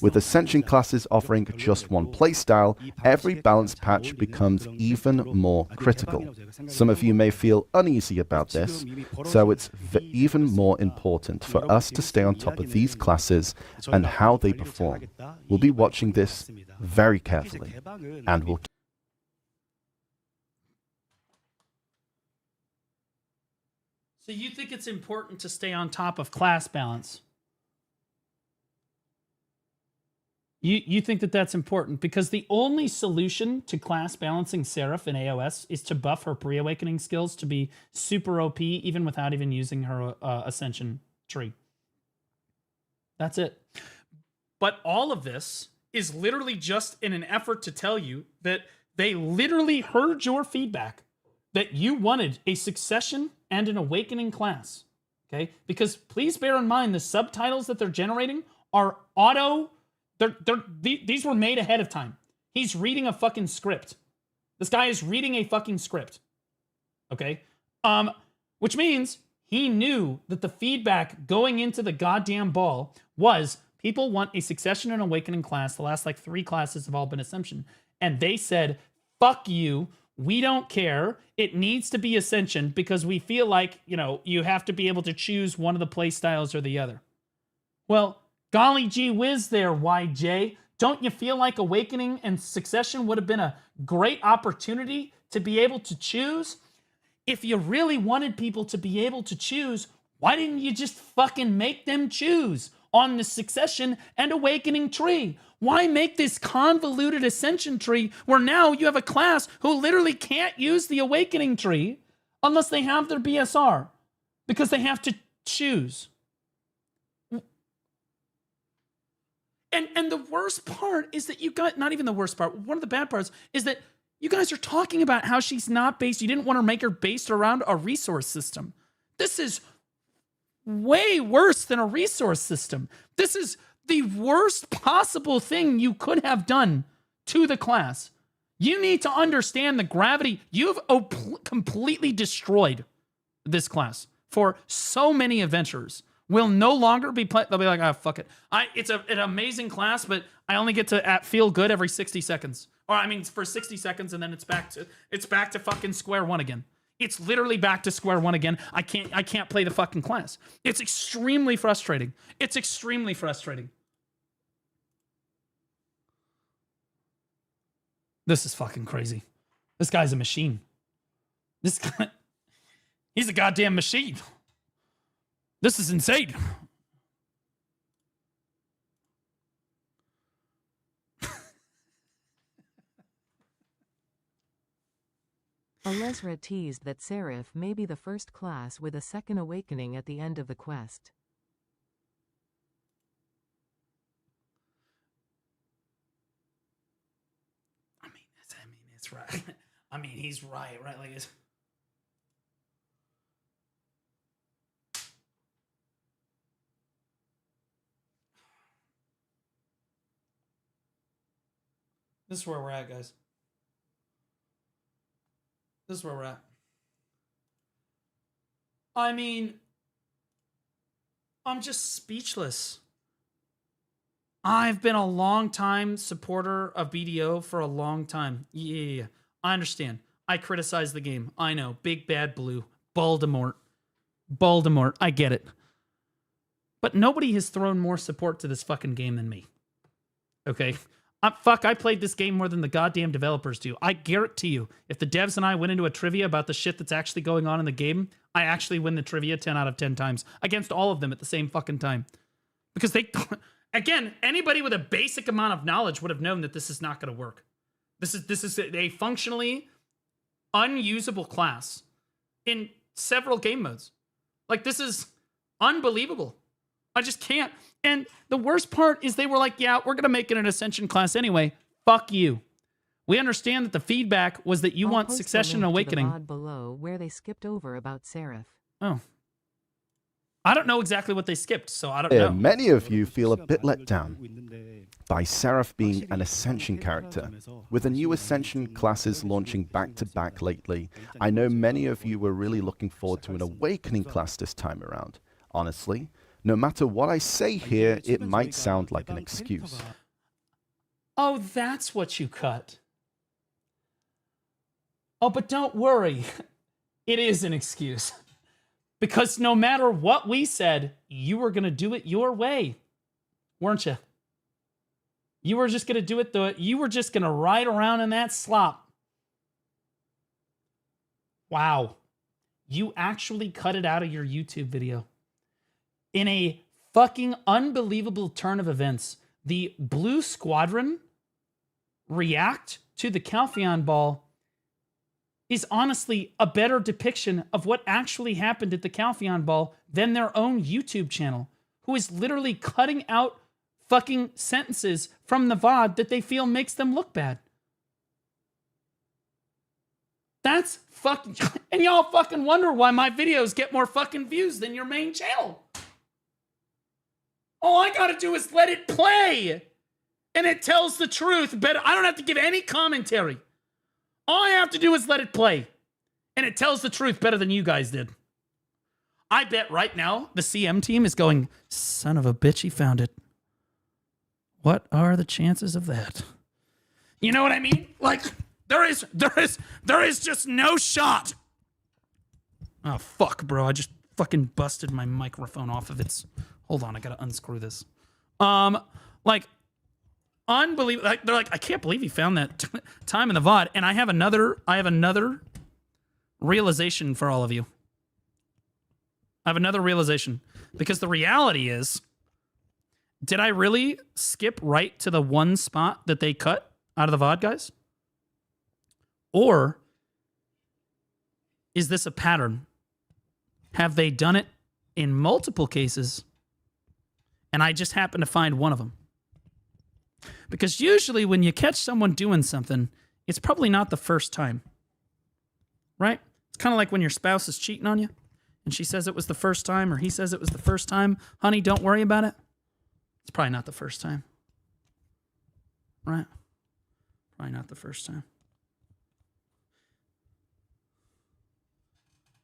With Ascension classes offering just one playstyle, every balance patch becomes even more critical. Some of you may feel uneasy about this, so it's even more important for us to stay on top of these classes and how they perform. We'll be watching this very carefully, and we'll So you think it's important to stay on top of class balance? You think that that's important because the only solution to class balancing Seraph in AOS is to buff her pre-awakening skills to be super OP even without even using her Ascension tree. That's it. But all of this is literally just in an effort to tell you that they literally heard your feedback that you wanted a Succession and an Awakening class. Okay? Because please bear in mind the subtitles that they're generating are auto... These were made ahead of time. He's reading a fucking script. This guy is reading a fucking script. Okay? Which means he knew that the feedback going into the goddamn ball was people want a Succession and Awakening class. The last like 3 classes have all been Ascension. And they said, fuck you. We don't care. It needs to be Ascension because we feel like, you have to be able to choose one of the play styles or the other. Well, golly gee whiz there, YJ. Don't you feel like Awakening and Succession would have been a great opportunity to be able to choose? If you really wanted people to be able to choose, why didn't you just fucking make them choose on the Succession and Awakening tree? Why make this convoluted Ascension tree where now you have a class who literally can't use the Awakening tree unless they have their BSR because they have to choose? And the worst part is that you got, not even the worst part, one of the bad parts is that you guys are talking about how she's not based, you didn't want to make her based around a resource system. This is way worse than a resource system. This is the worst possible thing you could have done to the class. You need to understand the gravity. You've completely destroyed this class for so many adventurers. Will no longer be played. They'll be like, fuck it. It's an amazing class, but I only get to feel good every 60 seconds. Or for 60 seconds, and then it's back to fucking square one again. It's literally back to square one again. I can't play the fucking class. It's extremely frustrating. It's extremely frustrating. This is fucking crazy. This guy's a machine. This guy, he's a goddamn machine. This is insane. Alesra teased that Seraph may be the first class with a second awakening at the end of the quest. It's right. He's right? Like it's... This is where we're at, guys. This is where we're at. I'm just speechless. I've been a long time supporter of BDO for a long time. Yeah. I understand. I criticize the game. I know. Big Bad Blue. Voldemort. I get it. But nobody has thrown more support to this fucking game than me. Okay? I played this game more than the goddamn developers do. I guarantee you, if the devs and I went into a trivia about the shit that's actually going on in the game, I actually win the trivia 10 out of 10 times against all of them at the same fucking time. Because Again, anybody with a basic amount of knowledge would have known that this is not going to work. This is a functionally unusable class in several game modes. Like, this is unbelievable. I just can't. And the worst part is they were like, yeah, we're going to make it an Ascension class anyway. Fuck you. We understand that the feedback was that you want Succession and Awakening. To the VOD below where they skipped over about Seraph. Oh. I don't know exactly what they skipped, so I don't know. Many of you feel a bit let down by Seraph being an Ascension character. With the new Ascension classes launching back-to-back lately, I know many of you were really looking forward to an Awakening class this time around. Honestly, no matter what I say here, it might sound like an excuse. Oh, that's what you cut. Oh, but don't worry. It is an excuse. Because no matter what we said, you were going to do it your way, weren't you? You were just going to do it you were just going to ride around in that slop. Wow. You actually cut it out of your YouTube video. In a fucking unbelievable turn of events, the Blue Squadron react to the Calpheon Ball is honestly a better depiction of what actually happened at the Calpheon Ball than their own YouTube channel, who is literally cutting out fucking sentences from the VOD that they feel makes them look bad. That's fucking... And y'all fucking wonder why my videos get more fucking views than your main channel. All I gotta do is let it play. And it tells the truth better. I don't have to give any commentary. All I have to do is let it play. And it tells the truth better than you guys did. I bet right now the CM team is going, son of a bitch, he found it. What are the chances of that? You know what I mean? Like, there is just no shot. Oh, fuck, bro. I just fucking busted my microphone off of its... Hold on, I gotta unscrew this. Like, unbelievable. They're like, I can't believe he found that time in the VOD. And I have another realization for all of you. I have another realization. Because the reality is, did I really skip right to the one spot that they cut out of the VOD, guys? Or is this a pattern? Have they done it in multiple cases? And I just happen to find one of them. Because usually when you catch someone doing something, it's probably not the first time. Right? It's kind of like when your spouse is cheating on you and she says it was the first time or he says it was the first time. Honey, don't worry about it. It's probably not the first time. Right? Probably not the first time.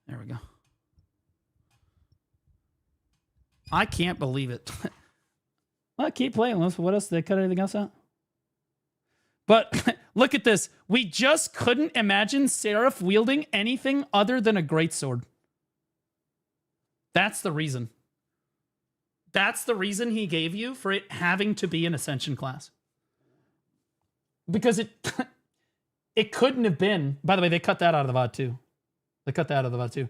There we go. I can't believe it. Well, keep playing. What else? Did they cut anything else out? But look at this. We just couldn't imagine Seraph wielding anything other than a greatsword. That's the reason. That's the reason he gave you for it having to be an Ascension class. Because it couldn't have been... By the way, they cut that out of the VOD too. They cut that out of the VOD too.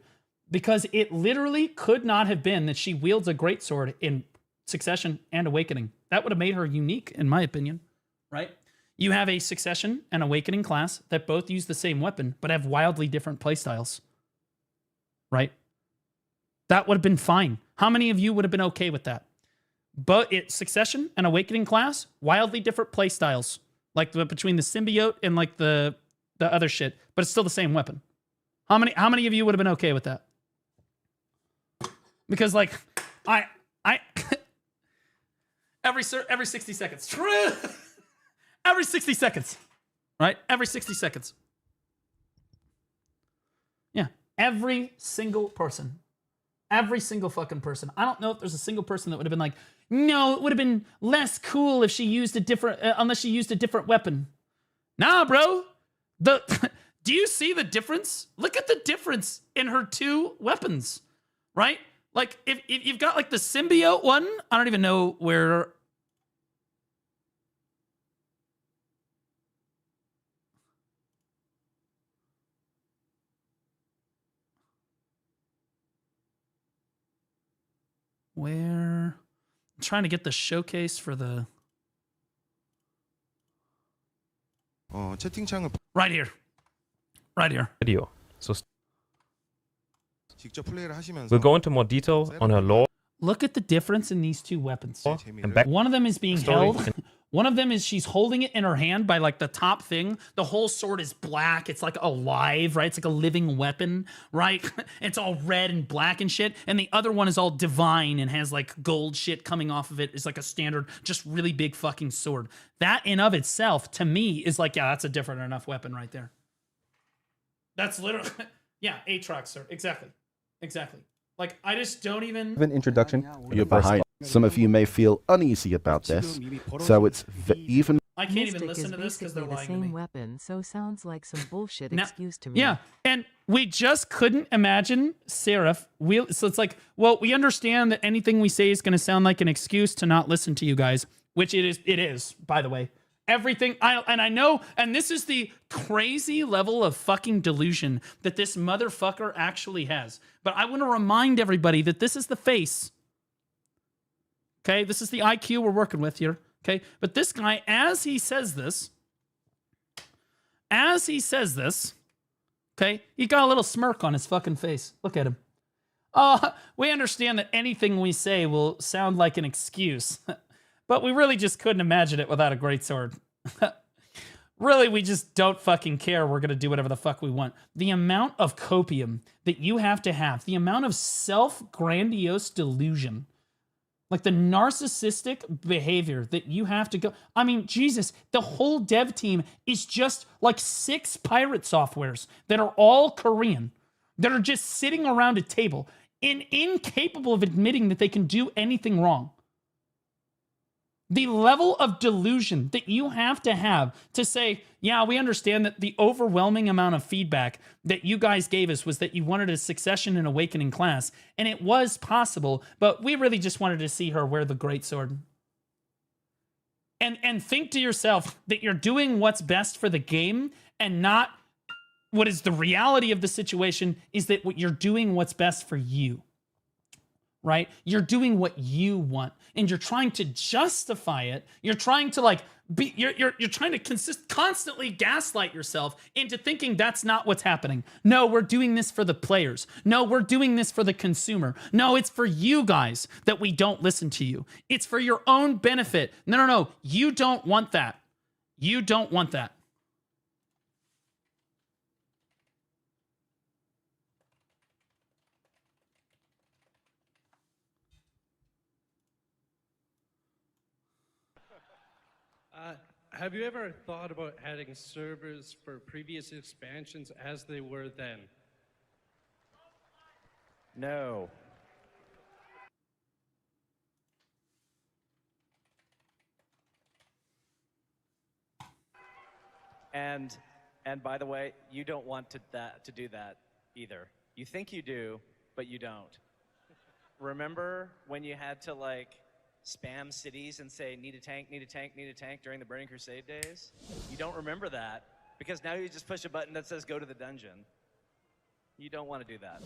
Because it literally could not have been that she wields a greatsword in Succession and Awakening. That would have made her unique, in my opinion. Right? You have a Succession and Awakening class that both use the same weapon, but have wildly different playstyles. Right? That would have been fine. How many of you would have been okay with that? But it's Succession and Awakening class, wildly different playstyles. Like between the symbiote and like the other shit. But it's still the same weapon. How many of you would have been okay with that? Because like, I every 60 seconds. Every 60 seconds. Right? Every 60 seconds. Yeah. Every single person. Every single fucking person. I don't know if there's a single person that would have been like, no, it would have been less cool if she used a different, unless she used a different weapon. Nah, bro. Do you see the difference? Look at the difference in her two weapons, right? Like, if you've got, like, the symbiote one, I don't even know where... trying to get the showcase for the... 채팅창을 Right here. Right here. Video. So 직접 플레이를 하시면서 we'll go into more detail on her lore. Look at the difference in these two weapons. And back One of them is being story. held. One of them is she's holding it in her hand by like the top thing. The whole sword is black. It's like alive, right? It's like a living weapon, right? It's all red and black and shit. And the other one is all divine and has like gold shit coming off of it. It's like a standard, just really big fucking sword. That in of itself, to me, is like, yeah, that's a different enough weapon right there. That's literally, yeah, Aatrox sword. Exactly. Exactly. Like, I just don't even... An introduction. You're behind. Some of you may feel uneasy about this, so it's even... I can't even Mystic listen is to this because they're basically the lying to me. same weapon, so sounds like some bullshit Now- excuse to me. Yeah, and we just couldn't imagine Seraph. So it's like, well, we understand that anything we say is going to sound like an excuse to not listen to you guys, which it is, by the way. Everything, I know, and this is the crazy level of fucking delusion that this motherfucker actually has. But I want to remind everybody that this is the face. Okay, this is the IQ we're working with here. Okay, but this guy, as he says this, okay, he got a little smirk on his fucking face. Look at him. We understand that anything we say will sound like an excuse. But we really just couldn't imagine it without a greatsword. Really, we just don't fucking care. We're going to do whatever the fuck we want. The amount of copium that you have to have, the amount of self-grandiose delusion, like the narcissistic behavior that you have to go. I mean, Jesus, the whole dev team is just like 6 pirate softwares that are all Korean, that are just sitting around a table and incapable of admitting that they can do anything wrong. The level of delusion that you have to say, yeah, we understand that the overwhelming amount of feedback that you guys gave us was that you wanted a Succession and Awakening class, and it was possible, but we really just wanted to see her wear the greatsword. And think to yourself that you're doing what's best for the game and not what is the reality of the situation is that what you're doing what's best for you. Right? You're doing what you want and you're trying to justify it. You're trying to like you're trying to constantly gaslight yourself into thinking that's not what's happening. No, we're doing this for the players. No, we're doing this for the consumer. No, it's for you guys that we don't listen to you. It's for your own benefit. No. You don't want that. You don't want that. Have you ever thought about adding servers for previous expansions as they were then? No. And by the way, you don't want to do that either. You think you do, but you don't. Remember when you had to like spam cities and say, need a tank, need a tank, need a tank during the Burning Crusade days? You don't remember that because now you just push a button that says go to the dungeon. You don't want to do that.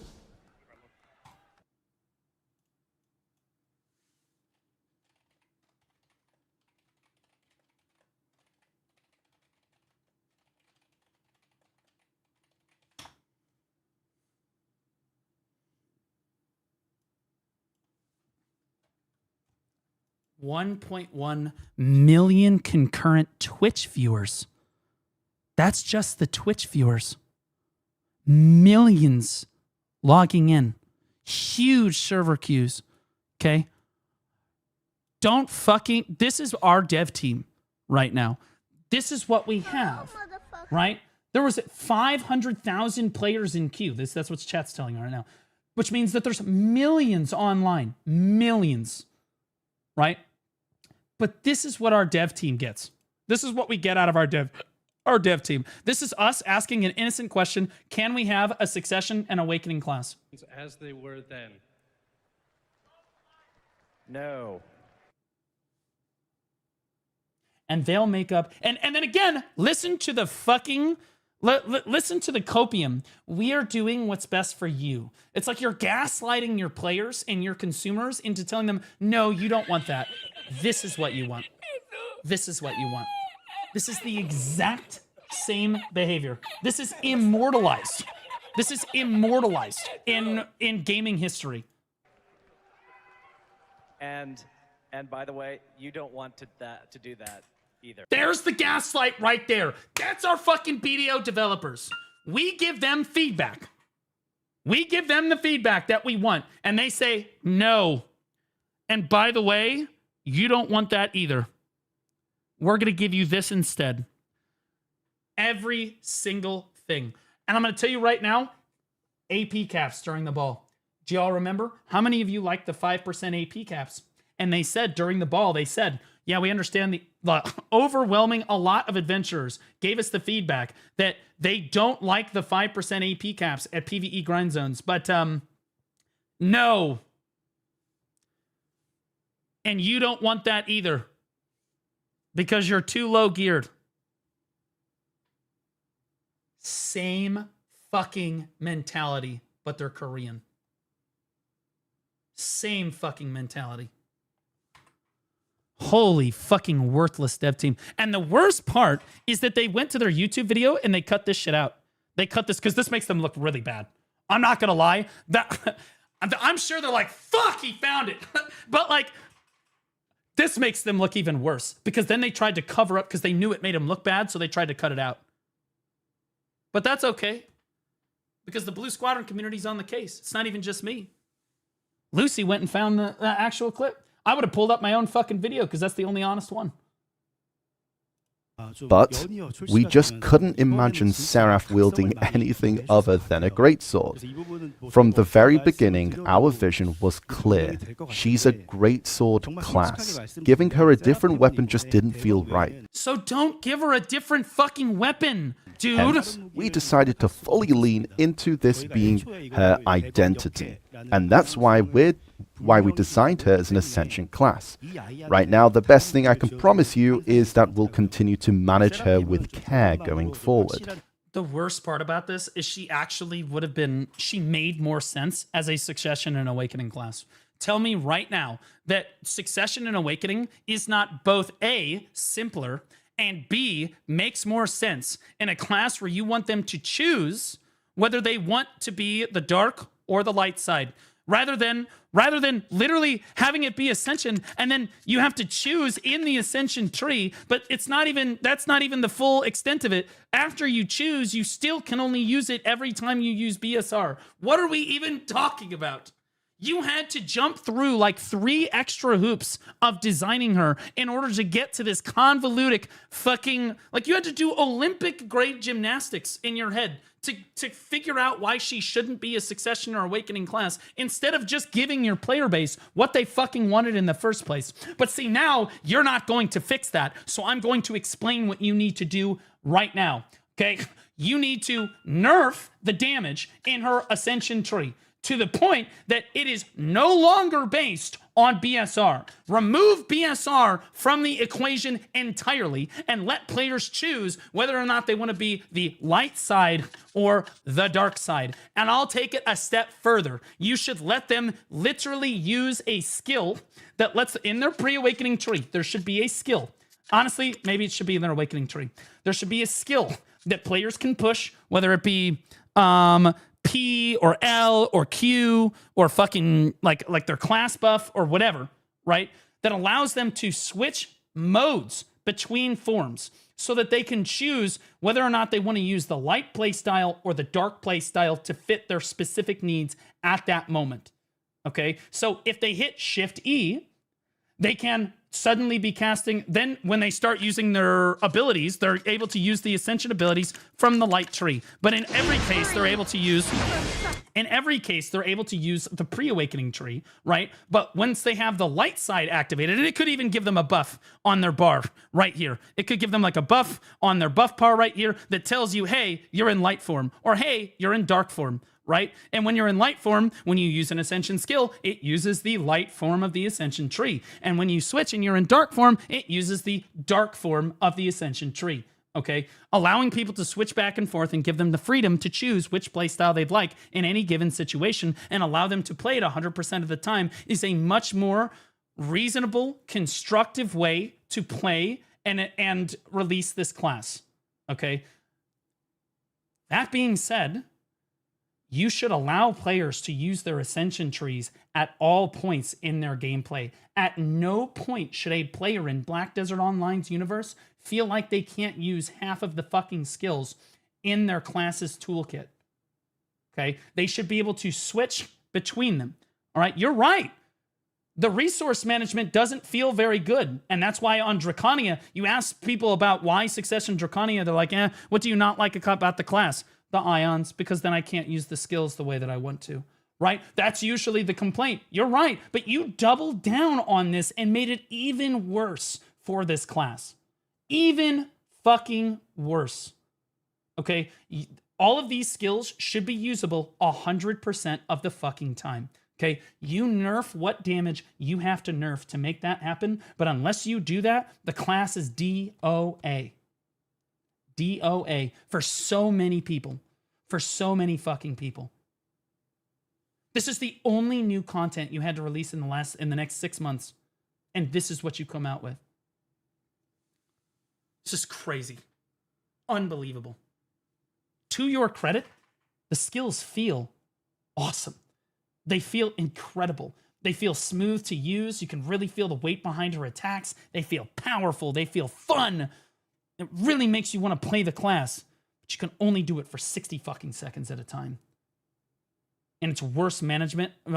$1.1 million concurrent Twitch viewers. That's just the Twitch viewers. Millions logging in. Huge server queues. Okay? This is our dev team right now. This is what we have. Right? There was 500,000 players in queue. That's what chat's telling you right now. Which means that there's millions online. Millions. Right? But this is what our dev team gets. This is what we get out of our dev team. This is us asking an innocent question. Can we have a Succession and Awakening class? As they were then. No. And they'll make up. And then again, listen to the fucking Listen to the copium. We are doing what's best for you. It's like you're gaslighting your players and your consumers into telling them, no, you don't want that. This is what you want. This is what you want. This is the exact same behavior. This is immortalized. This is immortalized in gaming history. And by the way, you don't want to do that either. There's the gaslight right there. That's our fucking BDO developers. We give them feedback. We give them the feedback that we want, and they say no. And by the way, you don't want that either. We're going to give you this instead. Every single thing. And I'm going to tell you right now, AP caps during the ball. Do y'all remember? How many of you like the 5% AP caps? And they said during the ball, they said, yeah, we understand the overwhelming, a lot of adventurers gave us the feedback that they don't like the 5% AP caps at PvE grind zones. But no. And you don't want that either. Because you're too low geared. Same fucking mentality, but they're Korean. Same fucking mentality. Holy fucking worthless dev team. And the worst part is that they went to their YouTube video and they cut this shit out. They cut this because this makes them look really bad. I'm not going to lie. I'm sure they're like, fuck, he found it. But like, this makes them look even worse because then they tried to cover up because they knew it made them look bad. So they tried to cut it out. But that's okay because the Blue Squadron community's on the case. It's not even just me. Lucy went and found the actual clip. I would have pulled up my own fucking video because that's the only honest one. But we just couldn't imagine Seraph wielding anything other than a greatsword. From the very beginning, our vision was clear. She's a greatsword class. Giving her a different weapon just didn't feel right. So don't give her a different fucking weapon, dude. Hence, we decided to fully lean into this being her identity. And that's why we designed her as an Ascension class. Right now, the best thing I can promise you is that we'll continue to manage her with care going forward. The worst part about this is she actually she made more sense as a Succession and Awakening class. Tell me right now that Succession and Awakening is not both A, simpler, and B, makes more sense in a class where you want them to choose whether they want to be the dark or the light side, rather than literally having it be Ascension and then you have to choose in the Ascension tree, but that's not even the full extent of it. After you choose, you still can only use it every time you use BSR. What are we even talking about? You had to jump through like 3 extra hoops of designing her in order to get to this convoluted fucking, like you had to do Olympic grade gymnastics in your head to figure out why she shouldn't be a Succession or Awakening class instead of just giving your player base what they fucking wanted in the first place. But see, now you're not going to fix that. So I'm going to explain what you need to do right now. Okay. You need to nerf the damage in her Ascension tree to the point that it is no longer based on BSR. Remove BSR from the equation entirely and let players choose whether or not they want to be the light side or the dark side. And I'll take it a step further. You should let them literally use a skill that lets, in their pre-awakening tree, there should be a skill. Honestly, maybe it should be in their awakening tree. There should be a skill that players can push, whether it be P or L or Q or fucking like their class buff or whatever, right? That allows them to switch modes between forms so that they can choose whether or not they want to use the light playstyle or the dark playstyle to fit their specific needs at that moment. Okay, so if they hit Shift E, they can suddenly be casting, then when they start using their abilities, they're able to use the Ascension abilities from the light tree. But in every case, they're able to use the pre-awakening tree, right? But once they have the light side activated, and it could even give them a buff on their bar right here. It could give them like a buff on their buff bar right here that tells you, hey, you're in light form, or hey, you're in dark form. Right? And when you're in light form, when you use an Ascension skill, it uses the light form of the Ascension tree. And when you switch and you're in dark form, it uses the dark form of the Ascension tree. okay? Allowing people to switch back and forth and give them the freedom to choose which playstyle they'd like in any given situation and allow them to play it 100% of the time is a much more reasonable, constructive way to play and release this class, okay? That being said, you should allow players to use their ascension trees at all points in their gameplay. At no point should a player in Black Desert Online's universe feel like they can't use half of the fucking skills in their class's toolkit. Okay? They should be able to switch between them. All right? You're right. The resource management doesn't feel very good. And that's why on Draconia, you ask people about why Succession Draconia, they're like, what do you not like about the class? The ions, because then I can't use the skills the way that I want to, right? That's usually the complaint. You're right, but you doubled down on this and made it even worse for this class. Even fucking worse. Okay? All of these skills should be usable 100% of the fucking time. Okay? You nerf what damage you have to nerf to make that happen, but unless you do that, the class is DOA. DOA for so many people. For so many fucking people. This is the only new content you had to release in the next 6 months. And this is what you come out with. It's just crazy. Unbelievable. To your credit, the skills feel awesome. They feel incredible. They feel smooth to use. You can really feel the weight behind her attacks. They feel powerful. They feel fun. It really makes you want to play the class, but you can only do it for 60 fucking seconds at a time. And it's worse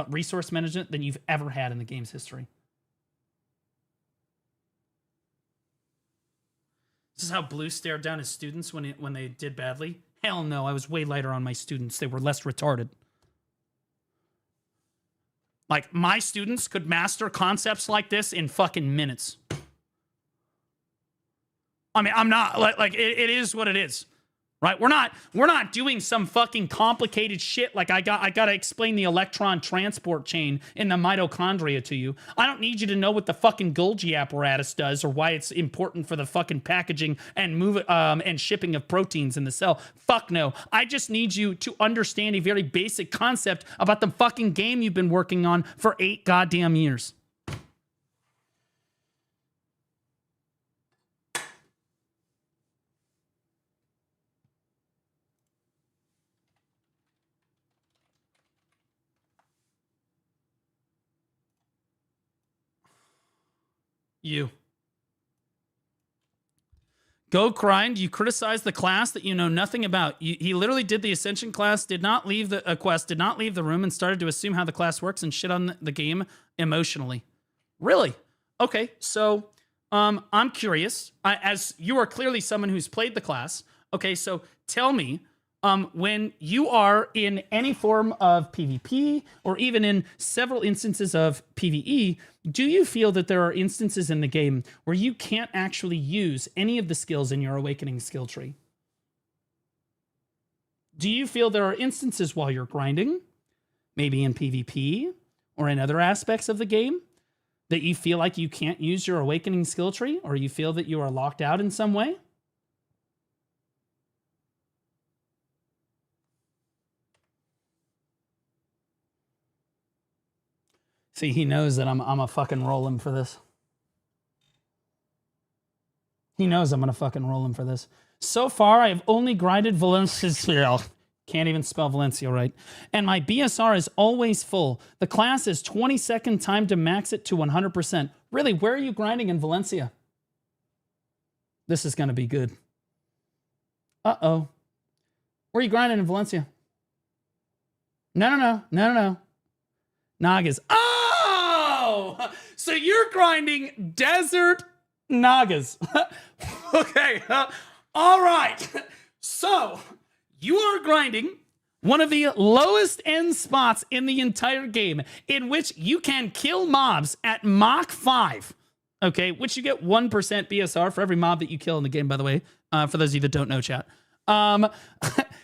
resource management than you've ever had in the game's history. This is how Blue stared down his students when they did badly. Hell no, I was way lighter on my students. They were less retarded. Like, my students could master concepts like this in fucking minutes. I mean, I'm not like it is what it is, right? We're not doing some fucking complicated shit like I gotta explain the electron transport chain in the mitochondria to you. I don't need you to know what the fucking Golgi apparatus does or why it's important for the fucking packaging and and shipping of proteins in the cell. Fuck no. I just need you to understand a very basic concept about the fucking game you've been working on for 8 goddamn years. You. Go grind. You criticize the class that you know nothing about. He literally did the Ascension class, did not leave the quest, did not leave the room, and started to assume how the class works and shit on the game emotionally. Really? Okay, so I'm curious. As you are clearly someone who's played the class, okay, so tell me, when you are in any form of PvP or even in several instances of PvE, do you feel that there are instances in the game where you can't actually use any of the skills in your Awakening skill tree? Do you feel there are instances while you're grinding, maybe in PvP or in other aspects of the game, that you feel like you can't use your Awakening skill tree, or you feel that you are locked out in some way? See, he knows that I'm a fucking roll him for this. He knows I'm gonna fucking roll him for this. So far, I have only grinded Valencia. Can't even spell Valencia right. And my BSR is always full. The class is 20-second time to max it to 100%. Really, where are you grinding in Valencia? This is gonna be good. Uh-oh. Where are you grinding in Valencia? No. Nagas. So you're grinding Desert Nagas. Okay. All right. So you are grinding one of the lowest end spots in the entire game, in which you can kill mobs at Mach 5. Okay. Which you get 1% BSR for every mob that you kill in the game, by the way. For those of you that don't know, chat.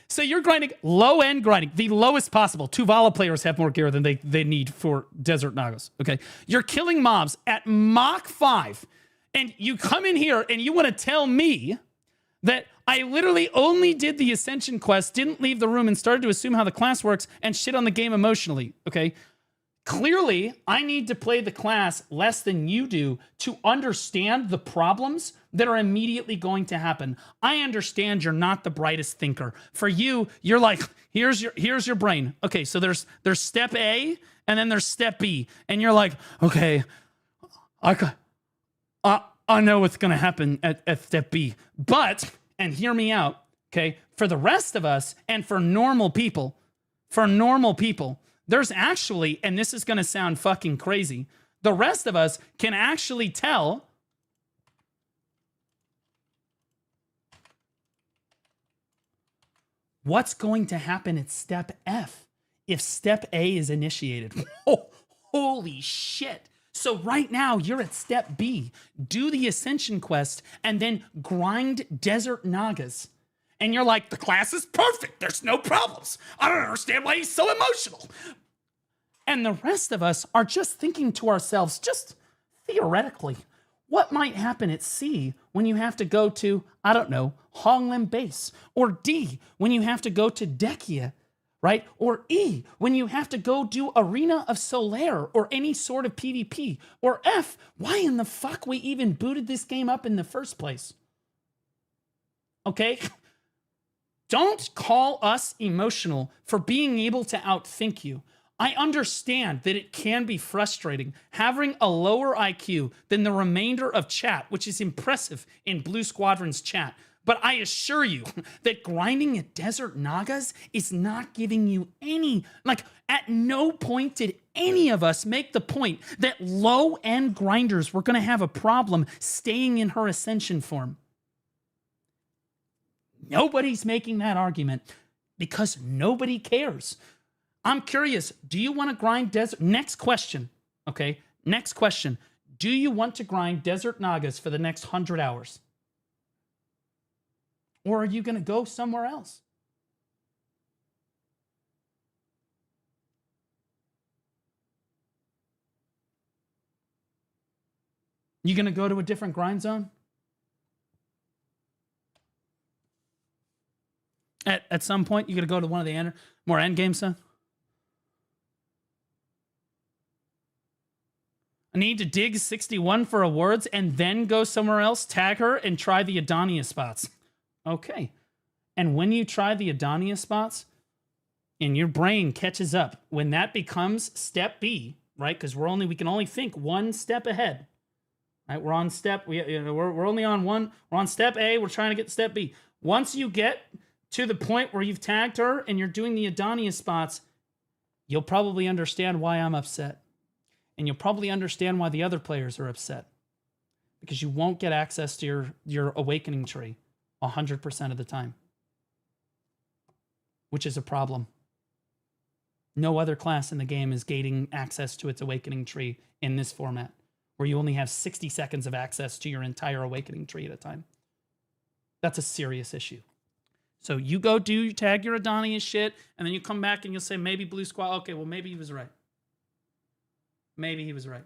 So you're grinding low-end grinding, the lowest possible. Tuvala players have more gear than they need for Desert Nagas, okay? You're killing mobs at Mach 5, and you come in here and you want to tell me That I literally only did the Ascension quest, didn't leave the room, and started to assume how the class works and shit on the game emotionally, okay? Clearly, I need to play the class less than you do to understand the problems that are immediately going to happen. I understand you're not the brightest thinker. For you, you're like, here's your brain. Okay, so there's step A and then there's step B. And you're like, okay, I know what's going to happen at step B. But, and hear me out, okay? For the rest of us and for normal people, there's actually, and this is going to sound fucking crazy, the rest of us can actually tell what's going to happen at step F if step A is initiated. Oh, holy shit. So right now you're at step B. Do the Ascension quest and then grind Desert Nagas. And you're like, the class is perfect. There's no problems. I don't understand why he's so emotional. And the rest of us are just thinking to ourselves, just theoretically, what might happen at C when you have to go to, I don't know, Honglim Base? Or D, when you have to go to Dekia, right? Or E, when you have to go do Arena of Solaire or any sort of PvP? Or F, why in the fuck we even booted this game up in the first place? Okay? Don't call us emotional for being able to outthink you. I understand that it can be frustrating having a lower IQ than the remainder of chat, which is impressive in Blue Squadron's chat. But I assure you that grinding at Desert Nagas is not giving you any, like, at no point did any of us make the point that low-end grinders were going to have a problem staying in her Ascension form. Nobody's making that argument because nobody cares. I'm curious, do you want to grind Desert? Next question, okay? Next question. Do you want to grind Desert Nagas for the next 100 hours? Or are you going to go somewhere else? You going to go to a different grind zone? At some point, you're going to go to one of the more endgame stuff? I need to dig 61 for awards and then go somewhere else, tag her, and try the Adonia spots. Okay. And when you try the Adonia spots, and your brain catches up, when that becomes step B, right? Because we can only think one step ahead. Right? We're on step, we're only on one. We're on step A, we're trying to get to step B. Once you get to the point where you've tagged her and you're doing the Adonia spots, you'll probably understand why I'm upset. And you'll probably understand why the other players are upset. Because you won't get access to your awakening tree 100% of the time. Which is a problem. No other class in the game is gating access to its awakening tree in this format, where you only have 60 seconds of access to your entire awakening tree at a time. That's a serious issue. So you go tag your Adonia shit, and then you come back and you'll say, maybe Blue Squad, okay, well, maybe he was right. Maybe he was right.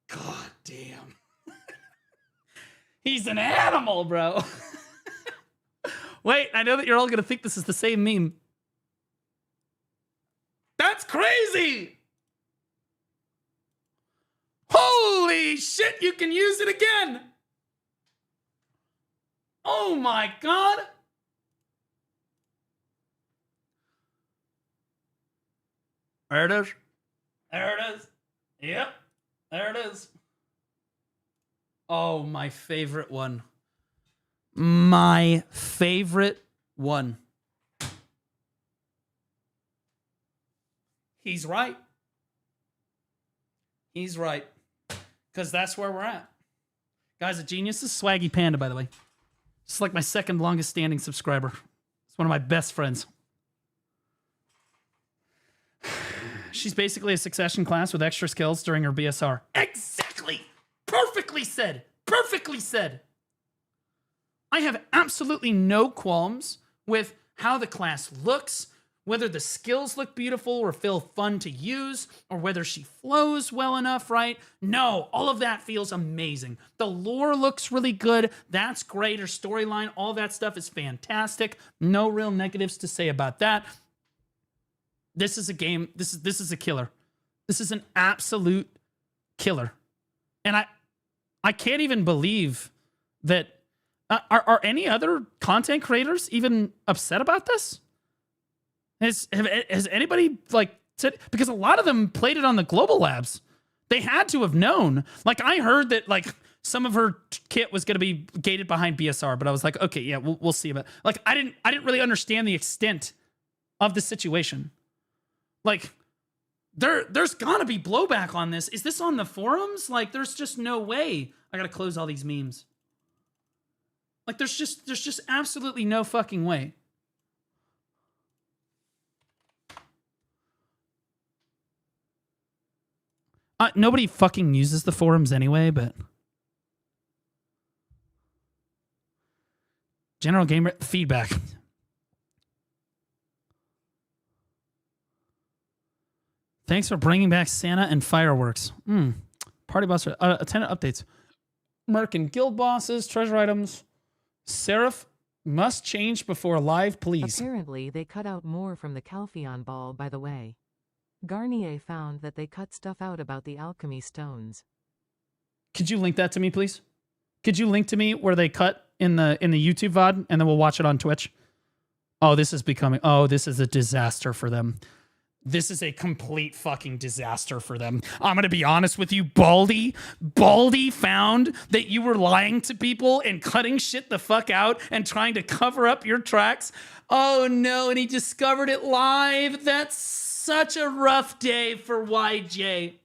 God damn. He's an animal, bro. Wait, I know that you're all going to think this is the same meme. That's crazy! Holy shit, you can use it again! Oh my god! There it is. There it is. Yep, there it is. Oh, my favorite one. My favorite one. He's right. He's right. Because that's where we're at. Guys, a genius. This is Swaggy Panda, by the way. It's like my second longest standing subscriber. It's one of my best friends. She's basically a succession class with extra skills during her BSR. Exactly. Perfectly said. Perfectly said. I have absolutely no qualms with how the class looks, whether the skills look beautiful or feel fun to use, or whether she flows well enough, right? No, all of that feels amazing. The lore looks really good. That's great. Her storyline, all that stuff is fantastic. No real negatives to say about that. This is a game. This is a killer. This is an absolute killer. And I can't even believe that. Are any other content creators even upset about this? Has anybody like said, because a lot of them played it on the global labs. They had to have known. Like I heard that like some of her kit was going to be gated behind BSR, but I was like, okay, yeah, we'll see about. Like I didn't really understand the extent of the situation. Like there's got to be blowback on this. Is this on the forums? Like there's just no way. I got to close all these memes. Like there's just absolutely no fucking way. Nobody fucking uses the forums anyway, but general gamer feedback. Thanks for bringing back Santa and fireworks. Party boss attendant updates. Merc and guild bosses, treasure items. Seraph must change before live, please. Apparently, they cut out more from the Calpheon ball, by the way. Garnier found that they cut stuff out about the alchemy stones. Could you link that to me, please? Could you link to me where they cut in the YouTube VOD, and then we'll watch it on Twitch? Oh, this is a disaster for them. This is a complete fucking disaster for them. I'm going to be honest with you, Baldy. Baldy found that you were lying to people and cutting shit the fuck out and trying to cover up your tracks. Oh no, and he discovered it live. That's such a rough day for YJ.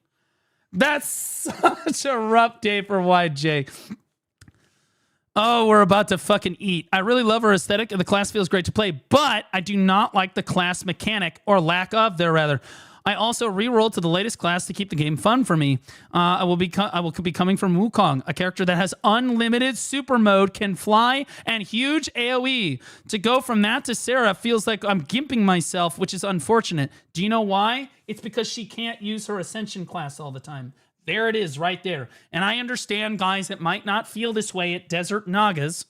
That's such a rough day for YJ. Oh, we're about to fucking eat. I really love her aesthetic and the class feels great to play, but I do not like the class mechanic, or lack of there rather. I also re-rolled to the latest class to keep the game fun for me. I will be coming from Wukong, a character that has unlimited super mode, can fly, and huge AoE. To go from that to Seraph feels like I'm gimping myself, which is unfortunate. Do you know why? It's because she can't use her Ascension class all the time. There it is right there. And I understand, guys, that might not feel this way at Desert Nagas.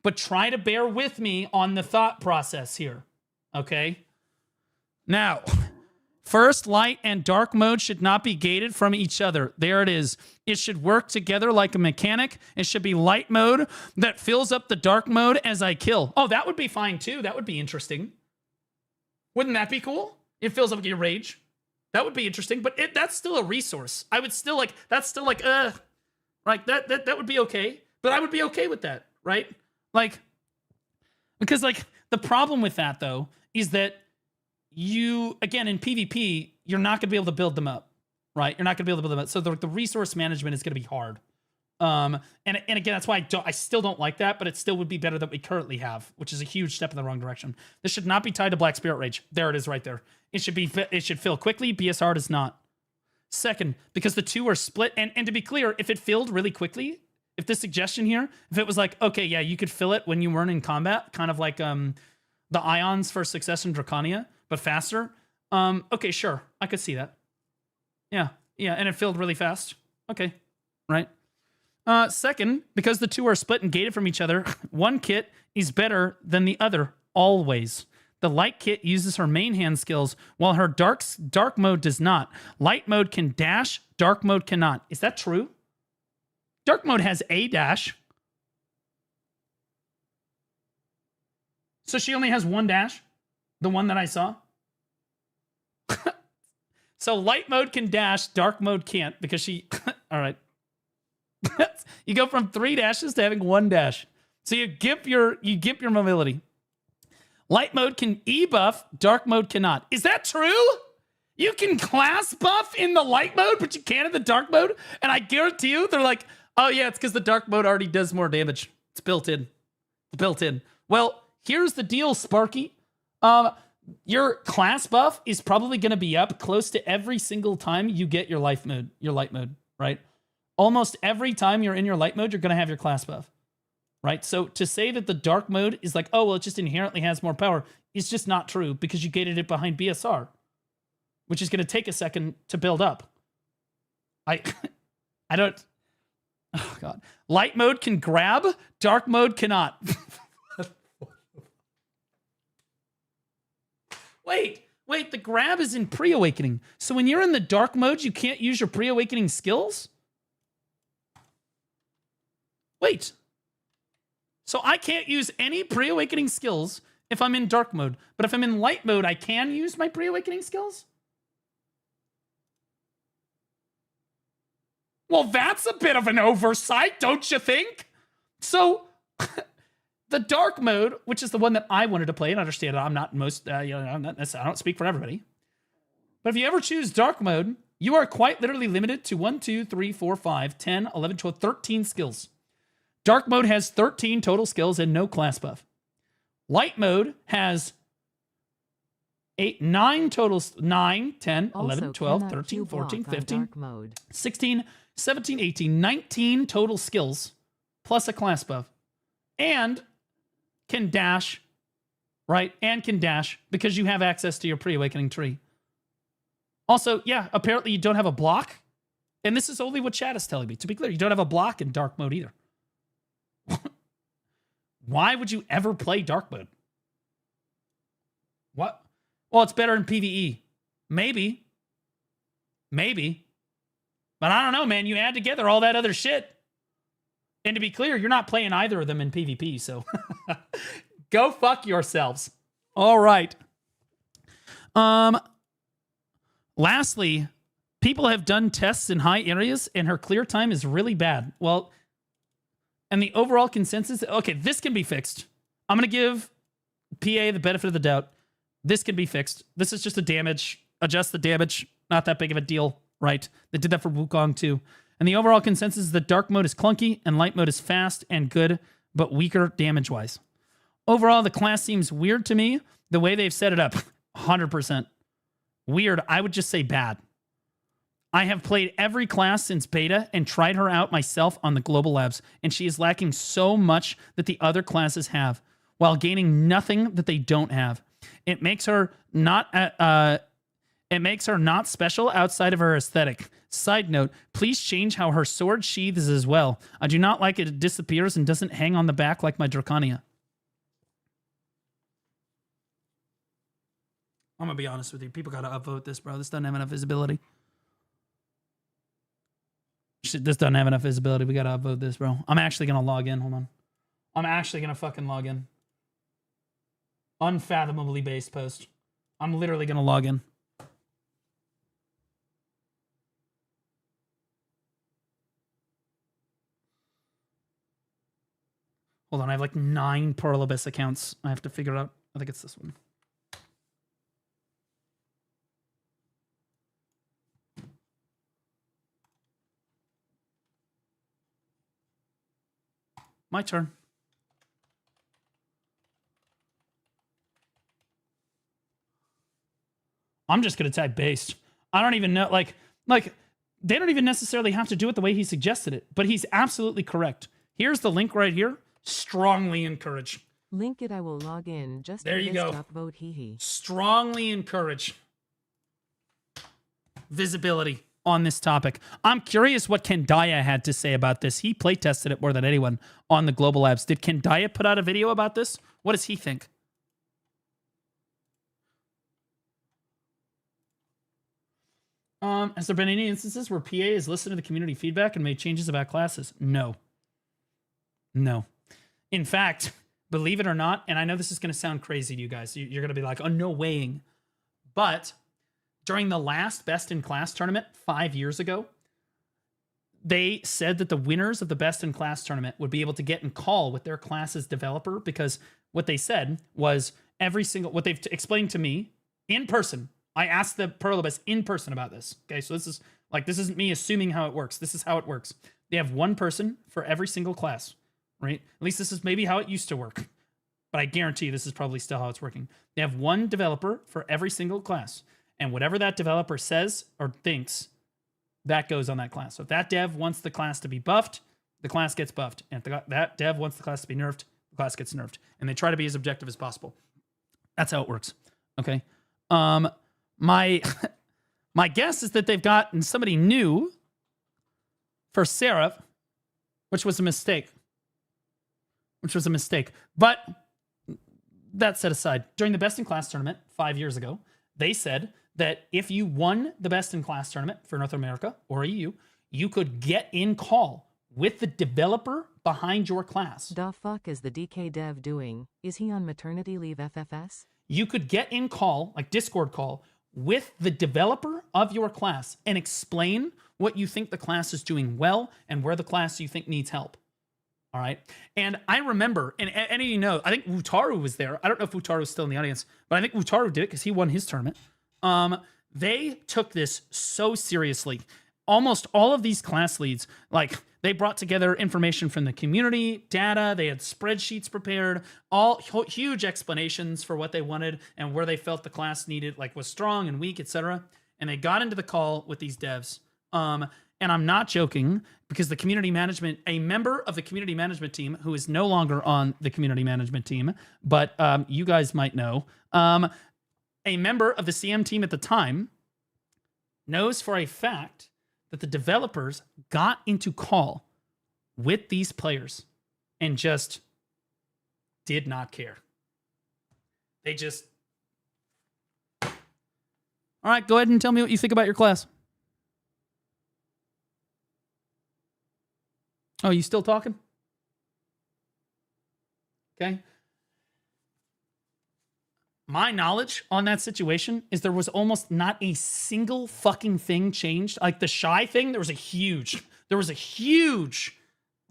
But try to bear with me on the thought process here. Okay? Now, first light and dark mode should not be gated from each other. There it is. It should work together like a mechanic. It should be light mode that fills up the dark mode as I kill. Oh, that would be fine too. That would be interesting. Wouldn't that be cool? It fills up your rage. That would be interesting, but that's still a resource. I would still like, that's still like, right? That would be okay, but I would be okay with that, right? Like, because like the problem with that though is that you, again, in PvP, you're not gonna be able to build them up, right? You're not gonna be able to build them up. So the resource management is gonna be hard. And again, that's why I still don't like that, but it still would be better than we currently have, which is a huge step in the wrong direction. This should not be tied to Black Spirit Rage. There it is right there. It should fill quickly. BSR does not. Second, because the two are split, and to be clear, if it filled really quickly, if this suggestion here, if it was like, okay, yeah, you could fill it when you weren't in combat, kind of like the Ions for Success in Draconia, but faster. Okay, sure, I could see that. Yeah, and it filled really fast. Okay, right. Second, because the two are split and gated from each other, one kit is better than the other, always. The light kit uses her main hand skills, while her dark mode does not. Light mode can dash, dark mode cannot. Is that true? Dark mode has a dash. So she only has one dash? The one that I saw? So light mode can dash, dark mode can't, because she... All right. You go from 3 dashes to having 1 dash. So you gimp your mobility. Light mode can E-buff, dark mode cannot. Is that true? You can class buff in the light mode, but you can't in the dark mode? And I guarantee you, they're like, oh yeah, it's because the dark mode already does more damage. It's built in. It's built in. Well, here's the deal, Sparky. Your class buff is probably going to be up close to every single time you get your light mode, right? Almost every time you're in your light mode, you're going to have your class buff, right? So to say that the dark mode is like, oh, well, it just inherently has more power is just not true because you gated it behind BSR, which is going to take a second to build up. I don't, oh God. Light mode can grab, dark mode cannot. Wait, the grab is in pre-awakening. So when you're in the dark mode, you can't use your pre-awakening skills? Wait. So I can't use any pre-awakening skills if I'm in dark mode. But if I'm in light mode, I can use my pre-awakening skills? Well, that's a bit of an oversight, don't you think? So... the dark mode, which is the one that I wanted to play, and understand I'm not most, I don't speak for everybody. But if you ever choose dark mode, you are quite literally limited to 1, 2, 3, 4, 5, 10, 11, 12, 13 skills. Dark mode has 13 total skills and no class buff. Light mode has 9 totals, 9, 10, 11, 12, 13, 14, 15, 16, 17, 18, 19 total skills, plus a class buff. And can dash, right? And can dash because you have access to your pre-awakening tree. Also, yeah, apparently you don't have a block. And this is only what chat is telling me. To be clear, you don't have a block in dark mode either. Why would you ever play dark mode? What? Well, it's better in PvE. Maybe. But I don't know, man. You add together all that other shit. And to be clear, you're not playing either of them in PvP, so go fuck yourselves. All right. Lastly, people have done tests in high areas, and her clear time is really bad. Well, and the overall consensus, okay, this can be fixed. I'm going to give PA the benefit of the doubt. This can be fixed. This is just a damage. Adjust the damage. Not that big of a deal, right? They did that for Wukong too. And the overall consensus is that dark mode is clunky and light mode is fast and good, but weaker damage-wise. Overall, the class seems weird to me, the way they've set it up. 100%. Weird, I would just say bad. I have played every class since beta and tried her out myself on the global labs, and she is lacking so much that the other classes have, while gaining nothing that they don't have. It makes her not special outside of her aesthetic. Side note, please change how her sword sheathes as well. I do not like it disappears and doesn't hang on the back like my Dracania. I'm gonna be honest with you. People gotta upvote this, bro. This doesn't have enough visibility. Shit, this doesn't have enough visibility. We gotta upvote this, bro. I'm actually gonna log in. Hold on. I'm actually gonna fucking log in. Unfathomably based post. I'm literally gonna log in. Hold on, I have like 9 Pearl Abyss accounts I have to figure out. I think it's this one. My turn. I'm just going to type based. I don't even know, like, they don't even necessarily have to do it the way he suggested it, but he's absolutely correct. Here's the link right here. Strongly encourage. Link it, I will log in. Just there you go. Upvote, hee. Strongly encourage visibility on this topic. I'm curious what Kendaya had to say about this. He playtested it more than anyone on the Global Labs. Did Kendaya put out a video about this? What does he think? Has there been any instances where PA has listened to the community feedback and made changes about classes? No. No. In fact, believe it or not, and I know this is going to sound crazy to you guys. You're going to be like, oh, no weighing. But during the last Best in Class tournament 5 years ago, they said that the winners of the Best in Class tournament would be able to get in call with their class's developer, because what they said was what they've explained to me in person. I asked the Pearl Abyss in person about this. Okay, so this isn't me assuming how it works. This is how it works. They have one person for every single class, right? At least this is maybe how it used to work. but I guarantee you this is probably still how it's working. They have one developer for every single class, and whatever that developer says or thinks, that goes on that class. So if that dev wants the class to be buffed, the class gets buffed. And if that dev wants the class to be nerfed, the class gets nerfed. And they try to be as objective as possible. That's how it works. Okay. My guess is that they've gotten somebody new for Seraph, which was a mistake. But that set aside, during the Best in Class tournament 5 years ago, they said that if you won the Best in Class tournament for North America or EU, you could get in call with the developer behind your class. The fuck is the DK dev doing? Is he on maternity leave FFS? You could get in call, like Discord call, with the developer of your class and explain what you think the class is doing well and where the class you think needs help. All right. And I remember, and any of you know, I think Wutaru was there. I don't know if Wutaru is still in the audience, but I think Wutaru did it because he won his tournament. They took this so seriously. Almost all of these class leads, like they brought together information from the community, data, they had spreadsheets prepared, all huge explanations for what they wanted and where they felt the class needed, like was strong and weak, etc. And they got into the call with these devs. And I'm not joking because the community management, a member of the community management team who is no longer on the community management team, but you guys might know, a member of the CM team at the time knows for a fact that the developers got into call with these players and just did not care. They just... All right, go ahead and tell me what you think about your class. Oh, you still talking? Okay. My knowledge on that situation is there was almost not a single fucking thing changed. Like the shy thing, there was a huge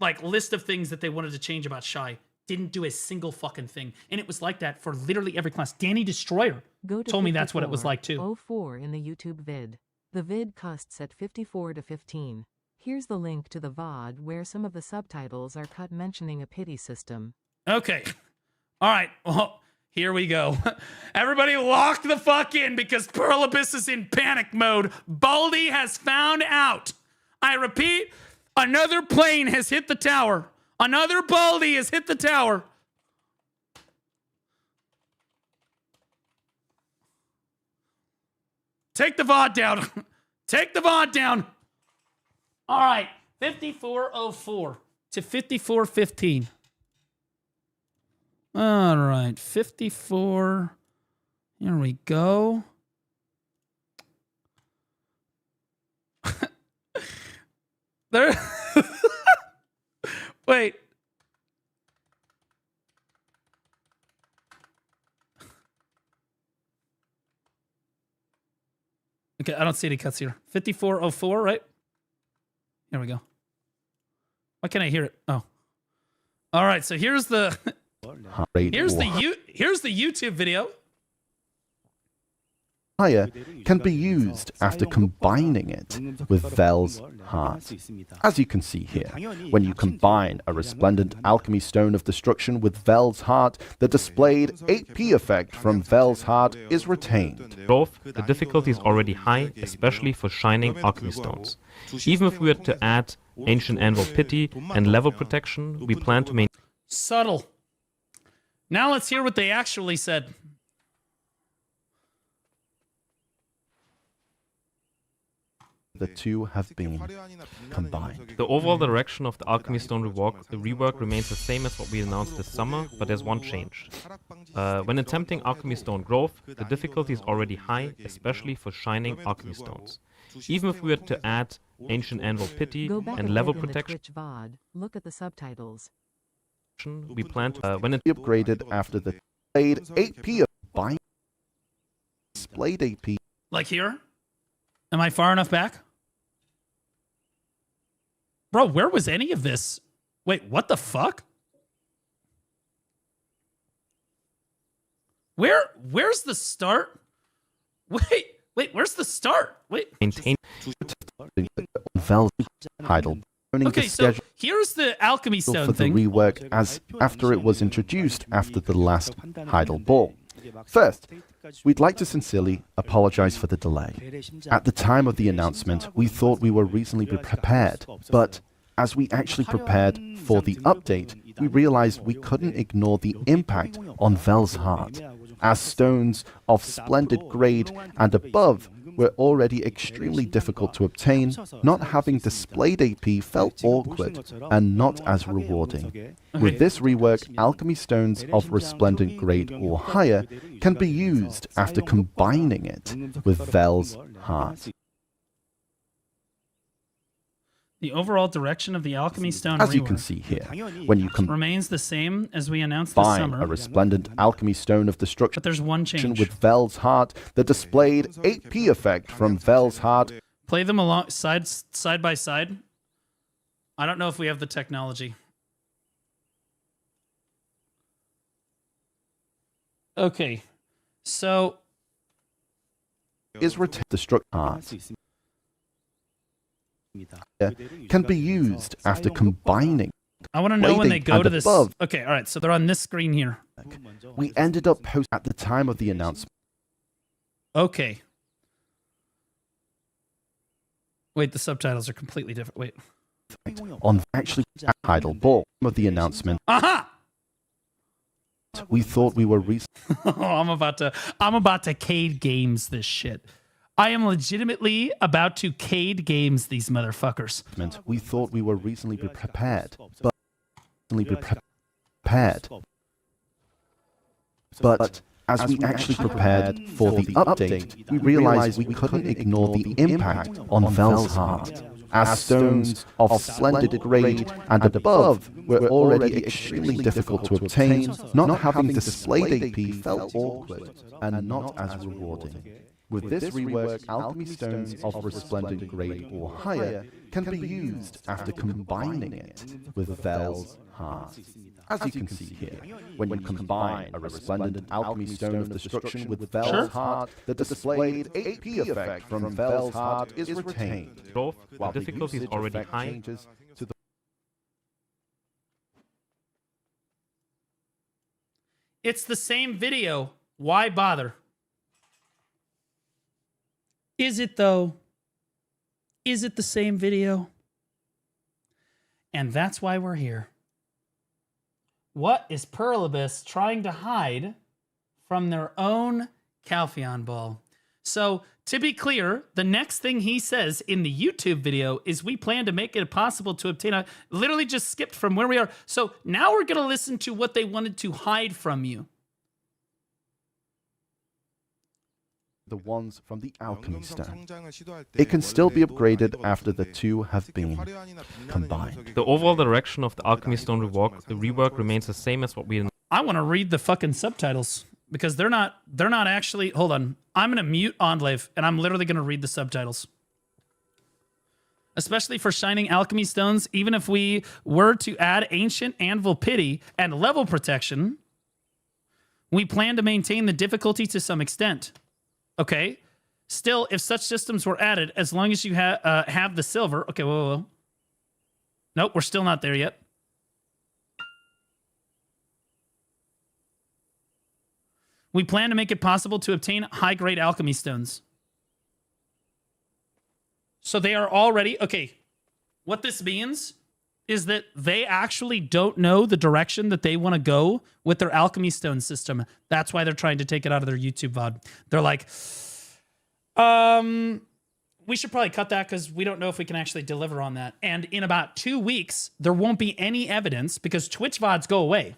like list of things that they wanted to change about shy. Didn't do a single fucking thing. And it was like that for literally every class. Danny Destroyer told me that's what it was like too. 04 in the YouTube vid. The vid costs at 54 to 15. Here's the link to the VOD where some of the subtitles are cut mentioning a pity system. Okay. All right. Well, here we go. Everybody lock the fuck in because Pearl Abyss is in panic mode. Baldy has found out. I repeat, another plane has hit the tower. Another Baldy has hit the tower. Take the VOD down. Take the VOD down. All right. 5404 to 5415. All right, 54. Here we go. There. Wait. Okay, I don't see any cuts here. 5404, right? Here we go. Why can't I hear it? Oh. All right, so here's the here's the YouTube video. Fire can be used after combining it with Vel's heart. As you can see here, when you combine a resplendent alchemy stone of destruction with Vel's heart, the displayed 8p effect from Vel's heart is retained. Both, the difficulty is already high, especially for shining alchemy stones. Even if we were to add Ancient Anvil Pity and level protection, we plan to maintain... Subtle. Now let's hear what they actually said. The two have been combined. The overall direction of the Alchemy Stone rework remains the same as what we announced this summer, but there's one change. When attempting Alchemy Stone growth, the difficulty is already high, especially for shining Alchemy Stones. Even if we were to add Ancient Anvil Pity and level protection, look at the subtitles. We plan to when it upgraded after the displayed 8p of displayed 8p. Like here? Am I far enough back? Bro, where was any of this? Wait, what the fuck? Where's the start? Wait, where's the start? Wait. Maintain Vel's Heidel. Okay, so here's the alchemy stone for the thing. rework as after it was introduced after the last Heidel Ball. First, we'd like to sincerely apologize for the delay. At the time of the announcement, we thought we were reasonably prepared, but as we actually prepared for the update, we realized we couldn't ignore the impact on Vel's heart, as stones of splendid grade and above were already extremely difficult to obtain. Not having displayed AP felt awkward and not as rewarding. With this rework, alchemy stones of resplendent grade or higher can be used after combining it with Vel's heart. The overall direction of the alchemy stone As you rework can see here, when you remains the same as we announced this combine summer. a resplendent alchemy stone of destruction But there's one change. with Vel's heart, the displayed AP effect from Vel's heart. Play them along side by side. I don't know if we have the technology. Okay, so Is destruct heart. Can be used after combining. I want to know when they go to this. Above. Okay, all right, so they're on this screen here. We ended up post at the time of the announcement. Okay. Wait, the subtitles are completely different. Wait. On actually Heidel Ball of the announcement. Aha! We thought we were I'm about to Cade Games this shit. I am legitimately about to Cade Games these motherfuckers. We thought we were reasonably prepared, but as we actually prepared for the update, we realized we couldn't ignore the impact on Vel's heart, as stones of splendid grade and above were already extremely difficult to obtain. Not having displayed AP felt awkward and not as rewarding. With this rework, alchemy stones of resplendent grade or higher can be used after combining it with Vel's heart. As you can see here, when you combine a resplendent alchemy stone of destruction with Vel's heart, the displayed AP effect from Vel's heart is retained. Both, while the difficulty is already effect high. changes to the It's the same video. Why bother? Is it though? Is it the same video? And that's why we're here. What is Perlibus trying to hide from their own Calpheon ball? So, to be clear, the next thing he says in the YouTube video is we plan to make it possible to obtain a... Literally just skipped from where we are. So, now we're going to listen to what they wanted to hide from you. the ones from the alchemy stone. It can still be upgraded after the two have been combined. The overall direction of the alchemy stone rework remains the same as what we... I want to read the fucking subtitles because they're not actually... Hold on. I'm going to mute Enclave and I'm literally going to read the subtitles. Especially for Shining Alchemy Stones, even if we were to add Ancient Anvil Pity and level protection, we plan to maintain the difficulty to some extent. Okay? Still, if such systems were added, as long as you have the silver... Okay, whoa. Nope, we're still not there yet. We plan to make it possible to obtain high-grade alchemy stones. So they are already... Okay, what this means is that they actually don't know the direction that they want to go with their alchemy stone system. That's why they're trying to take it out of their YouTube VOD. They're like, we should probably cut that because we don't know if we can actually deliver on that. And in about 2 weeks, there won't be any evidence because Twitch VODs go away,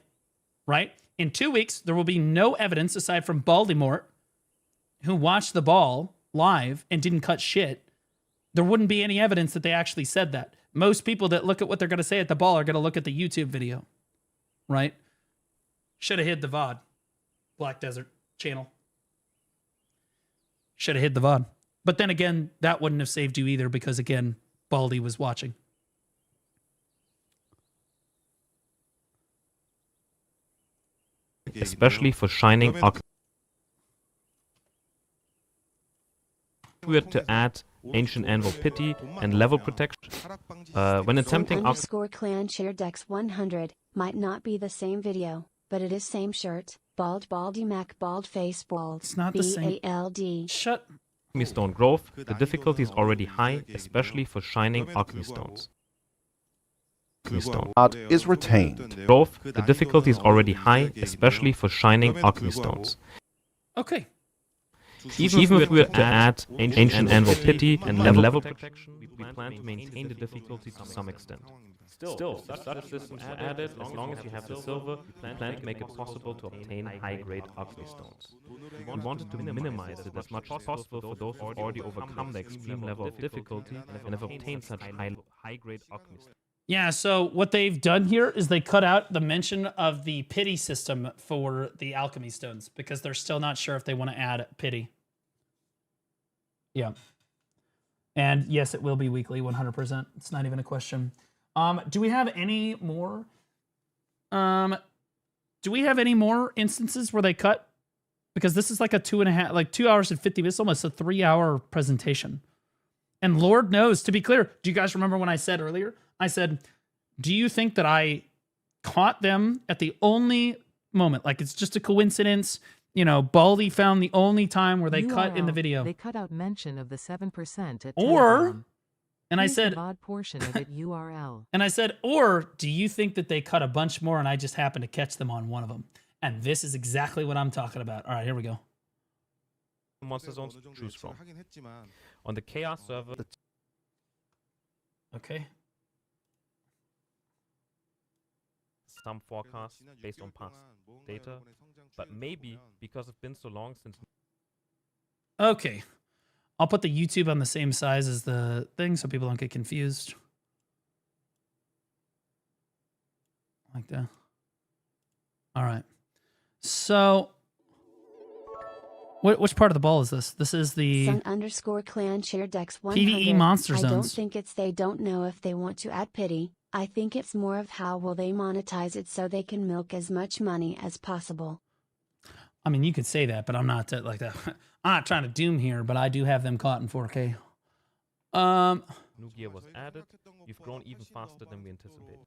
right? In 2 weeks, there will be no evidence aside from Baldymort, who watched the ball live and didn't cut shit. There wouldn't be any evidence that they actually said that. Most people that look at what they're going to say at the ball are going to look at the YouTube video, right? Should have hid the VOD. Black Desert channel. Should have hid the VOD. But then again, that wouldn't have saved you either because, again, Baldy was watching. Especially for Shining Alchemy. If we were to add Ancient Anvil Pity, and Level Protection. When attempting _clan share dex 100 might not be the same video, but it is same shirt. Bald baldy mac bald face bald. It's not the same. BALD. Shut. Alchemy Stone Growth, the difficulty is already high, especially for shining Alchemy Stones. Art is retained. Growth, the difficulty is already high, especially for shining Alchemy Stones. Okay. Even if we were to add Ancient Anvil Pity and Level Protection, we plan to maintain the difficulty to some extent. Still, such systems are added as long as you have the silver, we plan to make it possible to obtain high-grade Alchemy Stones. We wanted to minimize it as much as possible for those who have already overcome the extreme level of difficulty and have obtained such high-grade Alchemy Stones. Yeah, so what they've done here is they cut out the mention of the pity system for the alchemy stones because they're still not sure if they want to add pity. Yeah. And yes, it will be weekly, 100%. It's not even a question. Do we have any more? Do we have any more instances where they cut? Because this is like a 2 hours and 50 minutes, almost a 3-hour presentation. And Lord knows, to be clear, do you guys remember when I said earlier? I said, do you think that I caught them at the only moment? Like it's just a coincidence. You know, Baldy found the only time where they cut in the video. They cut out mention of the 7% at or, and I Here's said, the odd portion of it URL. And I said, or do you think that they cut a bunch more and I just happened to catch them on one of them? And this is exactly what I'm talking about. All right, here we go. Monster zones to choose from. On the Chaos server. Okay. Some forecasts based on past data, but maybe because it's been so long since. Okay. I'll put the YouTube on the same size as the thing so people don't get confused. Like that. All right. So, which part of the ball is this? This is the Sun_clan share dex 100. PvE monster zones. I don't think it's they don't know if they want to add pity. I think it's more of how will they monetize it so they can milk as much money as possible. I mean, you could say that, but I'm not like that. I'm not trying to doom here, but I do have them caught in 4K. New gear was added. You've grown even faster than we anticipated.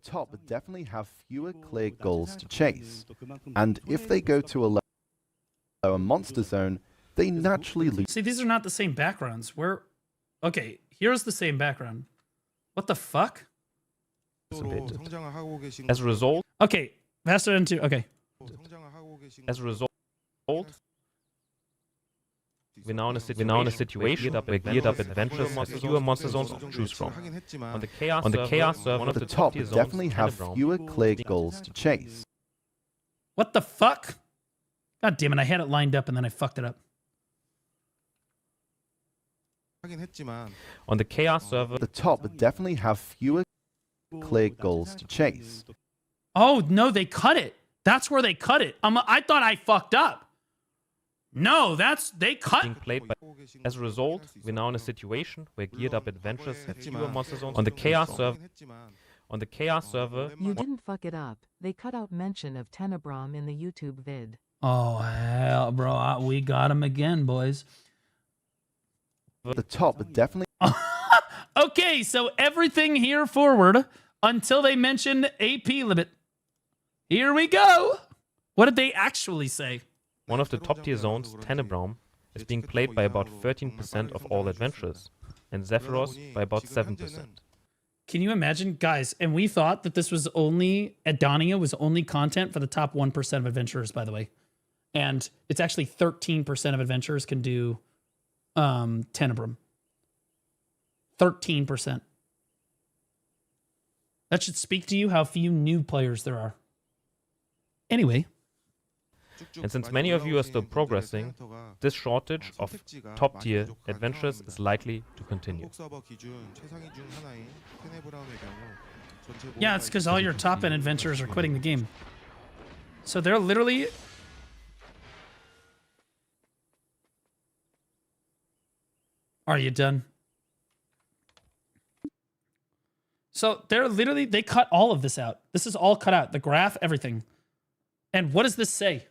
Top definitely have fewer clear goals to chase, and if they go to a lower monster zone, they naturally lose. See, these are not the same backgrounds. Okay, here's the same background. What the fuck? As a result. Okay, faster into. Okay. As a result, we're now in a situation where geared up adventures have fewer monster zones to choose from. On the Chaos server, one of the top tier zones definitely have fewer clear goals to chase. What the fuck? God damn it, I had it lined up and then I fucked it up. On the Chaos server, the top definitely have fewer clear goals to chase. Oh, no, they cut it. That's where they cut it. I thought I fucked up. No, they cut. As a result, we're now in a situation where geared up adventures have fewer monster zones. On the Chaos server, You didn't fuck it up. They cut out mention of Tenebrum in the YouTube vid. Oh, hell, bro. We got him again, boys. The top definitely. Okay, so everything here forward until they mention AP limit. Here we go. What did they actually say? One of the top tier zones, Tenebrum, is being played by about 13% of all adventurers, and Zephyros by about 7%. Can you imagine, guys? And we thought that this was only, Adonia was only content for the top 1% of adventurers, by the way. And it's actually 13% of adventurers can do Tenebrum. 13%. That should speak to you how few new players there are. Anyway. And since many of you are still progressing, this shortage of top-tier adventurers is likely to continue. Yeah, it's because all your top-end adventurers are quitting the game. So they're literally... Are you done? So they're literally... They cut all of this out. This is all cut out. The graph, everything. And what does this say?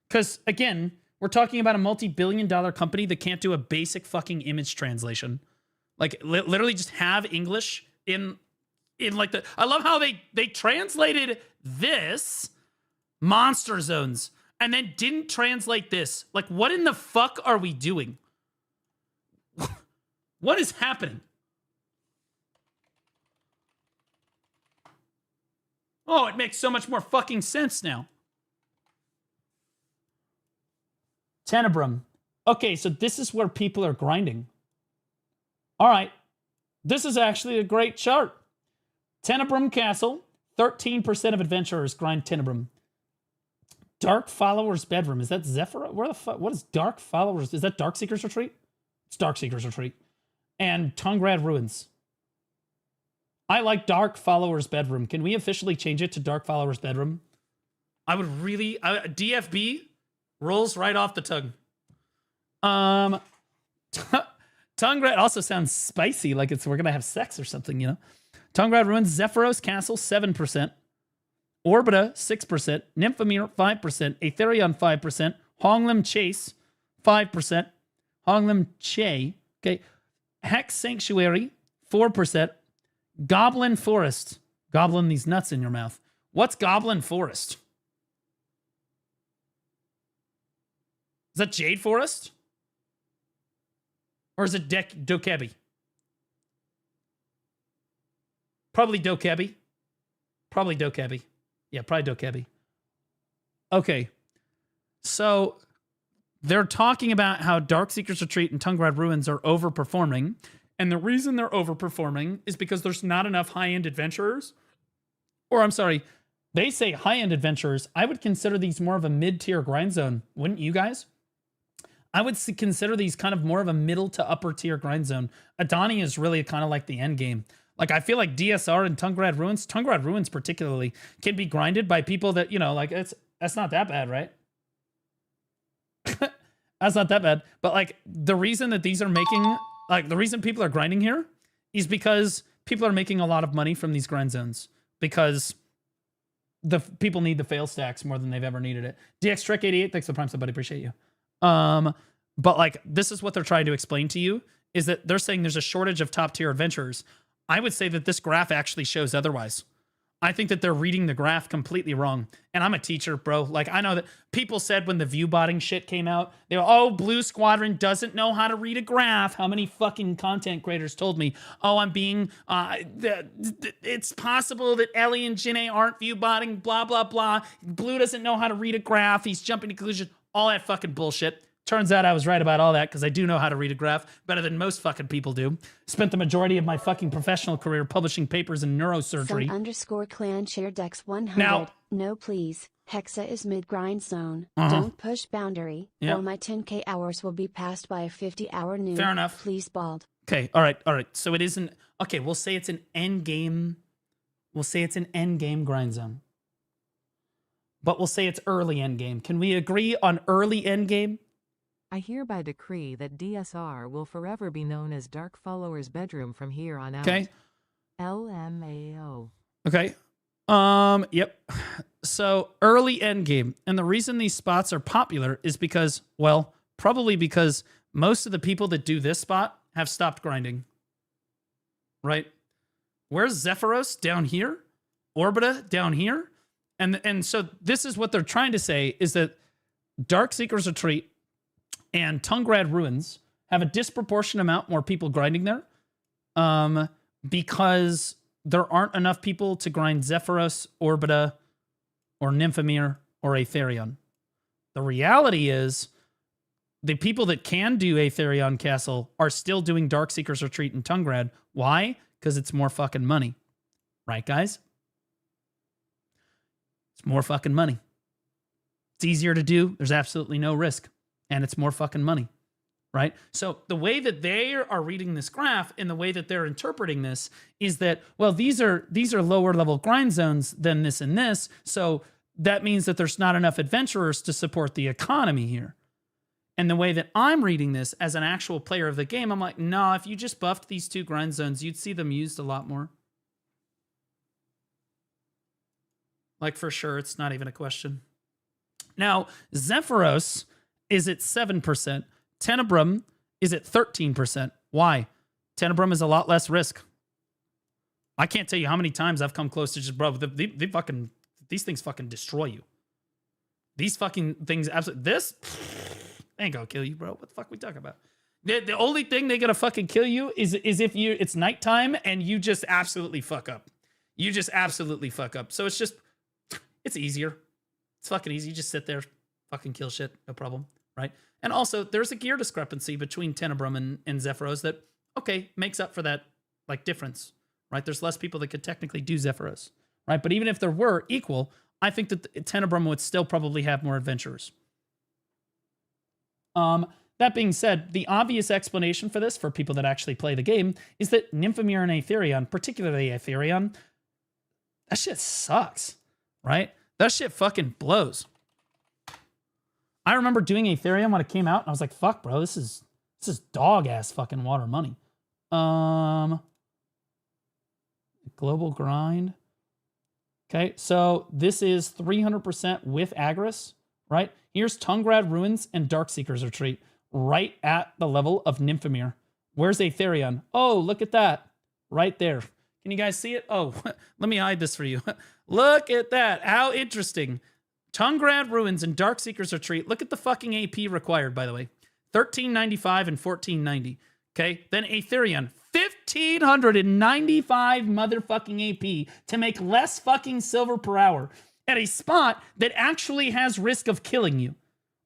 Because, again, We're talking about a multi-billion-dollar company that can't do a basic fucking image translation. Like, literally just have English in like the... I love how they translated this, Monster Zones, and then didn't translate this. Like, what in the fuck are we doing? What is happening? Oh, it makes so much more fucking sense now. Tenebrum. Okay, so this is where people are grinding. All right. This is actually a great chart. Tenebrum Castle. 13% of adventurers grind Tenebrum. Dark Follower's Bedroom. Is that Zephyr? Where the fuck? What is Dark Followers? Is that Darkseeker's Retreat? It's Darkseeker's Retreat. And Tongrad Ruins. I like Dark Follower's Bedroom. Can we officially change it to Dark Follower's Bedroom? I would really... DFB rolls right off the tongue. Tongrad also sounds spicy, like we're going to have sex or something, you know? Tongrad Ruins, Zephyros Castle, 7%. Orbita, 6%. Nymphomere, 5%. Aetherion, 5%. Honglim Chase, 5%. Honglim Che, okay. Hex Sanctuary, 4%. Goblin Forest. Goblin these nuts in your mouth. What's Goblin Forest? Is that Jade Forest? Or is it Dokebi? Probably Dokebi. Probably Dokebi. Yeah, probably Dokebi. Okay. So they're talking about how Darkseeker's Retreat and Tongrad Ruins are overperforming. And the reason they're overperforming is because there's not enough high-end adventurers. Or I'm sorry, they say high-end adventurers. I would consider these more of a mid-tier grind zone. Wouldn't you guys? I would consider these kind of more of a middle to upper tier grind zone. Adani is really kind of like the end game. Like, I feel like DSR and Tongrad Ruins particularly, can be grinded by people that, you know, like, that's not that bad, right? That's not that bad. But, like, the reason that these are making... Like, the reason people are grinding here is because people are making a lot of money from these grind zones. Because the people need the fail stacks more than they've ever needed it. DX Trek 88, thanks for the prime sub, buddy. Appreciate you. But, like, this is what they're trying to explain to you, is that they're saying there's a shortage of top-tier adventurers. I would say that this graph actually shows otherwise. I think that they're reading the graph completely wrong. And I'm a teacher, bro. Like, I know that people said when the view botting shit came out, they were, oh, Blue Squadron doesn't know how to read a graph. How many fucking content creators told me, oh, I'm being, it's possible that Ellie and Janae aren't view botting, blah, blah, blah. Blue doesn't know how to read a graph. He's jumping to conclusions. All that fucking bullshit. Turns out I was right about all that because I do know how to read a graph better than most fucking people do. Spent the majority of my fucking professional career publishing papers in neurosurgery. Sun_clan share Dex 100. Now, no, please. Hexa is mid-grind zone. Don't push boundary, or my 10k hours will be passed by a 50-hour noob. Fair enough. Please, bald. Okay, all right. So it isn't... Okay, we'll say it's an end game... We'll say it's an end game grind zone. But we'll say it's early end game. Can we agree on early end game? I hereby decree that DSR will forever be known as Dark Follower's Bedroom from here on out. Okay. LMAO. Okay. Yep. So early end game. And the reason these spots are popular is because, well, probably because most of the people that do this spot have stopped grinding. Right? Where's Zephyros? Down here? Orbita? Down here? And so this is what they're trying to say is that Darkseeker's Retreat and Tongrad Ruins have a disproportionate amount more people grinding there because there aren't enough people to grind Zephyros, Orbita, or Nymphomere, or Aetherion. The reality is the people that can do Aetherion Castle are still doing Darkseeker's Retreat and Tongrad. Why? Because it's more fucking money. Right, guys? It's more fucking money. It's easier to do. There's absolutely no risk. And it's more fucking money, right? So the way that they are reading this graph and the way that they're interpreting this is that, well, these are lower level grind zones than this and this. So that means that there's not enough adventurers to support the economy here. And the way that I'm reading this as an actual player of the game, I'm like, no, if you just buffed these two grind zones, you'd see them used a lot more. Like, for sure, it's not even a question. Now, Zephyros is at 7%. Tenebrum is at 13%. Why? Tenebrum is a lot less risk. I can't tell you how many times I've come close to just, bro, these things fucking destroy you. These fucking things, absolutely. This ain't gonna kill you, bro. What the fuck we talking about? The only thing they gonna fucking kill you is if it's nighttime and you just absolutely fuck up. You just absolutely fuck up. So it's easier. It's fucking easy. You just sit there, fucking kill shit, no problem, right? And also, there's a gear discrepancy between Tenebrum and Zephyros that, okay, makes up for that, like, difference, right? There's less people that could technically do Zephyros, right? But even if there were equal, I think that Tenebrum would still probably have more adventurers. That being said, the obvious explanation for this, for people that actually play the game, is that Nymphomere and Aetherion, particularly Aetherion, that shit sucks, right? That shit fucking blows. I remember doing Aetherion when it came out, and I was like, fuck, bro, this is dog-ass fucking water money. Global grind. Okay, so this is 300% with Agris, right? Here's Tungrad Ruins and Darkseeker's Retreat, right at the level of Nymphomere. Where's Aetherion? Oh, look at that. Right there. Can you guys see it? Oh, let me hide this for you. Look at that. How interesting. Tungrad Ruins and Darkseeker's Retreat. Look at the fucking AP required, by the way. 1395 and 1490. Okay, then Aetherion. 1,595 motherfucking AP to make less fucking silver per hour at a spot that actually has risk of killing you.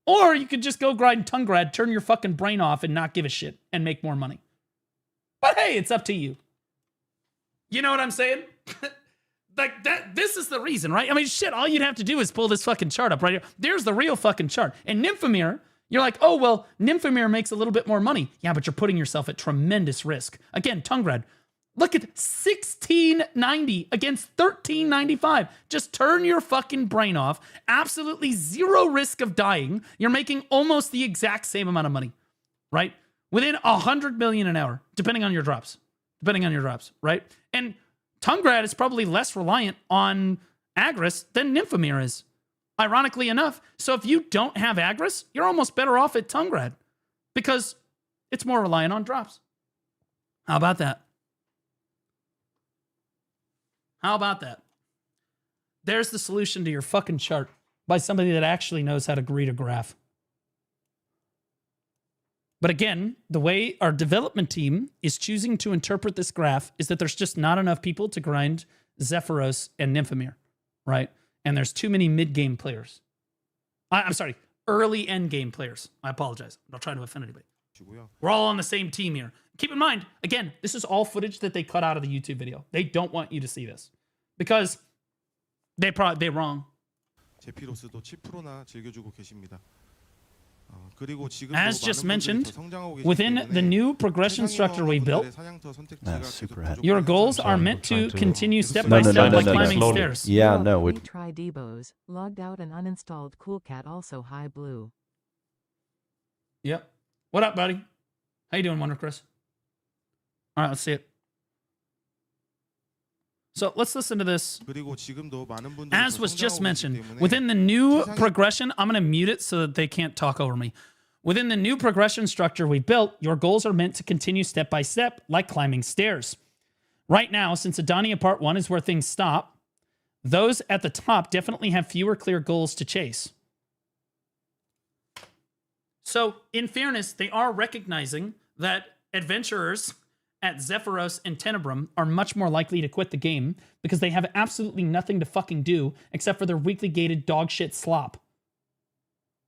Or you could just go grind Tungrad, turn your fucking brain off and not give a shit and make more money. But hey, it's up to you. You know what I'm saying? Like that, this is the reason, right? I mean, shit, all you'd have to do is pull this fucking chart up right here. There's the real fucking chart. And Nymphomere, you're like, oh, well, Nymphomere makes a little bit more money. Yeah, but you're putting yourself at tremendous risk. Again, Tungrad, look at 1690 against 1395. Just turn your fucking brain off. Absolutely zero risk of dying. You're making almost the exact same amount of money, right? Within 100 million an hour, depending on your drops. Right? And Tungrad is probably less reliant on Agris than Nymphomere is, ironically enough. So if you don't have Agris, you're almost better off at Tungrad because it's more reliant on drops. How about that? There's the solution to your fucking chart by somebody that actually knows how to read a graph. But again, the way our development team is choosing to interpret this graph is that there's just not enough people to grind Zephyros and Nymphomere, right? And there's too many mid-game players. I'm sorry, early end-game players. I apologize. I'm not trying to offend anybody. We're all on the same team here. Keep in mind, again, this is all footage that they cut out of the YouTube video. They don't want you to see this because they're wrong. As just mentioned, within the new progression structure we built, your goals are meant to continue step by step like climbing stairs. Yeah, no. Retry Debos, logged out and uninstalled CoolCat, also hi blue. Yep. What up, buddy? How you doing, Wonder Chris? All right, let's see it. So let's listen to this. As was just mentioned, within the new progression, I'm going to mute it so that they can't talk over me. Within the new progression structure we built, your goals are meant to continue step by step, like climbing stairs. Right now, since Adania Part 1 is where things stop, those at the top definitely have fewer clear goals to chase. So, in fairness, they are recognizing that adventurers at Zephyros and Tenebrum are much more likely to quit the game because they have absolutely nothing to fucking do except for their weekly gated dog shit slop.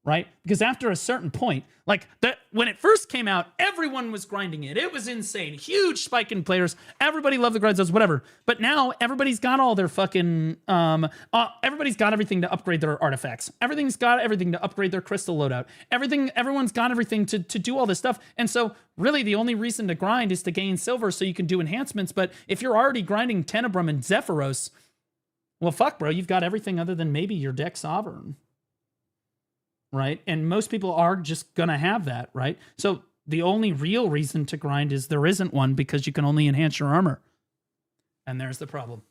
Right? Because after a certain point, like that, when it first came out, everyone was grinding it. It was insane. Huge spike in players. Everybody loved the grind zones, whatever. But now everybody's got all their fucking, everybody's got everything to upgrade their artifacts. Everything's got everything to upgrade their crystal loadout. Everyone's got everything to do all this stuff. And so really the only reason to grind is to gain silver so you can do enhancements. But if you're already grinding Tenebrum and Zephyros, well, fuck, bro, you've got everything other than maybe your deck Sovereign. Right? And most people are just going to have that, right? So the only real reason to grind is there isn't one because you can only enhance your armor. And there's the problem.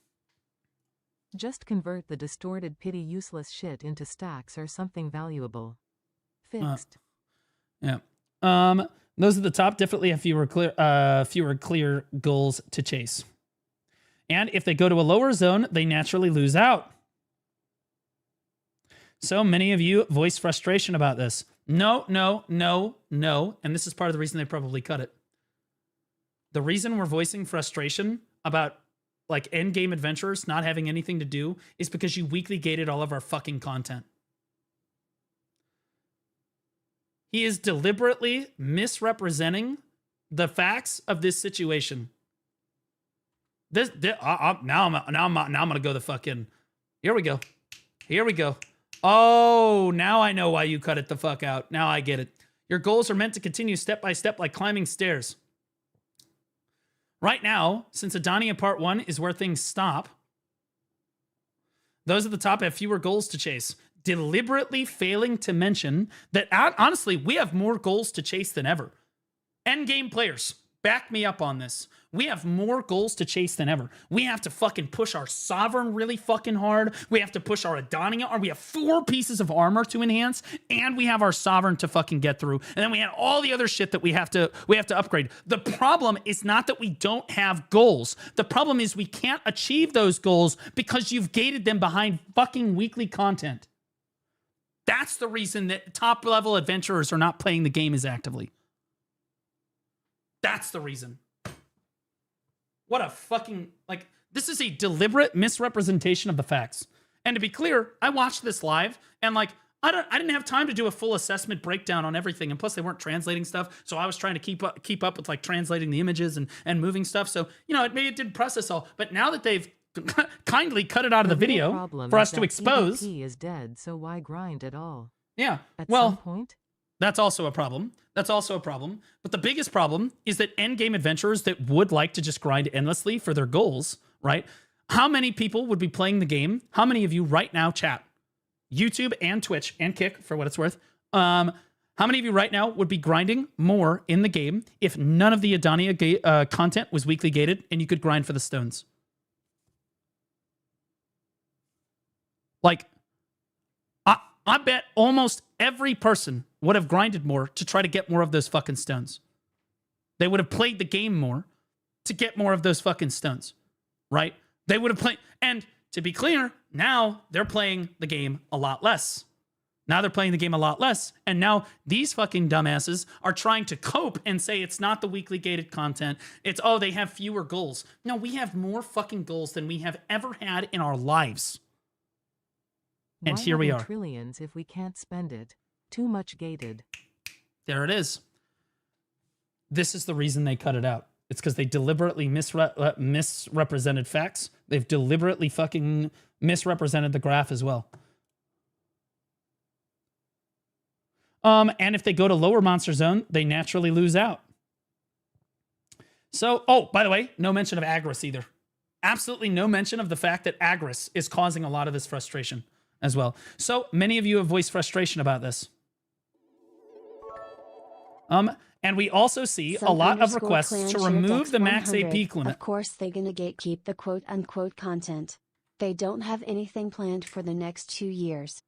Just convert the distorted pity useless shit into stacks or something valuable. Fixed. Yeah. Those at the top definitely have fewer clear goals to chase. And if they go to a lower zone, they naturally lose out. So many of you voice frustration about this. No. And this is part of the reason they probably cut it. The reason we're voicing frustration about like endgame adventurers not having anything to do is because you weekly gated all of our fucking content. He is deliberately misrepresenting the facts of this situation. Now I'm gonna go the fucking. Here we go. Oh, now I know why you cut it the fuck out. Now I get it. Your goals are meant to continue step by step like climbing stairs. Right now, since Adania Part 1 is where things stop, those at the top have fewer goals to chase. Deliberately failing to mention that, honestly, we have more goals to chase than ever. Endgame players, back me up on this. We have more goals to chase than ever. We have to fucking push our Sovereign really fucking hard. We have to push our Adania. We have 4 pieces of armor to enhance, and we have our Sovereign to fucking get through. And then we have all the other shit that we have to upgrade. The problem is not that we don't have goals. The problem is we can't achieve those goals because you've gated them behind fucking weekly content. That's the reason that top-level adventurers are not playing the game as actively. That's the reason. What a fucking, like, this is a deliberate misrepresentation of the facts. And to be clear, I watched this live, and like, I didn't have time to do a full assessment breakdown on everything, and plus they weren't translating stuff, so I was trying to keep up with like translating the images and moving stuff. So, you know, it didn't process all. But now that they've kindly cut it out of the video for us to expose. EDP is dead, so why grind at all? Yeah. At well, some point? That's also a problem. But the biggest problem is that endgame adventurers that would like to just grind endlessly for their goals, right? How many people would be playing the game? How many of you right now, chat, YouTube and Twitch and Kick, for what it's worth, how many of you right now would be grinding more in the game if none of the Adania content was weekly gated and you could grind for the stones? Like, I bet almost every person would have grinded more to try to get more of those fucking stones. They would have played the game more to get more of those fucking stones, right? They would have played, and to be clear, now they're playing the game a lot less. And now these fucking dumbasses are trying to cope and say it's not the weekly gated content. It's, oh, they have fewer goals. No, we have more fucking goals than we have ever had in our lives. And Why here we are. Trillions if we can't spend it. Too much gated. There it is. This is the reason they cut it out. It's because they deliberately misrepresented facts. They've deliberately fucking misrepresented the graph as well. And if they go to lower monster zone, they naturally lose out. So, oh, by the way, no mention of Agris either. Absolutely no mention of the fact that Agris is causing a lot of this frustration as well. So many of you have voiced frustration about this. And we also see a lot of requests to remove the max AP limit. Of course, they're gonna gatekeep the quote-unquote content. They don't have anything planned for the next 2 years.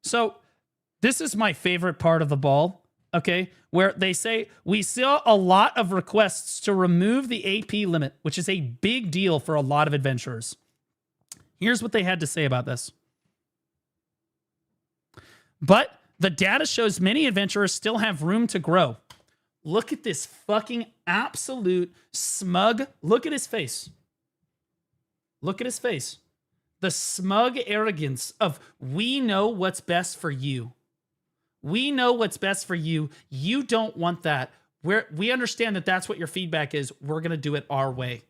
So this is my favorite part of the ball, okay? Where they say, we saw a lot of requests to remove the AP limit, which is a big deal for a lot of adventurers. Here's what they had to say about this. But the data shows many adventurers still have room to grow. Look at this fucking absolute smug. Look at his face. Look at his face. The smug arrogance of, we know what's best for you. We know what's best for you. You don't want that. We understand that that's what your feedback is. We're going to do it our way.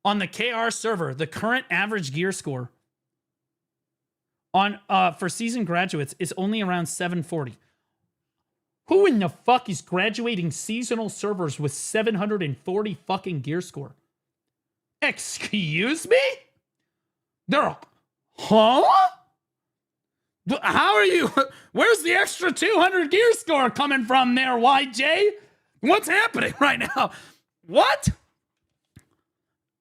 On the KR server, the current average gear score on for seasoned graduates is only around 740. Who in the fuck is graduating seasonal servers with 740 fucking gear score? Excuse me? They're, huh? How are you? Where's the extra 200 gear score coming from there, YJ? What's happening right now? What?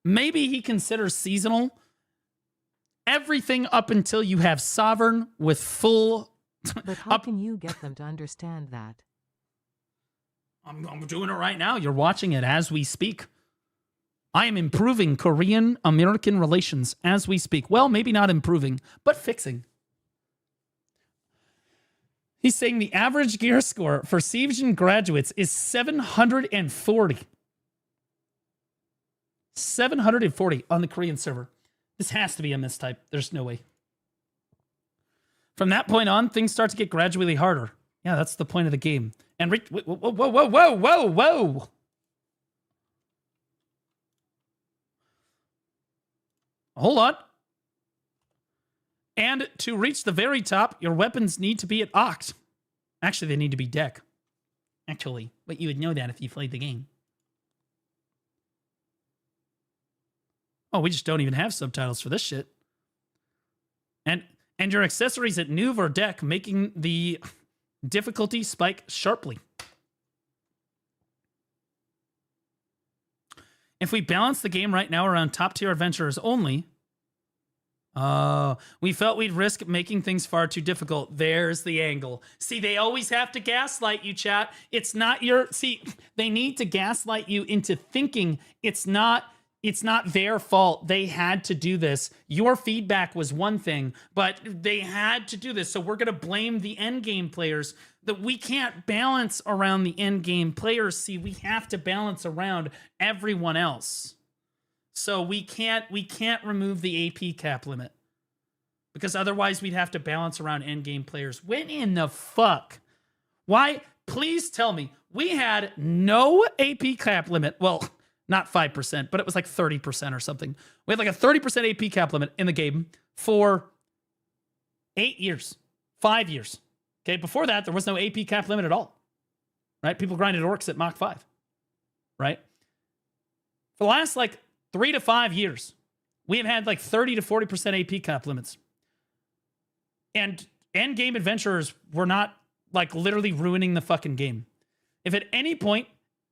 Maybe he considers seasonal Everything up until you have Sovereign with full... But how can you get them to understand that? I'm doing it right now. You're watching it as we speak. I am improving Korean-American relations as we speak. Well, maybe not improving, but fixing. He's saying the average gear score for Siege graduates is 740. 740 on the Korean server. This has to be a mistype. There's no way. From that point on, things start to get gradually harder. Yeah, that's the point of the game. And whoa, whoa, whoa, whoa, whoa, whoa. Hold on. And to reach the very top, your weapons need to be at Oct. Actually, they need to be deck. Actually, but you would know that if you played the game. Oh, we just don't even have subtitles for this shit. And your accessories at Nuve or deck, making the difficulty spike sharply. If we balance the game right now around top-tier adventurers only, we felt we'd risk making things far too difficult. There's the angle. See, they always have to gaslight you, chat. It's not your... See, they need to gaslight you into thinking it's not their fault. They had to do this. Your feedback was one thing, but they had to do this. So we're going to blame the endgame players. That we can't balance around the endgame players. See, we have to balance around everyone else. So we can't remove the AP cap limit. Because otherwise we'd have to balance around endgame players. When in the fuck? Why? Please tell me. We had no AP cap limit. Well, not 5%, but it was like 30% or something. We had like a 30% AP cap limit in the game for 8 years, 5 years. Okay, before that, there was no AP cap limit at all. Right? People grinded orcs at Mach 5. Right? For the last like 3 to 5 years, we have had like 30 to 40% AP cap limits. And endgame adventurers were not like literally ruining the fucking game. If at any point,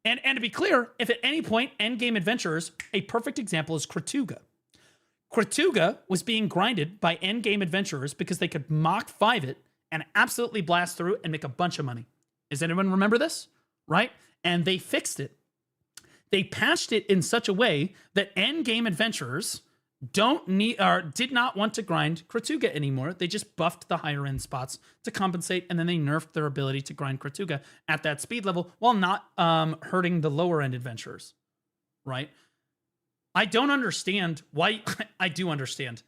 and to be clear, if at any point endgame adventurers, a perfect example is Kratuga. Kratuga was being grinded by endgame adventurers because they could Mach 5 it and absolutely blast through and make a bunch of money. Does anyone remember this? Right? And they fixed it. They patched it in such a way that endgame adventurers did not want to grind Kratuga anymore. They just buffed the higher end spots to compensate, and then they nerfed their ability to grind Kratuga at that speed level while not hurting the lower end adventurers. Right? I don't understand why. I do understand.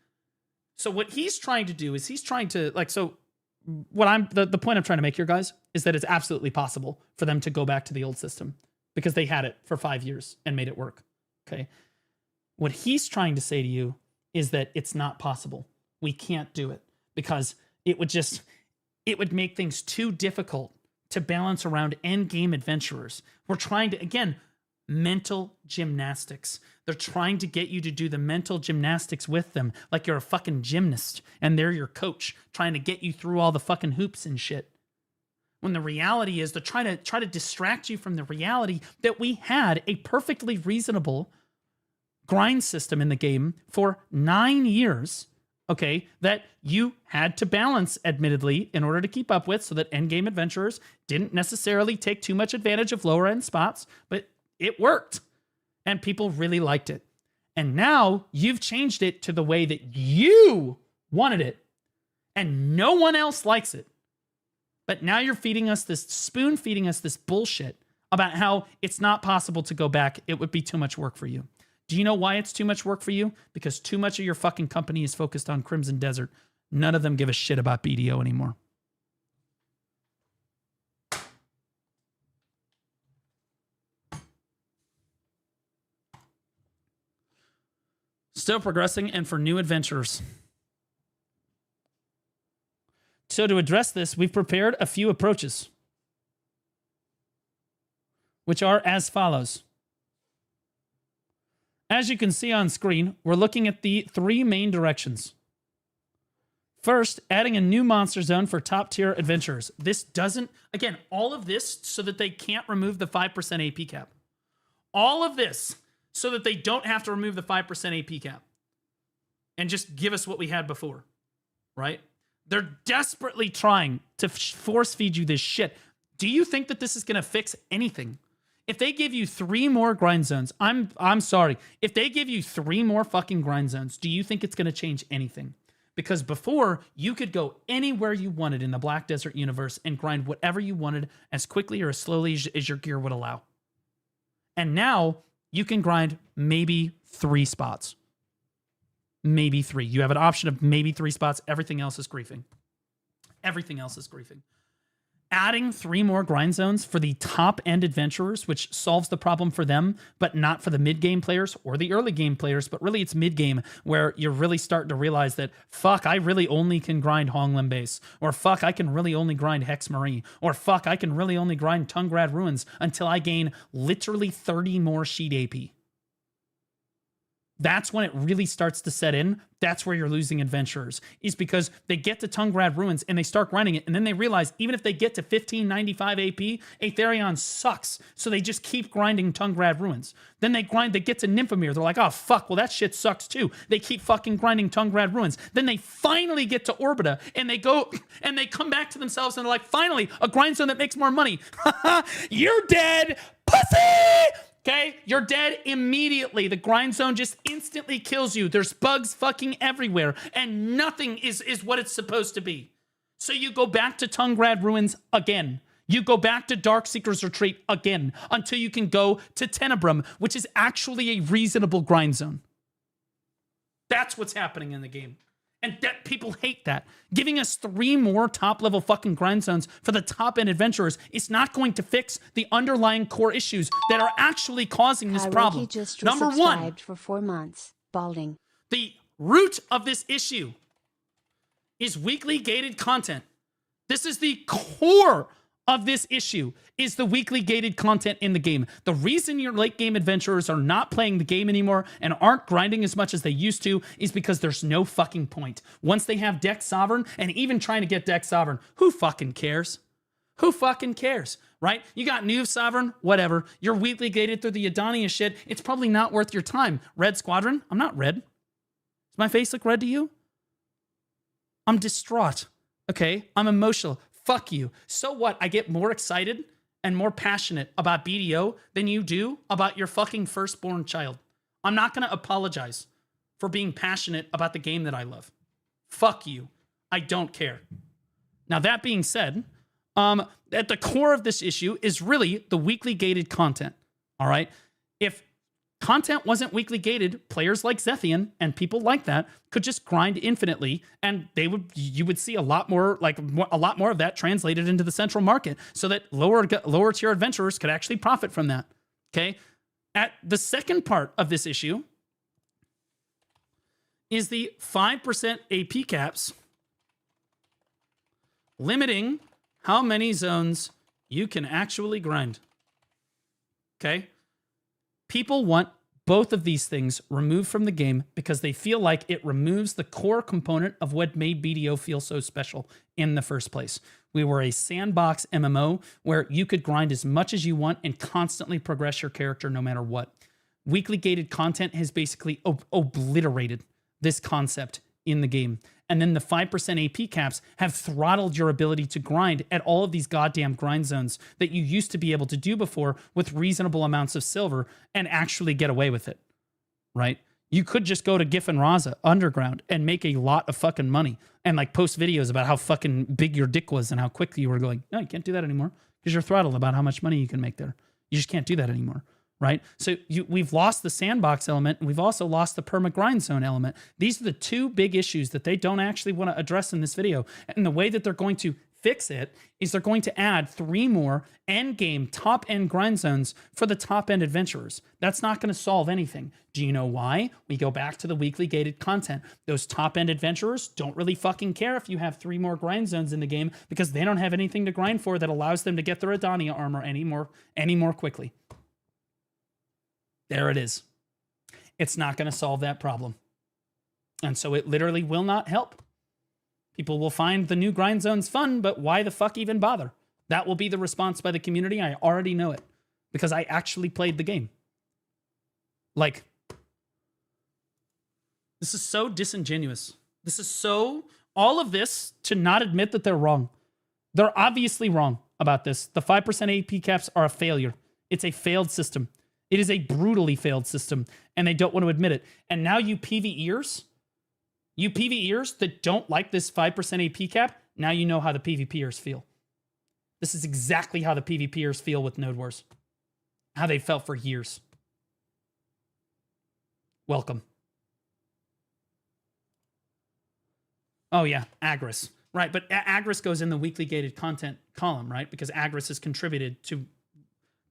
So what he's trying to do is he's trying to the point I'm trying to make here, guys, is that it's absolutely possible for them to go back to the old system because they had it for 5 years and made it work. Okay. What he's trying to say to you is that it's not possible. We can't do it because it would make things too difficult to balance around end game adventurers. We're trying to, again, mental gymnastics. They're trying to get you to do the mental gymnastics with them like you're a fucking gymnast and they're your coach trying to get you through all the fucking hoops and shit. When the reality is they're trying to distract you from the reality that we had a perfectly reasonable grind system in the game for 9 years, okay, that you had to balance, admittedly, in order to keep up with so that endgame adventurers didn't necessarily take too much advantage of lower end spots, but it worked. And people really liked it. And now you've changed it to the way that you wanted it. And no one else likes it. But now you're spoon feeding us this bullshit about how it's not possible to go back. It would be too much work for you. Do you know why it's too much work for you? Because too much of your fucking company is focused on Crimson Desert. None of them give a shit about BDO anymore. Still progressing and for new adventurers. So to address this, we've prepared a few approaches, which are as follows. As you can see on screen, we're looking at the 3 main directions. First, adding a new monster zone for top tier adventurers. This doesn't, again, all of this so that they can't remove the 5% AP cap. All of this so that they don't have to remove the 5% AP cap. and just give us what we had before, right? They're desperately trying to force feed you this shit. Do you think that this is going to fix anything? If they give you 3 more grind zones, I'm sorry. If they give you 3 more fucking grind zones, do you think it's going to change anything? Because before, you could go anywhere you wanted in the Black Desert universe and grind whatever you wanted as quickly or as slowly as your gear would allow. And now, you can grind maybe 3 spots. Maybe 3. You have an option of maybe 3 spots. Everything else is griefing. Everything else is griefing. Adding 3 more grind zones for the top-end adventurers, which solves the problem for them, but not for the mid-game players or the early-game players, but really it's mid-game where you're really starting to realize that, fuck, I really only can grind Honglim Base, or fuck, I can really only grind Hex Marie, or fuck, I can really only grind Tungrad Ruins until I gain literally 30 more sheet AP. That's when it really starts to set in. That's where you're losing adventurers, is because they get to Tungrad Ruins and they start grinding it, and then they realize even if they get to 1595 AP, Aetherion sucks, so they just keep grinding Tungrad Ruins. Then they get to Nymphomere, they're like, oh fuck, well that shit sucks too. They keep fucking grinding Tungrad Ruins. Then they finally get to Orbita, and they go, and they come back to themselves and they're like, finally, a grind zone that makes more money. You're dead, pussy! Okay, you're dead immediately. The grind zone just instantly kills you. There's bugs fucking everywhere, and nothing is what it's supposed to be. So you go back to Tungrad Ruins again. You go back to Darkseeker's Retreat again until you can go to Tenebrum, which is actually a reasonable grind zone. That's what's happening in the game. And that people hate that. Giving us 3 more top-level fucking grind zones for the top-end adventurers is not going to fix the underlying core issues that are actually causing this problem. Number 1, for 4 months, balding. The root of this issue is weekly gated content. This is the core of this issue, is the weekly gated content in the game. The reason your late game adventurers are not playing the game anymore and aren't grinding as much as they used to is because there's no fucking point. Once they have Deck Sovereign, and even trying to get Deck Sovereign, who fucking cares? Who fucking cares, right? You got New Sovereign, whatever. You're weekly gated through the Yadania shit. It's probably not worth your time. Red Squadron, I'm not red. Does my face look red to you? I'm distraught, okay? I'm emotional. Fuck you. So what? I get more excited and more passionate about BDO than you do about your fucking firstborn child. I'm not going to apologize for being passionate about the game that I love. Fuck you. I don't care. Now, that being said, at the core of this issue is really the weekly gated content. All right? If content wasn't weekly gated, players like Zethian and people like that could just grind infinitely, and you would see a lot more of that translated into the central market, so that lower tier adventurers could actually profit from that. Okay, at the second part of this issue is the 5% AP caps, limiting how many zones you can actually grind. Okay. People want both of these things removed from the game because they feel like it removes the core component of what made BDO feel so special in the first place. We were a sandbox MMO where you could grind as much as you want and constantly progress your character no matter what. Weekly gated content has basically obliterated this concept in the game. And then the 5% AP caps have throttled your ability to grind at all of these goddamn grind zones that you used to be able to do before with reasonable amounts of silver and actually get away with it, right? You could just go to Gif and Raza underground and make a lot of fucking money and like post videos about how fucking big your dick was and how quickly you were going. No, you can't do that anymore because you're throttled about how much money you can make there. You just can't do that anymore. Right? So we've lost the sandbox element, and we've also lost the perma-grind zone element. These are the 2 big issues that they don't actually want to address in this video. And the way that they're going to fix it is they're going to add 3 more end-game, top-end grind zones for the top-end adventurers. That's not going to solve anything. Do you know why? We go back to the weekly gated content. Those top-end adventurers don't really fucking care if you have 3 more grind zones in the game because they don't have anything to grind for that allows them to get their Adania armor any more quickly. There it is. It's not going to solve that problem. And so it literally will not help. People will find the new grind zones fun, but why the fuck even bother? That will be the response by the community. I already know it because I actually played the game. Like, This is so disingenuous. This is so... All of this to not admit that they're wrong. They're obviously wrong about this. The 5% AP caps are a failure. It's a failed system. It is a brutally failed system, and they don't want to admit it. And now you PvEers that don't like this 5% AP cap, now you know how the PvPers feel. This is exactly how the PvPers feel with Node Wars. How they felt for years. Welcome. Oh yeah, Agris. Right, but Agris goes in the weekly gated content column, right? Because Agris has contributed to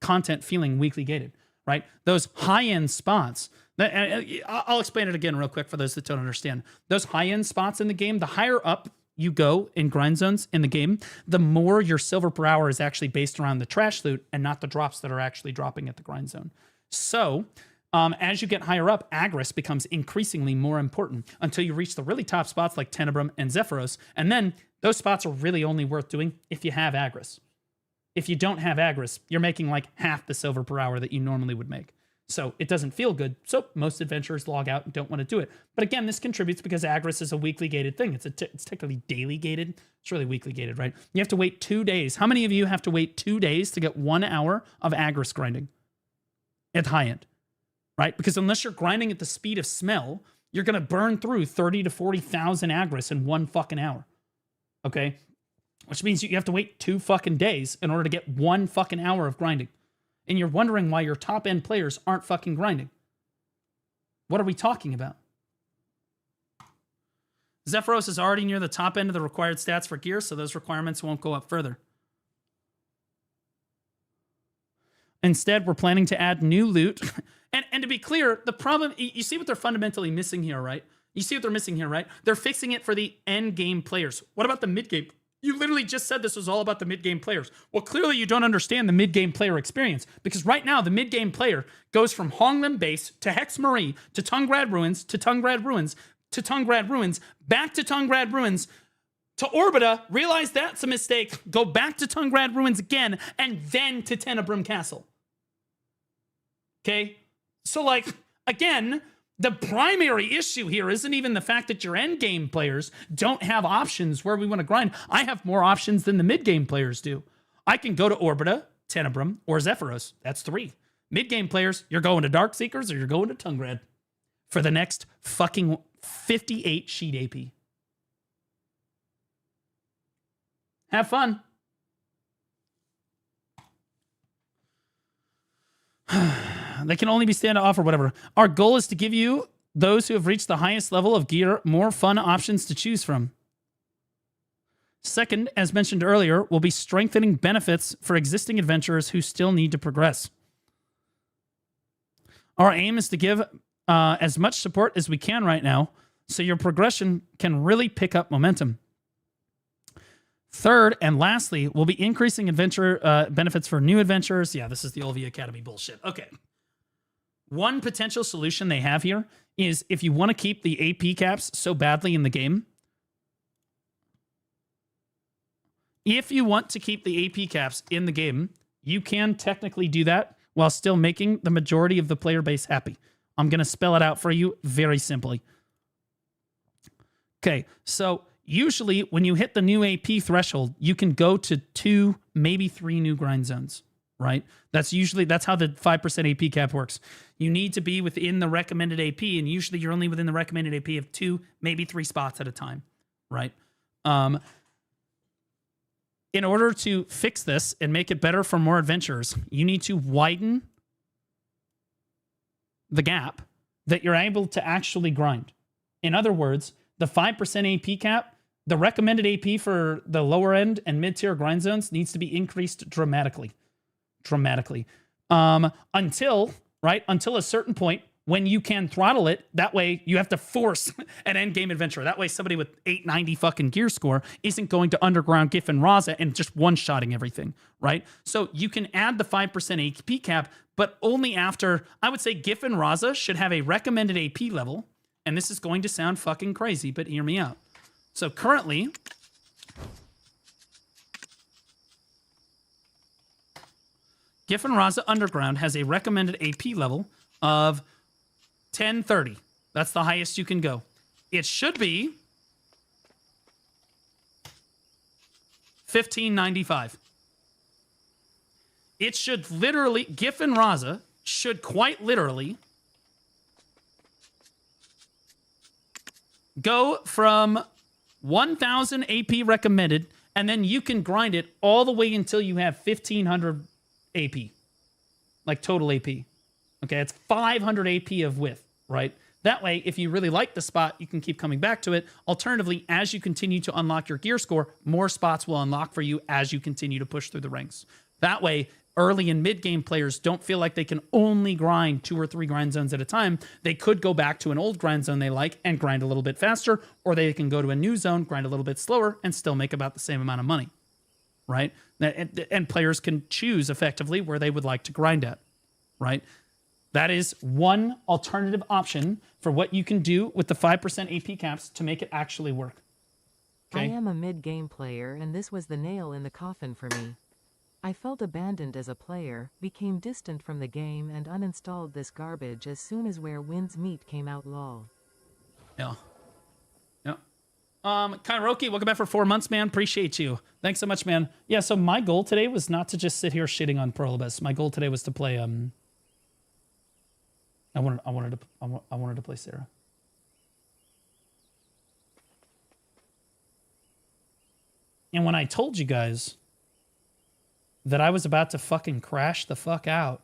content feeling weekly gated, right? Those high-end spots, I'll explain it again real quick for those that don't understand. Those high-end spots in the game, the higher up you go in grind zones in the game, the more your silver per hour is actually based around the trash loot and not the drops that are actually dropping at the grind zone. So, as you get higher up, Agris becomes increasingly more important until you reach the really top spots like Tenebrum and Zephyros, and then those spots are really only worth doing if you have Agris. If you don't have Agris, you're making like half the silver per hour that you normally would make. So it doesn't feel good, so most adventurers log out and don't want to do it. But again, this contributes because Agris is a weekly gated thing. It's technically daily gated. It's really weekly gated, right? You have to wait 2 days. How many of you have to wait 2 days to get 1 hour of Agris grinding at high end? Right? Because unless you're grinding at the speed of smell, you're going to burn through 30 to 40,000 Agris in 1 fucking hour. Okay? Which means you have to wait 2 fucking days in order to get 1 fucking hour of grinding. And you're wondering why your top end players aren't fucking grinding. What are we talking about? Zephyros is already near the top end of the required stats for gear, so those requirements won't go up further. Instead, we're planning to add new loot. And to be clear, the problem, you see what they're fundamentally missing here, right? You see what they're missing here, right? They're fixing it for the end game players. What about the mid game? You literally just said this was all about the mid game players. Well, clearly you don't understand the mid game player experience, because right now the mid game player goes from Honglim Base to Hex Marie to Tungrad Ruins to Tungrad Ruins to Tungrad Ruins, back to Tungrad Ruins, to Orbita, realize that's a mistake, go back to Tungrad Ruins again, and then to Tenebrum Castle. Okay? So, like, again, the primary issue here isn't even the fact that your endgame players don't have options where we want to grind. I have more options than the mid-game players do. I can go to Orbita, Tenebrum, or Zephyros. That's 3. Mid-game players, you're going to Darkseekers or you're going to Tungrad for the next fucking 58 sheet AP. Have fun. They can only be standoff or whatever. Our goal is to give you, those who have reached the highest level of gear, more fun options to choose from. Second, as mentioned earlier, we'll be strengthening benefits for existing adventurers who still need to progress. Our aim is to give as much support as we can right now, so your progression can really pick up momentum. Third, and lastly, we'll be increasing adventure benefits for new adventurers. Yeah, this is the Olvia Academy bullshit. Okay. One potential solution they have here is if you want to keep the AP caps so badly in the game, if you want to keep the AP caps in the game, you can technically do that while still making the majority of the player base happy. I'm going to spell it out for you very simply. Okay, so usually when you hit the new AP threshold, you can go to 2, maybe 3 new grind zones, right? That's how the 5% AP cap works. You need to be within the recommended AP, and usually you're only within the recommended AP of 2, maybe 3 spots at a time, right? In order to fix this and make it better for more adventurers, you need to widen the gap that you're able to actually grind. In other words, the 5% AP cap, the recommended AP for the lower end and mid-tier grind zones needs to be increased dramatically. Until a certain point when you can throttle it. That way you have to force an end game adventurer. That way somebody with 890 fucking gear score isn't going to underground Gif and Raza and just one-shotting everything, right? So you can add the 5% AP cap, but only after, I would say Gif and Raza should have a recommended AP level. And this is going to sound fucking crazy, but hear me out. So currently, Gif and Raza Underground has a recommended AP level of 1030. That's the highest you can go. It should be $15.95. It should literally, GIF and Raza should quite literally go from 1,000 AP recommended, and then you can grind it all the way until you have 1,500 AP. Like total AP. Okay, it's 500 AP of width, right? That way, if you really like the spot, you can keep coming back to it. Alternatively, as you continue to unlock your gear score, more spots will unlock for you as you continue to push through the ranks. That way, early and mid-game players don't feel like they can only grind 2 or 3 grind zones at a time. They could go back to an old grind zone they like and grind a little bit faster, or they can go to a new zone, grind a little bit slower, and still make about the same amount of money, right? And players can choose effectively where they would like to grind at, right? That is one alternative option for what you can do with the 5% AP caps to make it actually work. Okay? I am a mid-game player, and this was the nail in the coffin for me. I felt abandoned as a player, became distant from the game, and uninstalled this garbage as soon as Where Winds Meet came out lol. Yeah. Yeah. Kairoki, welcome back for 4 months, man. Appreciate you. Thanks so much, man. Yeah, so my goal today was not to just sit here shitting on Prolobus. My goal today was to play, I wanted to play Seraph. And when I told you guys that I was about to fucking crash the fuck out,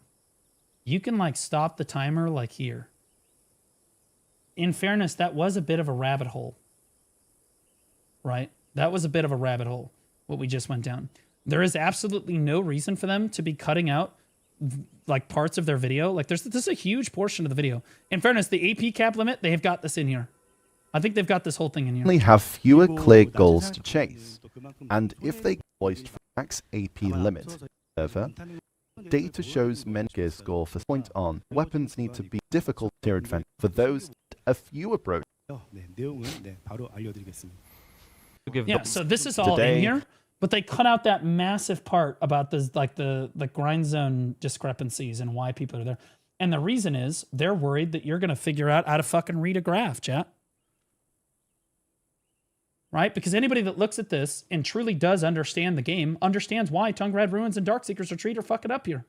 you can like stop the timer like here. In fairness, that was a bit of a rabbit hole. Right? That was a bit of a rabbit hole, what we just went down. There is absolutely no reason for them to be cutting out like parts of their video. Like this is a huge portion of the video. In fairness, the AP cap limit, they have got this in here. I think they've got this whole thing in here. Only have fewer clear goals to chase, and if they voiced for max AP limit, server, data shows men gear score for point on. Weapons need to be difficult tier advantage for those a few approach. Yeah, so this is all in here. But they cut out that massive part about the grind zone discrepancies and why people are there. And the reason is they're worried that you're going to figure out how to fucking read a graph, chat. Right? Because anybody that looks at this and truly does understand the game understands why Tongue-Rad Ruins and Darkseeker's Retreat are fucking up here.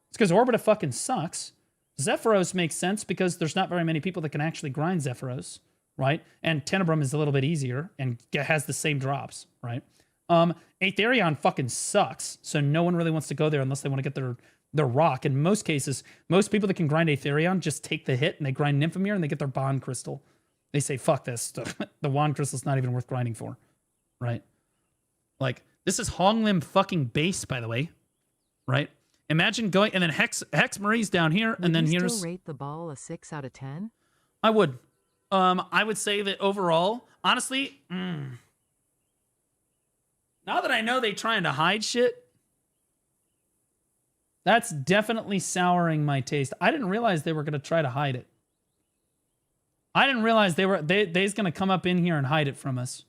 It's because Orbita fucking sucks. Zephyros makes sense because there's not very many people that can actually grind Zephyros, right? And Tenebrum is a little bit easier and has the same drops, right? Aetherion fucking sucks, so no one really wants to go there unless they want to get their rock. In most cases, most people that can grind Aetherion just take the hit and they grind Nymphomere and they get their Bond Crystal. They say, fuck this. The Wand Crystal's not even worth grinding for, right? Like, this is Honglim fucking base, by the way, right? Imagine going, and then Hex Marie's down here, and then here's... Still rate the ball a 6 out of 10? I would. I would say that overall, honestly... Now that I know they're trying to hide shit, that's definitely souring my taste. I didn't realize they were going to try to hide it. I didn't realize they's going to come up in here and hide it from us.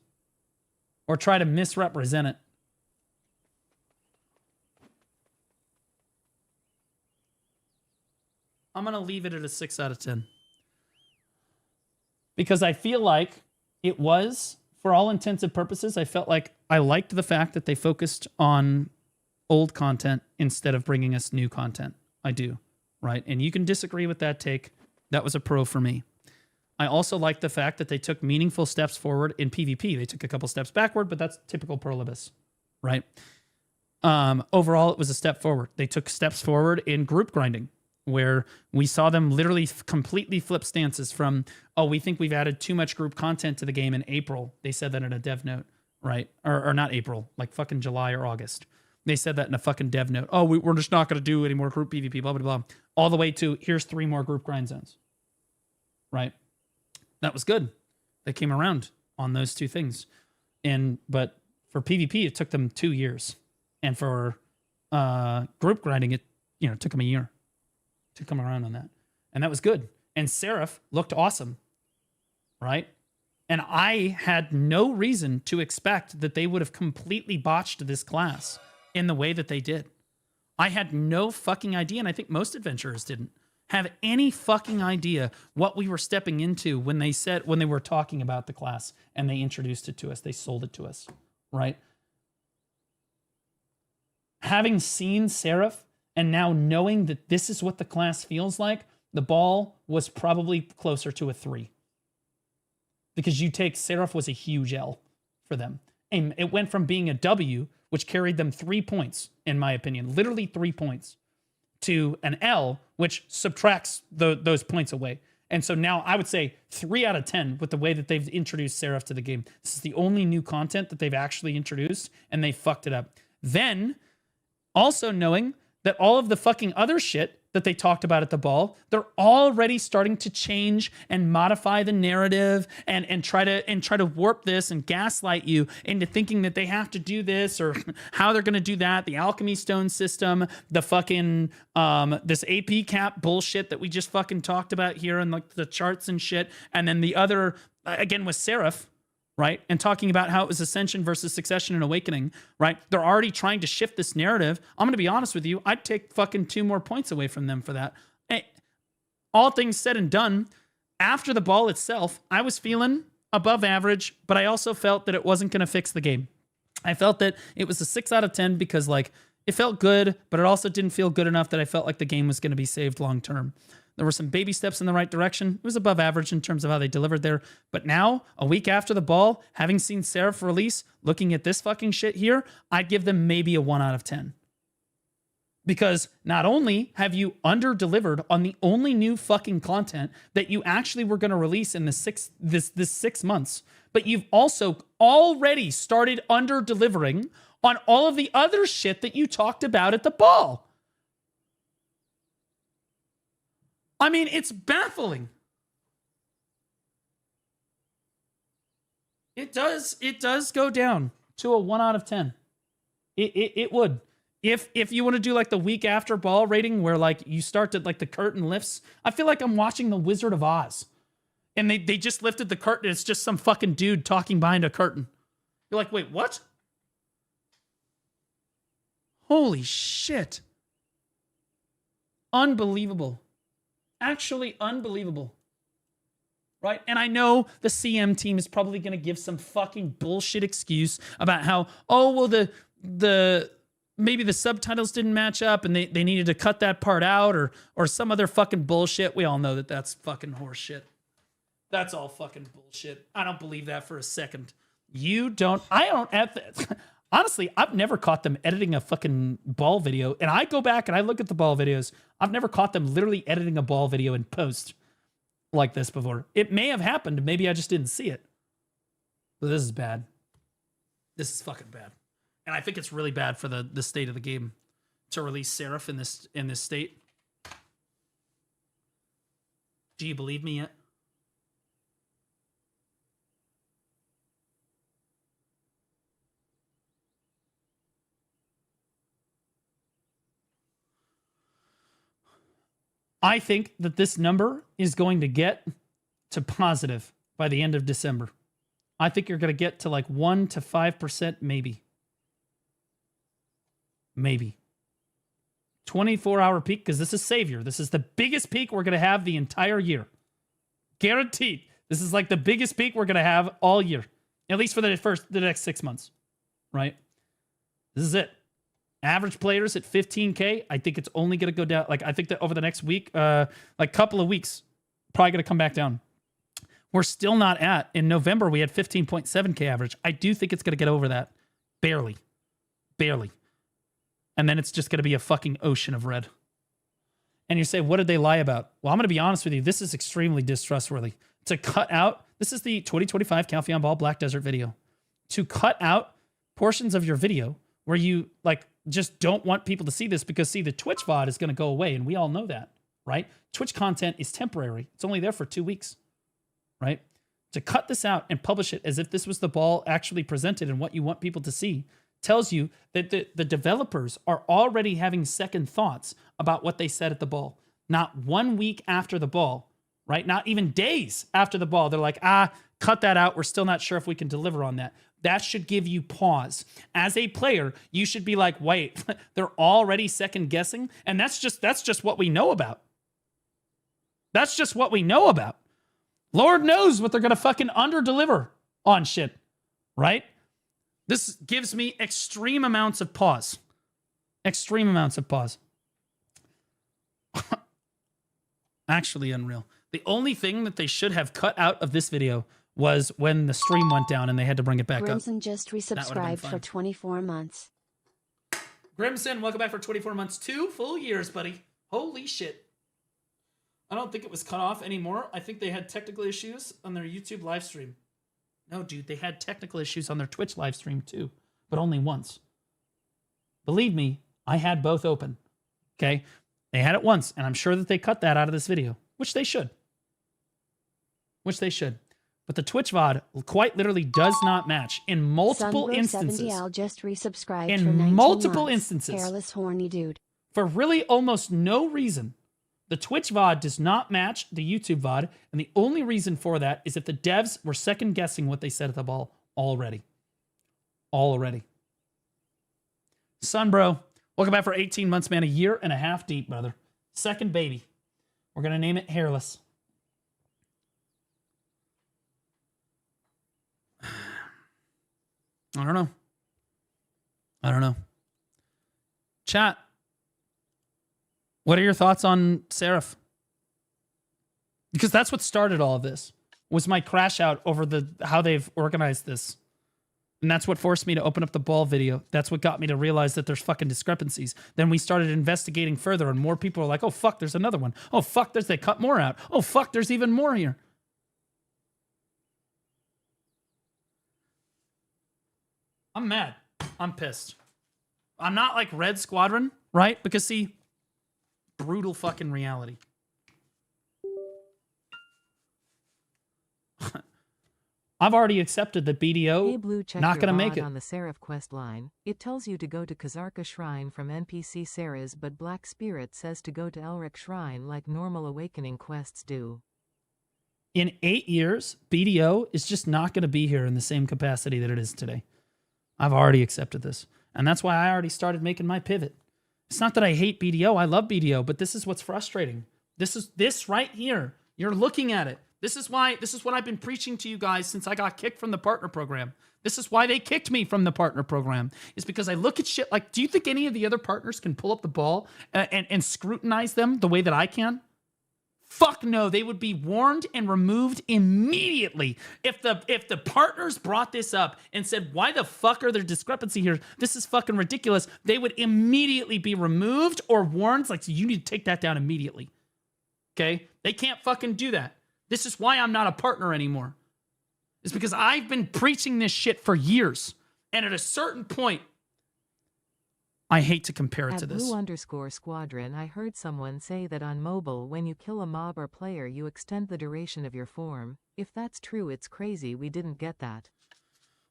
Or try to misrepresent it. I'm going to leave it at a 6 out of 10. Because I feel like it was... For all intents and purposes, I felt like I liked the fact that they focused on old content instead of bringing us new content. I do, right? And you can disagree with that take. That was a pro for me. I also like the fact that they took meaningful steps forward in PvP. They took a couple steps backward, but that's typical Prolobus, right? Overall, it was a step forward. They took steps forward in group grinding, where we saw them literally completely flip stances from, oh, we think we've added too much group content to the game in April. They said that in a dev note, right? Or not April, like fucking July or August. They said that in a fucking dev note. Oh, we're just not going to do any more group PvP, blah, blah, blah. All the way to, here's 3 more group grind zones, right? That was good. They came around on those 2 things. But for PvP, it took them 2 years. And for group grinding, it took them a year to come around on that. And that was good. And Seraph looked awesome, right? And I had no reason to expect that they would have completely botched this class in the way that they did. I had no fucking idea, and I think most adventurers didn't. have any fucking idea what we were stepping into when they were talking about the class and they introduced it to us, they sold it to us, right? Having seen Seraph and now knowing that this is what the class feels like, the ball was probably closer to a 3. Because Seraph was a huge L for them. And it went from being a W, which carried them 3 points, in my opinion, literally 3 points, to an L, which subtracts those points away. And so now I would say 3 out of 10 with the way that they've introduced Seraph to the game. This is the only new content that they've actually introduced, and they fucked it up. Then, also knowing that all of the fucking other shit that they talked about at the ball, they're already starting to change and modify the narrative and try to warp this and gaslight you into thinking that they have to do this or how they're going to do that. The alchemy stone system, the fucking this AP cap bullshit that we just fucking talked about here and like the charts and shit, and then the other again with Seraph. Right? And talking about how it was Ascension versus Succession and Awakening, right? They're already trying to shift this narrative. I'm going to be honest with you. I'd take fucking 2 more points away from them for that. Hey, all things said and done, after the ball itself, I was feeling above average, but I also felt that it wasn't going to fix the game. I felt that it was a 6 out of 10 because like it felt good, but it also didn't feel good enough that I felt like the game was going to be saved long term. There were some baby steps in the right direction. It was above average in terms of how they delivered there. But now, a week after the ball, having seen Seraph release, looking at this fucking shit here, I'd give them maybe a 1 out of 10. Because not only have you under-delivered on the only new fucking content that you actually were going to release in this 6 months, but you've also already started under-delivering on all of the other shit that you talked about at the ball. I mean, it's baffling. It does go down to a 1 out of 10. It would. If you want to do like the week after ball rating where like you start to like the curtain lifts, I feel like I'm watching The Wizard of Oz. And they just lifted the curtain. It's just some fucking dude talking behind a curtain. You're like, wait, what? Holy shit. Unbelievable. Actually unbelievable. Right? And I know the CM team is probably going to give some fucking bullshit excuse about how, oh, well, the maybe the subtitles didn't match up and they needed to cut that part out or some other fucking bullshit. We all know that that's fucking horse shit. That's all fucking bullshit. I don't believe that for a second. Honestly, I've never caught them editing a fucking ball video. And I go back and I look at the ball videos. I've never caught them literally editing a ball video in post like this before. It may have happened. Maybe I just didn't see it. But this is bad. This is fucking bad. And I think it's really bad for the state of the game to release Seraph in this state. Do you believe me yet? I think that this number is going to get to positive by the end of December. I think you're going to get to like 1 to 5% maybe. Maybe. 24-hour peak, because this is Savior. This is the biggest peak we're going to have the entire year. Guaranteed. This is like the biggest peak we're going to have all year. At least for the next 6 months. Right? This is it. Average players at 15K, I think it's only going to go down. Like, I think that over the next week, like couple of weeks, probably going to come back down. We're still not at, in November, we had 15.7K average. I do think it's going to get over that. Barely. Barely. And then it's just going to be a fucking ocean of red. And you say, what did they lie about? Well, I'm going to be honest with you. This is extremely distrustworthy. To cut out, this is the 2025 Calpheon Ball Black Desert video. To cut out portions of your video where you, like, just don't want people to see this because, see, the Twitch VOD is going to go away, and we all know that, right? Twitch content is temporary. It's only there for 2 weeks, right? To cut this out and publish it as if this was the ball actually presented and what you want people to see tells you that the developers are already having second thoughts about what they said at the ball. Not 1 week after the ball, right? Not even days after the ball. They're like, cut that out. We're still not sure if we can deliver on that. That should give you pause. As a player, you should be like, wait, they're already second guessing. And that's just what we know about. That's just what we know about. Lord knows what they're going to fucking under-deliver on shit, right? This gives me extreme amounts of pause. Extreme amounts of pause. Actually unreal. The only thing that they should have cut out of this video was when the stream went down and they had to bring it back Grimson up. just resubscribed for 24 months. Grimson, welcome back for 24 months. 2 full years, buddy. Holy shit. I don't think it was cut off anymore. I think they had technical issues on their YouTube live stream. No, dude, they had technical issues on their Twitch live stream too, but only once. Believe me, I had both open. Okay? They had it once, and I'm sure that they cut that out of this video, which they should. Which they should. But the Twitch VOD quite literally does not match in multiple instances. 70 Al just resubscribed in for 19 multiple months. instances. Hairless horny dude. For really almost no reason. The Twitch VOD does not match the YouTube VOD, and the only reason for that is if the devs were second guessing what they said at the ball already. Already. Son, bro, welcome back for 18 months, man. 1.5 years deep, brother. Second baby. We're going to name it Hairless. I don't know. I don't know. Chat. What are your thoughts on Seraph? Because that's what started all of this. Was my crash out over how they've organized this. And that's what forced me to open up the ball video. That's what got me to realize that there's fucking discrepancies. Then we started investigating further and more people are like, oh fuck, there's another one. Oh fuck, they cut more out. Oh fuck, there's even more here. I'm mad. I'm pissed. I'm not like Red Squadron, right? Because see, brutal fucking reality. I've already accepted that BDO Hey Blue, check not your going to make VOD it. on the Seraph quest line. It tells you to go to Kazarka Shrine from NPC Sarah's, but Black Spirit says to go to Elric Shrine like normal awakening quests do. In 8 years, BDO is just not going to be here in the same capacity that it is today. I've already accepted this. And that's why I already started making my pivot. It's not that I hate BDO. I love BDO, but this is what's frustrating. This right here. You're looking at it. This is what I've been preaching to you guys since I got kicked from the partner program. This is why they kicked me from the partner program. Is because I look at shit like, do you think any of the other partners can pull up the ball and scrutinize them the way that I can? Fuck no, they would be warned and removed immediately. If the partners brought this up and said, why the fuck are there discrepancy here? This is fucking ridiculous. They would immediately be removed or warned, like, you need to take that down immediately. Okay? They can't fucking do that. This is why I'm not a partner anymore. It's because I've been preaching this shit for years. And at a certain point, I hate to compare it to this. Blue_squadron, I heard someone say that on mobile, when you kill a mob or player, you extend the duration of your form. If that's true, it's crazy we didn't get that.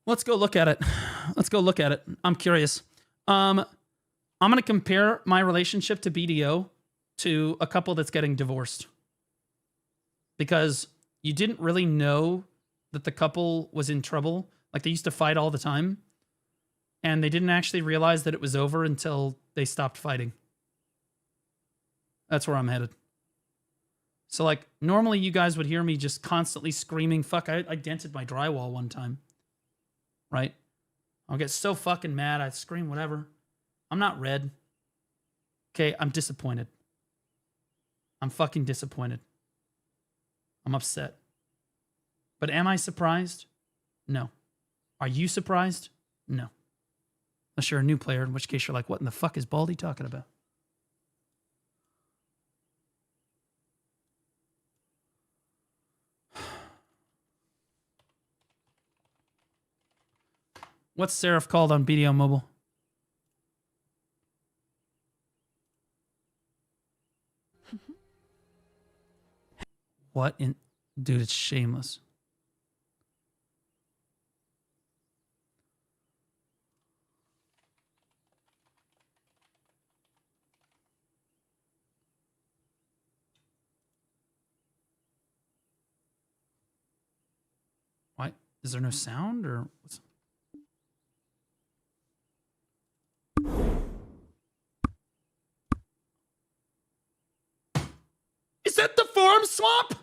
Let's go look at it. Let's go look at it. I'm curious. I'm going to compare my relationship to BDO to a couple that's getting divorced. Because you didn't really know that the couple was in trouble. Like, they used to fight all the time. And they didn't actually realize that it was over until they stopped fighting. That's where I'm headed. So, like, normally you guys would hear me just constantly screaming, fuck, I dented my drywall one time. Right? I'll get so fucking mad, I scream whatever. I'm not red. Okay, I'm disappointed. I'm fucking disappointed. I'm upset. But am I surprised? No. Are you surprised? No. Unless you're a new player, in which case you're like, what in the fuck is Baldy talking about? What's Seraph called on BDO Mobile? What in... Dude, it's shameless. Why? Is there no sound or what's... Is that the forum? form swap?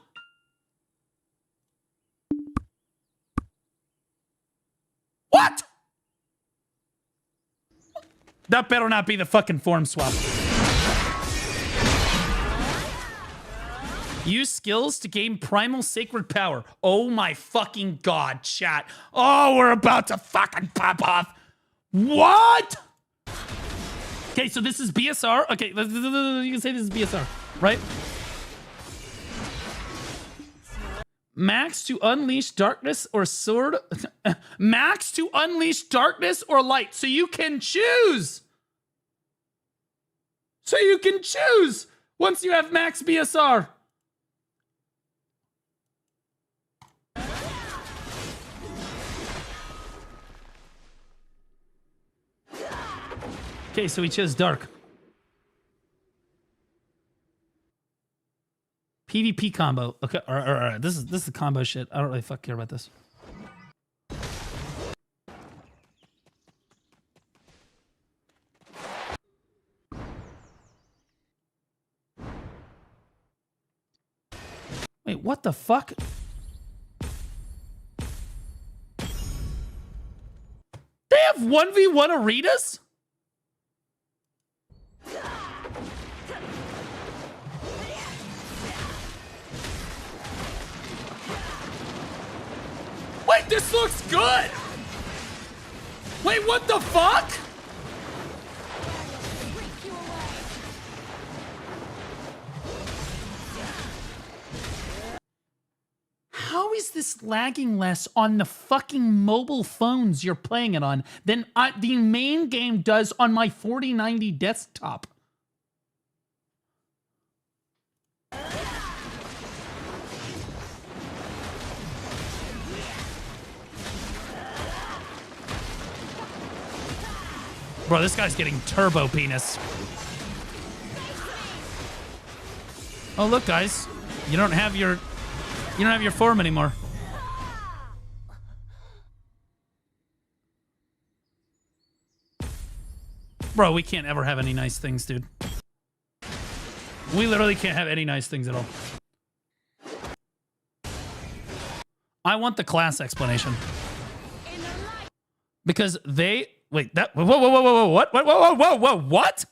What? That better not be the fucking form swap. Use skills to gain primal sacred power. Oh my fucking god, chat. Oh, we're about to fucking pop off. What? Okay, so this is BSR. Okay, you can say this is BSR, right? Max to unleash darkness or sword. Max to unleash darkness or light. So you can choose. So you can choose once you have max BSR. Okay, so he chose dark. PvP combo. Okay, all right. This is the combo shit. I don't really fuck care about this. Wait, what the fuck? They have 1v1 arenas? Wait, this looks good! Wait, what the fuck? How is this lagging less on the fucking mobile phones you're playing it on than the main game does on my 4090 desktop? Bro, this guy's getting turbo penis. Oh, look, guys. You don't have your form anymore. Bro, we can't ever have any nice things, dude. We literally can't have any nice things at all. I want the class explanation. Because they... Wait, that... Whoa, whoa, whoa, whoa, whoa, what? Whoa, whoa, whoa, whoa, what?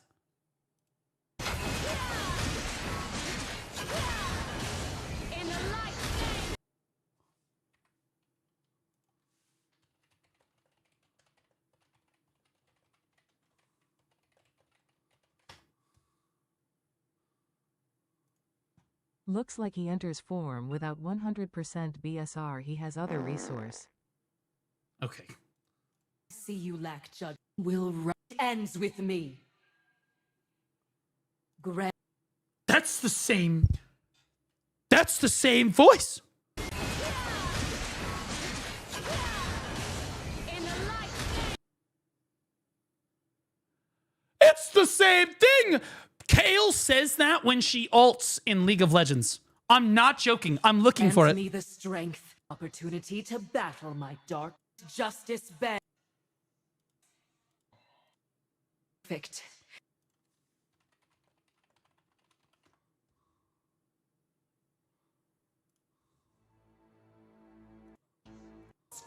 Looks like he enters form without 100% BSR. He has other resource. Okay. See you lack judge. Will ends with me. That's the same. That's the same voice. It's the same thing. Kale says that when she ults in League of Legends. I'm not joking. I'm looking for it. Me the strength, opportunity to battle my dark justice bed. Perfect.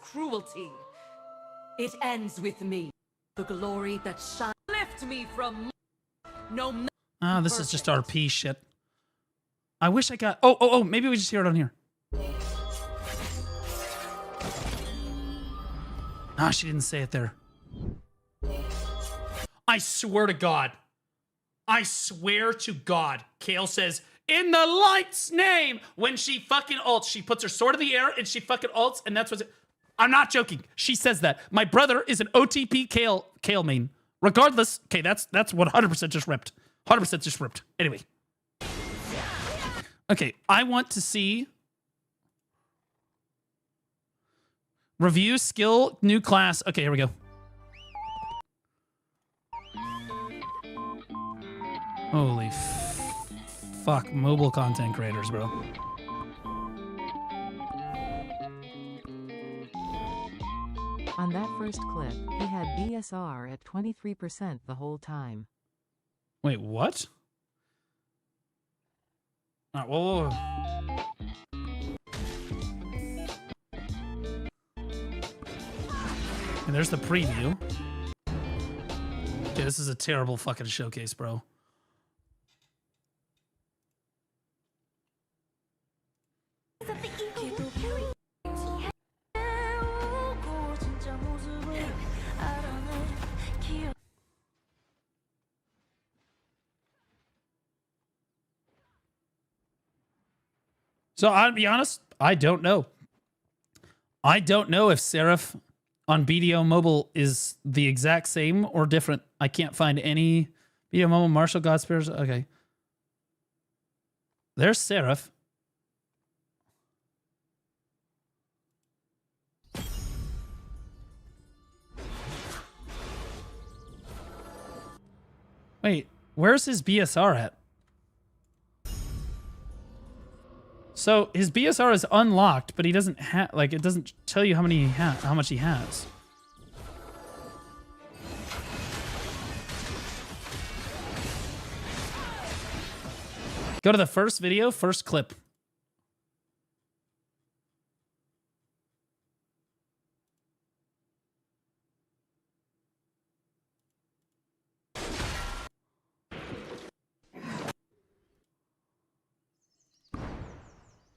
Cruelty. It ends with me. The glory that shines. Lift me from no. Ah, this is just RP shit. I wish I got... Oh, maybe we just hear it on here. Ah, she didn't say it there. I swear to God. I swear to God. Kale says, in the light's name, when she fucking ults. She puts her sword in the air and she fucking ults, and that's what's it. I'm not joking. She says that. My brother is an OTP Kale main. Regardless, okay, that's 100% just ripped. 100% just ripped. Anyway. Okay, I want to see... Review, skill, new class. Okay, here we go. Holy fuck, mobile content creators, bro. On that first clip, he had BSR at 23% the whole time. Wait, what? All right, whoa. And there's the preview. Okay, this is a terrible fucking showcase, bro. So I'll be honest, I don't know. I don't know if Seraph on BDO Mobile is the exact same or different. I can't find any BDO Mobile Martial God Spears. Okay. There's Seraph. Wait, where's his BSR at? So his BSR is unlocked, but he doesn't have, like, it doesn't tell you how many how much he has. Go to the first video, first clip.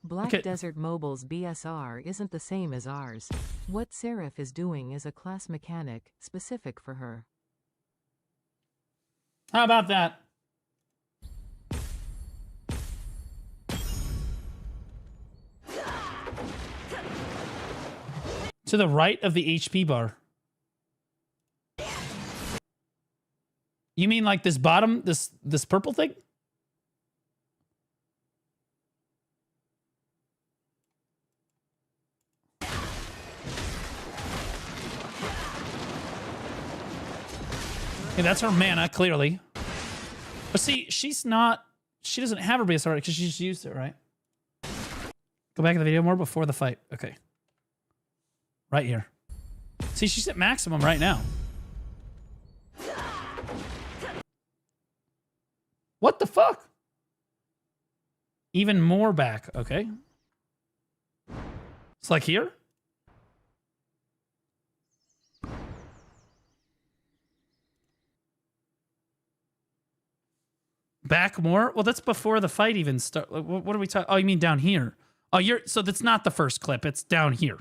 Black Desert Mobile's BSR isn't the same as ours. What Seraph is doing is a class mechanic specific for her. How about that? To the right of the HP bar. You mean like this bottom, this purple thing? Yeah, that's her mana, clearly. But see, she doesn't have her BSR because she just used it, right? Go back in the video more before the fight. Okay. Right here. See, she's at maximum right now. What the fuck? Even more back, okay. It's like here. Back more? Well, that's before the fight even start. What are we talking? Oh, you mean down here? Oh, so that's not the first clip. It's down here.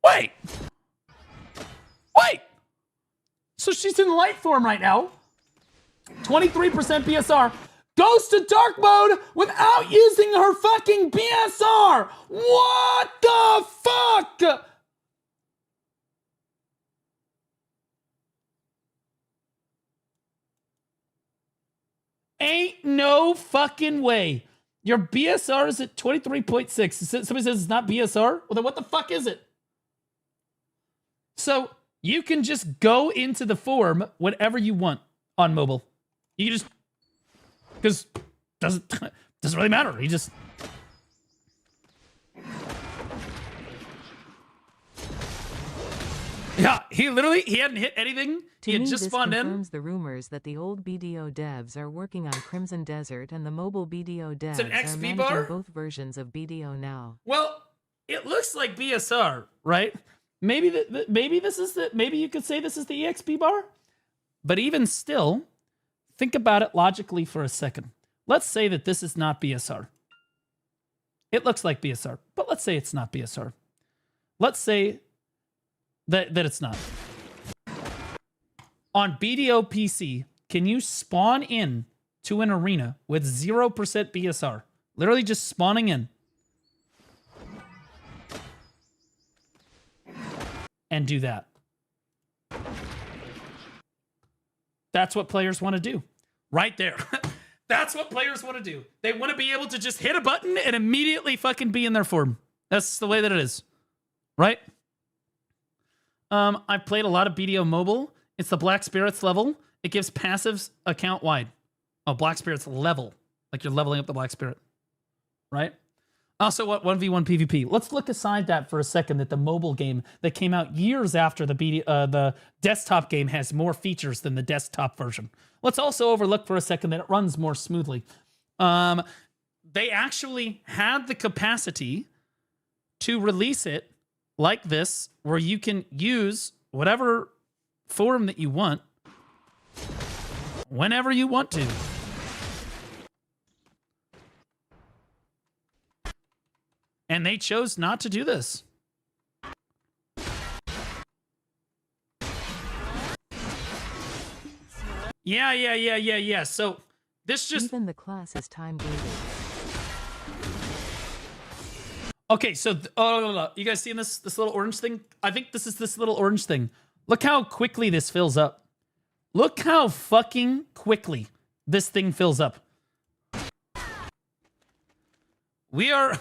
Wait! Wait! So she's in light form right now. 23% BSR. Goes to dark mode without using her fucking BSR! What the fuck? Ain't no fucking way. Your BSR is at 23.6. Somebody says it's not BSR? Well, then what the fuck is it? So you can just go into the form whenever you want on mobile. You can just, because doesn't really matter. You just. Yeah, he hadn't hit anything. He had just spawned in. This confirms the rumors that the old BDO devs are working on Crimson Desert and the mobile BDO devs are managing both versions of BDO now. Well, it looks like BSR, right? Maybe maybe you could say this is the EXP bar, but even still, think about it logically for a second. Let's say that this is not BSR. It looks like BSR, but let's say it's not BSR. Let's say that it's not. On BDO PC, can you spawn in to an arena with 0% BSR? Literally just spawning in. And do that. That's what players want to do. Right there. That's what players want to do. They want to be able to just hit a button and immediately fucking be in their form. That's the way that it is. Right? I've played a lot of BDO Mobile. It's the Black Spirits level. It gives passives account wide. Oh, Black Spirits level. Like you're leveling up the Black Spirit. Right? Also, what 1v1 PvP? Let's look aside that for a second, that the mobile game that came out years after the desktop game has more features than the desktop version. Let's also overlook for a second that it runs more smoothly. They actually had the capacity to release it like this where you can use whatever form that you want whenever you want to. And they chose not to do this. Yeah. So this just... Even the class is time gated. Okay, so... no. You guys seeing this little orange thing? I think this is this little orange thing. Look how quickly this fills up. Look how fucking quickly this thing fills up. We are...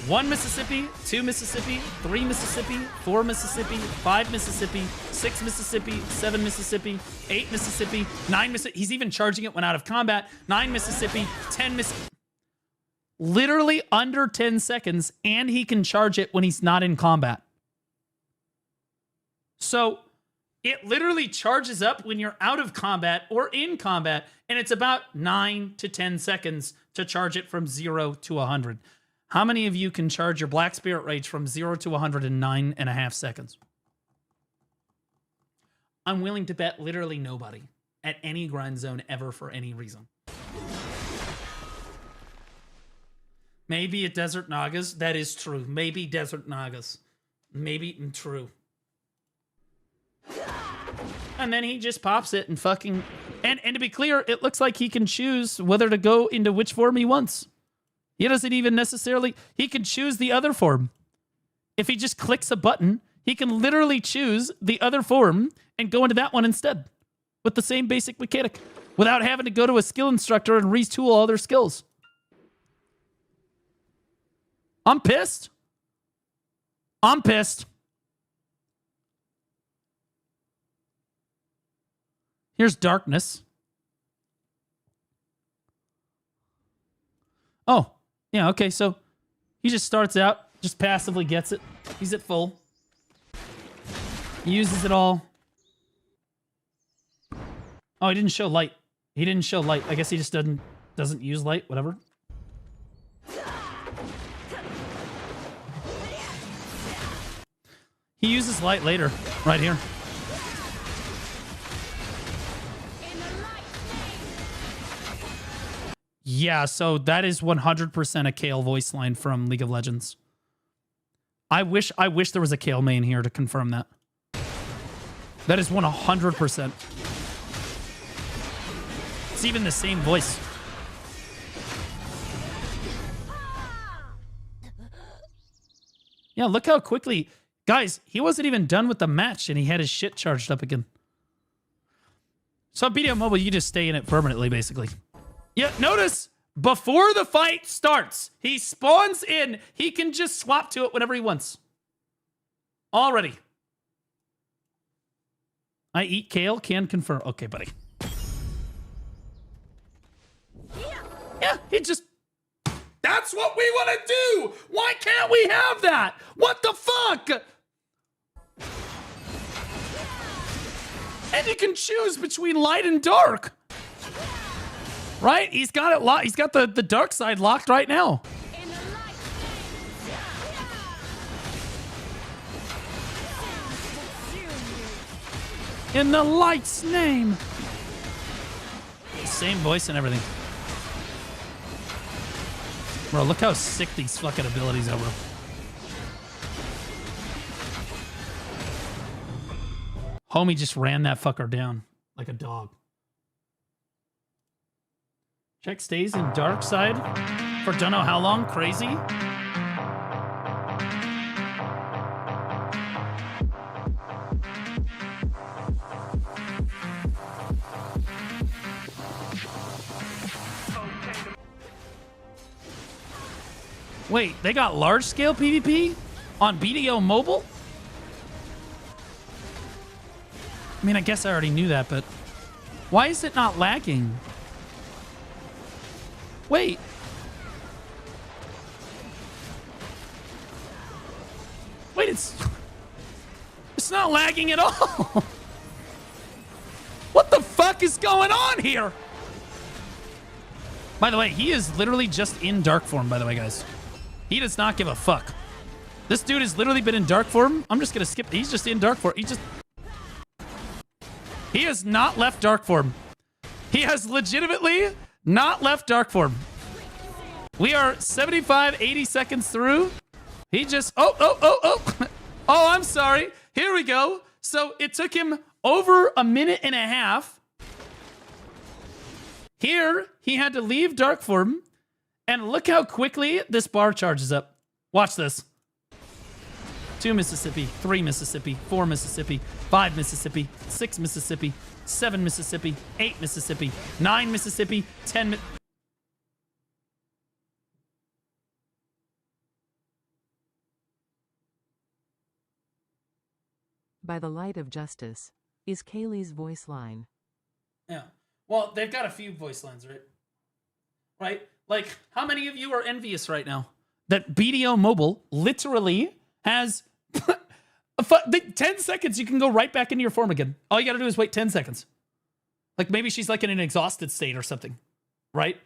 1 Mississippi, 2 Mississippi, 3 Mississippi, 4 Mississippi, 5 Mississippi, 6 Mississippi, 7 Mississippi, 8 Mississippi, 9 Mississippi. He's even charging it when out of combat. 9 Mississippi, 10 Mississippi. Literally under 10 seconds, and he can charge it when he's not in combat. So it literally charges up when you're out of combat or in combat, and it's about 9 to 10 seconds to charge it from 0 to 100. How many of you can charge your Black Spirit Rage from 0 to 100 in 9.5 seconds? I'm willing to bet literally nobody at any grind zone ever for any reason. Maybe at Desert Nagas, that is true. Maybe Desert Nagas. Maybe true. And then he just pops it and fucking... And to be clear, it looks like he can choose whether to go into which form he wants. He doesn't even necessarily... He can choose the other form. If he just clicks a button, he can literally choose the other form and go into that one instead. With the same basic mechanic. Without having to go to a skill instructor and retool all their skills. I'm pissed. I'm pissed. Here's darkness. Oh. Yeah, okay, so he just starts out, just passively gets it. He's at full. He uses it all. Oh, he didn't show light. He didn't show light. I guess he just doesn't use light, whatever. He uses light later, right here. Yeah, so that is 100% a Kale voice line from League of Legends. I wish there was a Kale main here to confirm that. That is 100%. It's even the same voice. Yeah, look how quickly... Guys, he wasn't even done with the match and he had his shit charged up again. So on BDO Mobile, you just stay in it permanently, basically. Yeah, notice, before the fight starts, he spawns in. He can just swap to it whenever he wants. Already. I eat kale, can confirm. Okay, buddy. Yeah, he just... That's what we want to do! Why can't we have that? What the fuck? And you can choose between light and dark. Right? He's got it locked. He's got the dark side locked right now. In the light's name. Same voice and everything. Bro, look how sick these fucking abilities are, bro. Homie just ran that fucker down like a dog. Check stays in dark side for don't know how long. Crazy. Wait, they got large scale PvP on BDO Mobile? I mean, I guess I already knew that, but why is it not lagging? Wait. Wait, it's not lagging at all. What the fuck is going on here? By the way, he is literally just in dark form, by the way, guys. He does not give a fuck. This dude has literally been in dark form. I'm just gonna skip. He's just in dark form. He has not left dark form. He has legitimately not left dark form. We are 75, 80 seconds through. He just, oh, I'm sorry. Here we go. So it took him over a minute and a half. Here, he had to leave dark form. And look how quickly this bar charges up. Watch this. 2 Mississippi, 3 Mississippi, 4 Mississippi, 5 Mississippi, 6 Mississippi, 7 Mississippi, 8 Mississippi, 9 Mississippi, 10 By the light of justice is Kaylee's voice line. Yeah. Well, they've got a few voice lines, right? Right? Like, how many of you are envious right now that BDO Mobile literally has 10 seconds, you can go right back into your form again. All you got to do is wait 10 seconds. Like, maybe she's like in an exhausted state or something, right?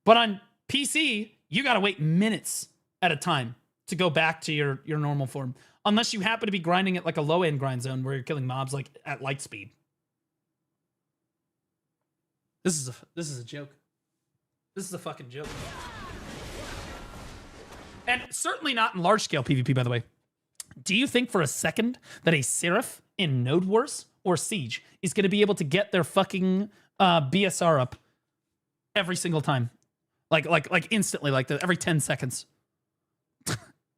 But on PC, you got to wait minutes at a time to go back to your normal form. Unless you happen to be grinding at like a low-end grind zone where you're killing mobs like at light speed. This is a joke. This is a fucking joke. And certainly not in large-scale PvP, by the way. Do you think for a second that a Seraph in Node Wars or Siege is going to be able to get their fucking BSR up every single time? Like instantly, like every 10 seconds?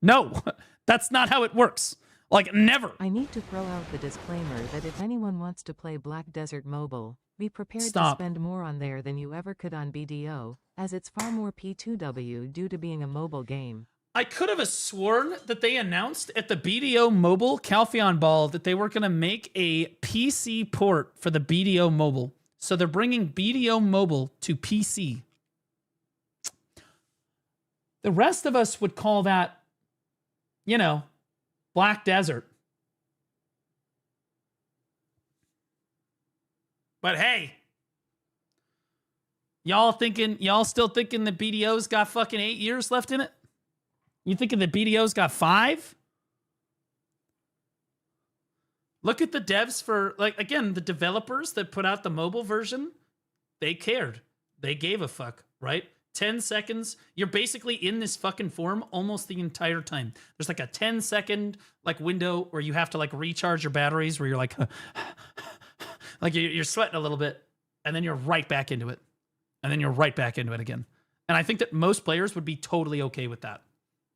No, that's not how it works. Like, never. I need to throw out the disclaimer that if anyone wants to play Black Desert Mobile, be prepared to spend more on there than you ever could on BDO, as it's far more P2W due to being a mobile game. I could have sworn that they announced at the BDO Mobile Calpheon Ball that they were going to make a PC port for the BDO Mobile. So they're bringing BDO Mobile to PC. The rest of us would call that, you know, Black Desert. But hey, y'all still thinking that BDO's got fucking 8 years left in it? You thinking that BDO's got 5? Look at the devs for, like, again, the developers that put out the mobile version. They cared. They gave a fuck, right? 10 seconds. You're basically in this fucking form almost the entire time. There's like a 10-second like window where you have to like recharge your batteries where you're like, like you're sweating a little bit and then you're right back into it. And then you're right back into it again. And I think that most players would be totally okay with that.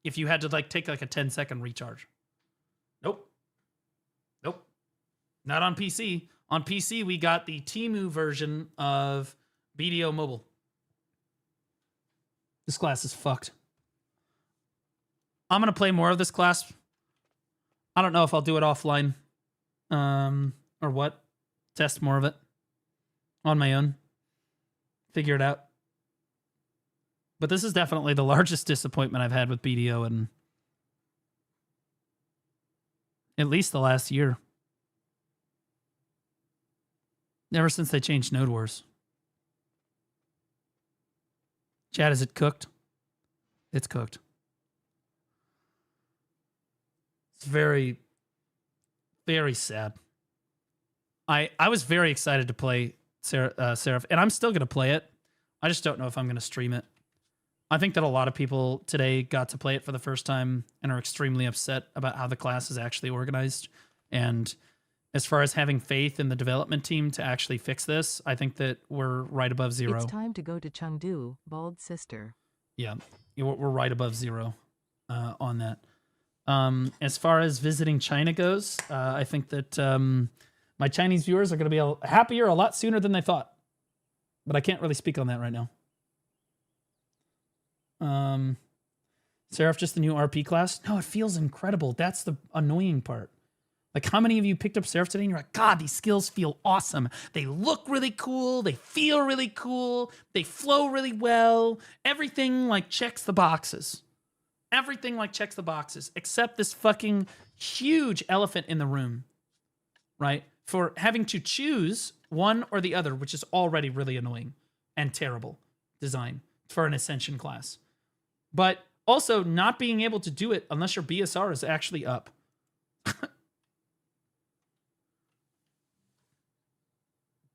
If you had to like take like a 10-second recharge. Nope. Not on PC. On PC, we got the Temu version of BDO Mobile. This class is fucked. I'm going to play more of this class. I don't know if I'll do it offline. Or what. Test more of it. On my own. Figure it out. But this is definitely the largest disappointment I've had with BDO in at least the last year. Ever since they changed Node Wars. Chat, is it cooked? It's cooked. It's very, very sad. I was very excited to play Seraph, and I'm still going to play it. I just don't know if I'm going to stream it. I think that a lot of people today got to play it for the first time and are extremely upset about how the class is actually organized. And as far as having faith in the development team to actually fix this, I think that we're right above 0. It's time to go to Chengdu, bald sister. Yeah, we're right above 0 on that. As far as visiting China goes, I think that my Chinese viewers are going to be happier a lot sooner than they thought. But I can't really speak on that right now. Seraph, just the new RP class? No, it feels incredible. That's the annoying part. Like, how many of you picked up Seraph today and you're like, God, these skills feel awesome. They look really cool. They feel really cool. They flow really well. Everything, like, checks the boxes. Everything, like, checks the boxes. Except this fucking huge elephant in the room. Right? For having to choose one or the other, which is already really annoying and terrible design for an Ascension class. But Also, not being able to do it unless your BSR is actually up.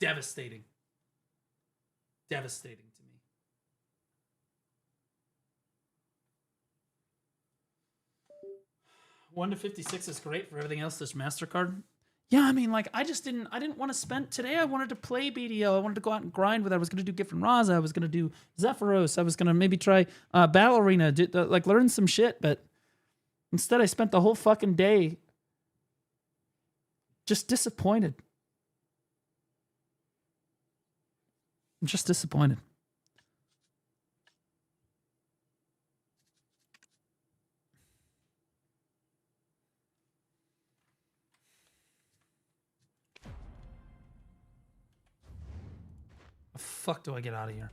Devastating. Devastating to me. $1 to 56 is great. For everything else, there's MasterCard. Yeah, I mean, like, I didn't want to spend today. I wanted to play BDO. I wanted to go out and grind with it. I was going to do Gift from Raza. I was going to do Zephyros. I was going to maybe try Battle Arena, like learn some shit. But instead, I spent the whole fucking day just disappointed. I'm just disappointed. The fuck do I get out of here?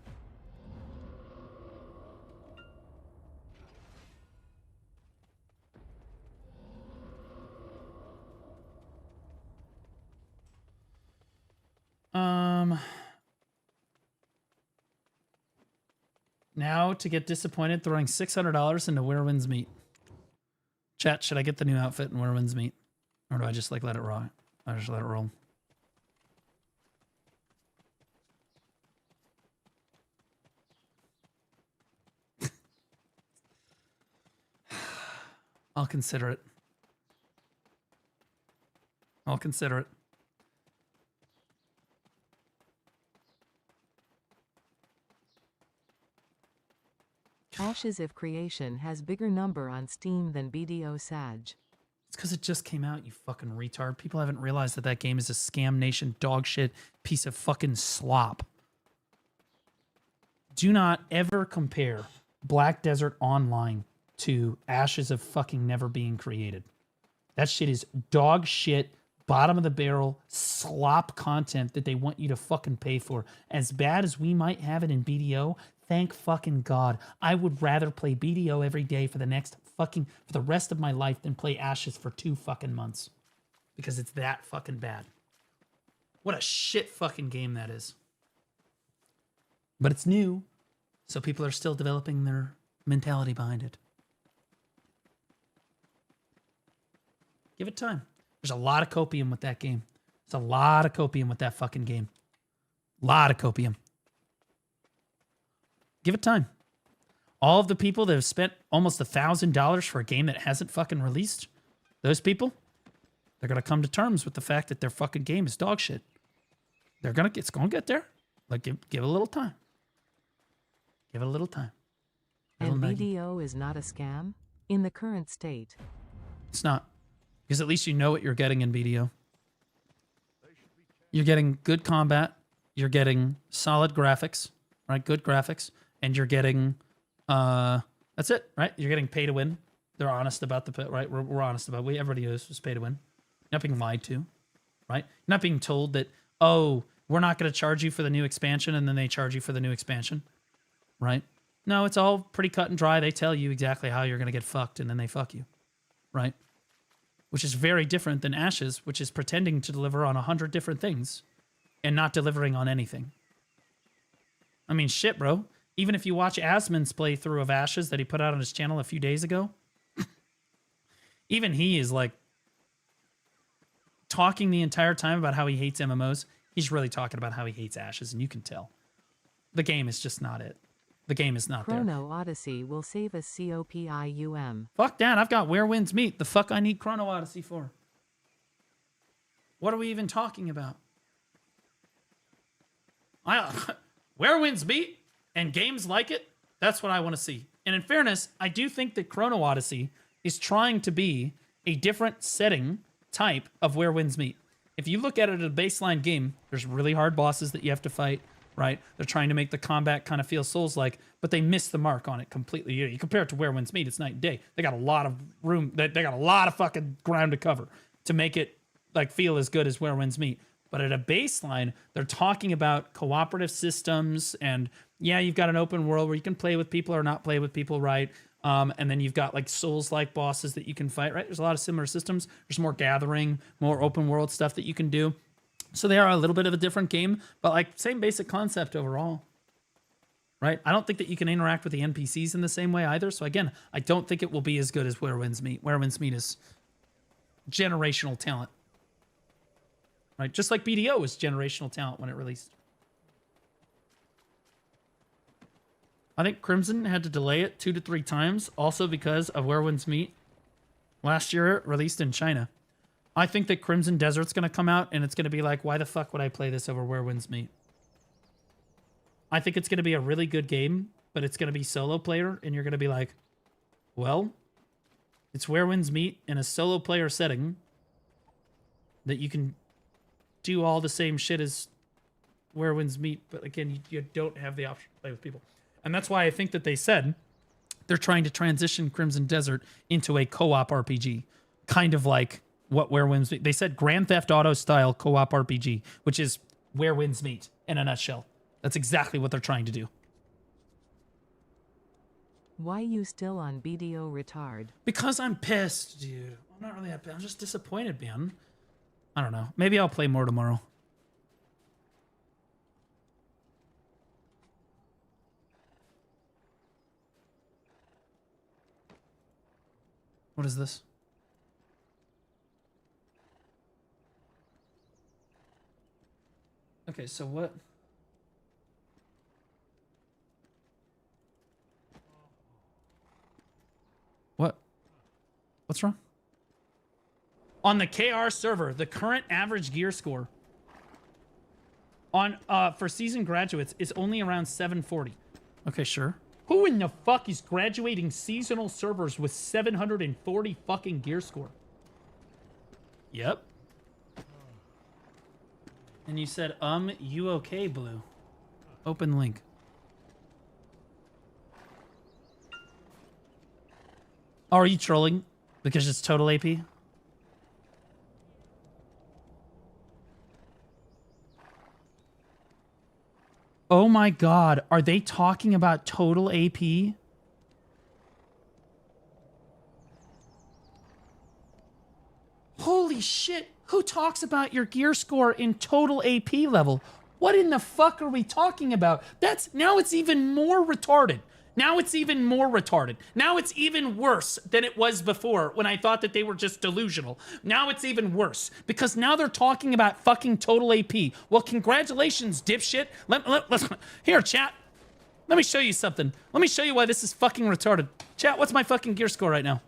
Now to get disappointed, throwing $600 into Where Winds Meet. Chat, should I get the new outfit in Where Winds Meet? Or do I just like let it roll? I just let it roll. I'll consider it. I'll consider it. Ashes of Creation has bigger number on Steam than BDO Sag. It's because it just came out, you fucking retard. People haven't realized that that game is a scam nation dog shit piece of fucking slop. Do not ever compare Black Desert Online to Ashes of fucking Never Being Created. That shit is dog shit, bottom of the barrel, slop content that they want you to fucking pay for. As bad as we might have it in BDO, thank fucking God. I would rather play BDO every day for the rest of my life than play Ashes for 2 fucking months. Because it's that fucking bad. What a shit fucking game that is. But it's new, so people are still developing their mentality behind it. Give it time. There's a lot of copium with that game. There's a lot of copium with that fucking game. A lot of copium. Give it time. All of the people that have spent almost $1,000 for a game that hasn't fucking released, those people, they're going to come to terms with the fact that their fucking game is dog shit. It's going to get there. Like, give it a little time. Give it a little time. And BDO is not a scam? In the current state. It's not. Because at least you know what you're getting in BDO. You're getting good combat. You're getting solid graphics, right? Good graphics. And you're getting, that's it, right? You're getting pay to win. They're honest about the, right? We're honest about it. Everybody is pay to win. You're not being lied to, right? You're not being told that, oh, we're not going to charge you for the new expansion, and then they charge you for the new expansion, right? No, it's all pretty cut and dry. They tell you exactly how you're going to get fucked, and then they fuck you, right? Which is very different than Ashes, which is pretending to deliver on 100 different things and not delivering on anything. I mean, shit, bro. Even if you watch Asmon's playthrough of Ashes that he put out on his channel a few days ago, even he is like talking the entire time about how he hates MMOs. He's really talking about how he hates Ashes, and you can tell. The game is just not it. The game is not there. Chrono Odyssey will save us COPIUM. Fuck that. I've got Where Winds Meet. The fuck I need Chrono Odyssey for? What are we even talking about? Where Winds Meet and games like it, that's what I want to see. And in fairness, I do think that Chrono Odyssey is trying to be a different setting type of Where Winds Meet. If you look at it as a baseline game, there's really hard bosses that you have to fight. Right? They're trying to make the combat kind of feel Souls-like, but they miss the mark on it completely. You compare it to Where Winds Meet, it's night and day. They got a lot of room. They got a lot of fucking ground to cover to make it like feel as good as Where Winds Meet. But at a baseline, they're talking about cooperative systems, and yeah, you've got an open world where you can play with people or not play with people, right? And then you've got like Souls-like bosses that you can fight, right? There's a lot of similar systems. There's more gathering, more open world stuff that you can do. So they are a little bit of a different game, but like same basic concept overall. right? I don't think that you can interact with the NPCs in the same way either. So again, I don't think it will be as good as Where Winds Meet. Where Winds Meet is generational talent, right? Just like BDO was generational talent when it released. I think Crimson had to delay it 2 to 3 times, also because of Where Winds Meet. Last year, it released in China. I think that Crimson Desert's going to come out, and it's going to be like, why the fuck would I play this over Where Winds Meet? I think it's going to be a really good game, but it's going to be solo player, and you're going to be like, well, it's Where Winds Meet in a solo player setting that you can do all the same shit as Where Winds Meet, but again, you don't have the option to play with people. And that's why I think that they said they're trying to transition Crimson Desert into a co-op RPG, kind of like what Where Winds Meet. They said Grand Theft Auto style co-op RPG, which is Where Winds Meet in a nutshell. That's exactly what they're trying to do. Why you still on BDO retard? Because I'm pissed, dude. I'm not really happy. I'm just disappointed, man. I don't know. Maybe I'll play more tomorrow. What is this? Okay, so what? What? What's wrong? On the KR server, the current average gear score on for seasoned graduates is only around 740. Okay, sure. Who in the fuck is graduating seasonal servers with 740 fucking gear score? Yep. And you said, you okay, Blue? Open link. Oh, are you trolling? Because it's total AP? Oh my god, are they talking about total AP? Holy shit, who talks about your gear score in total AP level? What in the fuck are we talking about? Now it's even more retarded. Now it's even more retarded. Now it's even worse than it was before when I thought that they were just delusional. Now it's even worse because now they're talking about fucking total AP. Well, congratulations, dipshit. Let's here, chat. Let me show you something. Let me show you why this is fucking retarded. Chat, what's my fucking gear score right now?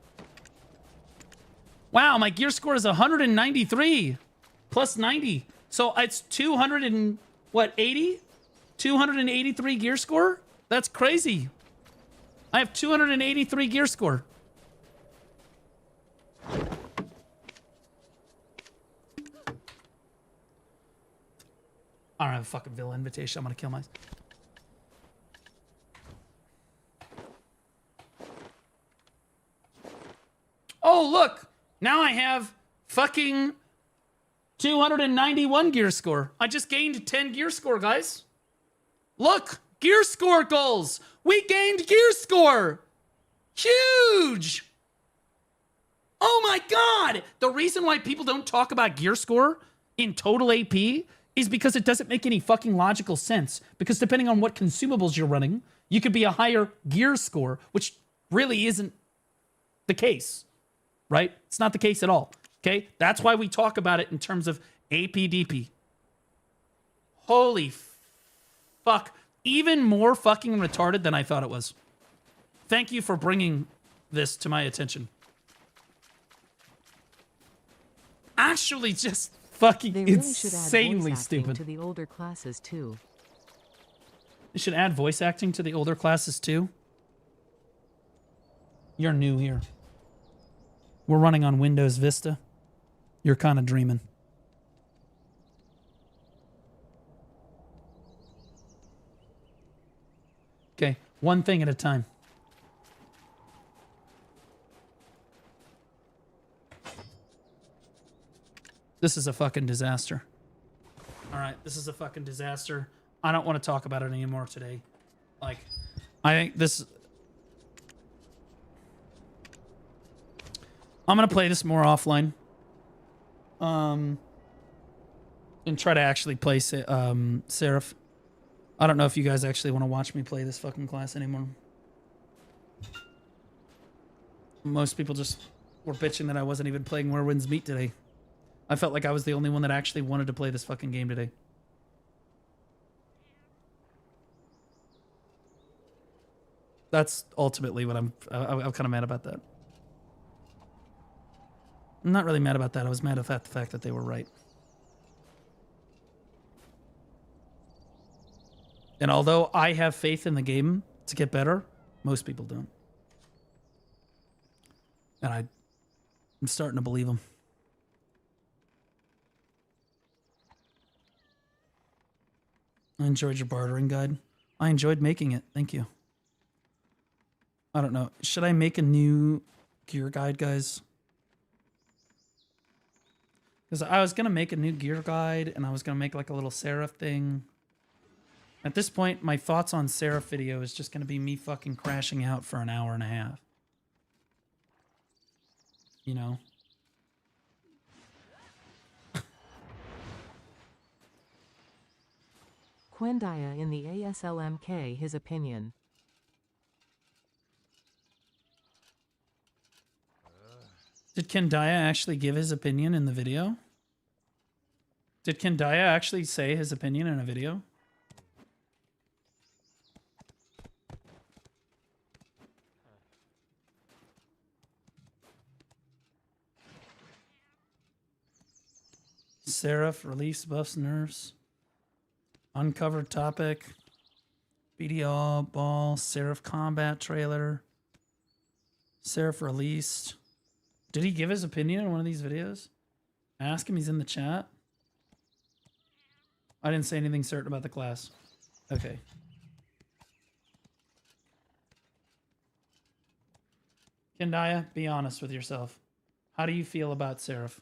Wow, my gear score is 193 plus 90. So it's 280? 283 gear score? That's crazy. I have 283 gear score. I don't have a fucking villa invitation. I'm gonna kill myself. Oh, look! Now I have fucking 291 gear score. I just gained 10 gear score, guys. Look! Gear score goals! We gained gear score! Huge! Oh my god! The reason why people don't talk about gear score in total AP is because it doesn't make any fucking logical sense. Because depending on what consumables you're running, you could be a higher gear score, which really isn't the case, right? It's not the case at all, okay? That's why we talk about it in terms of APDP. Holy fuck. Even more fucking retarded than I thought it was. Thank you for bringing this to my attention. Actually, just fucking They really insanely should add voice acting stupid. to the older classes too. They should add voice acting to the older classes too. You're new here. We're running on Windows Vista. You're kind of dreaming. Okay, one thing at a time. This is a fucking disaster. All right, this is a fucking disaster. I don't want to talk about it anymore today. Like, I think this... I'm going to play this more offline. And try to actually play Seraph. I don't know if you guys actually want to watch me play this fucking class anymore. Most people just were bitching that I wasn't even playing Where Winds Meet today. I felt like I was the only one that actually wanted to play this fucking game today. That's ultimately what I'm kind of mad about that. I'm not really mad about that. I was mad about the fact that they were right. And although I have faith in the game to get better, most people don't. And I'm starting to believe them. I enjoyed your bartering guide. I enjoyed making it. Thank you. I don't know. Should I make a new gear guide, guys? Because I was going to make a new gear guide, and I was going to make like a little Seraph thing. At this point, my thoughts on Seraph video is just going to be me fucking crashing out for an hour and a half. You know? Quendaya in the ASLMK, his opinion. Did Kendaya actually give his opinion in the video? Did Kendaya actually say his opinion in a video? Seraph, release buffs, nerfs. Uncovered topic. BDR, ball, Seraph combat trailer. Seraph released. Did he give his opinion in one of these videos? Ask him, he's in the chat. I didn't say anything certain about the class. Okay. Kendaya, be honest with yourself. How do you feel about Seraph?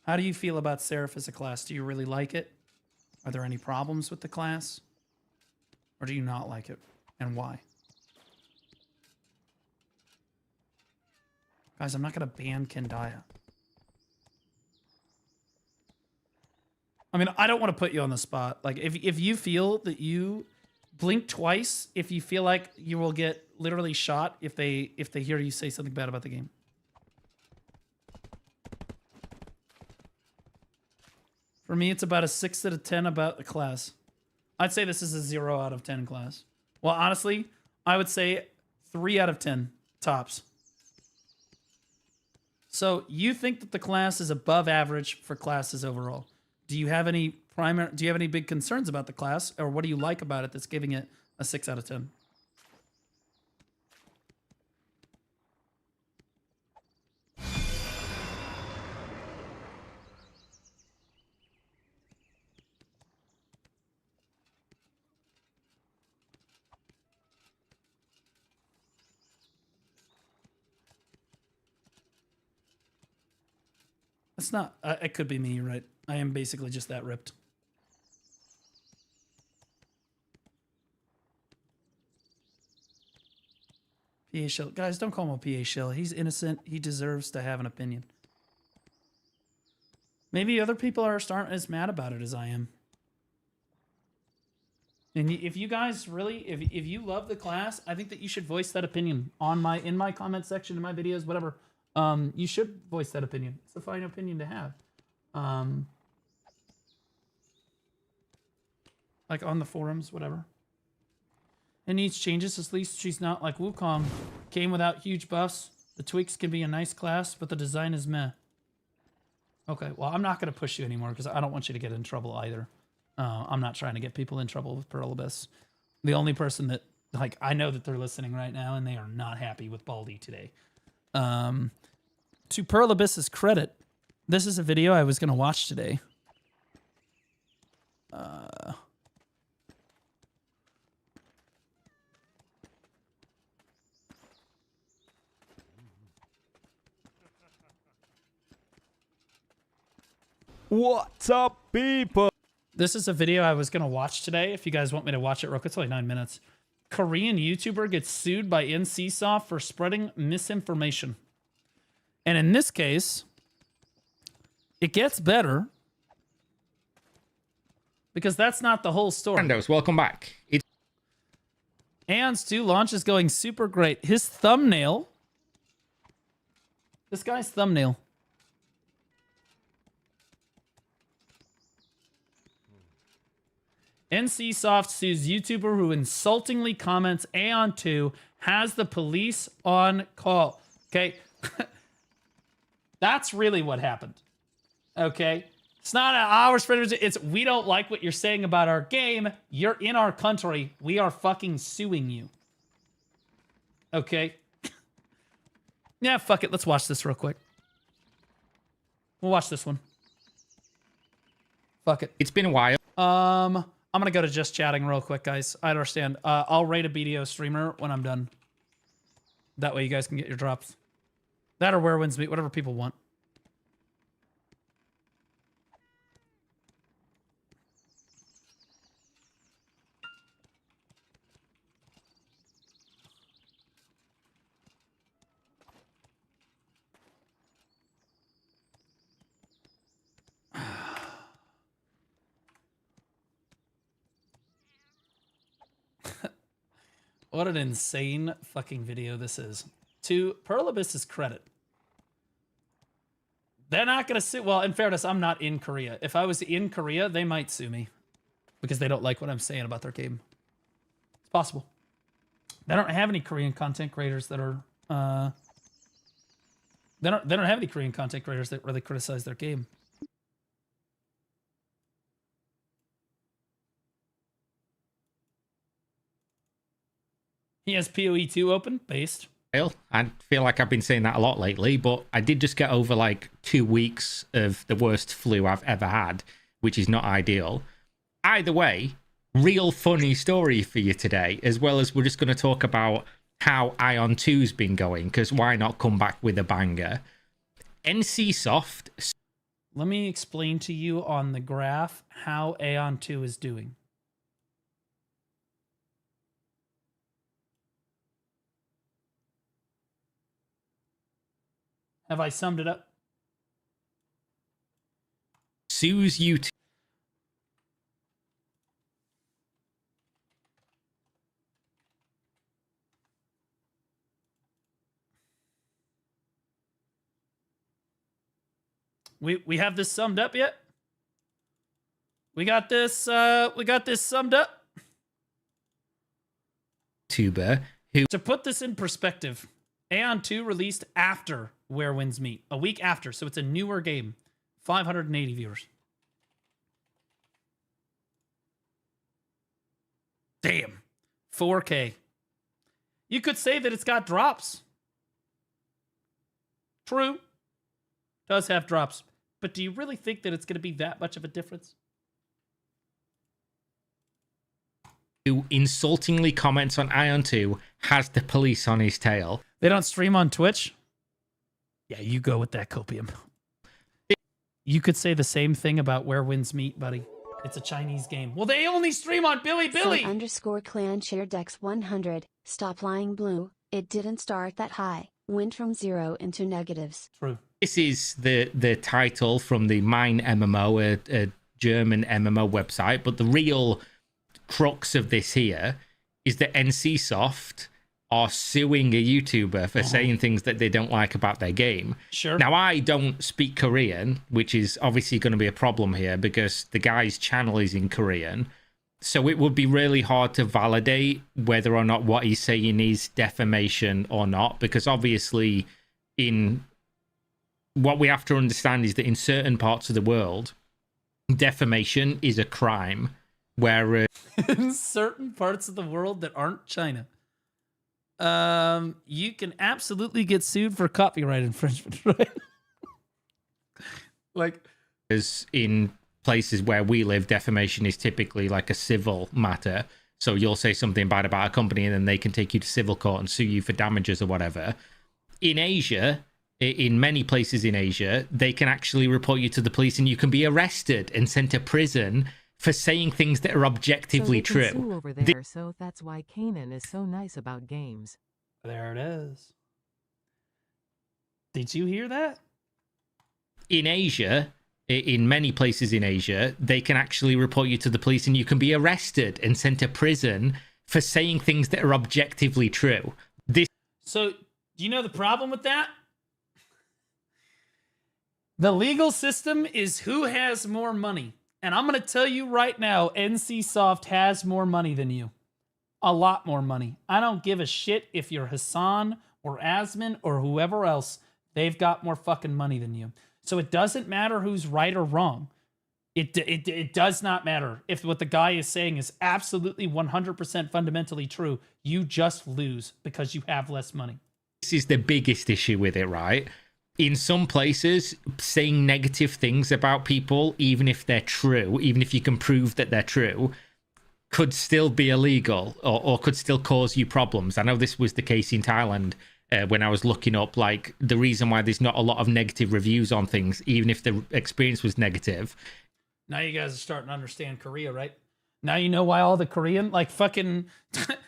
How do you feel about Seraph as a class? Do you really like it? Are there any problems with the class? Or do you not like it? And why? Guys, I'm not going to ban Kendaya. I mean, I don't want to put you on the spot. Like, if you feel that you blink twice, if you feel like you will get literally shot if they hear you say something bad about the game. For me, it's about a 6 out of 10 about the class. I'd say this is a 0 out of 10 class. Well, honestly, I would say 3 out of 10 tops. So you think that the class is above average for classes overall? Do you have any big concerns about the class, or what do you like about it that's giving it a 6 out of 10? It's not. It could be me. You're right. I am basically just that ripped. PA Shill. Guys, don't call him a PA Shill. He's innocent. He deserves to have an opinion. Maybe other people are starting as mad about it as I am. And if you guys really, if you love the class, I think that you should voice that opinion on in my comment section, in my videos, whatever. You should voice that opinion. It's a fine opinion to have. Like on the forums, whatever. It needs changes. At least she's not like Wukong. Came without huge buffs. The tweaks can be a nice class, but the design is meh. Okay, well, I'm not going to push you anymore because I don't want you to get in trouble either. I'm not trying to get people in trouble with Pearl Abyss. The only person that, like, I know that they're listening right now and they are not happy with Baldi today. To Pearl Abyss's credit, this is a video I was going to watch today. What's up, people? This is a video I was going to watch today. If you guys want me to watch it real quick, it's only 9 minutes. Korean YouTuber gets sued by NCSoft for spreading misinformation. And in this case, it gets better because that's not the whole story. Randos, welcome back. Aeon's 2 launch is going super great. His thumbnail, this guy's thumbnail. NCSoft sues YouTuber who insultingly comments Aeon 2 has the police on call. Okay. That's really what happened. Okay. It's not our spreaders. It's we don't like what you're saying about our game. You're in our country. We are fucking suing you. Okay. Yeah, fuck it. Let's watch this real quick. We'll watch this one. Fuck it. It's been a while. I'm gonna go to just chatting real quick, guys. I understand. I'll rate a BDO streamer when I'm done. That way you guys can get your drops. That or where wins meet, whatever people want. What an insane fucking video this is. To Pearl Abyss's credit, they're not going to sue. Well, in fairness, I'm not in Korea. If I was in Korea, they might sue me because they don't like what I'm saying about their game. It's possible. They don't have any Korean content creators that are... They don't have any Korean content creators that really criticize their game. He has PoE 2 open, based. I feel like I've been saying that a lot lately, but I did just get over like 2 weeks of the worst flu I've ever had, which is not ideal. Either way, real funny story for you today, as well as we're just going to talk about how Ion 2's been going, because why not come back with a banger? NCSoft... Let me explain to you on the graph how Aeon 2 is doing. Have I summed it up? Sues YouTube. We have this summed up yet? We got this summed up? YouTuber who... To put this in perspective, Aeon 2 released after Where Winds Meet. A week after, so it's a newer game. 580 viewers. Damn. 4K. You could say that it's got drops. True. Does have drops. But do you really think that it's going to be that much of a difference? Who insultingly comments on Ion 2 has the police on his tail. They don't stream on Twitch? Yeah, you go with that copium. You could say the same thing about Where Winds Meet, buddy. It's a Chinese game. Well, they only stream on Bilibili! _clan sharedex 100. Stop lying, Blue. It didn't start that high. Went from 0 into negatives. True. This is the title from the Mine MMO, a German MMO website, but the real crux of this here is that NCSoft are suing a YouTuber for saying things that they don't like about their game. Sure. Now, I don't speak Korean, which is obviously going to be a problem here because the guy's channel is in Korean. So it would be really hard to validate whether or not what he's saying is defamation or not, because obviously in what we have to understand is that in certain parts of the world, defamation is a crime, where in certain parts of the world that aren't China, you can absolutely get sued for copyright infringement, right? Like, as in places where we live, defamation is typically like a civil matter. So you'll say something bad about a company and then they can take you to civil court and sue you for damages or whatever. In Asia, in many places in Asia, they can actually report you to the police and you can be arrested and sent to prison for saying things that are objectively so they can true. Sue over there, so that's why Kanan is so nice about games. There it is. Did you hear that? In Asia, in many places in Asia, they can actually report you to the police and you can be arrested and sent to prison for saying things that are objectively true. So, do you know the problem with that? The legal system is who has more money. And I'm going to tell you right now, NCSoft has more money than you. A lot more money. I don't give a shit if you're Hassan or Asmin or whoever else. They've got more fucking money than you. So it doesn't matter who's right or wrong. It does not matter. If what the guy is saying is absolutely 100% fundamentally true, you just lose because you have less money. This is the biggest issue with it, right? In some places, saying negative things about people, even if they're true, even if you can prove that they're true, could still be illegal or could still cause you problems. I know this was the case in Thailand when I was looking up, like, the reason why there's not a lot of negative reviews on things, even if the experience was negative. Now you guys are starting to understand Korea, right? Now you know why all the Korean, like, fucking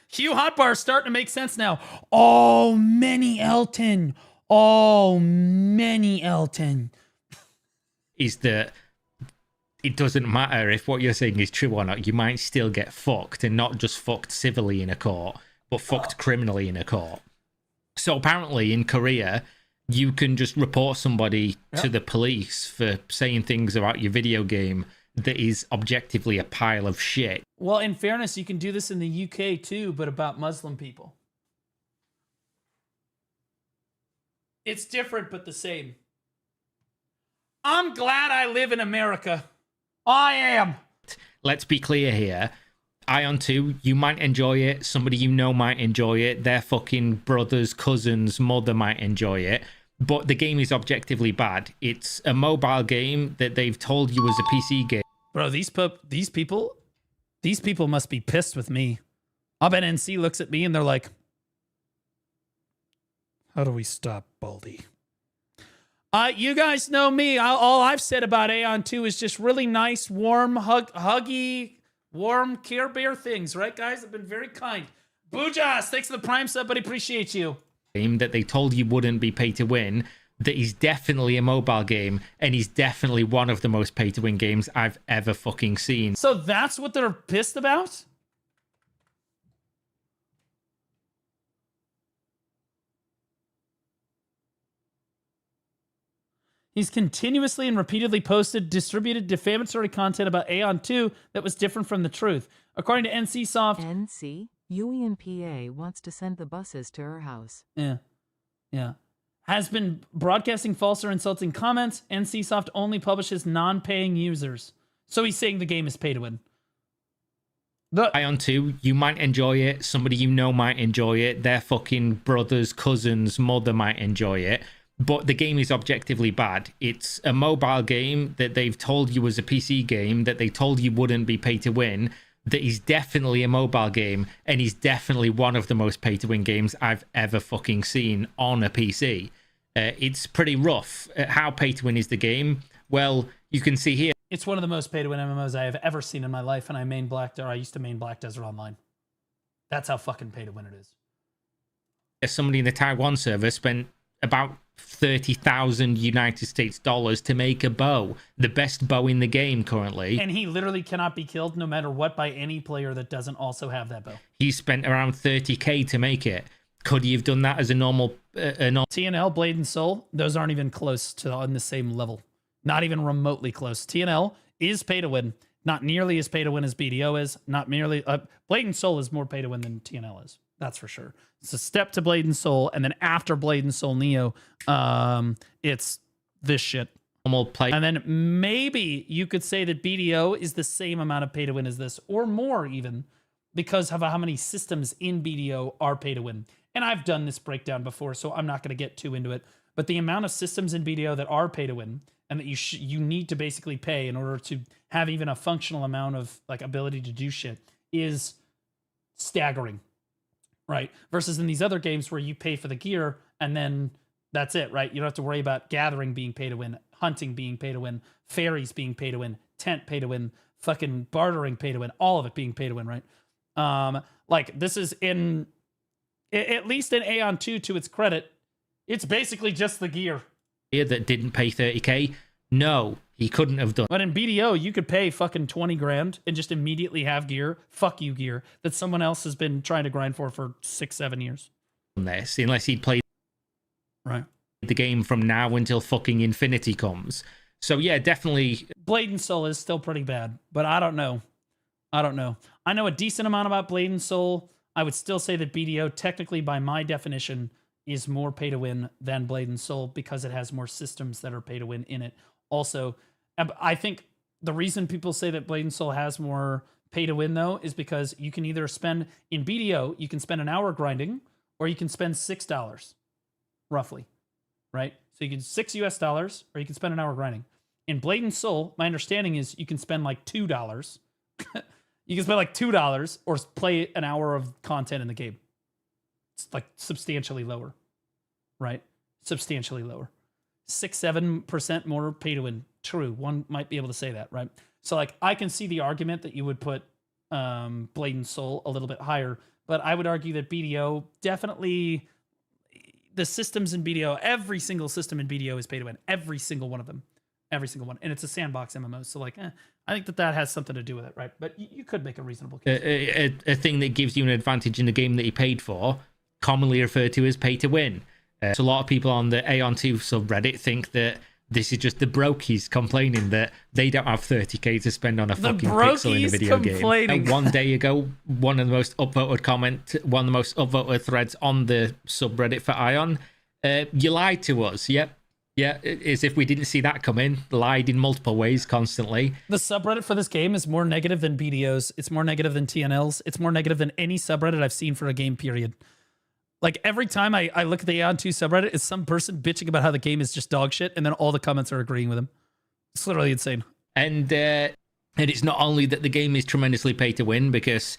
Hugh Hotbar is starting to make sense now. Oh, many Elton. Oh, many Elton. Is that it doesn't matter if what you're saying is true or not. You might still get fucked, and not just fucked civilly in a court, but fucked criminally in a court. So apparently in Korea, you can just report somebody to the police for saying things about your video game that is objectively a pile of shit. Well, in fairness, you can do this in the UK too, but about Muslim people. It's different, but the same. I'm glad I live in America. I am. Let's be clear here. Ion 2, you might enjoy it. Somebody you know might enjoy it. Their fucking brothers, cousins, mother might enjoy it. But the game is objectively bad. It's a mobile game that they've told you was a PC game. Bro, these people must be pissed with me. I bet NC looks at me and they're like, how do we stop Baldy? You guys know me. All I've said about Aeon 2 is just really nice, warm, huggy, warm Care Bear things, right, guys? I've been very kind. Boojas, thanks for the Prime sub, buddy. Appreciate you. Game that they told you wouldn't be pay to win, that is definitely a mobile game, and he's definitely one of the most pay to win games I've ever fucking seen. So that's what they're pissed about? He's continuously and repeatedly posted, distributed defamatory content about Aeon 2 that was different from the truth. According to NCSoft... NC? Yui in PA wants to send the buses to her house. Yeah. Has been broadcasting false or insulting comments. NCSoft only publishes non-paying users. So he's saying the game is pay to win. Ion 2, you might enjoy it. Somebody you know might enjoy it. Their fucking brothers, cousins, mother might enjoy it. But the game is objectively bad. It's a mobile game that they've told you was a PC game, that they told you wouldn't be pay to win, that is definitely a mobile game, and is definitely one of the most pay to win games I've ever fucking seen on a PC. It's pretty rough. How pay to win is the game? Well, you can see here. It's one of the most pay to win MMOs I have ever seen in my life, and I used to main Black Desert Online. That's how fucking pay to win it is. Somebody in the Taiwan server spent about 30,000 United States dollars to make a bow, the best bow in the game currently. And he literally cannot be killed no matter what by any player that doesn't also have that bow. He spent around 30k to make it. Could he have done that as a normal... TNL, Blade and Soul, those aren't even close to on the same level. Not even remotely close. TNL is pay to win. Not nearly as pay to win as BDO is. Not merely... Blade and Soul is more pay to win than TNL is. That's for sure. It's a step to Blade and Soul, and then after Blade and Soul Neo, it's this shit. And then maybe you could say that BDO is the same amount of pay to win as this, or more even, because of how many systems in BDO are pay to win. And I've done this breakdown before, so I'm not going to get too into it. But the amount of systems in BDO that are pay to win, and that you need to basically pay in order to have even a functional amount of like ability to do shit, is staggering. Right? Versus in these other games where you pay for the gear and then that's it, right? You don't have to worry about gathering being pay to win, hunting being pay to win, fairies being pay to win, tent pay to win, fucking bartering pay to win, all of it being pay to win, right? Like this is at least in Aeon 2, to its credit, it's basically just the gear. That didn't pay 30k. No, he couldn't have done But in BDO, you could pay fucking 20 grand and just immediately have gear, fuck you gear, that someone else has been trying to grind for 6-7 years. this unless he'd played right the game from now until fucking infinity comes. So yeah, definitely. Blade and Soul is still pretty bad, but I don't know. I know a decent amount about Blade and Soul. I would still say that BDO, technically by my definition, is more pay to win than Blade and Soul because it has more systems that are pay to win in it. Also, I think the reason people say that Blade and Soul has more pay to win though is because you can either spend in BDO, you can spend an hour grinding, or you can spend $6 roughly, right? So you can $6 US, or you can spend an hour grinding. In Blade and Soul, my understanding is you can spend like $2. You can spend like $2 or play an hour of content in the game. It's like substantially lower, right? Substantially lower. 6-7% more pay to win. True. One might be able to say that, right? So like I can see the argument that you would put Blade and Soul a little bit higher, but I would argue that BDO definitely, the systems in BDO, every single system in BDO is pay to win. Every single one of them. Every single one. And it's a sandbox MMO. So like, I think that has something to do with it, right? But you could make a reasonable case. A thing that gives you an advantage in the game that you paid for, commonly referred to as pay to win. So a lot of people on the Aeon2 subreddit think that this is just the brokies complaining that they don't have 30k to spend on a fucking pixel in a video game. And one day ago, one of the most upvoted threads on the subreddit for Ion, you lied to us. Yep. Yeah, as if we didn't see that coming. Lied in multiple ways constantly. The subreddit for this game is more negative than BDO's. It's more negative than TNL's. It's more negative than any subreddit I've seen for a game, period. Like, every time I look at the Aeon2 subreddit, it's some person bitching about how the game is just dog shit, and then all the comments are agreeing with him. It's literally insane. And it's not only that the game is tremendously pay to win, because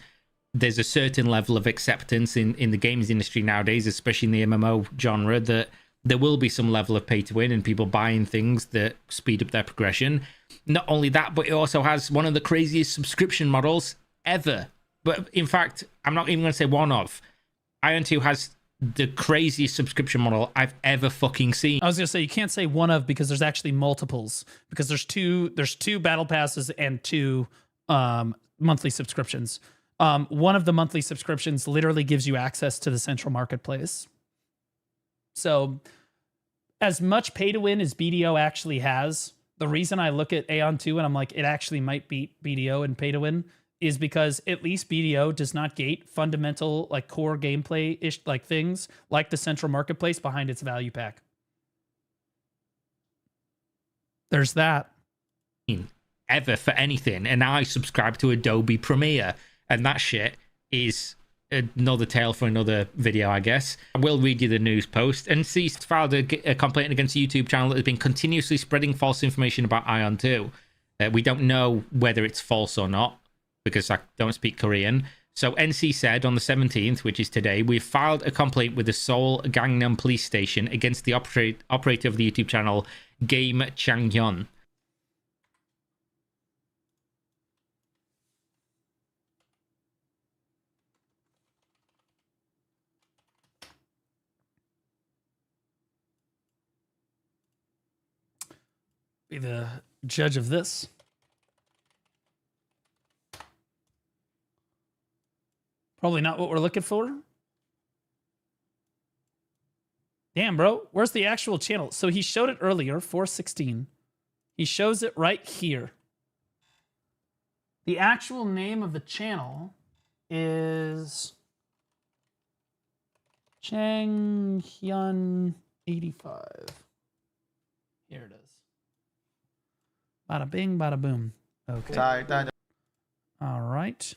there's a certain level of acceptance in the games industry nowadays, especially in the MMO genre, that there will be some level of pay to win and people buying things that speed up their progression. Not only that, but it also has one of the craziest subscription models ever. But in fact, I'm not even going to say one of. Ion 2 has the craziest subscription model I've ever fucking seen. I was going to say, you can't say one of, because there's actually multiples. Because there's two battle passes and 2 monthly subscriptions. One of the monthly subscriptions literally gives you access to the central marketplace. So, as much pay to win as BDO actually has, the reason I look at Aeon 2 and I'm like, it actually might beat BDO in pay to win is because at least BDO does not gate fundamental, like core gameplay-ish like things like the central marketplace behind its value pack. There's that. Ever for anything. And I subscribe to Adobe Premiere, and that shit is another tale for another video, I guess. I will read you the news post. NC filed a complaint against a YouTube channel that has been continuously spreading false information about Ion 2. We don't know whether it's false or not, because I don't speak Korean. So NC said on the 17th, which is today, we've filed a complaint with the Seoul Gangnam Police Station against the operator of the YouTube channel, Game Changhyun. Be the judge of this. Probably not what we're looking for. Damn, bro. Where's the actual channel? So he showed it earlier, 416. He shows it right here. The actual name of the channel is Changhyun 85. Here it is. Bada bing, bada boom. Okay. All right.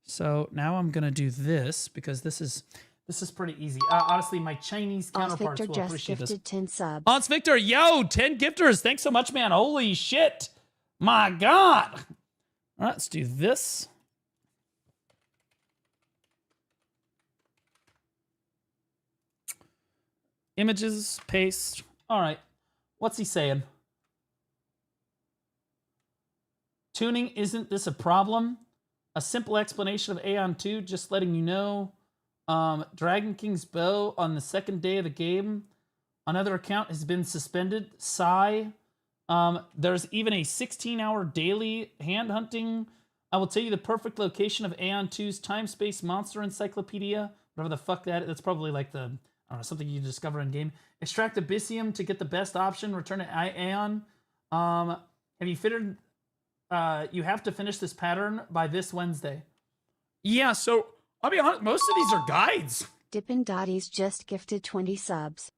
So now I'm gonna do this because this is pretty easy. Honestly, my Chinese counterparts will appreciate this. 10 subs. Hans Victor, yo, 10 gifters. Thanks so much, man. Holy shit. My God. All right, let's do this. Images, paste. All right. What's he saying? Tuning, isn't this a problem? A simple explanation of Aeon 2, just letting you know. Dragon King's bow on the second day of the game. Another account has been suspended. Sigh. There's even a 16-hour daily hand hunting. I will tell you the perfect location of Aeon 2's time-space monster encyclopedia. Whatever the fuck that's probably like the, I don't know, something you discover in game. Extract Abyssium to get the best option. Return to Aeon. Have you fitted? You have to finish this pattern by this Wednesday. Yeah, so I'll be honest, most of these are guides. Dippin' Dottie's just gifted 20 subs.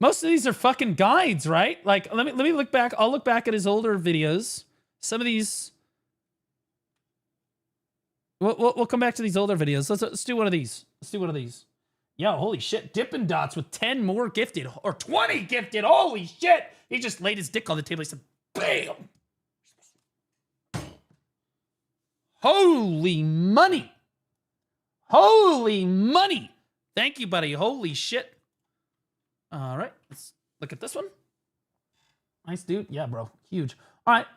Most of these are fucking guides, right? Like, let me look back. I'll look back at his older videos. Some of these. We'll come back to these older videos. Let's do one of these. Let's do one of these. Yo, holy shit. Dippin' Dots with 10 more gifted. Or 20 gifted. Holy shit. He just laid his dick on the table. He said, bam. Holy money. Holy money. Thank you, buddy. Holy shit. All right. Let's look at this one. Nice, dude. Yeah, bro. Huge. All right.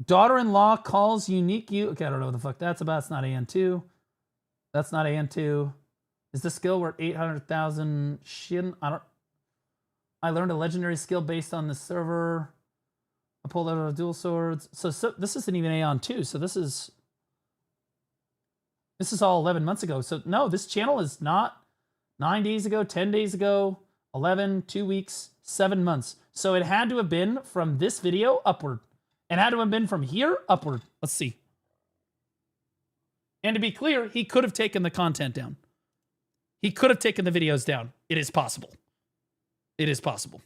Daughter-in-law calls unique you. Okay, I don't know what the fuck that's about. It's not AN2. That's not AN2. Is this skill worth 800,000 shin? I learned a legendary skill based on the server. I pulled out of dual swords. So this isn't even AN2. So this is all 11 months ago. So no, this channel is not 9 days ago, 10 days ago, 11, 2 weeks, 7 months. So it had to have been from this video upward. It had to have been from here upward. Let's see. And to be clear, he could have taken the content down. He could have taken the videos down. It is possible. It is possible.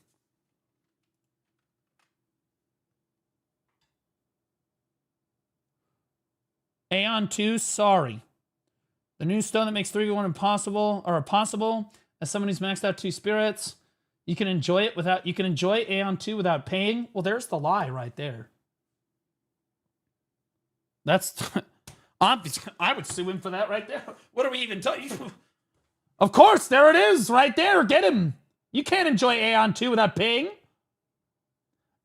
Aeon 2, sorry. The new stone that makes 3v1 impossible, or possible, as someone who's maxed out 2 spirits, you can enjoy it without, you can enjoy Aeon 2 without paying. Well, there's the lie right there. That's, I would sue him for that right there. What are we even talking? Of course, there it is, right there. Get him. You can't enjoy Aeon 2 without paying.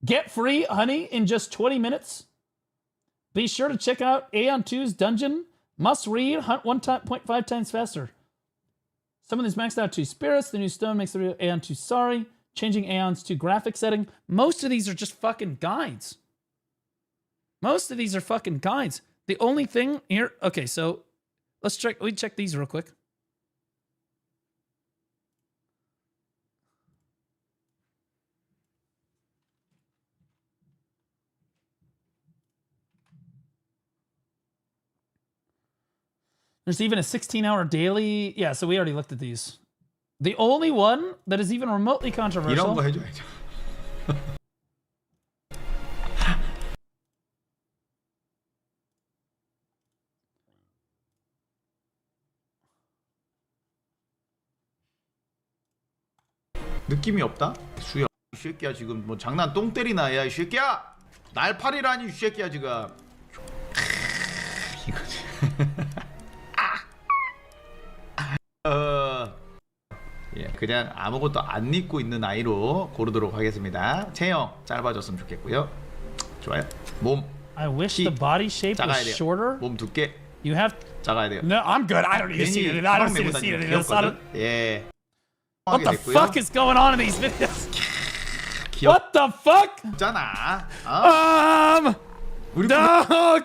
Get free honey in just 20 minutes. Be sure to check out Aeon 2's dungeon. Must read, hunt 1.5 times faster. Some of these maxed out 2 spirits. The new stone makes the Aeon 2 sorry. Changing Aeon's 2 graphic setting. Most of these are just fucking guides. Most of these are fucking guides. The only thing here, okay, so let's check, we check these real quick. There's even a 16-hour daily. Yeah, so we already looked at these. The only one that is even remotely controversial. 이런 거 해줘야죠. 느낌이 없다? 수야 이 새끼야 지금 뭐 장난 똥 때리나 야 이 새끼야 날파리라니 이 새끼야 지금 이거지 예, 그냥 아무것도 안 입고 있는 아이로 고르도록 하겠습니다. 체형 짧아졌으면 좋겠고요. 좋아요. 몸 I wish the body shape was shorter. 몸 두께 You have 작아야 돼요. No, I'm good. I don't need to see it. I don't need to see it. 예. What the fuck is going on in these videos? What the fuck? 있잖아. Oh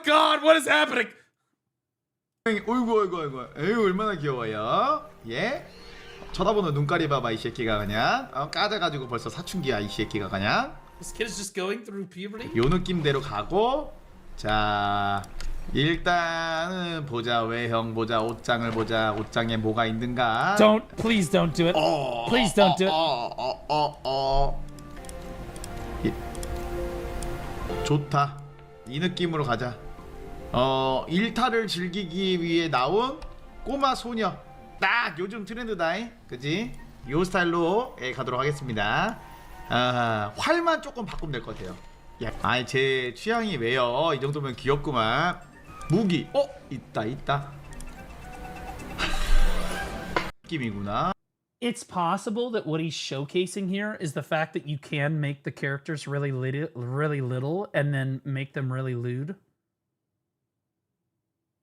God, what is happening? 어이구 에휴 얼마나 귀여워요. 예. 쳐다보는 눈깔이 봐봐 이 새끼가 그냥 까져가지고 벌써 사춘기야 이 새끼가 그냥. This kid is just going through puberty. 요 느낌대로 가고 자 일단은 보자 외형 보자 옷장을 보자 옷장에 뭐가 있는가. Please don't do it. Please don't do it. 좋다. 이 느낌으로 가자. 일탈을 즐기기 위해 나온 꼬마 소녀. 딱 요즘 트렌드다. 그지? 요 스타일로 가도록 하겠습니다. 활만 조금 바꾸면 될 것 같아요. 아니 제 취향이 왜요? 이 정도면 귀엽구만. 무기. 있다. 느낌이구나. It's possible that what he's showcasing here is the fact that you can make the characters really little and then make them really lewd.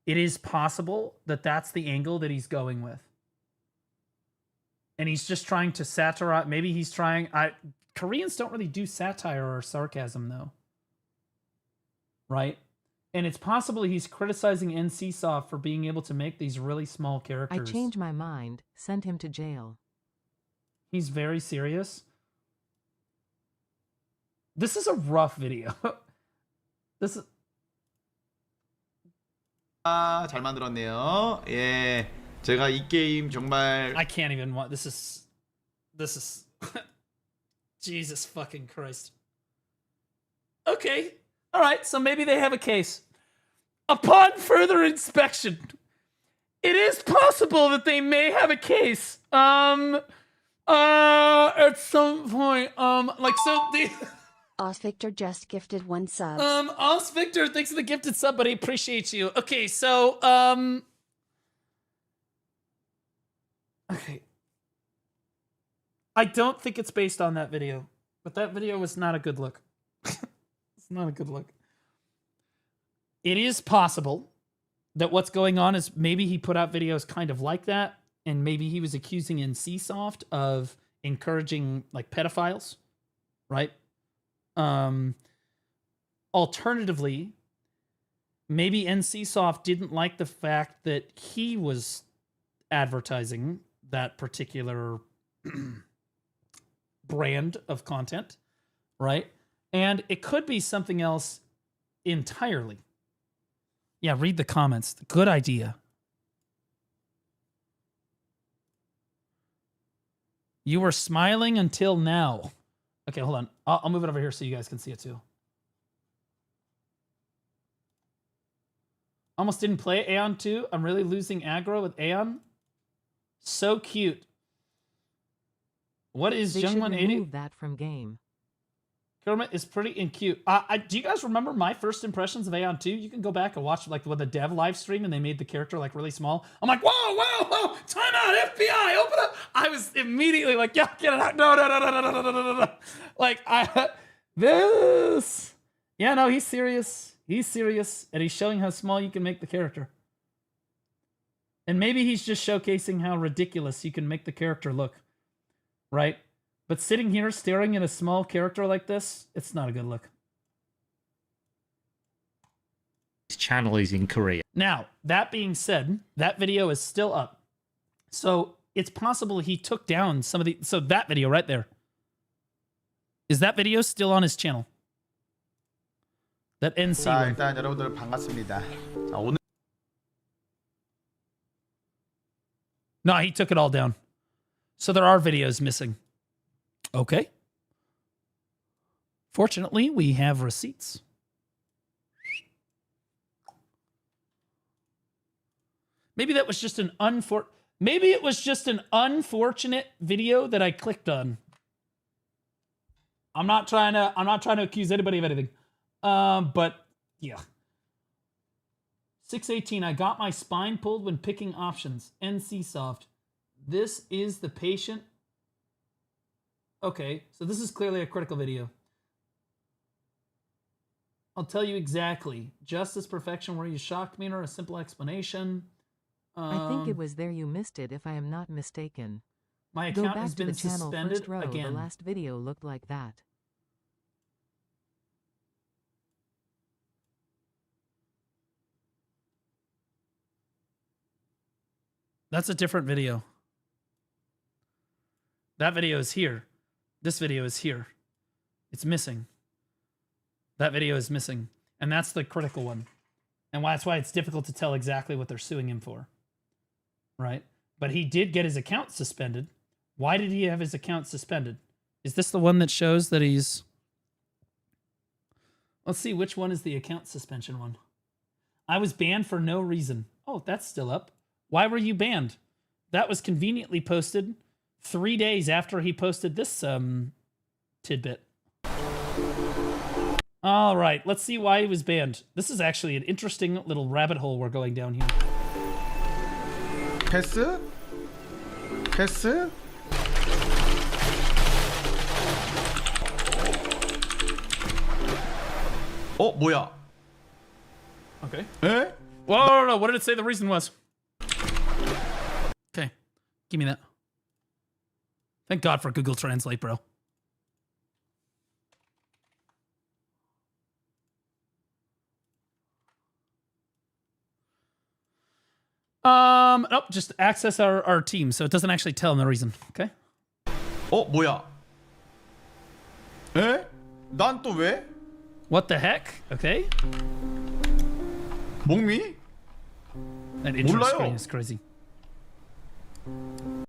It is possible that that's the angle that he's going with. And he's just trying to satirize. Maybe he's trying. Koreans don't really do satire or sarcasm, though. Right? And it's possible he's criticizing NCSoft for being able to make these really small characters. I changed my mind. Send him to jail. He's very serious. This is a rough video. This is... 아, 잘 만들었네요. 예. 제가 이 게임 정말 I can't even want this is Jesus fucking Christ. Okay. All right, so maybe they have a case. Upon further inspection, it is possible that they may have a case. At some point, like so the Osvictor just gifted 1 sub. Osvictor, thanks for the gifted sub, buddy. Appreciate you. Okay, so okay. I don't think it's based on that video, but that video was not a good look. It's not a good look. It is possible that what's going on is maybe he put out videos kind of like that, and maybe he was accusing NCSoft of encouraging like pedophiles, right? Alternatively, maybe NCSoft didn't like the fact that he was advertising that particular brand of content, right? And it could be something else entirely. Yeah, read the comments. Good idea. You were smiling until now. Okay, hold on. I'll move it over here so you guys can see it too. Almost didn't play Aeon 2. I'm really losing aggro with Aeon. So cute. What is They Jung should 180? remove that from game. Kermit is pretty and cute. Do you guys remember my first impressions of Aeon 2? You can go back and watch like with the dev live stream and they made the character like really small. I'm like, whoa, time out, FBI, open up. I was immediately like, yeah, get it out. No. Like, this. Yeah, no, he's serious. He's serious. And he's showing how small you can make the character. And maybe he's just showcasing how ridiculous you can make the character look. Right? But sitting here staring at a small character like this, it's not a good look. His channel is in Korea. Now, that being said, that video is still up. So it's possible he took down some of the... So that video right there. Is that video still on his channel? That NC 자, one. 일단 여러분들 반갑습니다. 자, 오늘 No, he took it all down. So there are videos missing. Okay. Fortunately, we have receipts. Maybe that was just an Maybe it was just an unfortunate video that I clicked on. I'm not trying to accuse anybody of anything. But yeah. 618, I got my spine pulled when picking options. NCSoft. This is the patient. Okay, so this is clearly a critical video. I'll tell you exactly. Justice, perfection, were you shocked me, or a simple explanation? I think it was there you missed it if I am not mistaken. My Go account back has to been the channel suspended first row. again. The last video looked like that. That's a different video. That video is here. This video is here. It's missing. That video is missing. And that's the critical one. And that's why it's difficult to tell exactly what they're suing him for. Right? But he did get his account suspended. Why did he have his account suspended? Is this the one that shows that he's... Let's see, which one is the account suspension one? I was banned for no reason. Oh, that's still up. Why were you banned? That was conveniently posted 3 days after he posted this tidbit. All right, let's see why he was banned. This is actually an interesting little rabbit hole we're going down here. 패스? 패스? 뭐야? Okay. 에? Whoa, no, what did it say the reason was? Okay, give me that. Thank God for Google Translate, bro. Nope, just access our team, so it doesn't actually tell him the reason. Okay. 뭐야? 에? 난 또 왜? What the heck? Okay. 목미? That intro 몰라요. screen is crazy.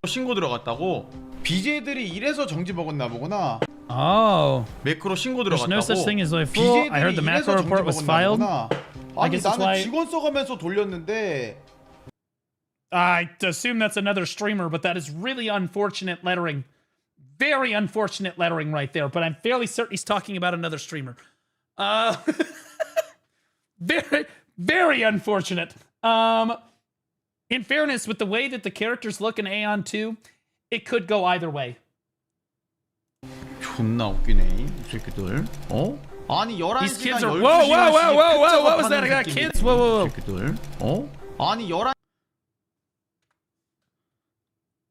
신고 들어갔다고? BJ들이 이래서 정지 먹었나 보구나. Oh. 매크로 신고 There's 들어갔다고? no such thing as a fool. I heard the macro report was filed. I 아니 guess that's 나는 why. 직원 써가면서 돌렸는데. I assume that's another streamer, but that is really unfortunate lettering. Very unfortunate lettering right there, but I'm fairly certain he's talking about another streamer. Very, very unfortunate. In fairness, with the way that the characters look in Aeon 2, it could go either way. 존나 웃기네 이 새끼들. 어? 아니 11시간 These kids are 12시간씩 whoa, what was that? I got kids. Whoa. 새끼들. 어? 아니 11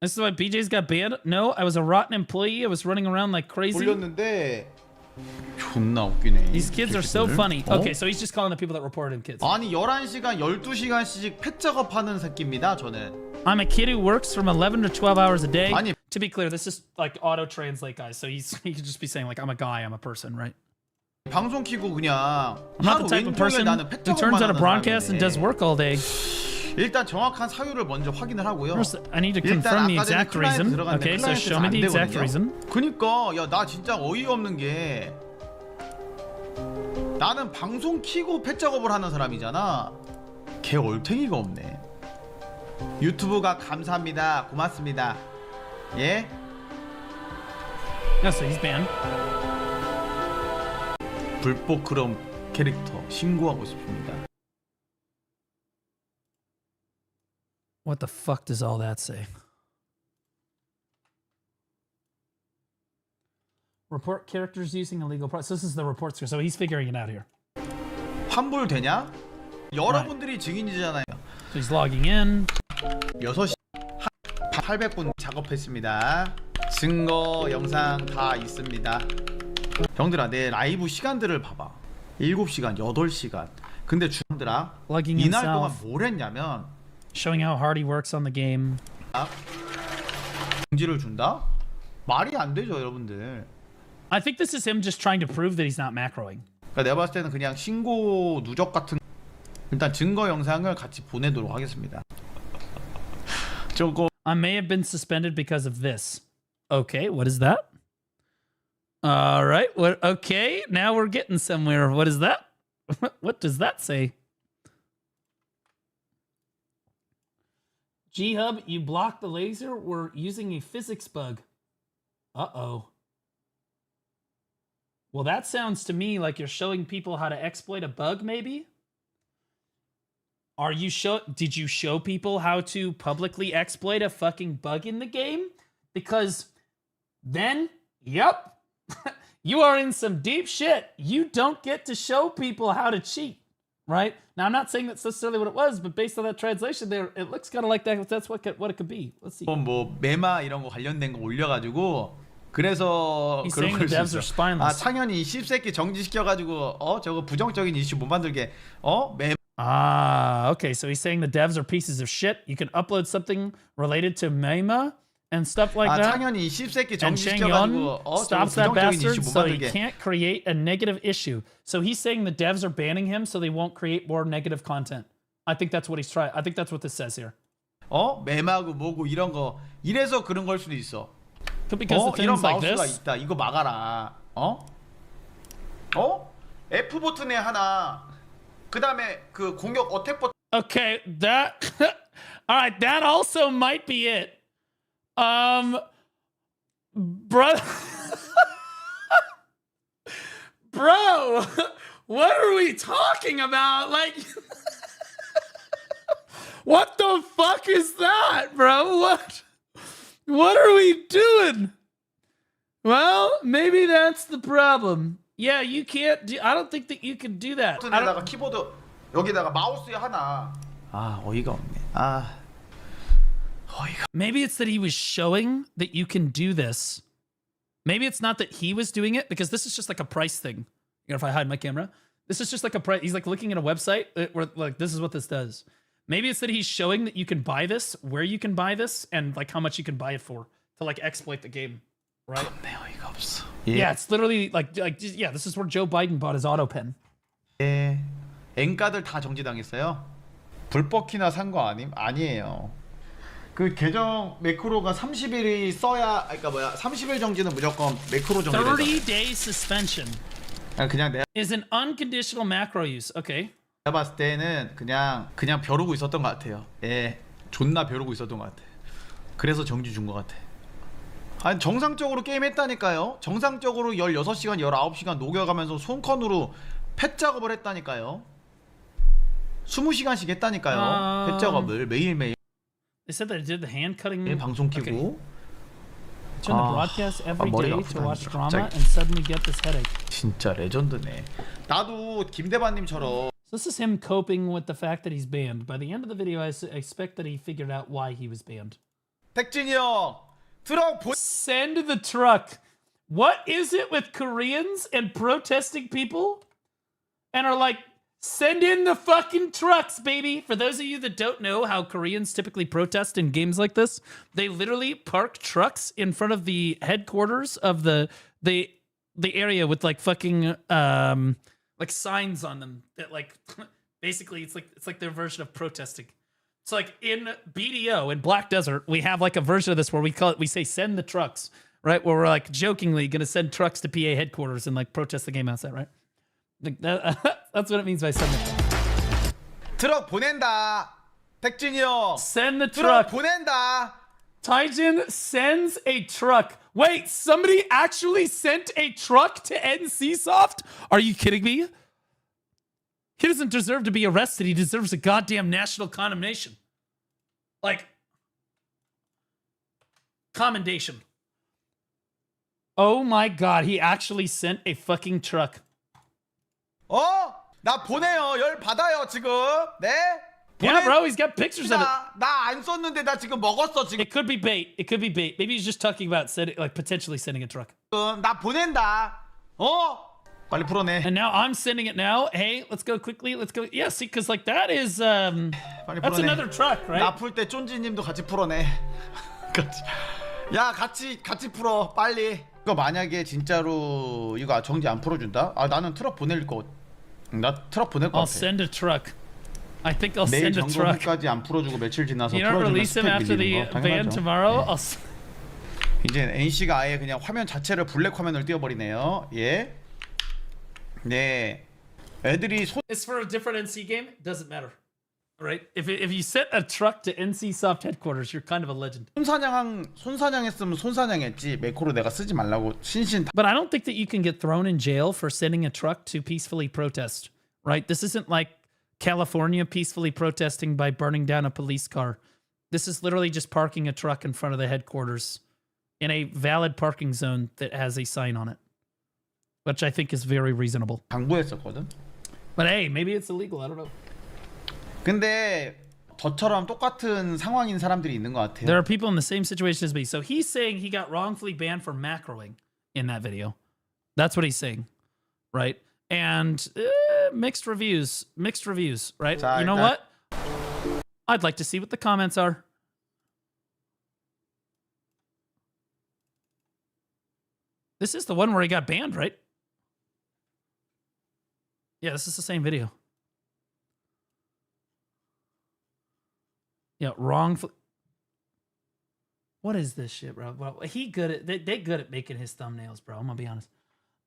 This is why BJ's got banned? No, I was a rotten employee. I was running around like crazy. 돌렸는데 존나 웃기네. These kids are so funny. Okay, so he's just calling the people that reported him kids. 아니 11시간 12시간씩 펫 작업하는 새끼입니다. 저는. I'm a kid who works from 11 to 12 hours a day. To be clear, this is like auto translate, guys. So he could just be saying like, I'm a guy, I'm a person, right? 방송 키고 그냥 I'm not the type of person who turns on a broadcast and does work all day. 일단 정확한 사유를 먼저 확인을 하고요. First, I need to confirm the exact reason. Okay, so show me the exact reason. 그니까 야 나 진짜 어이없는 게 나는 방송 키고 펫 작업을 하는 사람이잖아. 걔 얼탱이가 없네. 유튜브가 감사합니다. 고맙습니다. 예? No, so he's banned. 불법 크롬 캐릭터 신고하고 싶습니다. What the fuck does all that say? Report characters using illegal products. This is the report screen. So he's figuring it out here. 환불 되냐? 여러분들이 증인이잖아요. So he's logging in. 6시 800분 작업했습니다. 증거 영상 다 있습니다. 형들아 내 라이브 시간들을 봐봐. 7시간, 8시간. 근데 주들아 이날 동안 뭘 했냐면 showing how hard he works on the game. 공지를 준다? 말이 안 되죠, 여러분들. I think this is him just trying to prove that he's not macroing. 그러니까 내가 봤을 때는 그냥 신고 누적 같은 일단 증거 영상을 같이 보내도록 하겠습니다. 조금 I may have been suspended because of this. Okay, what is that? All right, what? Okay, now we're getting somewhere. What is that? What does that say? G-Hub, you blocked the laser. We're using a physics bug. Uh-oh. Well, that sounds to me like you're showing people how to exploit a bug, maybe? Did you show people how to publicly exploit a fucking bug in the game? Because then, yep, you are in some deep shit. You don't get to show people how to cheat, right? Now, I'm not saying that's necessarily what it was, but based on that translation there, it looks kind of like that. That's what it could be. Let's see. 뭐 메마 이런 거 관련된 거 올려가지고 그래서 He's 그런 saying 걸 the devs are 수 있어. spineless. 아 창현이 씹새끼 정지시켜가지고 저거 부정적인 이슈 못 만들게 메. Ah, okay. So he's saying the devs are pieces of shit. You can upload something related to Mema and stuff like that. 창현이 씹새끼 And 정지시켜가지고 stops that bastard so he can't create a negative issue. So he's saying the devs are banning him so they won't create more negative content. I think that's what he's trying. I think that's what this says here. 메마고 뭐고 이런 거 이래서 그런 걸 수도 있어. Because of 이런 things like 마우스가 this. 있다. 이거 막아라. F 버튼에 하나. 그다음에 그 공격 어택 버튼. Okay, that all right, that also might be it. Bro, what are we talking about? Like, what the fuck is that, bro? What are we doing? Well, maybe that's the problem. Yeah, you can't do. I don't think that you can do that. 버튼에다가 키보드 여기다가 마우스에 하나. 어이가 없네. Maybe it's that he was showing that you can do this. Maybe it's not that he was doing it, because this is just like a price thing. You know, if I hide my camera, this is just like a price. He's like looking at a website where like this is what this does. Maybe it's that he's showing that you can buy this, where you can buy this, and like how much you can buy it for to like exploit the game, right? Yeah, it's literally like yeah, this is where Joe Biden bought his auto pen. 예, 엔가들 다 정지당했어요. 불법 키나 산 거 아니에요. 그 계정 매크로가 30일이 써야, 그러니까 뭐야, 30일 정지는 무조건 매크로 정지되죠. 30-day suspension. 그냥 내가 is an unconditional macro use. Okay. 내가 봤을 때는 그냥 벼르고 있었던 것 같아요. 예, 존나 벼르고 있었던 것 같아. 그래서 정지 준 것 같아. 아니 정상적으로 게임 했다니까요. 정상적으로 16시간, 19시간 녹여가면서 손컨으로 펫 작업을 했다니까요. 20시간씩 했다니까요. 펫 작업을 매일매일. They said they did the hand cutting. 방송 키고. Okay. Turn the broadcast every day to watch drama 갑자기. and suddenly get this headache. 진짜 레전드네. 나도 김대반님처럼. So this is him coping with the fact that he's banned. By the end of the video, I expect that he figured out why he was banned. 택진이 형, 트럭 send the truck. What is it with Koreans and protesting people? And are like, send in the fucking trucks, baby. For those of you that don't know how Koreans typically protest in games like this, they literally park trucks in front of the headquarters of the area with like fucking like signs on them that like basically it's like their version of protesting. It's like in BDO in Black Desert, we have like a version of this where we say send the trucks, right? Where we're like jokingly gonna send trucks to PA headquarters and like protest the game outside, right? Like that's what it means by send the truck. 트럭 보낸다. 택진이 형. Send the truck. 트럭 보낸다. Taijin sends a truck. Wait, somebody actually sent a truck to NCSoft? Are you kidding me? He doesn't deserve to be arrested. He deserves a goddamn national condemnation. Like, commendation. Oh my god, he actually sent a fucking truck. 나 보내요. 열 받아요 지금. 네? Yeah, bro, he's got pictures of it. 나 안 썼는데 나 지금 먹었어 지금. It could be bait. It could be bait. Maybe he's just talking about potentially sending a truck. 나 보낸다. 빨리 풀어내. And now I'm sending it now. Hey, let's go quickly. Let's go. Yeah, see, because like that is that's another truck, right? 나 풀 때 쫀지님도 같이 풀어내. 야, 같이 풀어 빨리. 이거 만약에 진짜로 이거 정지 안 풀어준다? 나는 트럭 보낼 거. 나 트럭 보낼 거 I'll 같아. send a truck. I think I'll 내일 send a truck. 점검까지 안 풀어주고 며칠 지나서 You don't 풀어주면 release him 스펙 after the 밀리는 거 ban 당연하죠. tomorrow. I'll 이제 NC가 아예 그냥 화면 자체를 블랙 화면을 띄워버리네요. 예. 네. 애들이 It's for a different NC game. Doesn't matter. Right? If you sent a truck to NCSoft headquarters, you're kind of a legend. 손사냥했으면 손사냥했지. 매크로 내가 쓰지 말라고 신신. But I don't think that you can get thrown in jail for sending a truck to peacefully protest. Right? This isn't like California peacefully protesting by burning down a police car. This is literally just parking a truck in front of the headquarters in a valid parking zone that has a sign on it, which I think is very reasonable. 당부했었거든. But hey, maybe it's illegal. I don't know. 근데 저처럼 똑같은 상황인 사람들이 있는 것 같아요. There are people in the same situation as me. So he's saying he got wrongfully banned for macroing in that video. That's what he's saying, right? And mixed reviews, right? 자, you know what? I'd like to see what the comments are. This is the one where he got banned, right? Yeah, this is the same video. Yeah, wrongfully. What is this shit, bro? Well, they good at making his thumbnails, bro. I'm gonna be honest.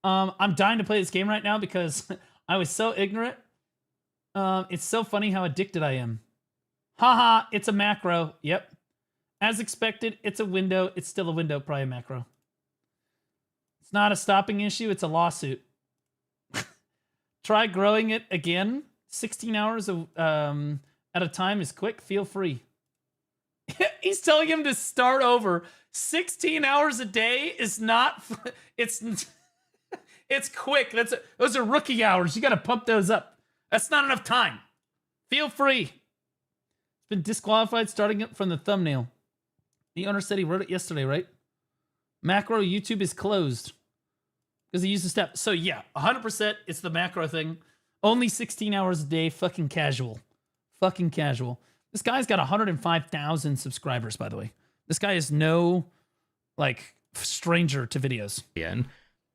I'm dying to play this game right now because I was so ignorant. It's so funny how addicted I am. Haha, it's a macro. Yep. As expected, it's a window. It's still a window, probably a macro. It's not a stopping issue, it's a lawsuit. Try growing it again. 16 hours at a time is quick. Feel free. He's telling him to start over. 16 hours a day is not. It's quick. Those are rookie hours. You got to pump those up. That's not enough time. Feel free. It's been disqualified starting it from the thumbnail. The owner said he wrote it yesterday, right? Macro YouTube is closed because he used the step. So yeah, 100%. It's the macro thing. Only 16 hours a day. Fucking casual. fucking casual. This guy's got 105,000 subscribers, by the way. This guy is no, like, stranger to videos.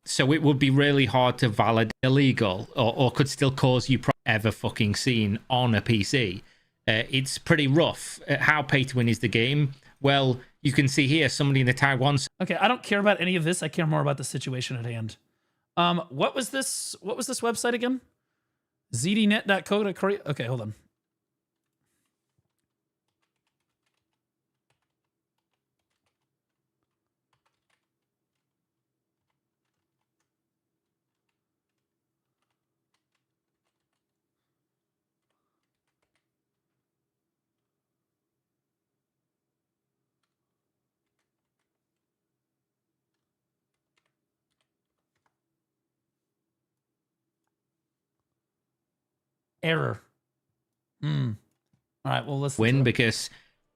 So it would be really hard to validate illegal or could still cause you ever fucking seen on a PC. It's pretty rough. How pay to win is the game? Well, you can see here somebody in the Taiwan. Okay, I don't care about any of this. I care more about the situation at hand. What was this website again? zdnet.co.korea. Okay, hold on. Error. All right, well, let's win because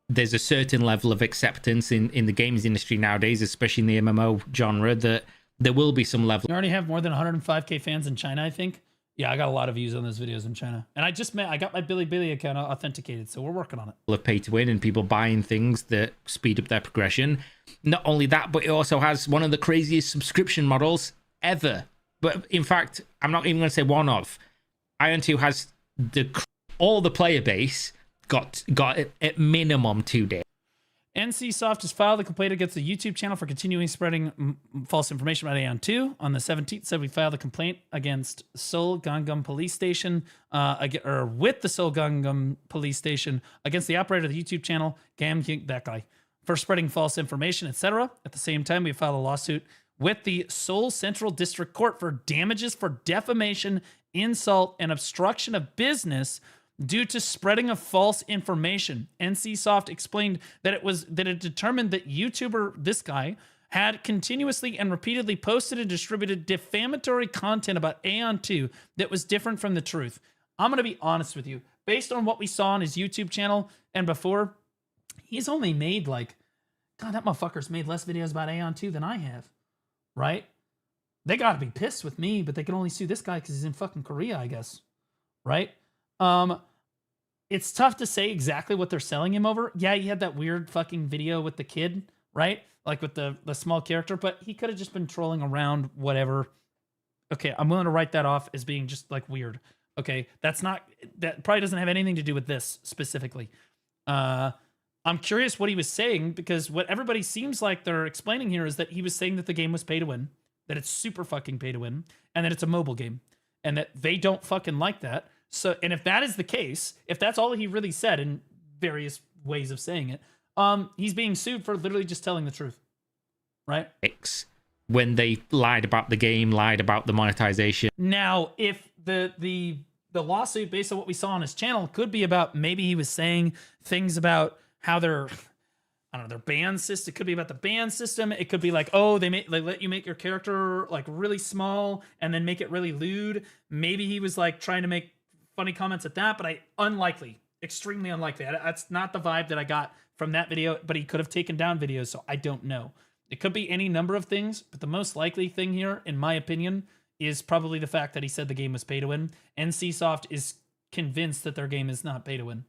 there's a certain level of acceptance in the games industry nowadays, especially in the MMO genre, that there will be some level. You already have more than 105k fans in China, I think. Yeah, I got a lot of views on those videos in China. And I got my Bilibili account authenticated, so we're working on it. Of pay to win and people buying things that speed up their progression. Not only that, but it also has one of the craziest subscription models ever. But in fact, I'm not even going to say one of. Ion 2 has all the player base got at minimum 2 days. NCSoft has filed a complaint against the YouTube channel for continuing spreading false information about Aeon 2. On the 17th, said we filed a complaint against Seoul Gangnam Police Station, with the Seoul Gangnam Police Station against the operator of the YouTube channel, that guy, for spreading false information, etc. At the same time, we filed a lawsuit with the Seoul Central District Court for damages for defamation, insult, and obstruction of business due to spreading of false information. NCSoft explained that it determined that YouTuber, this guy, had continuously and repeatedly posted and distributed defamatory content about Aeon 2 that was different from the truth. I'm going to be honest with you. Based on what we saw on his YouTube channel and before, he's only made God, that motherfucker's made less videos about Aeon 2 than I have, right? They got to be pissed with me, but they can only sue this guy because he's in fucking Korea, I guess, right? It's tough to say exactly what they're selling him over. Yeah, he had that weird fucking video with the kid, right? Like with the small character, but he could have just been trolling around, whatever. Okay, I'm willing to write that off as being just weird. Okay, that probably doesn't have anything to do with this specifically. I'm curious what he was saying, because what everybody seems like they're explaining here is that he was saying that the game was pay to win, that it's super fucking pay to win, and that it's a mobile game, and that they don't fucking like that. So, and if that is the case, if that's all he really said in various ways of saying it, he's being sued for literally just telling the truth, right? When they lied about the game, lied about the monetization. Now, if the lawsuit, based on what we saw on his channel, could be about maybe he was saying things about how their ban system. It could be about the ban system. It could be like, oh, they let you make your character really small and then make it really lewd. Maybe he was trying to make funny comments at that, but unlikely, extremely unlikely. That's not the vibe that I got from that video, but he could have taken down videos, so I don't know. It could be any number of things, but the most likely thing here, in my opinion, is probably the fact that he said the game was pay to win. NCSoft is convinced that their game is not pay to win.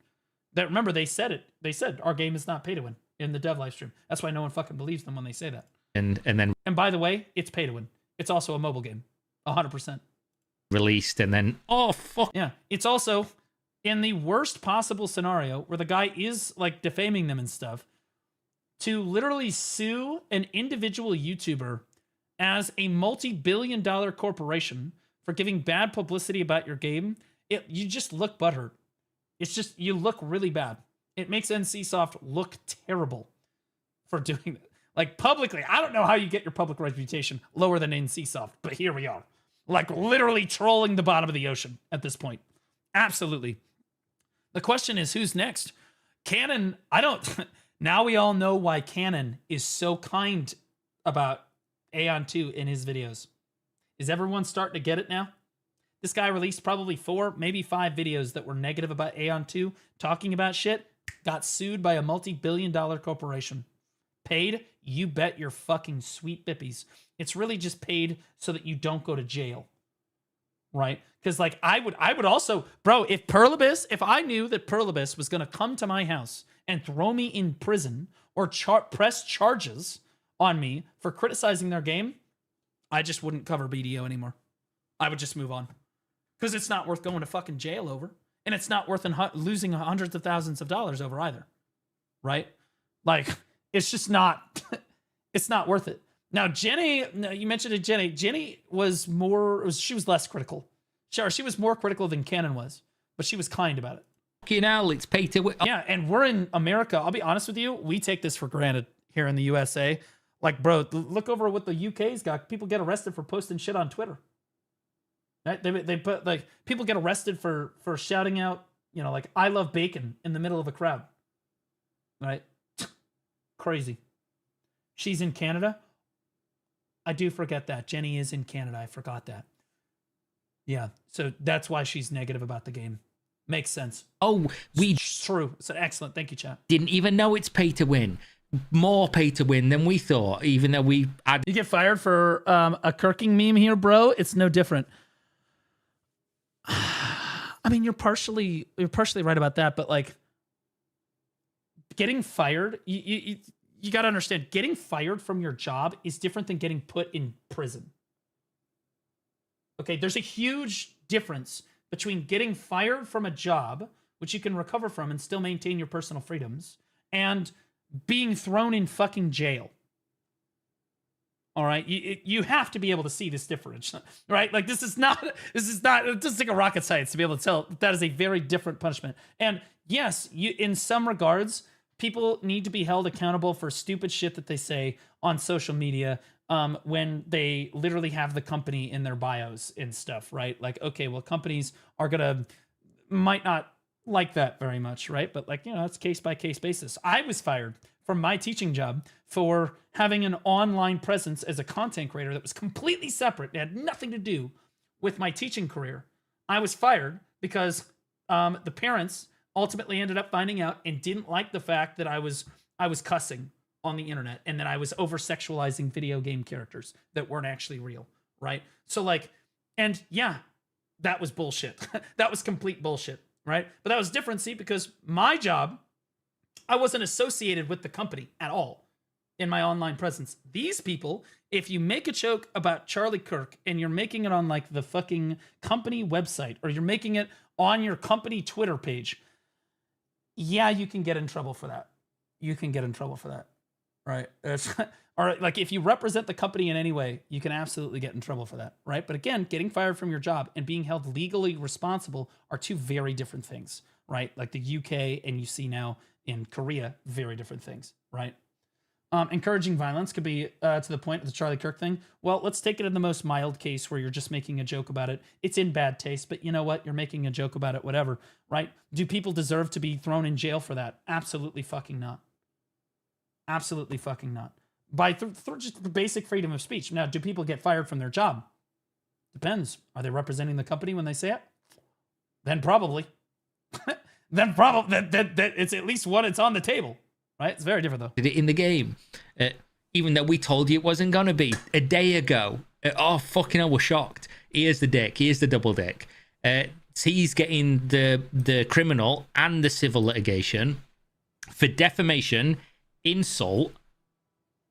Remember, they said it. They said our game is not pay to win in the dev live stream. That's why no one fucking believes them when they say that. And by the way, it's pay to win. It's also a mobile game, 100%. Released and then, oh fuck. Yeah, it's also in the worst possible scenario where the guy is defaming them and stuff, to literally sue an individual YouTuber as a multi-billion-dollar corporation for giving bad publicity about your game. You just look butthurt. It's just, you look really bad. It makes NCSoft look terrible for doing that. Publicly, I don't know how you get your public reputation lower than NCSoft, but here we are. Literally trolling the bottom of the ocean at this point. Absolutely. The question is, who's next? Canon, now we all know why Canon is so kind about Aeon 2 in his videos. Is everyone starting to get it now? This guy released probably 4, maybe 5 videos that were negative about Aeon 2, talking about shit, got sued by a multi-billion-dollar corporation. Paid? You bet your fucking sweet bippies. It's really just paid so that you don't go to jail, right? Because like I would also, bro, if I knew that Perlibus was gonna come to my house and throw me in prison or press charges on me for criticizing their game, I just wouldn't cover BDO anymore. I would just move on. Because it's not worth going to fucking jail over. And it's not worth losing hundreds of thousands of dollars over either. Right? Like, it's just not, it's not worth it. Now, Jenny, you mentioned it, Jenny. Jenny she was less critical. Sure, she was more critical than Canon was, but she was kind about it. Fucking hell, it's pay to win. Yeah, and we're in America. I'll be honest with you. We take this for granted here in the USA. Like, bro, look over what the UK's got. People get arrested for posting shit on Twitter. Right? They put, like, people get arrested for shouting out, you know, like, I love bacon in the middle of a crowd. Right? Crazy. She's in Canada. I do forget that. Jenny is in Canada. I forgot that. Yeah. So that's why she's negative about the game. Makes sense. Oh, it's true. It's excellent. Thank you, chat. Didn't even know it's pay to win. More pay to win than we thought, even though we had... You get fired for a Kirking meme here, bro. It's no different. I mean, you're partially right about that, but like getting fired, you got to understand, getting fired from your job is different than getting put in prison. Okay, there's a huge difference between getting fired from a job, which you can recover from and still maintain your personal freedoms, and being thrown in fucking jail. All right, you have to be able to see this difference, right? Like this is not, it doesn't take a rocket science to be able to tell that is a very different punishment. And yes, in some regards, people need to be held accountable for stupid shit that they say on social media when they literally have the company in their bios and stuff, right? Like, okay, well, companies might not like that very much, right? But like, you know, it's case by case basis. I was fired from my teaching job for having an online presence as a content creator that was completely separate. It had nothing to do with my teaching career. I was fired because the parents ultimately ended up finding out and didn't like the fact that I was cussing on the internet and that I was over-sexualizing video game characters that weren't actually real, right? So like, and yeah, that was bullshit. That was complete bullshit, right? But that was different, see, because my job, I wasn't associated with the company at all in my online presence. These people, if you make a joke about Charlie Kirk and you're making it on like the fucking company website or you're making it on your company Twitter page, yeah, you can get in trouble for that. You can get in trouble for that, right? Or like if you represent the company in any way, you can absolutely get in trouble for that, right? But again, getting fired from your job and being held legally responsible are two very different things, right? Like the UK and you see now in Korea, very different things, right? Encouraging violence could be to the point of the Charlie Kirk thing. Well, let's take it in the most mild case where you're just making a joke about it. It's in bad taste, but you know what? You're making a joke about it, whatever, right? Do people deserve to be thrown in jail for that? Absolutely fucking not. Absolutely fucking not. By just the basic freedom of speech. Now, do people get fired from their job? Depends. Are they representing the company when they say it? Then probably. Then it's at least one. It's on the table, right? It's very different though. Did it in the game, even though we told you it wasn't gonna be a day ago. Oh fucking hell, we're shocked. Here's the dick. Here's the double dick. He's getting the criminal and the civil litigation for defamation, insult,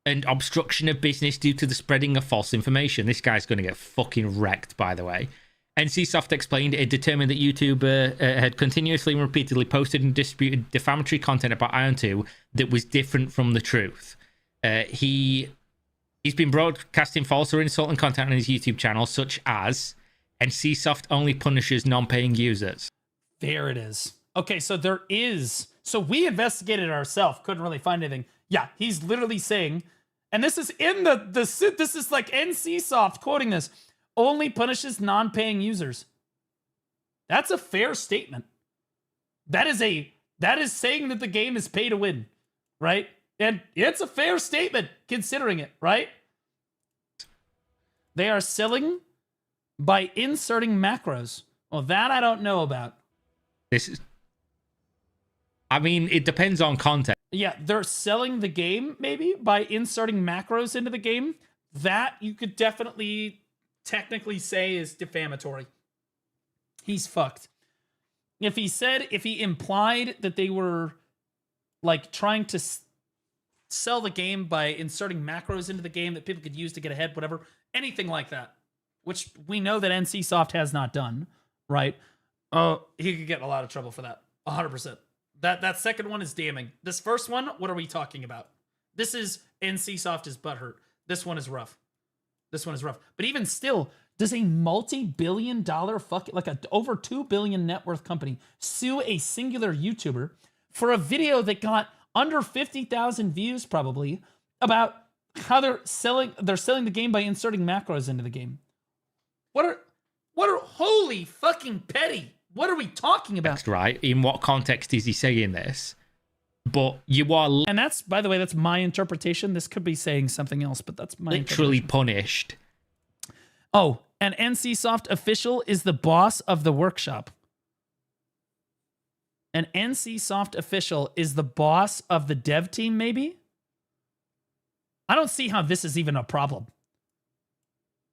and obstruction of business due to the spreading of false information. This guy's gonna get fucking wrecked, by the way. NCSoft explained it determined that YouTube had continuously and repeatedly posted and distributed defamatory content about Ion 2 that was different from the truth. He's been broadcasting false or insulting content on his YouTube channel, such as NCSoft only punishes non-paying users. There it is. Okay, so there is. So we investigated ourselves, couldn't really find anything. Yeah, he's literally saying, and this is in this is like NCSoft quoting this. Only punishes non-paying users. That's a fair statement. That is saying that the game is pay to win, right? And it's a fair statement considering it, right? They are selling by inserting macros. Well, that I don't know about. I mean, it depends on content. Yeah, they're selling the game maybe by inserting macros into the game. That you could definitely technically say is defamatory. he's fucked. If he implied that they were like trying to sell the game by inserting macros into the game that people could use to get ahead, whatever, anything like that, which we know that NCSoft has not done, right? He could get in a lot of trouble for that. 100%. That second one is damning. This first one, what are we talking about? This is NCSoft is butthurt. This one is rough. But even still, does a multi-billion-dollar like a over $2 billion net worth company sue a singular YouTuber for a video that got under 50,000 views probably about how they're selling the game by inserting macros into the game? What are holy fucking petty? What are we talking about? Right? In what context is he saying this? But you are... And that's, by the way, that's my interpretation. This could be saying something else, but that's my literally punished. Oh, an NCSoft official is the boss of the workshop. An NCSoft official is the boss of the dev team, maybe? I don't see how this is even a problem.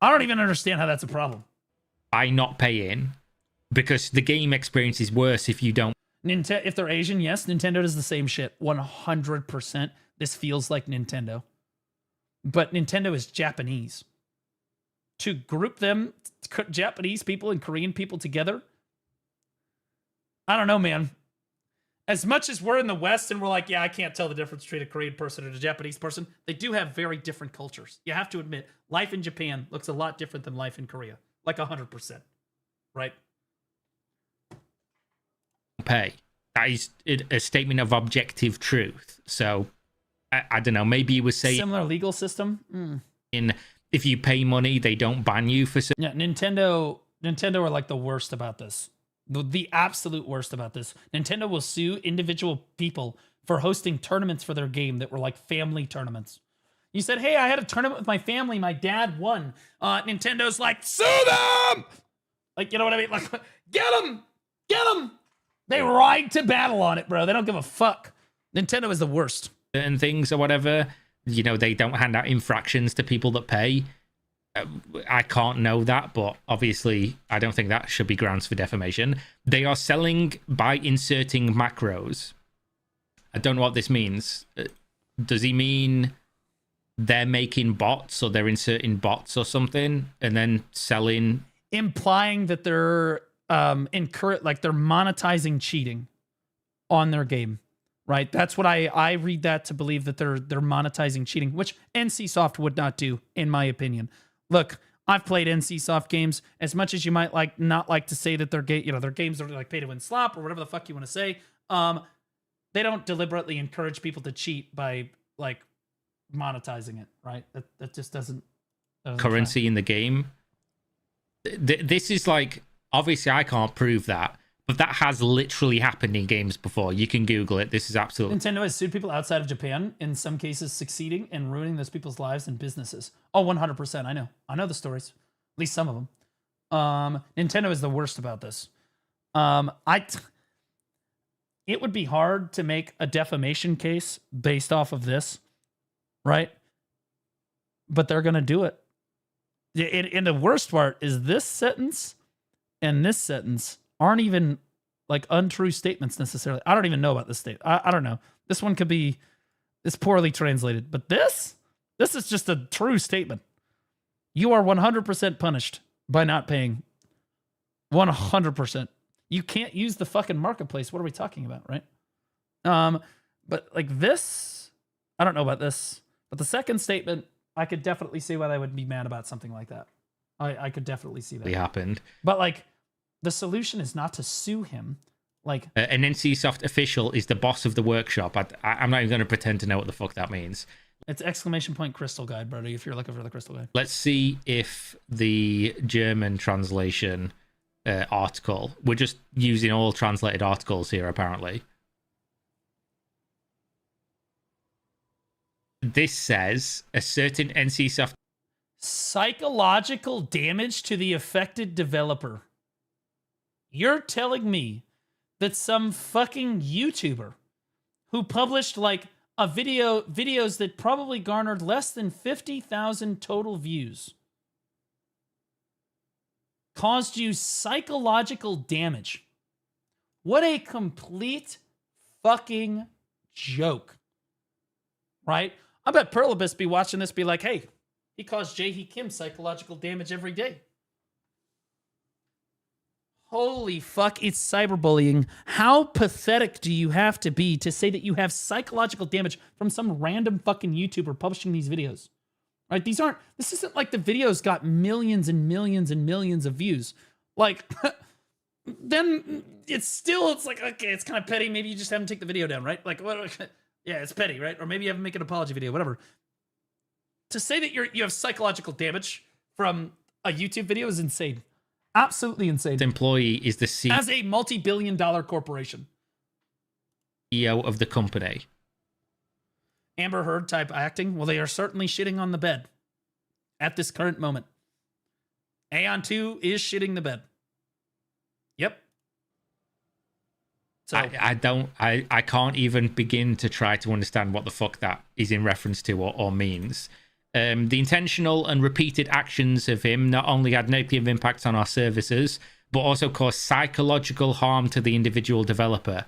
I don't even understand how that's a problem. By not paying, because the game experience is worse if you don't. If they're Asian, yes, Nintendo does the same shit. 100%. This feels like Nintendo. But Nintendo is Japanese. To group them, Japanese people and Korean people together, I don't know, man. As much as we're in the West and we're like, yeah, I can't tell the difference between a Korean person and a Japanese person, they do have very different cultures. You have to admit, life in Japan looks a lot different than life in Korea. Like 100%. Right? Pay. That is a statement of objective truth. So, I don't know, maybe you were saying... Similar legal system? If you pay money, they don't ban you for... Yeah, Nintendo are like the worst about this. The absolute worst about this. Nintendo will sue individual people for hosting tournaments for their game that were like family tournaments. You said, hey, I had a tournament with my family. My dad won. Nintendo's like, sue them! Like, you know what I mean? Like, get them! Get them! They ride to battle on it, bro. They don't give a fuck. Nintendo is the worst. And things or whatever, you know, they don't hand out infractions to people that pay. I can't know that, but obviously I don't think that should be grounds for defamation. They are selling by inserting macros. I don't know what this means. Does he mean they're making bots or they're inserting bots or something and then selling? Implying that they're they're monetizing cheating on their game, right? That's what I read that to believe, that they're monetizing cheating, which NCSoft would not do, in my opinion. Look, I've played NCSoft games. As much as you might not like to say that their games are like pay to win slop or whatever the fuck you want to say, they don't deliberately encourage people to cheat by like monetizing it, right? That just doesn't currency fly in the game. This is like, obviously I can't prove that, but that has literally happened in games before. You can Google it. This is absolutely... Nintendo has sued people outside of Japan, in some cases succeeding and ruining those people's lives and businesses. Oh, 100%. I know the stories. At least some of them. Nintendo is the worst about this. It would be hard to make a defamation case based off of this, right? But they're going to do it. And the worst part is this sentence and this sentence aren't even like untrue statements necessarily. I don't even know about this statement. I don't know. This one could be, it's poorly translated, but this is just a true statement. You are 100% punished by not paying. 100%. You can't use the fucking marketplace. What are we talking about, right? But like this, I don't know about this, but the second statement, I could definitely see why they would be mad about something like that. I could definitely see that. It happened. But like, the solution is not to sue him. Like an NCSoft official is the boss of the workshop. I'm not even going to pretend to know what the fuck that means. It's ! Crystal Guide, Brody, if you're looking for the Crystal Guide. Let's see if the German translation article... We're just using all translated articles here, apparently. This says, a certain NCSoft... Psychological damage to the affected developer. You're telling me that some fucking YouTuber who published like a videos that probably garnered less than 50,000 total views caused you psychological damage. What a complete fucking joke. Right? I bet Perlibus be watching this, be like, hey, he caused Jae-hee Kim psychological damage every day. Holy fuck, it's cyberbullying. How pathetic do you have to be to say that you have psychological damage from some random fucking YouTuber publishing these videos? Right? This isn't like the videos got millions and millions and millions of views. Like, then it's like, okay, it's kind of petty. Maybe you just haven't taken the video down, right? Like, what? Yeah, it's petty, right? Or maybe you haven't made an apology video, whatever. To say that you have psychological damage from a YouTube video is insane. Absolutely insane. The employee is the CEO. As a multi-billion-dollar corporation. CEO of the company. Amber Heard type acting. Well, they are certainly shitting on the bed at this current moment. Aeon 2 is shitting the bed. Yep. So I can't even begin to try to understand what the fuck that is in reference to or means. The intentional and repeated actions of him not only had negative impacts on our services, but also caused psychological harm to the individual developer.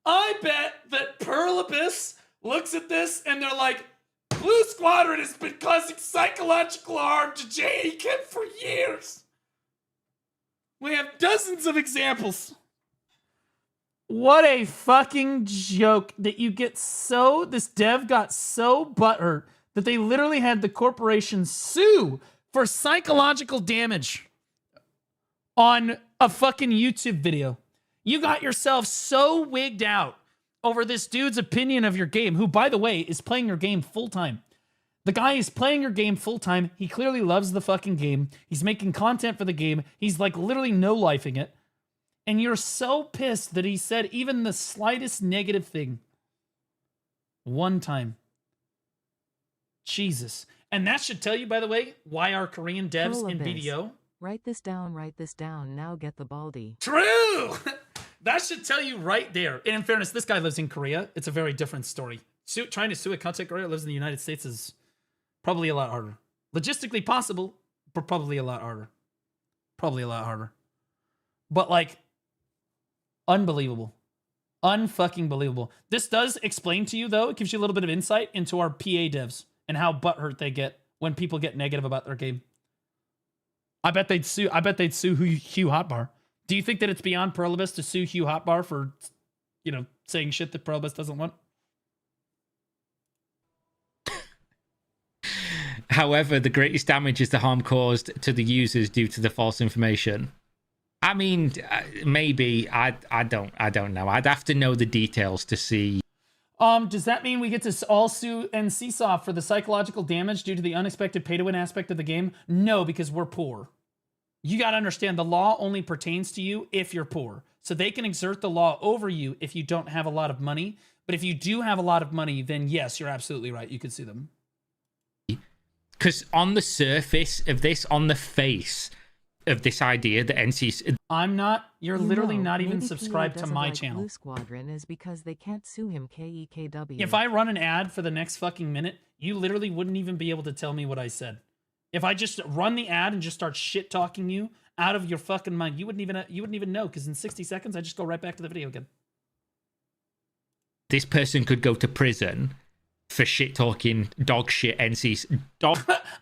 I bet that Perlibus looks at this and they're like, Blue Squadron has been causing psychological harm to Jae-hee Kim for years. We have dozens of examples. What a fucking joke that you get this dev got so butthurt that they literally had the corporation sue for psychological damage on a fucking YouTube video. You got yourself so wigged out over this dude's opinion of your game, who, by the way, is playing your game full-time. The guy is playing your game full-time. He clearly loves the fucking game. He's making content for the game. He's like literally no-lifing it. And you're so pissed that he said even the slightest negative thing. One time. Jesus. And that should tell you, by the way, why our Korean devs in BDO... Write this down, now get the baldy. True! That should tell you right there. And in fairness, this guy lives in Korea. It's a very different story. Trying to sue a content creator that lives in the United States is probably a lot harder. Logistically possible, but probably a lot harder. Probably a lot harder. But like, unbelievable. Unfucking believable. This does explain to you, though, it gives you a little bit of insight into our PA devs and how butthurt they get when people get negative about their game. I bet they'd sue Hugh Hotbar. Do you think that it's beyond Perlibus to sue Hugh Hotbar for, saying shit that Perlibus doesn't want? However, the greatest damage is the harm caused to the users due to the false information. I mean, maybe. I don't know. I'd have to know the details to see. Does that mean we get to all sue NCSoft for the psychological damage due to the unexpected pay-to-win aspect of the game? No, because we're poor. You got to understand, the law only pertains to you if you're poor. So they can exert the law over you if you don't have a lot of money. But if you do have a lot of money, then yes, you're absolutely right. You could sue them. Because on the surface of this, on the face of this idea that NC... You're literally not even subscribed to my channel. Blue Squadron is because they can't sue him, KEKW. If I run an ad for the next fucking minute, you literally wouldn't even be able to tell me what I said. If I just run the ad and just start shit talking you out of your fucking mind, you wouldn't even know, because in 60 seconds I just go right back to the video again. This person could go to prison for shit talking dog shit NCs.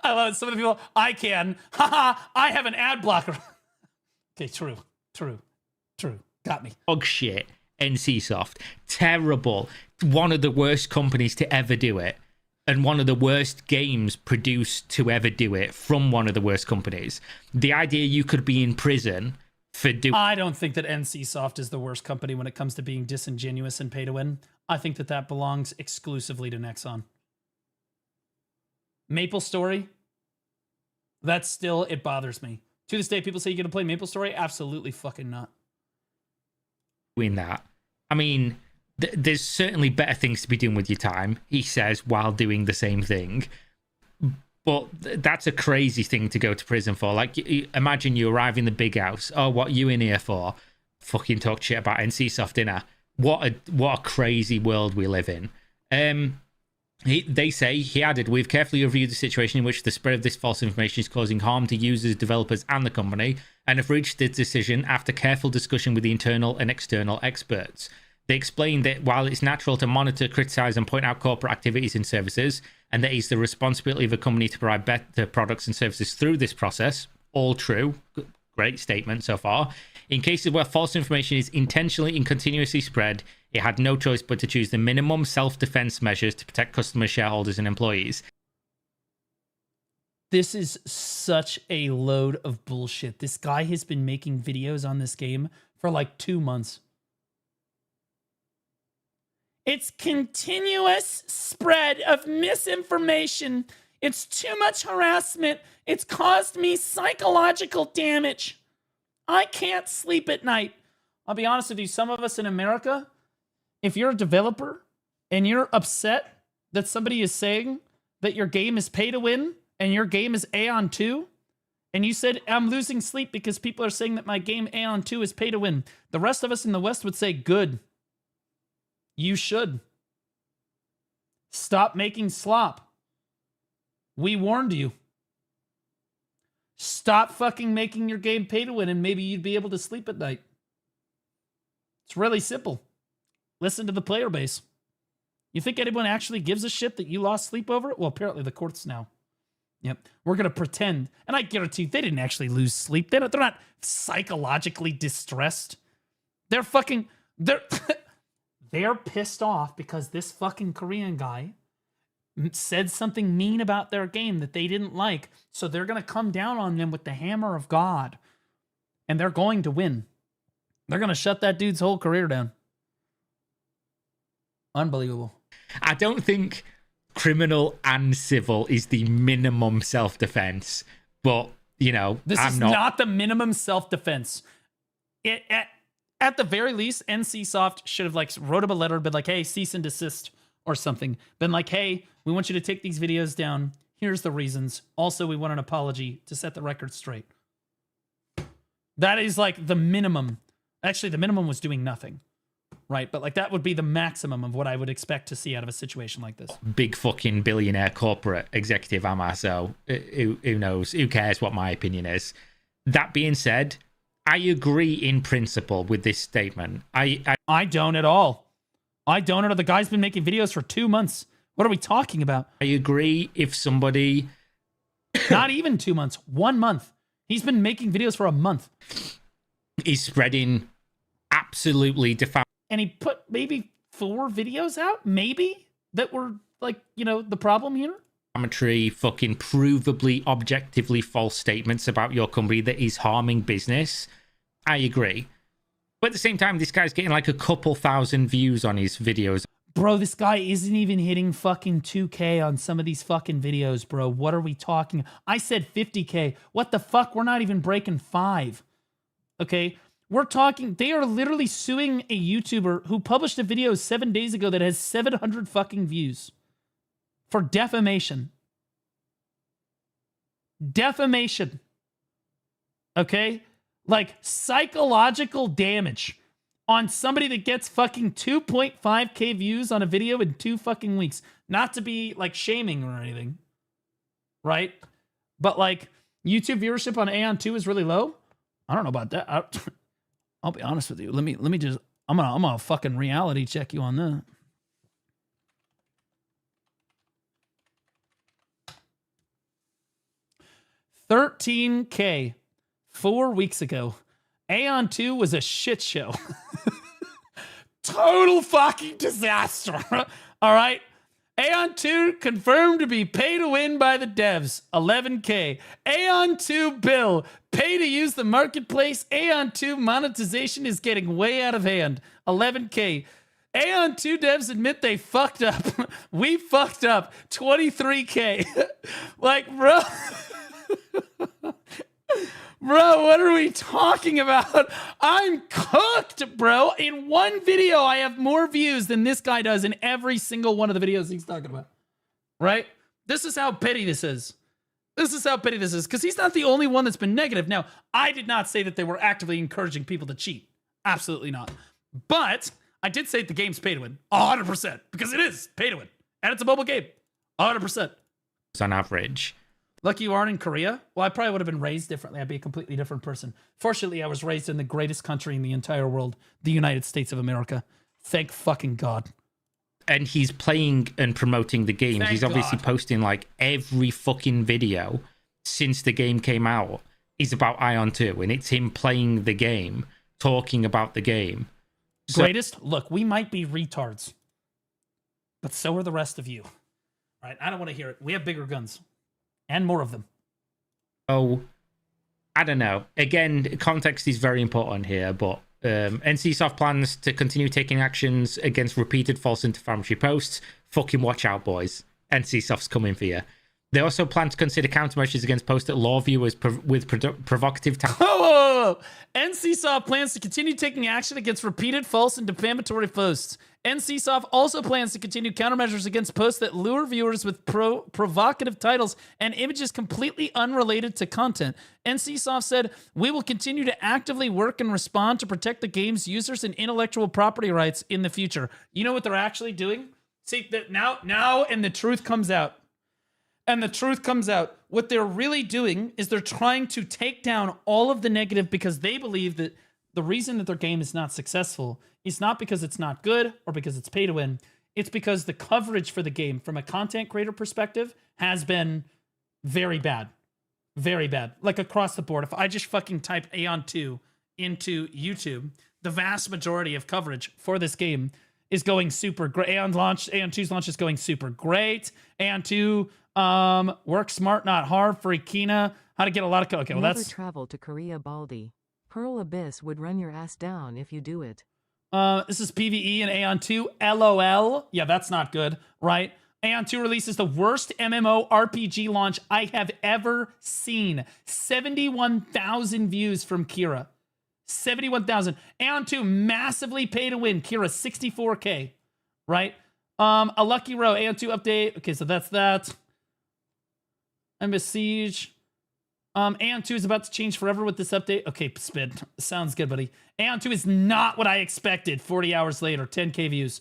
I love it. Some of the people, I can. Haha, I have an ad blocker. Okay, true. Got me. Dog shit NCSoft. Terrible. One of the worst companies to ever do it. And one of the worst games produced to ever do it from one of the worst companies. The idea you could be in prison for doing... I don't think that NCSoft is the worst company when it comes to being disingenuous and pay to win. I think that belongs exclusively to Nexon. Maple Story, it bothers me. To this day, people say you're going to play Maple Story? Absolutely fucking not. Doing that. I mean... There's certainly better things to be doing with your time, he says, while doing the same thing. But that's a crazy thing to go to prison for. Like, imagine you arrive in the big house. Oh, what are you in here for? fucking talked shit about NCSoft, didn't I? What a crazy world we live in. They say, he added, we've carefully reviewed the situation in which the spread of this false information is causing harm to users, developers, and the company, and have reached this decision after careful discussion with the internal and external experts. They explained that while it's natural to monitor, criticize, and point out corporate activities and services, and that it's the responsibility of a company to provide better products and services through this process, all true, great statement so far. In cases where false information is intentionally and continuously spread, it had no choice but to choose the minimum self-defense measures to protect customers, shareholders, and employees. This is such a load of bullshit. This guy has been making videos on this game for like 2 months. It's continuous spread of misinformation. It's too much harassment. It's caused me psychological damage. I can't sleep at night. I'll be honest with you, some of us in America, if you're a developer and you're upset that somebody is saying that your game is pay to win and your game is Aeon 2, and you said, I'm losing sleep because people are saying that my game Aeon 2 is pay to win, the rest of us in the West would say, good. You should. Stop making slop. We warned you. Stop fucking making your game pay to win and maybe you'd be able to sleep at night. It's really simple. Listen to the player base. You think anyone actually gives a shit that you lost sleep over it? Well, apparently the courts now. Yep. We're going to pretend. And I guarantee you, they didn't actually lose sleep. They're not psychologically distressed. They're fucking... They're pissed off because this fucking Korean guy said something mean about their game that they didn't like. So they're going to come down on them with the hammer of God. And they're going to win. They're going to shut that dude's whole career down. Unbelievable. I don't think criminal and civil is the minimum self-defense. But, you know, this is not the minimum self-defense. At the very least, NCSoft should have like wrote him a letter, been like, hey, cease and desist or something. Been like, hey, we want you to take these videos down. Here's the reasons. Also, we want an apology to set the record straight. That is like the minimum. Actually, the minimum was doing nothing, right? But like that would be the maximum of what I would expect to see out of a situation like this. Big fucking billionaire corporate executive am I, so who knows? Who cares what my opinion is? That being said, I agree in principle with this statement. I don't at all. I don't at all. The guy's been making videos for 2 months. What are we talking about? I agree if somebody... Not even 2 months. 1 month. He's been making videos for a month. He's spreading absolutely defamatory... And he put maybe 4 videos out, maybe, that were like, you know, the problem here. Fucking provably, objectively false statements about your company that is harming business. I agree. But at the same time, this guy's getting like a couple thousand views on his videos. Bro, this guy isn't even hitting fucking 2K on some of these fucking videos, bro. What are we talking? I said 50K. What the fuck? We're not even breaking 5. Okay? We're talking, they are literally suing a YouTuber who published a video 7 days ago that has 700 fucking views for defamation. Defamation. Okay? Like psychological damage on somebody that gets fucking 2.5K views on a video in 2 fucking weeks. Not to be like shaming or anything. Right? But like YouTube viewership on Aeon 2 is really low. I don't know about that. I'll be honest with you. Let me just I'm gonna fucking reality check you on that. $13K 4 weeks ago. Aeon 2 was a shit show. Total fucking disaster. All right. Aeon 2 confirmed to be pay to win by the devs. $11K. Aeon 2 bill. Pay to use the marketplace. Aeon 2 monetization is getting way out of hand. $11K. Aeon 2 devs admit they fucked up. We fucked up. $23K. Like, bro. Bro, what are we talking about? I'm cooked, bro. In one video, I have more views than this guy does in every single one of the videos he's talking about. Right? This is how petty this is. This is how petty this is. Because he's not the only one that's been negative. Now, I did not say that they were actively encouraging people to cheat. Absolutely not. But I did say the game's pay to win. 100%. Because it is pay to win. And it's a mobile game. 100%. On average. Lucky you aren't in Korea? Well, I probably would have been raised differently. I'd be a completely different person. Fortunately, I was raised in the greatest country in the entire world, the United States of America. Thank fucking God. And he's playing and promoting the games. Thank he's obviously God. posting like every fucking video since the game came out is about Ion 2. And it's him playing the game, talking about the game. So, Greatest? Look, we might be retards. But so are the rest of you. All right, I don't want to hear it. We have bigger guns. And more of them. Oh, I don't know. Again, context is very important here, but NCSoft plans to continue taking actions against repeated false and defamatory posts. Fucking watch out, boys. NCSoft's coming for you. They also plan to consider countermeasures against posts that law viewers with provocative... Whoa! NCSoft plans to continue taking action against repeated false and defamatory posts. NCSoft also plans to continue countermeasures against posts that lure viewers with provocative titles and images completely unrelated to content. NCSoft said, "We will continue to actively work and respond to protect the game's users and intellectual property rights in the future." You know what they're actually doing? See, that now, and the truth comes out. And the truth comes out. What they're really doing is they're trying to take down all of the negative because they believe that the reason that their game is not successful is not because it's not good or because it's pay to win. It's because the coverage for the game from a content creator perspective has been very bad. Very bad. Like across the board. If I just fucking type Aeon 2 into YouTube, the vast majority of coverage for this game is going super great. Aeon 2's launch is going super great. Aeon 2 work smart, not hard for Ikina. How to get a lot of... Okay, well, Never that's... travel to Korea, Baldy. Pearl Abyss would run your ass down if you do it. This is PvE in Aeon 2. LOL. Yeah, that's not good, right? Aeon 2 releases the worst MMORPG launch I have ever seen. 71,000 views from Kira. 71,000. Aeon 2 massively pay to win. Kira 64K, right? A Lucky Row Aeon 2 update. Okay, so that's that. And Besiege. Aeon 2 is about to change forever with this update. Okay, Spin. Sounds good, buddy. Aeon 2 is not what I expected 40 hours later. 10k views.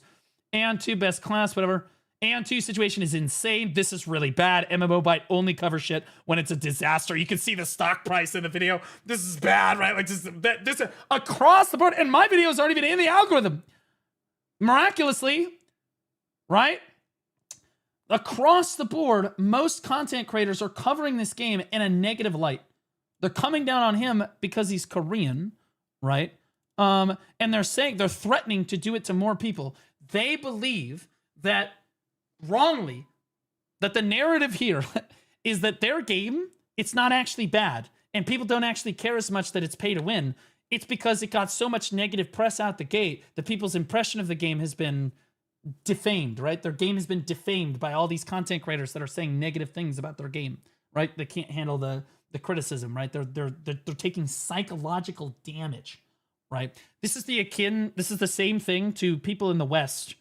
Aeon 2 best class, whatever. Aeon 2 situation is insane. This is really bad. MMO Byte only covers shit when it's a disaster. You can see the stock price in the video. This is bad, right? Like this across the board. And my videos aren't even in the algorithm. Miraculously, right? Across the board, most content creators are covering this game in a negative light. They're coming down on him because he's Korean, right? And they're threatening to do it to more people. They believe that, wrongly, that the narrative here is that their game, it's not actually bad. And people don't actually care as much that it's pay to win. It's because it got so much negative press out the gate that people's impression of the game has been defamed, right? Their game has been defamed by all these content creators that are saying negative things about their game, right? They can't handle the criticism, right? They're taking psychological damage, right? This is the same thing to people in the West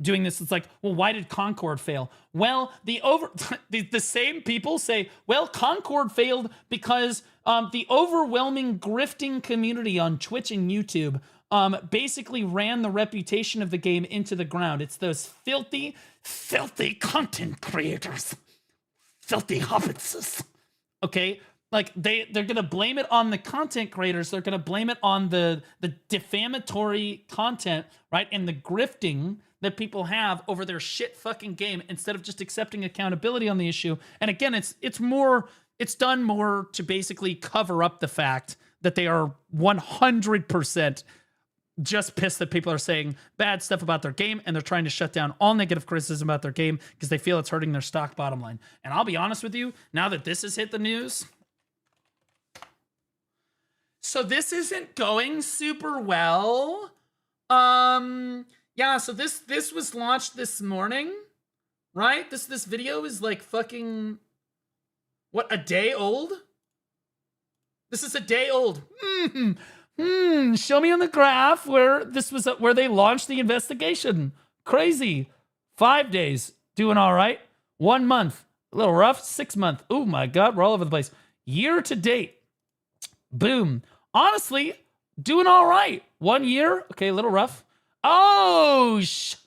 doing this. It's like, well, why did Concord fail? Well, the same people say, well, Concord failed because the overwhelming grifting community on Twitch and YouTube basically ran the reputation of the game into the ground. It's those filthy content creators. Filthy hobbitses. Okay? Like, they're going to blame it on the content creators. They're going to blame it on the defamatory content, right? And the grifting that people have over their shit fucking game instead of just accepting accountability on the issue. And again, it's done more to basically cover up the fact that they are 100% just pissed that people are saying bad stuff about their game, and they're trying to shut down all negative criticism about their game because they feel it's hurting their stock bottom line. And I'll be honest with you, now that this has hit the news, so this isn't going super well. Yeah, so this was launched this morning, right? This video is like fucking, what, a day old? This is a day old. Show me on the graph where this was, where they launched the investigation. Crazy. 5 days, doing all right. 1 month, a little rough. 6 month. Oh my God, we're all over the place. Year to date, boom. Honestly, Doing all right. 1 year. Okay, a little rough. Oh, shit.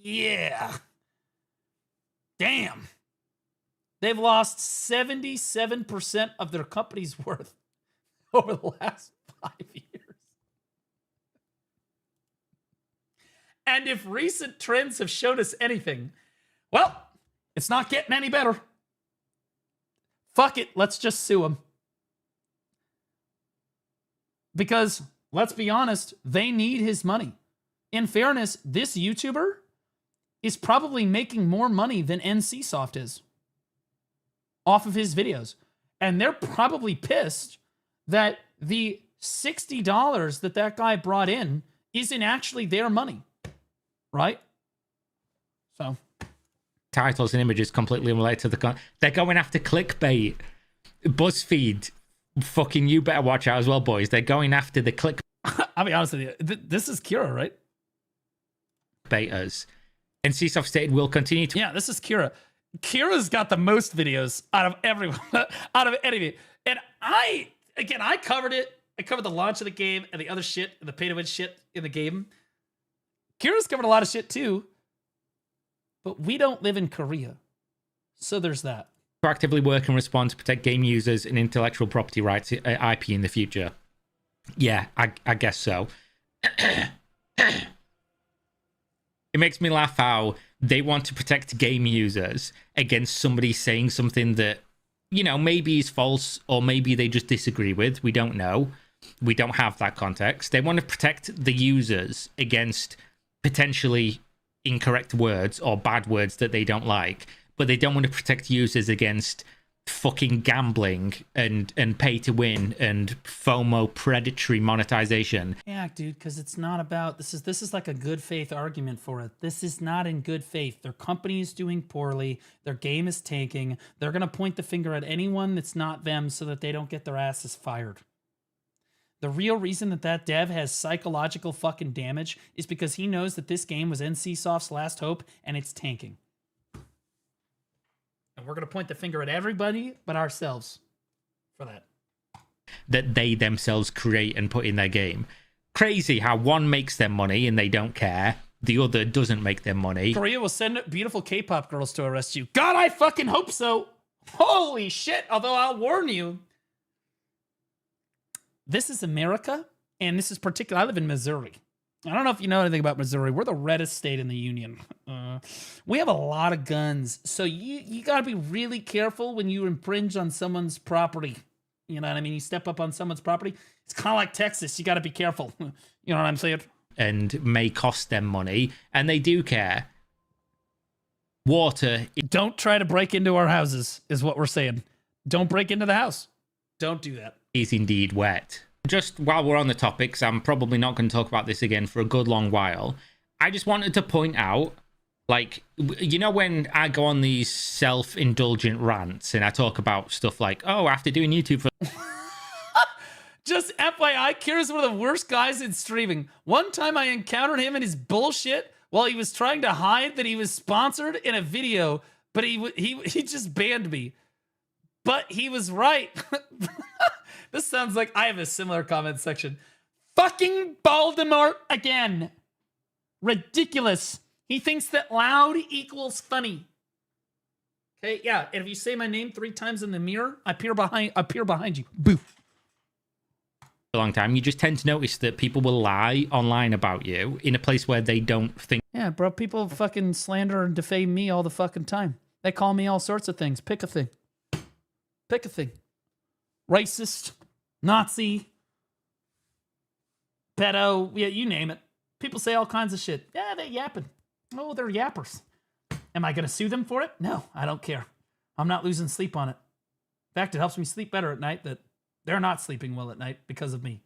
Yeah. Damn. They've lost 77% of their company's worth over the last 5 years. And if recent trends have showed us anything, well, it's not getting any better. Fuck it, let's just sue them. Because, let's be honest, they need his money. In fairness, this YouTuber is probably making more money than NCSoft is off of his videos. And they're probably pissed that the $60 that guy brought in isn't actually their money. Right? So. Titles and images completely unrelated to the they're going after clickbait. BuzzFeed, fucking you better watch out as well, boys. They're going after the click. I'll be honest with you. This is Kira, right? Betas. And NCSoft stated will continue to. Yeah, this is Kira. Kira's got the most videos out of everyone, out of any. And I covered it. I covered the launch of the game and the other shit, and the pay-to-win shit in the game. Kira's covered a lot of shit too. But we don't live in Korea. So there's that. Proactively work and respond to protect game users and intellectual property rights IP in the future. Yeah, I guess so. It makes me laugh how they want to protect game users against somebody saying something that, you know, maybe is false or maybe they just disagree with. We don't know. We don't have that context. They want to protect the users against potentially incorrect words or bad words that they don't like, but they don't want to protect users against fucking gambling and pay to win and FOMO predatory monetization. Yeah, dude, because it's not about this is like a good faith argument for it. This is not in good faith. Their company is doing poorly, their game is tanking, they're gonna point the finger at anyone that's not them so that they don't get their asses fired. The real reason that dev has psychological fucking damage is because he knows that this game was NCSoft's last hope and it's tanking. And we're going to point the finger at everybody but ourselves for that. That they themselves create and put in their game. Crazy how one makes them money and they don't care. The other doesn't make them money. Korea will send beautiful K-pop girls to arrest you. God, I fucking hope so. Holy shit. Although I'll warn you. This is America, and this is particular. I live in Missouri. I don't know if you know anything about Missouri. We're the reddest state in the union. We have a lot of guns, so you got to be really careful when you infringe on someone's property. You know what I mean? You step up on someone's property. It's kind of like Texas. You got to be careful. You know what I'm saying? And may cost them money, and they do care. Water. Don't try to break into our houses, is what we're saying. Don't break into the house. Don't do that. Is indeed wet. Just while we're on the topics, I'm probably not going to talk about this again for a good long while. I just wanted to point out, like, you know, when I go on these self-indulgent rants and I talk about stuff like, oh, after doing YouTube for... Just FYI, Kira's one of the worst guys in streaming. One time I encountered him in his bullshit while he was trying to hide that he was sponsored in a video, but he just banned me. But he was right. This sounds like I have a similar comment section. Fucking Voldemort again. Ridiculous. He thinks that loud equals funny. Okay, yeah. And if you say my name 3 times in the mirror, I appear behind you. Boof. A long time, you just tend to notice that people will lie online about you in a place where they don't think. Yeah, bro. People fucking slander and defame me all the fucking time. They call me all sorts of things. Pick a thing. Pick a thing. Racist, Nazi, pedo, yeah, you name it. People say all kinds of shit. Yeah, they're yapping. Oh, they're yappers. Am I going to sue them for it? No, I don't care. I'm not losing sleep on it. In fact, it helps me sleep better at night that they're not sleeping well at night because of me.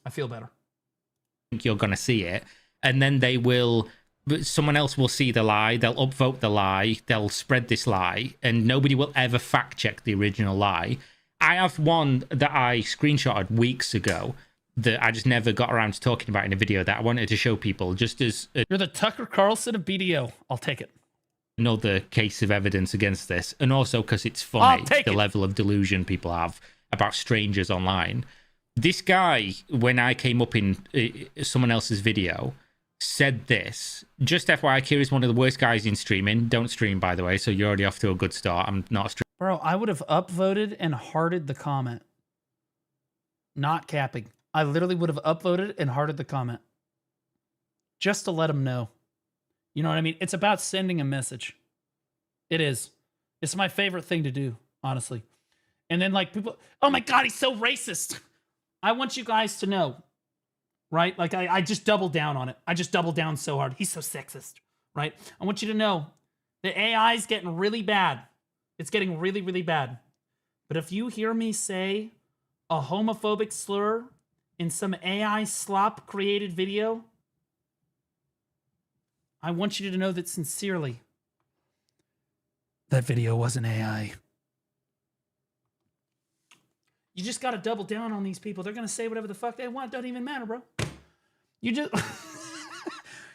I feel better. You're going to see it, and then they will... Someone else will see the lie, they'll upvote the lie, they'll spread this lie, and nobody will ever fact check the original lie. I have one that I screenshotted weeks ago that I just never got around to talking about in a video that I wanted to show people just as... You're the Tucker Carlson of BDO. I'll take it. another case of evidence against this, and also because it's funny, the level of delusion people have about strangers online. This guy, when I came up in someone else's video, said this. Just FYI, Kira is one of the worst guys in streaming. Don't stream, by the way, so you're already off to a good start. I'm not a streamer. Bro, I would have upvoted and hearted the comment. Not capping. I literally would have upvoted and hearted the comment. Just to let him know. You know what I mean? It's about sending a message. It is. It's my favorite thing to do, honestly. And then like people, oh my God, he's so racist. I want you guys to know, right? Like I just double down on it. I just double down so hard. He's so sexist, right? I want you to know the AI is getting really bad. It's getting really, really bad. But if you hear me say a homophobic slur in some AI slop created video, I want you to know that sincerely, that video wasn't AI. You just got to double down on these people. They're going to say whatever the fuck they want. It doesn't even matter, bro. You just...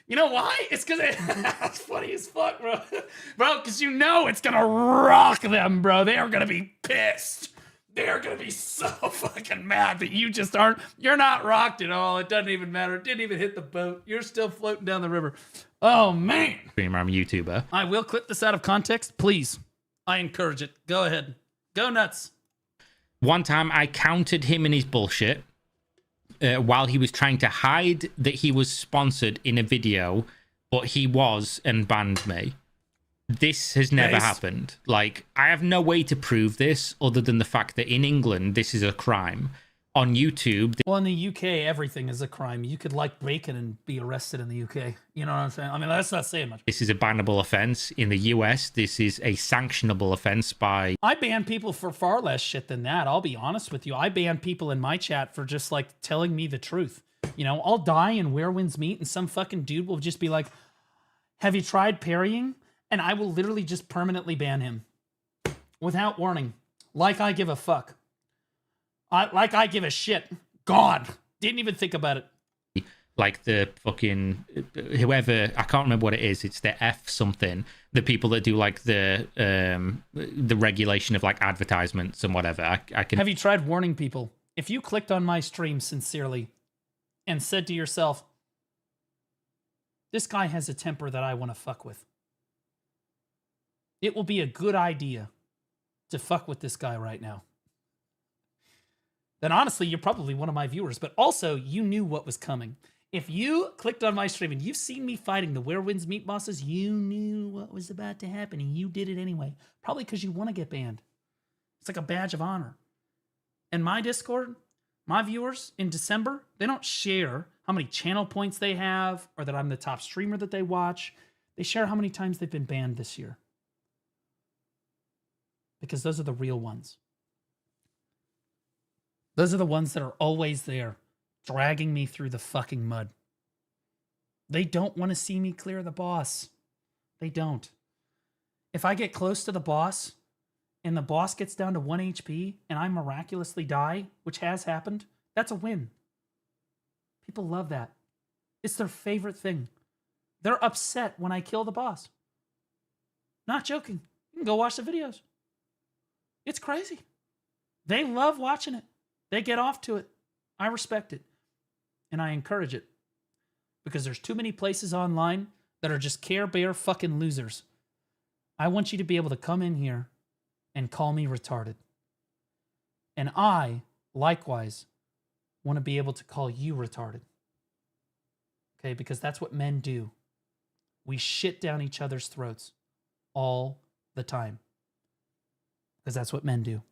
You know why? It's because it's funny as fuck, bro. Bro, because you know it's going to rock them, bro. They are going to be pissed. They're going to be so fucking mad that you just aren't... You're not rocked at all. It doesn't even matter. It didn't even hit the boat. You're still floating down the river. Oh, man. I'm a YouTuber. I will clip this out of context. Please. I encourage it. Go ahead. Go nuts. One time I countered him in his bullshit while he was trying to hide that he was sponsored in a video, but he was, and banned me. This has never happened. Like, I have no way to prove this other than the fact that in England, this is a crime. On YouTube... Well, in the UK, everything is a crime. You could like bacon and be arrested in the UK. You know what I'm saying? I mean, that's not saying much. This is a bannable offense. In the US, this is a sanctionable offense by... I ban people for far less shit than that. I'll be honest with you. I ban people in my chat for just like telling me the truth. You know, I'll die in Where Winds Meet and some fucking dude will just be like, have you tried parrying? And I will literally just permanently ban him. Without warning. Like I give a fuck. Like I give a shit. God. Didn't even think about it. Like the fucking... Whoever... I can't remember what it is. It's the F something. The people that do like the regulation of like advertisements and whatever. I can... Have you tried warning people? If you clicked on my stream sincerely and said to yourself, this guy has a temper that I want to fuck with. It will be a good idea to fuck with this guy right now. Then honestly, you're probably one of my viewers, but also you knew what was coming. If you clicked on my stream and you've seen me fighting the Where Winds Meet bosses, you knew what was about to happen and you did it anyway. Probably because you want to get banned. It's like a badge of honor. In my Discord, my viewers in December, they don't share how many channel points they have or that I'm the top streamer that they watch. They share how many times they've been banned this year. Because those are the real ones. Those are the ones that are always there, dragging me through the fucking mud. They don't want to see me clear the boss. They don't. If I get close to the boss, and the boss gets down to 1 HP, and I miraculously die, which has happened, that's a win. People love that. It's their favorite thing. They're upset when I kill the boss. Not joking. You can go watch the videos. It's crazy. They love watching it. They get off to it. I respect it. And I encourage it. Because there's too many places online that are just Care Bear fucking losers. I want you to be able to come in here and call me retarded. And I, likewise, want to be able to call you retarded. Okay? Because that's what men do. We shit down each other's throats all the time. Because that's what men do.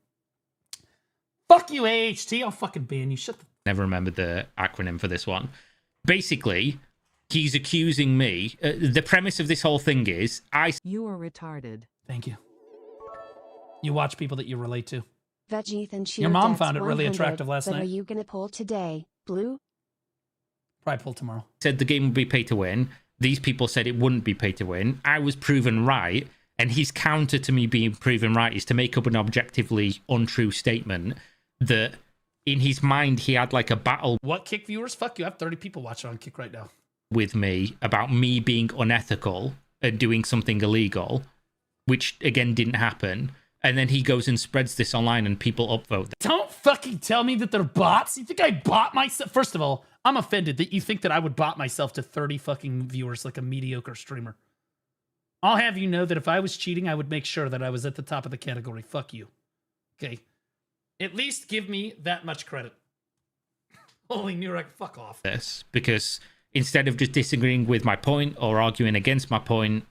Fuck you, AHT. I'll fucking ban you. Shut the... Never remembered the acronym for this one. Basically, he's accusing me. The premise of this whole thing is... You are retarded. Thank you. You watch people that you relate to. Your mom found it really attractive last night. Are you going to pull today, Blue? Probably pull tomorrow. Said the game would be pay to win. These people said it wouldn't be pay to win. I was proven right. And his counter to me being proven right is to make up an objectively untrue statement that in his mind he had like a battle. What, Kick viewers? Fuck you. I have 30 people watching on Kick right now. With me about me being unethical doing something illegal, which again didn't happen. And then he goes and spreads this online and people upvote. Don't fucking tell me that they're bots. You think I bot myself? First of all, I'm offended that you think that I would bot myself to 30 fucking viewers like a mediocre streamer. I'll have you know that if I was cheating, I would make sure that I was at the top of the category. Fuck you. Okay. At least give me that much credit. Holy Nurek, fuck off. This, because instead of just disagreeing with my point or arguing against my point,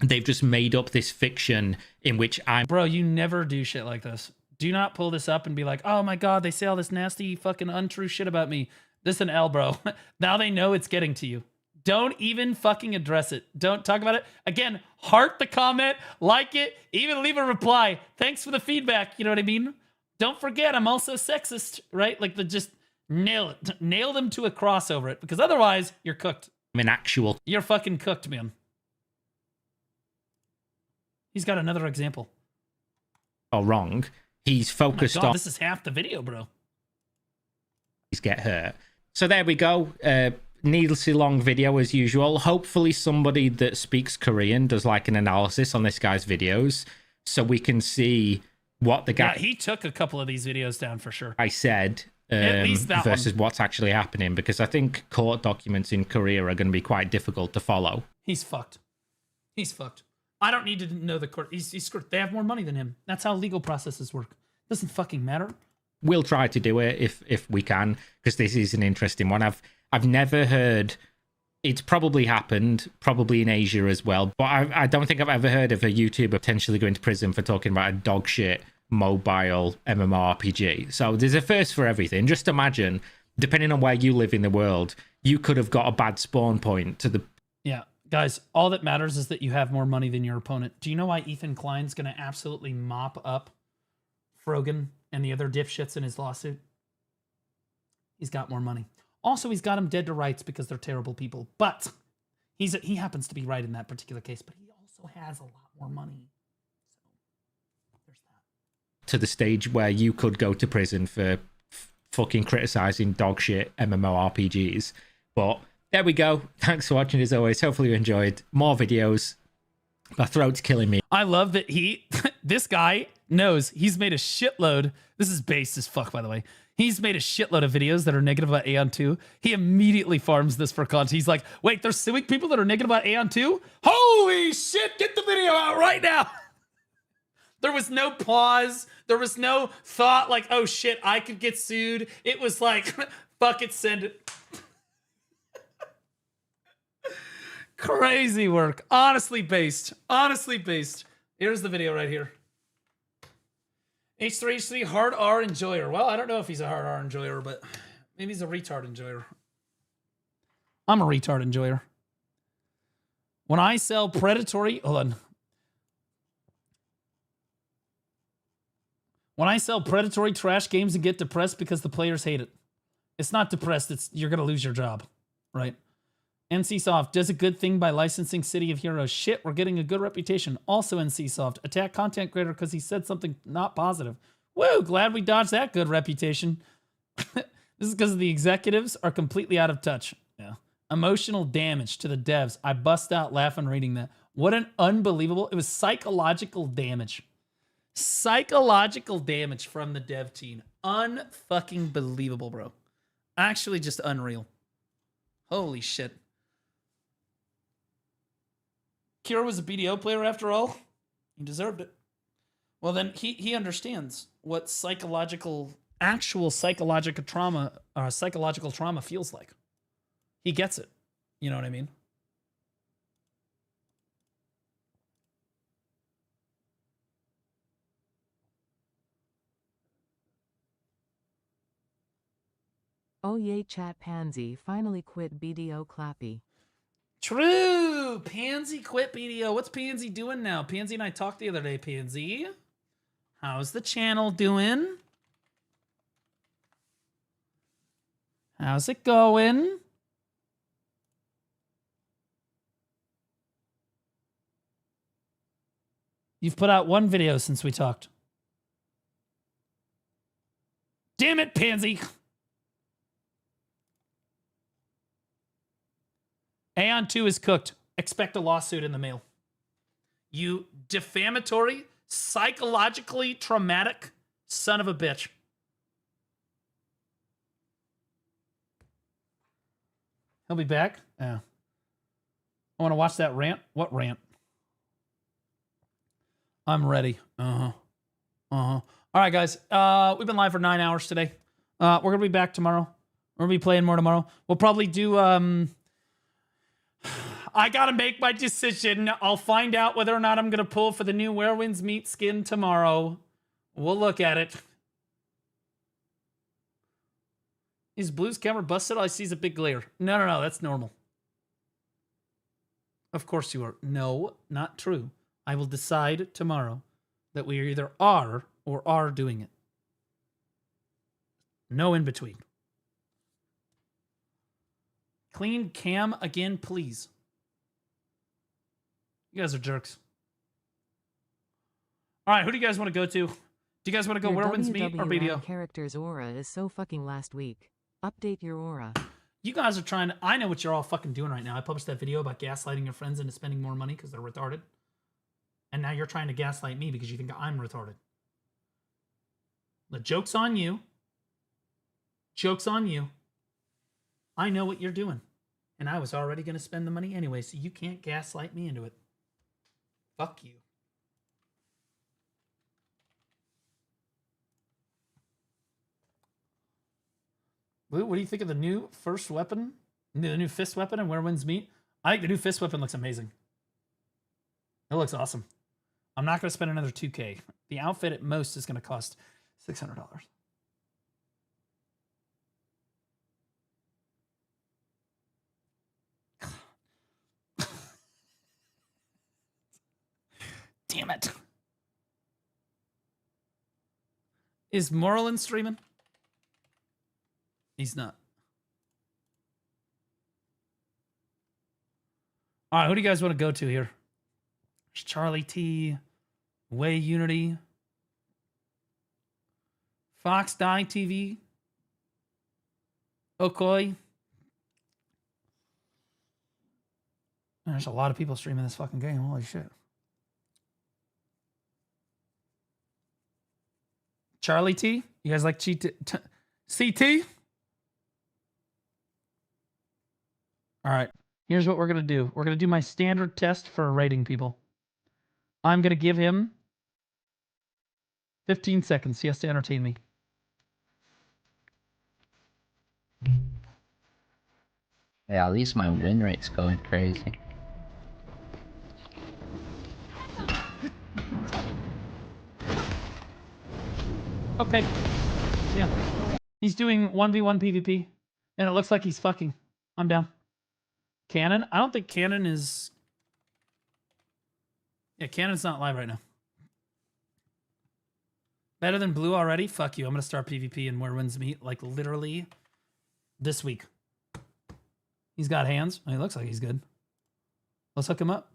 they've just made up this fiction in which I'm... Bro, you never do shit like this. Do not pull this up and be like, oh my god, they say all this nasty fucking untrue shit about me. This is an L, bro. Now they know it's getting to you. Don't even fucking address it. Don't talk about it. Again, heart the comment, like it, even leave a reply. Thanks for the feedback, you know what I mean? Don't forget, I'm also sexist, right? Like, just nail it. Nail them to a cross over it, because otherwise, you're cooked. I'm an actual... You're fucking cooked, man. He's got another example. Or wrong. He's focused oh my God, on... This is half the video, bro. He's get hurt. So there we go. Needlessly long video as usual. Hopefully somebody that speaks Korean does like an analysis on this guy's videos so we can see what the guy... Yeah, he took a couple of these videos down for sure. I said At least that versus one. what's actually happening, because I think court documents in Korea are going to be quite difficult to follow. He's fucked. He's fucked. I don't need to know the court. He's screwed. They have more money than him. That's how legal processes work. Doesn't fucking matter. We'll try to do it if we can, because this is an interesting one. I've never heard... It's probably happened, probably in Asia as well, but I don't think I've ever heard of a YouTuber potentially going to prison for talking about a dog shit mobile MMORPG. So there's a first for everything. Just imagine, depending on where you live in the world, you could have got a bad spawn point to the... Yeah, guys, all that matters is that you have more money than your opponent. Do you know why Ethan Klein's going to absolutely mop up Frogan and the other dipshits in his lawsuit? He's got more money. Also, he's got them dead to rights because they're terrible people. But he happens to be right in that particular case, but he also has a lot more money. So there's that. To the stage where you could go to prison for fucking criticizing dog shit MMORPGs. But there we go. Thanks for watching as always. Hopefully you enjoyed. More videos. My throat's killing me. I love that this guy knows he's made a shitload. This is based as fuck, by the way. He's made a shitload of videos that are negative about Aeon 2. He immediately farms this for content. He's like, wait, they're suing people that are negative about Aeon 2? Holy shit, get the video out right now. There was no pause. There was no thought like, oh shit, I could get sued. It was like, fuck it, send it. Crazy work. Honestly based. Honestly based. Here's the video right here. H3H3 hard R enjoyer. Well, I don't know if he's a hard R enjoyer, but maybe he's a retard enjoyer. I'm a retard enjoyer. When I sell predatory... Hold on. When I sell predatory trash games and get depressed because the players hate it. It's not depressed. It's you're going to lose your job. Right? NCSoft does a good thing by licensing City of Heroes. Shit, we're getting a good reputation. Also NCSoft. Attack content creator because he said something not positive. Woo, glad we dodged that good reputation. This is because the executives are completely out of touch. Yeah. Emotional damage to the devs. I bust out laughing reading that. What an unbelievable... It was psychological damage. Psychological damage from the dev team. Unfucking believable, bro. Actually just unreal. Holy shit. Kira was a BDO player after all. He deserved it. Well, then he understands what actual psychological trauma feels like. He gets it. You know what I mean? Oh yay, chat Pansy finally quit BDO Clappy. True! Pansy quit BDO. What's Pansy doing now? Pansy and I talked the other day, Pansy. How's the channel doing? How's it going? You've put out one video since we talked. Damn it, Pansy! Aeon 2 is cooked. expect a lawsuit in the mail. You defamatory, psychologically traumatic son of a bitch. He'll be back? Yeah. I want to watch that rant. What rant? I'm ready. All right, guys. We've been live for 9 hours today. We're going to be back tomorrow. We're going to be playing more tomorrow. We'll probably do... I got to make my decision. I'll find out whether or not I'm going to pull for the new Where Winds Meet skin tomorrow. We'll look at it. Is Blue's camera busted? All I see is a big glare. No. That's normal. Of course you are. No, not true. I will decide tomorrow that we either are or are doing it. No in between. Clean cam again, please. You guys are jerks. All right, who do you guys want to go to? Do you guys want to go Where Winds Meet or BDO? Character's aura is so fucking last week. Update your aura. You guys are trying to... I know what you're all fucking doing right now. I published that video about gaslighting your friends into spending more money because they're retarded. And now you're trying to gaslight me because you think I'm retarded. The joke's on you. Joke's on you. I know what you're doing. And I was already going to spend the money anyway, so you can't gaslight me into it. Fuck you. Blue, what do you think of the new first weapon? The new fist weapon and Where Winds Meet? I think the new fist weapon looks amazing. It looks awesome. I'm not going to spend another $2K. The outfit at most is going to cost $600. Damn it. Is Moreland streaming? He's not. All right, who do you guys want to go to here? There's Charlie T, Way Unity, Fox Die TV, Okoi. There's a lot of people streaming this fucking game. Holy shit. Charlie T? You guys like CT? All right. Here's what we're going to do. We're going to do my standard test for rating people. I'm going to give him 15 seconds. He has to entertain me. Yeah, at least my win rate's going crazy. Okay. Yeah. He's doing 1v1 PvP, and it looks like he's fucking. I'm down. Cannon? I don't think Cannon is... Yeah, Cannon's not live right now. Better than Blue already? Fuck you. I'm going to start PvP and Where Winds Meet, like, literally this week. He's got hands. He looks like he's good. Let's hook him up.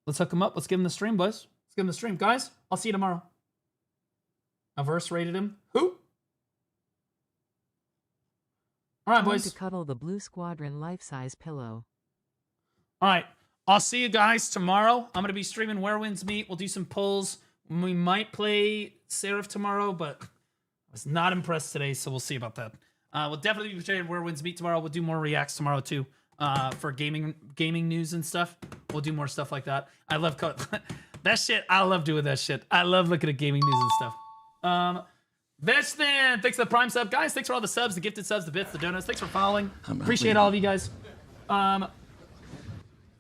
Let's hook him up. Let's give him the stream, boys. Let's give him the stream. Guys, I'll see you tomorrow. Averse rated him. Who? All right, boys. To cuddle the Blue Squadron life-size pillow. All right. I'll see you guys tomorrow. I'm going to be streaming Where Winds Meet. We'll do some polls. We might play Seraph tomorrow, but I was not impressed today, so we'll see about that. We'll definitely be playing Where Winds Meet tomorrow. We'll do more reacts tomorrow, too, for gaming news and stuff. We'll do more stuff like that. I love that shit. I love doing that shit. I love looking at gaming news and stuff. Veshman, thanks for the Prime sub. Guys, thanks for all the subs, the gifted subs, the bits, the donuts. Thanks for following. Appreciate all of you guys.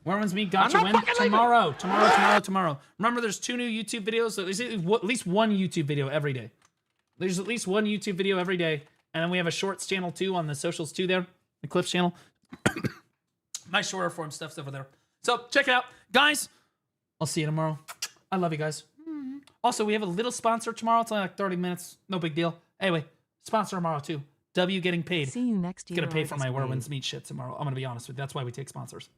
Where Winds Meet got your win tomorrow. Tomorrow. Remember, there's 2 new YouTube videos. So there's at least one YouTube video every day. There's at least one YouTube video every day. And then we have a shorts channel too on the socials too there. The Clips channel. My shorter form stuff's over there. So check it out. Guys, I'll see you tomorrow. I love you guys. Also, we have a little sponsor tomorrow. It's only like 30 minutes. No big deal. Anyway, sponsor tomorrow too. W getting paid. See you next year. It's gonna pay for my Where Winds Meet shit tomorrow. I'm gonna be honest with you. That's why we take sponsors.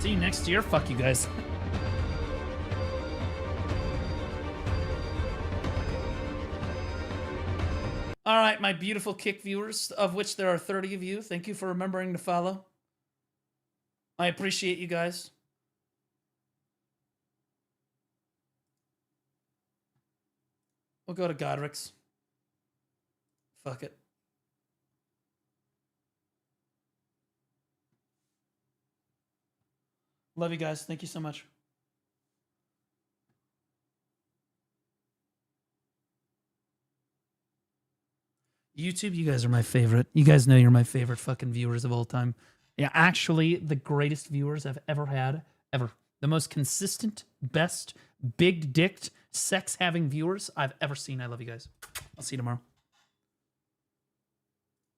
See you next year. Fuck you guys. All right, my beautiful Kick viewers, of which there are 30 of you. Thank you for remembering to follow. I appreciate you guys. We'll go to Godric's. Fuck it. Love you guys. Thank you so much. YouTube, you guys are my favorite. You guys know you're my favorite fucking viewers of all time. Yeah, actually, the greatest viewers I've ever had, ever. The most consistent, best, big-dicked, sex-having viewers I've ever seen. I love you guys. I'll see you tomorrow.